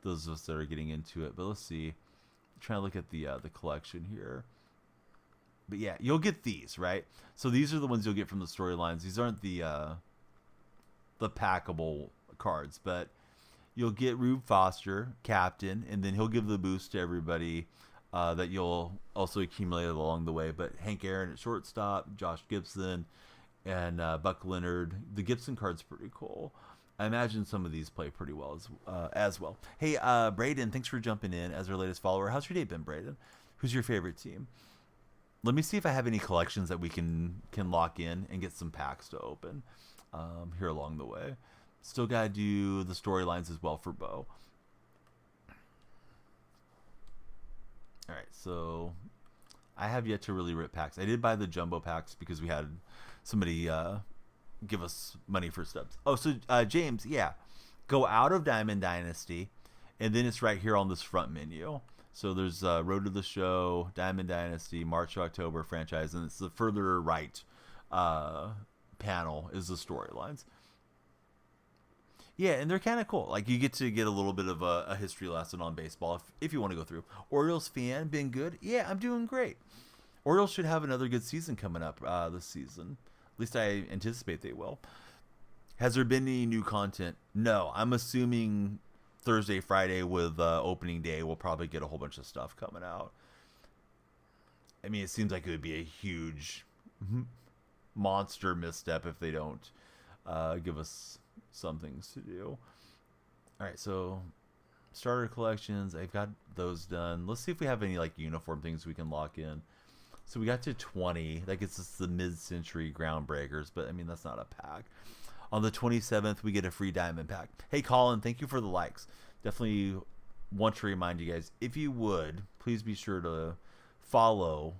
those of us that are getting into it. But let's see. I'm trying to look at the collection here. But yeah, you'll get these, right? So these are the ones you'll get from the storylines. These aren't the packable cards, but you'll get Rube Foster, captain, and then he'll give the boost to everybody that you'll also accumulate along the way. But Hank Aaron at shortstop, Josh Gibson, and Buck Leonard. The Gibson card's pretty cool. I imagine some of these play pretty well as well. Hey, Braden, thanks for jumping in as our latest follower. How's your day been, Braden? Who's your favorite team? Let me see if I have any collections that we can lock in and get some packs to open here along the way. Still got to do the storylines as well for Bo. All right, so I have yet to really rip packs. I did buy the jumbo packs because we had somebody give us money for stubs. Oh, so James, yeah, go out of Diamond Dynasty, and then it's right here on this front menu. So there's Road to the Show, Diamond Dynasty, March to October franchise, and it's the further right panel is the storylines. Yeah, and they're kind of cool. Like, you get to get a little bit of a history lesson on baseball if you want to go through. Orioles fan, been good? Yeah, I'm doing great. Orioles should have another good season coming up this season. At least I anticipate they will. Has there been any new content? No. I'm assuming Thursday, Friday with opening day, we'll probably get a whole bunch of stuff coming out. I mean, it seems like it would be a huge monster misstep if they don't give us some things to do. All right, so starter collections, I've got those done. Let's see if we have any like uniform things we can lock in. So we got to 20. That gets us the mid-century groundbreakers, but I mean, that's not a pack. On the 27th, we get a free diamond pack. Hey, Colin, thank you for the likes. Definitely want to remind you guys, if you would, please be sure to follow,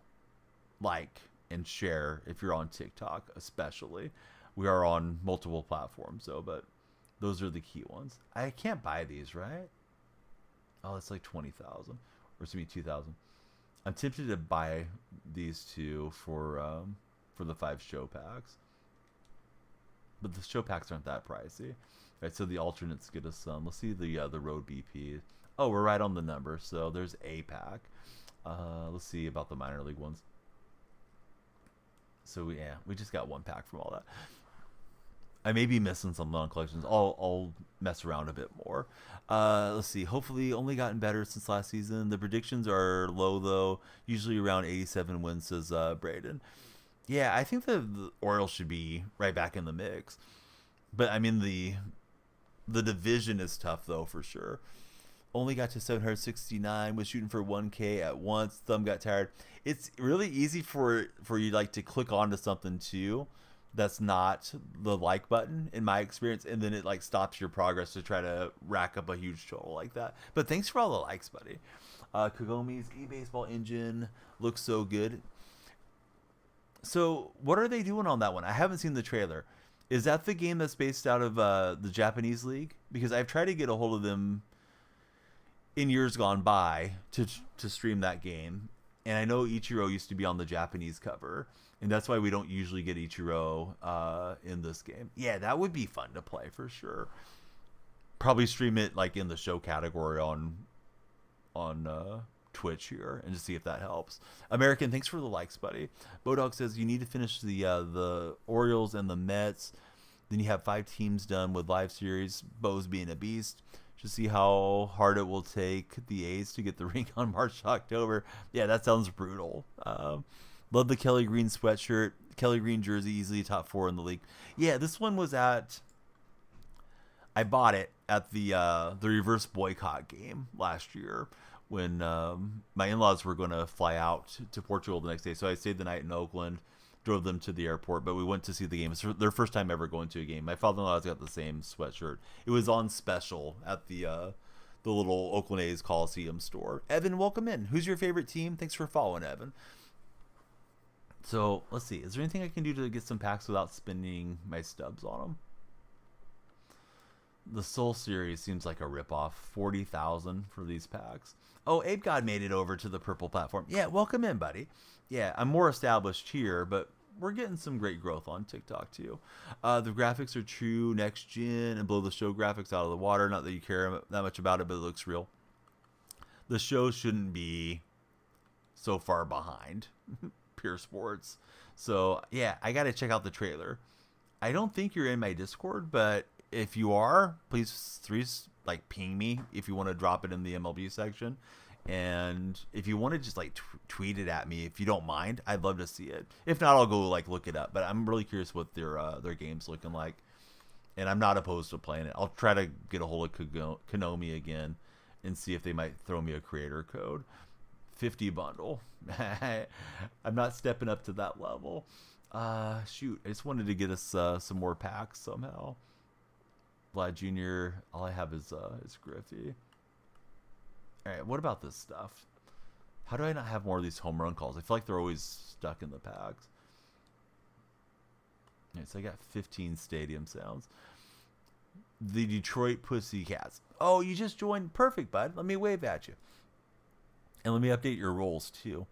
like, and share if you're on TikTok, especially. We are on multiple platforms, though, but those are the key ones. I can't buy these, right? Oh, it's like 20,000, or excuse me, 2,000. I'm tempted to buy these two for the 5 show packs, but the show packs aren't that pricey. Right, so the alternates get us some. Let's see the road BP. Oh, we're right on the number, so there's a pack. Let's see about the minor league ones. So we just got one pack from all that. I may be missing something on collections. I'll mess around a bit more. Let's see. Hopefully, only gotten better since last season. The predictions are low though, usually around 87 wins, says Braden. Yeah, I think the Orioles should be right back in the mix. But I mean the division is tough though for sure. Only got to 769. Was shooting for 1K at once. Thumb got tired. It's really easy for you like to click onto something too. That's not the like button in my experience, and then it like stops your progress to try to rack up a huge total like that. But thanks for all the likes, buddy. Kagomi's eBaseball engine looks so good. So what are they doing on that one? I haven't seen the trailer. Is that the game that's based out of the Japanese league? Because I've tried to get a hold of them in years gone by to stream that game, and I know Ichiro used to be on the Japanese cover. And that's why we don't usually get Ichiro in this game. Yeah, that would be fun to play for sure. Probably stream it like in the show category on Twitch here and just see if that helps. American, thanks for the likes, buddy. Bodog says you need to finish the Orioles and the Mets. Then you have 5 teams done with live series. Bo's being a beast. Just see how hard it will take the A's to get the ring on March to October. Yeah, that sounds brutal. Love the Kelly Green sweatshirt. Kelly Green jersey, easily top 4 in the league. Yeah, this one was I bought it at the reverse boycott game last year when my in-laws were going to fly out to Portugal the next day. So I stayed the night in Oakland, drove them to the airport, but we went to see the game. It's their first time ever going to a game. My father-in-law's got the same sweatshirt. It was on special at the little Oakland A's Coliseum store. Evan, welcome in. Who's your favorite team? Thanks for following, Evan. So let's see. Is there anything I can do to get some packs without spending my stubs on them? The Soul Series seems like a ripoff. 40,000 for these packs. Oh, Abe God made it over to the purple platform. Yeah, welcome in, buddy. Yeah, I'm more established here, but we're getting some great growth on TikTok too. The graphics are true, next gen, and blow the show graphics out of the water. Not that you care that much about it, but it looks real. The show shouldn't be so far behind Pure Sports. So yeah, I got to check out the trailer. I don't think you're in my Discord, but if you are, please ping me if you want to drop it in the MLB section. And if you want to just like tweet it at me, if you don't mind, I'd love to see it. If not, I'll go like look it up. But I'm really curious what their game's looking like, and I'm not opposed to playing it. I'll try to get a hold of Konami again and see if they might throw me a creator code. 50 bundle. I'm not stepping up to that level. Shoot, I just wanted to get us some more packs somehow. Vlad Jr. All I have is Griffey. All right, what about this stuff? How do I not have more of these home run calls? I feel like they're always stuck in the packs. All right, so I got 15 stadium sounds. The Detroit Pussycats. Oh, you just joined. Perfect, bud. Let me wave at you. And let me update your roles, too.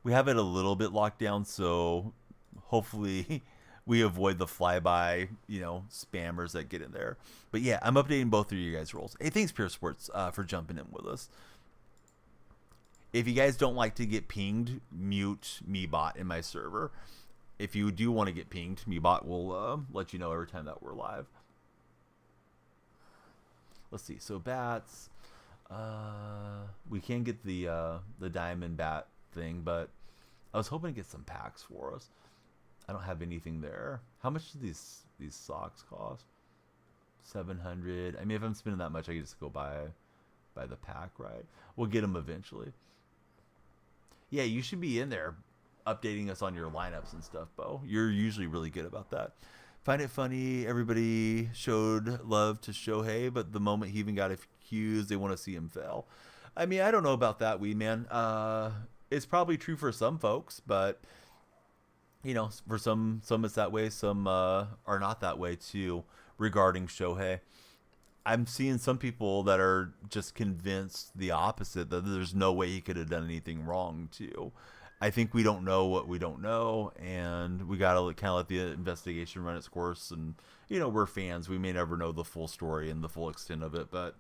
We have it a little bit locked down, so hopefully we avoid the flyby, spammers that get in there. But yeah, I'm updating both of you guys' roles. Hey, thanks, Pure Sports, for jumping in with us. If you guys don't like to get pinged, mute MeBot in my server. If you do want to get pinged, MeBot will let you know every time that we're live. Let's see. So bats, we can get the diamond bat thing, but I was hoping to get some packs for us. I don't have anything there. How much do these socks cost? 700. I mean, if I'm spending that much, I can just go buy the pack, right? We'll get them eventually. Yeah, you should be in there updating us on your lineups and stuff, Bo. You're usually really good about that. Find it funny. Everybody showed love to Shohei, but the moment he even got accused, they want to see him fail. I mean, I don't know about that, Weed Man. It's probably true for some folks, but for some it's that way. Some are not that way too regarding Shohei. I'm seeing some people that are just convinced the opposite, that there's no way he could have done anything wrong too. I think we don't know what we don't know, and we got to kind of let the investigation run its course. And, we're fans. We may never know the full story and the full extent of it, but,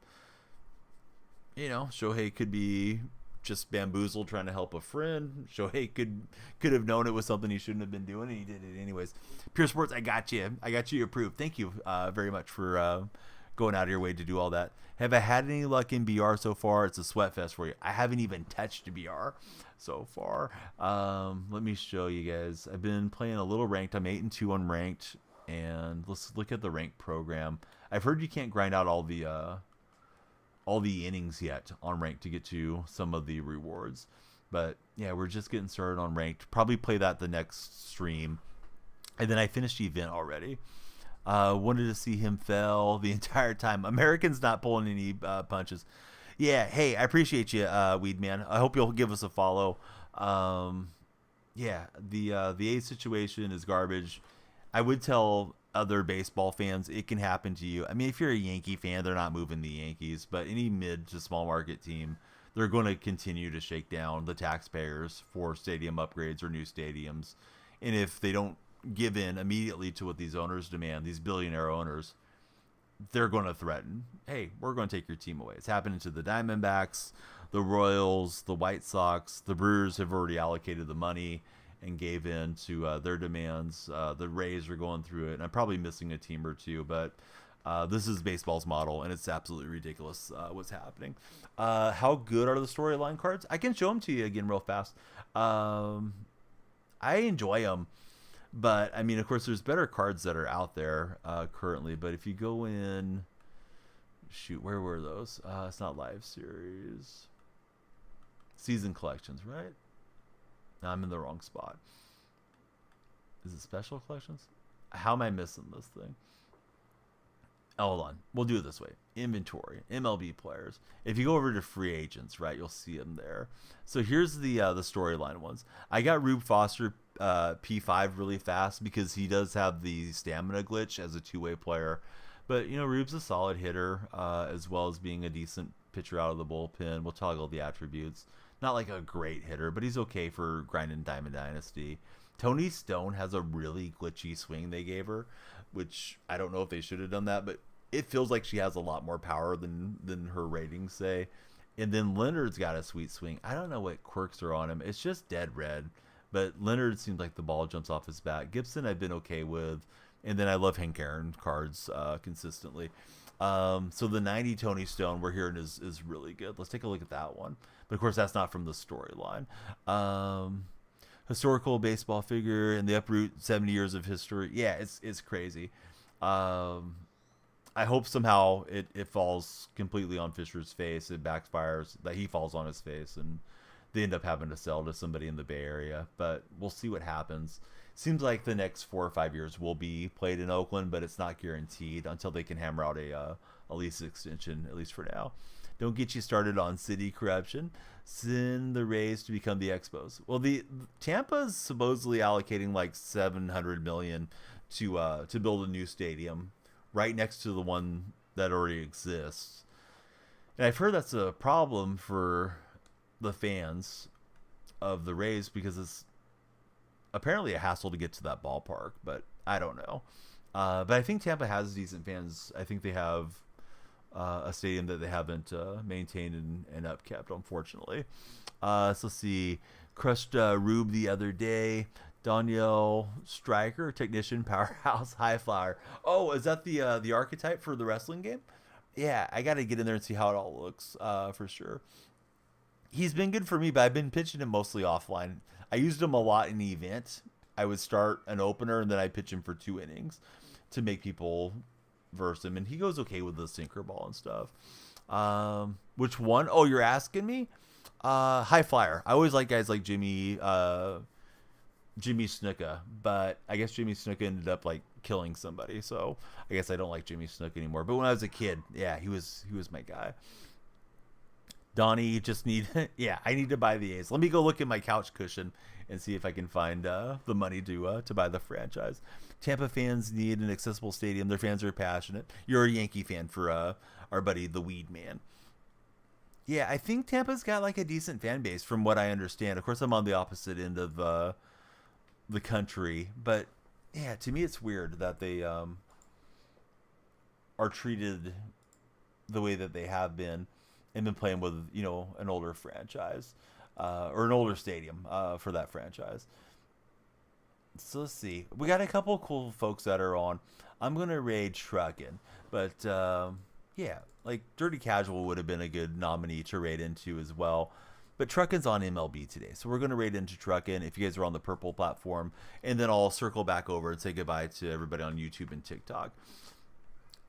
Shohei could be just bamboozled trying to help a friend. Shohei could have known it was something he shouldn't have been doing, and he did it anyways. Pure Sports, I got you. I got you approved. Thank you very much for going out of your way to do all that. Have I had any luck in BR so far? It's a sweat fest for you. I haven't even touched BR so far. Let me show you guys. I've been playing a little ranked. I'm 8-2 unranked, and let's look at the ranked program. I've heard you can't grind out all the innings yet on ranked to get to some of the rewards, but yeah, we're just getting started on ranked. Probably play that the next stream, and then I finished event already. Wanted to see him fail the entire time. American's not pulling any punches. Yeah, hey, I appreciate you, Weed Man. I hope you'll give us a follow. Yeah, the A's situation is garbage. I would tell other baseball fans it can happen to you. I mean, if you're a Yankee fan, they're not moving the Yankees, but any mid to small market team, they're going to continue to shake down the taxpayers for stadium upgrades or new stadiums. And if they don't give in immediately to what these owners demand, these billionaire owners, they're going to threaten, hey, we're going to take your team away. It's happening to the Diamondbacks, the Royals, the White Sox. The Brewers have already allocated the money and gave in to their demands. The Rays are going through it, and I'm probably missing a team or two, but this is baseball's model, and it's absolutely ridiculous what's happening. How good are the storyline cards? I can show them to you again real fast. I enjoy them. But, I mean, of course, there's better cards that are out there currently. But if you go in... Shoot, where were those? It's not live series. Season collections, right? No, I'm in the wrong spot. Is it special collections? How am I missing this thing? Oh, hold on. We'll do it this way. Inventory, MLB players. If you go over to free agents, right, you'll see them there. So here's the storyline ones. I got Rube Foster P5 really fast because he does have the stamina glitch as a two-way player. But, Rube's a solid hitter as well as being a decent pitcher out of the bullpen. We'll toggle the attributes. Not like a great hitter, but he's okay for grinding Diamond Dynasty. Tony Stone has a really glitchy swing they gave her, which I don't know if they should have done that, but it feels like she has a lot more power than her ratings say. And then Leonard's got a sweet swing. I don't know what quirks are on him. It's just dead red. But Leonard seems like the ball jumps off his bat. Gibson I've been okay with. And then I love Hank Aaron cards consistently. So the 90 Tony Stone we're hearing is really good. Let's take a look at that one. But of course, that's not from the storyline. Historical baseball figure and the Uproot 70 years of history. Yeah, it's crazy. I hope somehow it falls completely on Fisher's face. It backfires, that he falls on his face, and they end up having to sell to somebody in the Bay Area. But we'll see what happens. Seems like the next 4 or 5 years will be played in Oakland, but it's not guaranteed until they can hammer out a lease extension, at least for now. Don't get you started on city corruption. Send the Rays to become the Expos. Well, the Tampa's supposedly allocating like $700 million to build a new stadium right next to the one that already exists. And I've heard that's a problem for the fans of the Rays because it's apparently a hassle to get to that ballpark, but I don't know. But I think Tampa has decent fans. I think they have a stadium that they haven't maintained and upkept, unfortunately. So let's see. Crushed Rube the other day. Danielle Stryker, technician, powerhouse, high flyer. Oh, is that the archetype for the wrestling game? Yeah, I got to get in there and see how it all looks for sure. He's been good for me, but I've been pitching him mostly offline. I used him a lot in the event. I would start an opener, and then I'd pitch him for 2 innings to make people verse him. And he goes okay with the sinker ball and stuff. Which one? Oh, you're asking me? High flyer. I always like guys like Jimmy Snuka, but I guess Jimmy Snuka ended up like killing somebody, so I guess I don't like Jimmy Snuka anymore. But when I was a kid, yeah, he was my guy. Donnie, just need I need to buy the A's. Let me go look at my couch cushion and see if I can find the money to buy the franchise. Tampa fans need an accessible stadium. Their fans are passionate. You're a Yankee fan for our buddy the Weed Man. Yeah, I think Tampa's got like a decent fan base from what I understand. Of course, I'm on the opposite end of the country, but yeah, to me it's weird that they are treated the way that they have been and been playing with an older franchise or an older stadium for that franchise. So let's see, we got a couple cool folks that are on. I'm gonna raid Truckin', but yeah, like Dirty Casual would have been a good nominee to raid into as well. But Truckin's on MLB today, so we're going to raid into Truckin if you guys are on the purple platform, and then I'll circle back over and say goodbye to everybody on YouTube and TikTok.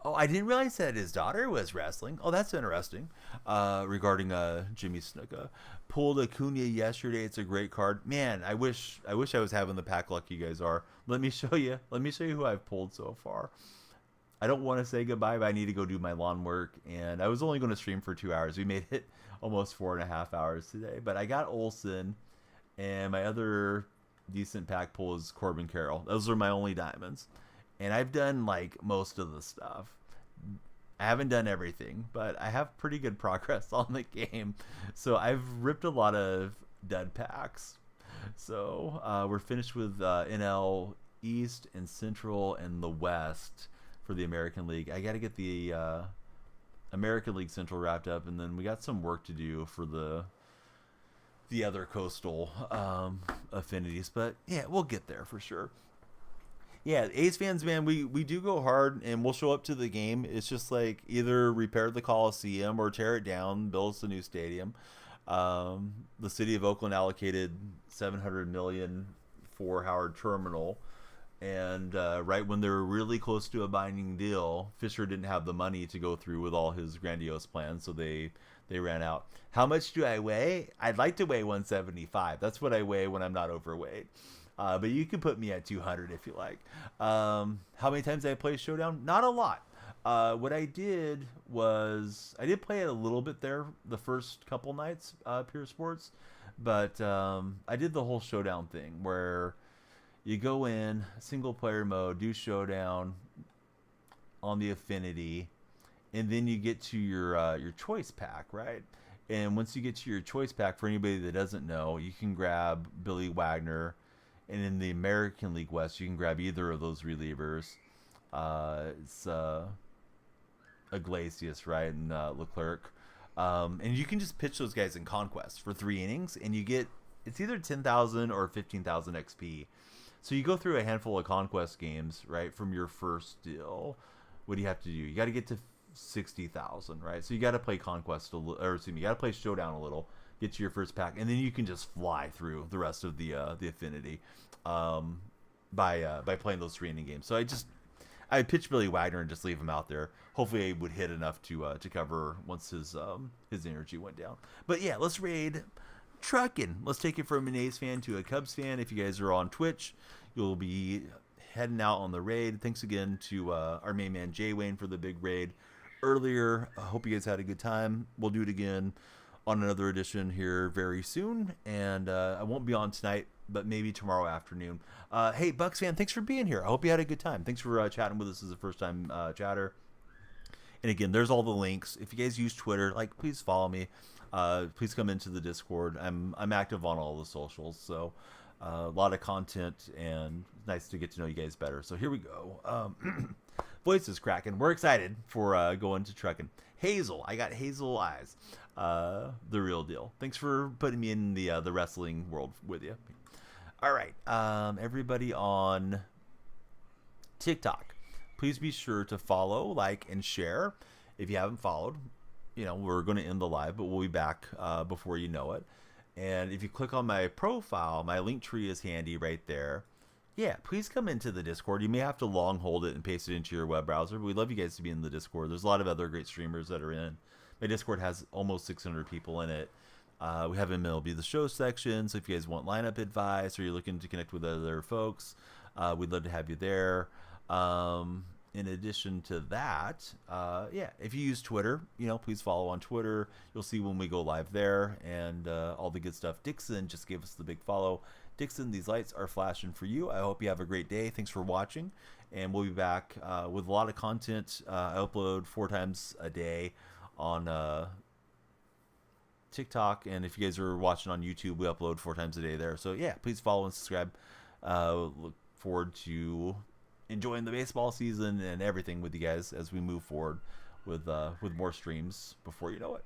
Oh, I didn't realize that his daughter was wrestling. Oh, that's interesting. Regarding Jimmy Snuka. Pulled Acuna yesterday. It's a great card. Man, I wish I was having the pack luck you guys are. Let me show you who I've pulled so far. I don't want to say goodbye, but I need to go do my lawn work, and I was only going to stream for 2 hours. We made it almost 4.5 hours today, but I got Olsen, and my other decent pack pull is Corbin Carroll. Those are my only diamonds, and I've done like most of the stuff. I haven't done everything, but I have pretty good progress on the game, so I've ripped a lot of dud packs. So we're finished with NL East and Central and the West for the American League. I got to get the American League Central wrapped up, and then we got some work to do for the other coastal affinities, but yeah, we'll get there for sure. Yeah, A's fans, man, we do go hard, and we'll show up to the game. It's just like either repair the Coliseum or tear it down, build us a new stadium. The city of Oakland allocated $700 million for Howard Terminal. And right when they were really close to a binding deal, Fisher didn't have the money to go through with all his grandiose plans, so they ran out. How much do I weigh? I'd like to weigh 175. That's what I weigh when I'm not overweight. But you can put me at 200 if you like. How many times did I play Showdown? Not a lot. What I did was I did play it a little bit there the first couple nights, Pure Sports, but I did the whole Showdown thing where you go in single player mode, do Showdown on the Affinity, and then you get to your choice pack, right? And once you get to your choice pack, for anybody that doesn't know, you can grab Billy Wagner, and in the American League West, you can grab either of those relievers. It's Iglesias, right, and Leclerc, and you can just pitch those guys in Conquest for 3 innings, and you get it's either 10,000 or 15,000 XP. So you go through a handful of Conquest games, right, from your first deal. What do you have to do? You got to get to 60,000, right? So you got to play Conquest or excuse me, you got to play Showdown a little, get to your first pack, and then you can just fly through the rest of the Affinity by playing those 3 inning games. So I pitch Billy Wagner and just leave him out there. Hopefully, he would hit enough to cover once his energy went down. But yeah, let's raid Truckin'. Let's take it from an A's fan to a Cubs fan. If you guys are on Twitch, you'll be heading out on the raid. Thanks again to our main man Jay Wayne for the big raid earlier. I hope you guys had a good time. We'll do it again on another edition here very soon, and I won't be on tonight, but maybe tomorrow afternoon. Hey, Bucks fan, thanks for being here. I hope you had a good time. Thanks for chatting with us as a first-time chatter. And again, there's all the links. If you guys use Twitter, please follow me. Please come into the Discord. I'm active on all the socials, so a lot of content, and nice to get to know you guys better. So here we go. Voice is cracking. We're excited for going to Truckin'. Hazel, I got hazel eyes. The real deal. Thanks for putting me in the wrestling world with you. All right, everybody on TikTok, please be sure to follow, like, and share. If you haven't followed, we're going to end the live, but we'll be back before you know it. And if you click on my profile, my link tree is handy right there. Yeah, please come into the Discord. You may have to long hold it and paste it into your web browser, but we'd love you guys to be in the Discord. There's a lot of other great streamers that are in. My Discord has almost 600 people in it. We have an MLB The Show section, so if you guys want lineup advice or you're looking to connect with other folks, we'd love to have you there. In addition to that, if you use Twitter, please follow on Twitter. You'll see when we go live there and all the good stuff. Dixon just gave us the big follow. Dixon, these lights are flashing for you. I hope you have a great day. Thanks for watching, and we'll be back with a lot of content. I upload 4 times a day on TikTok, and if you guys are watching on YouTube, we upload 4 times a day there. So yeah, please follow and subscribe. Look forward to enjoying the baseball season and everything with you guys as we move forward with more streams before you know it.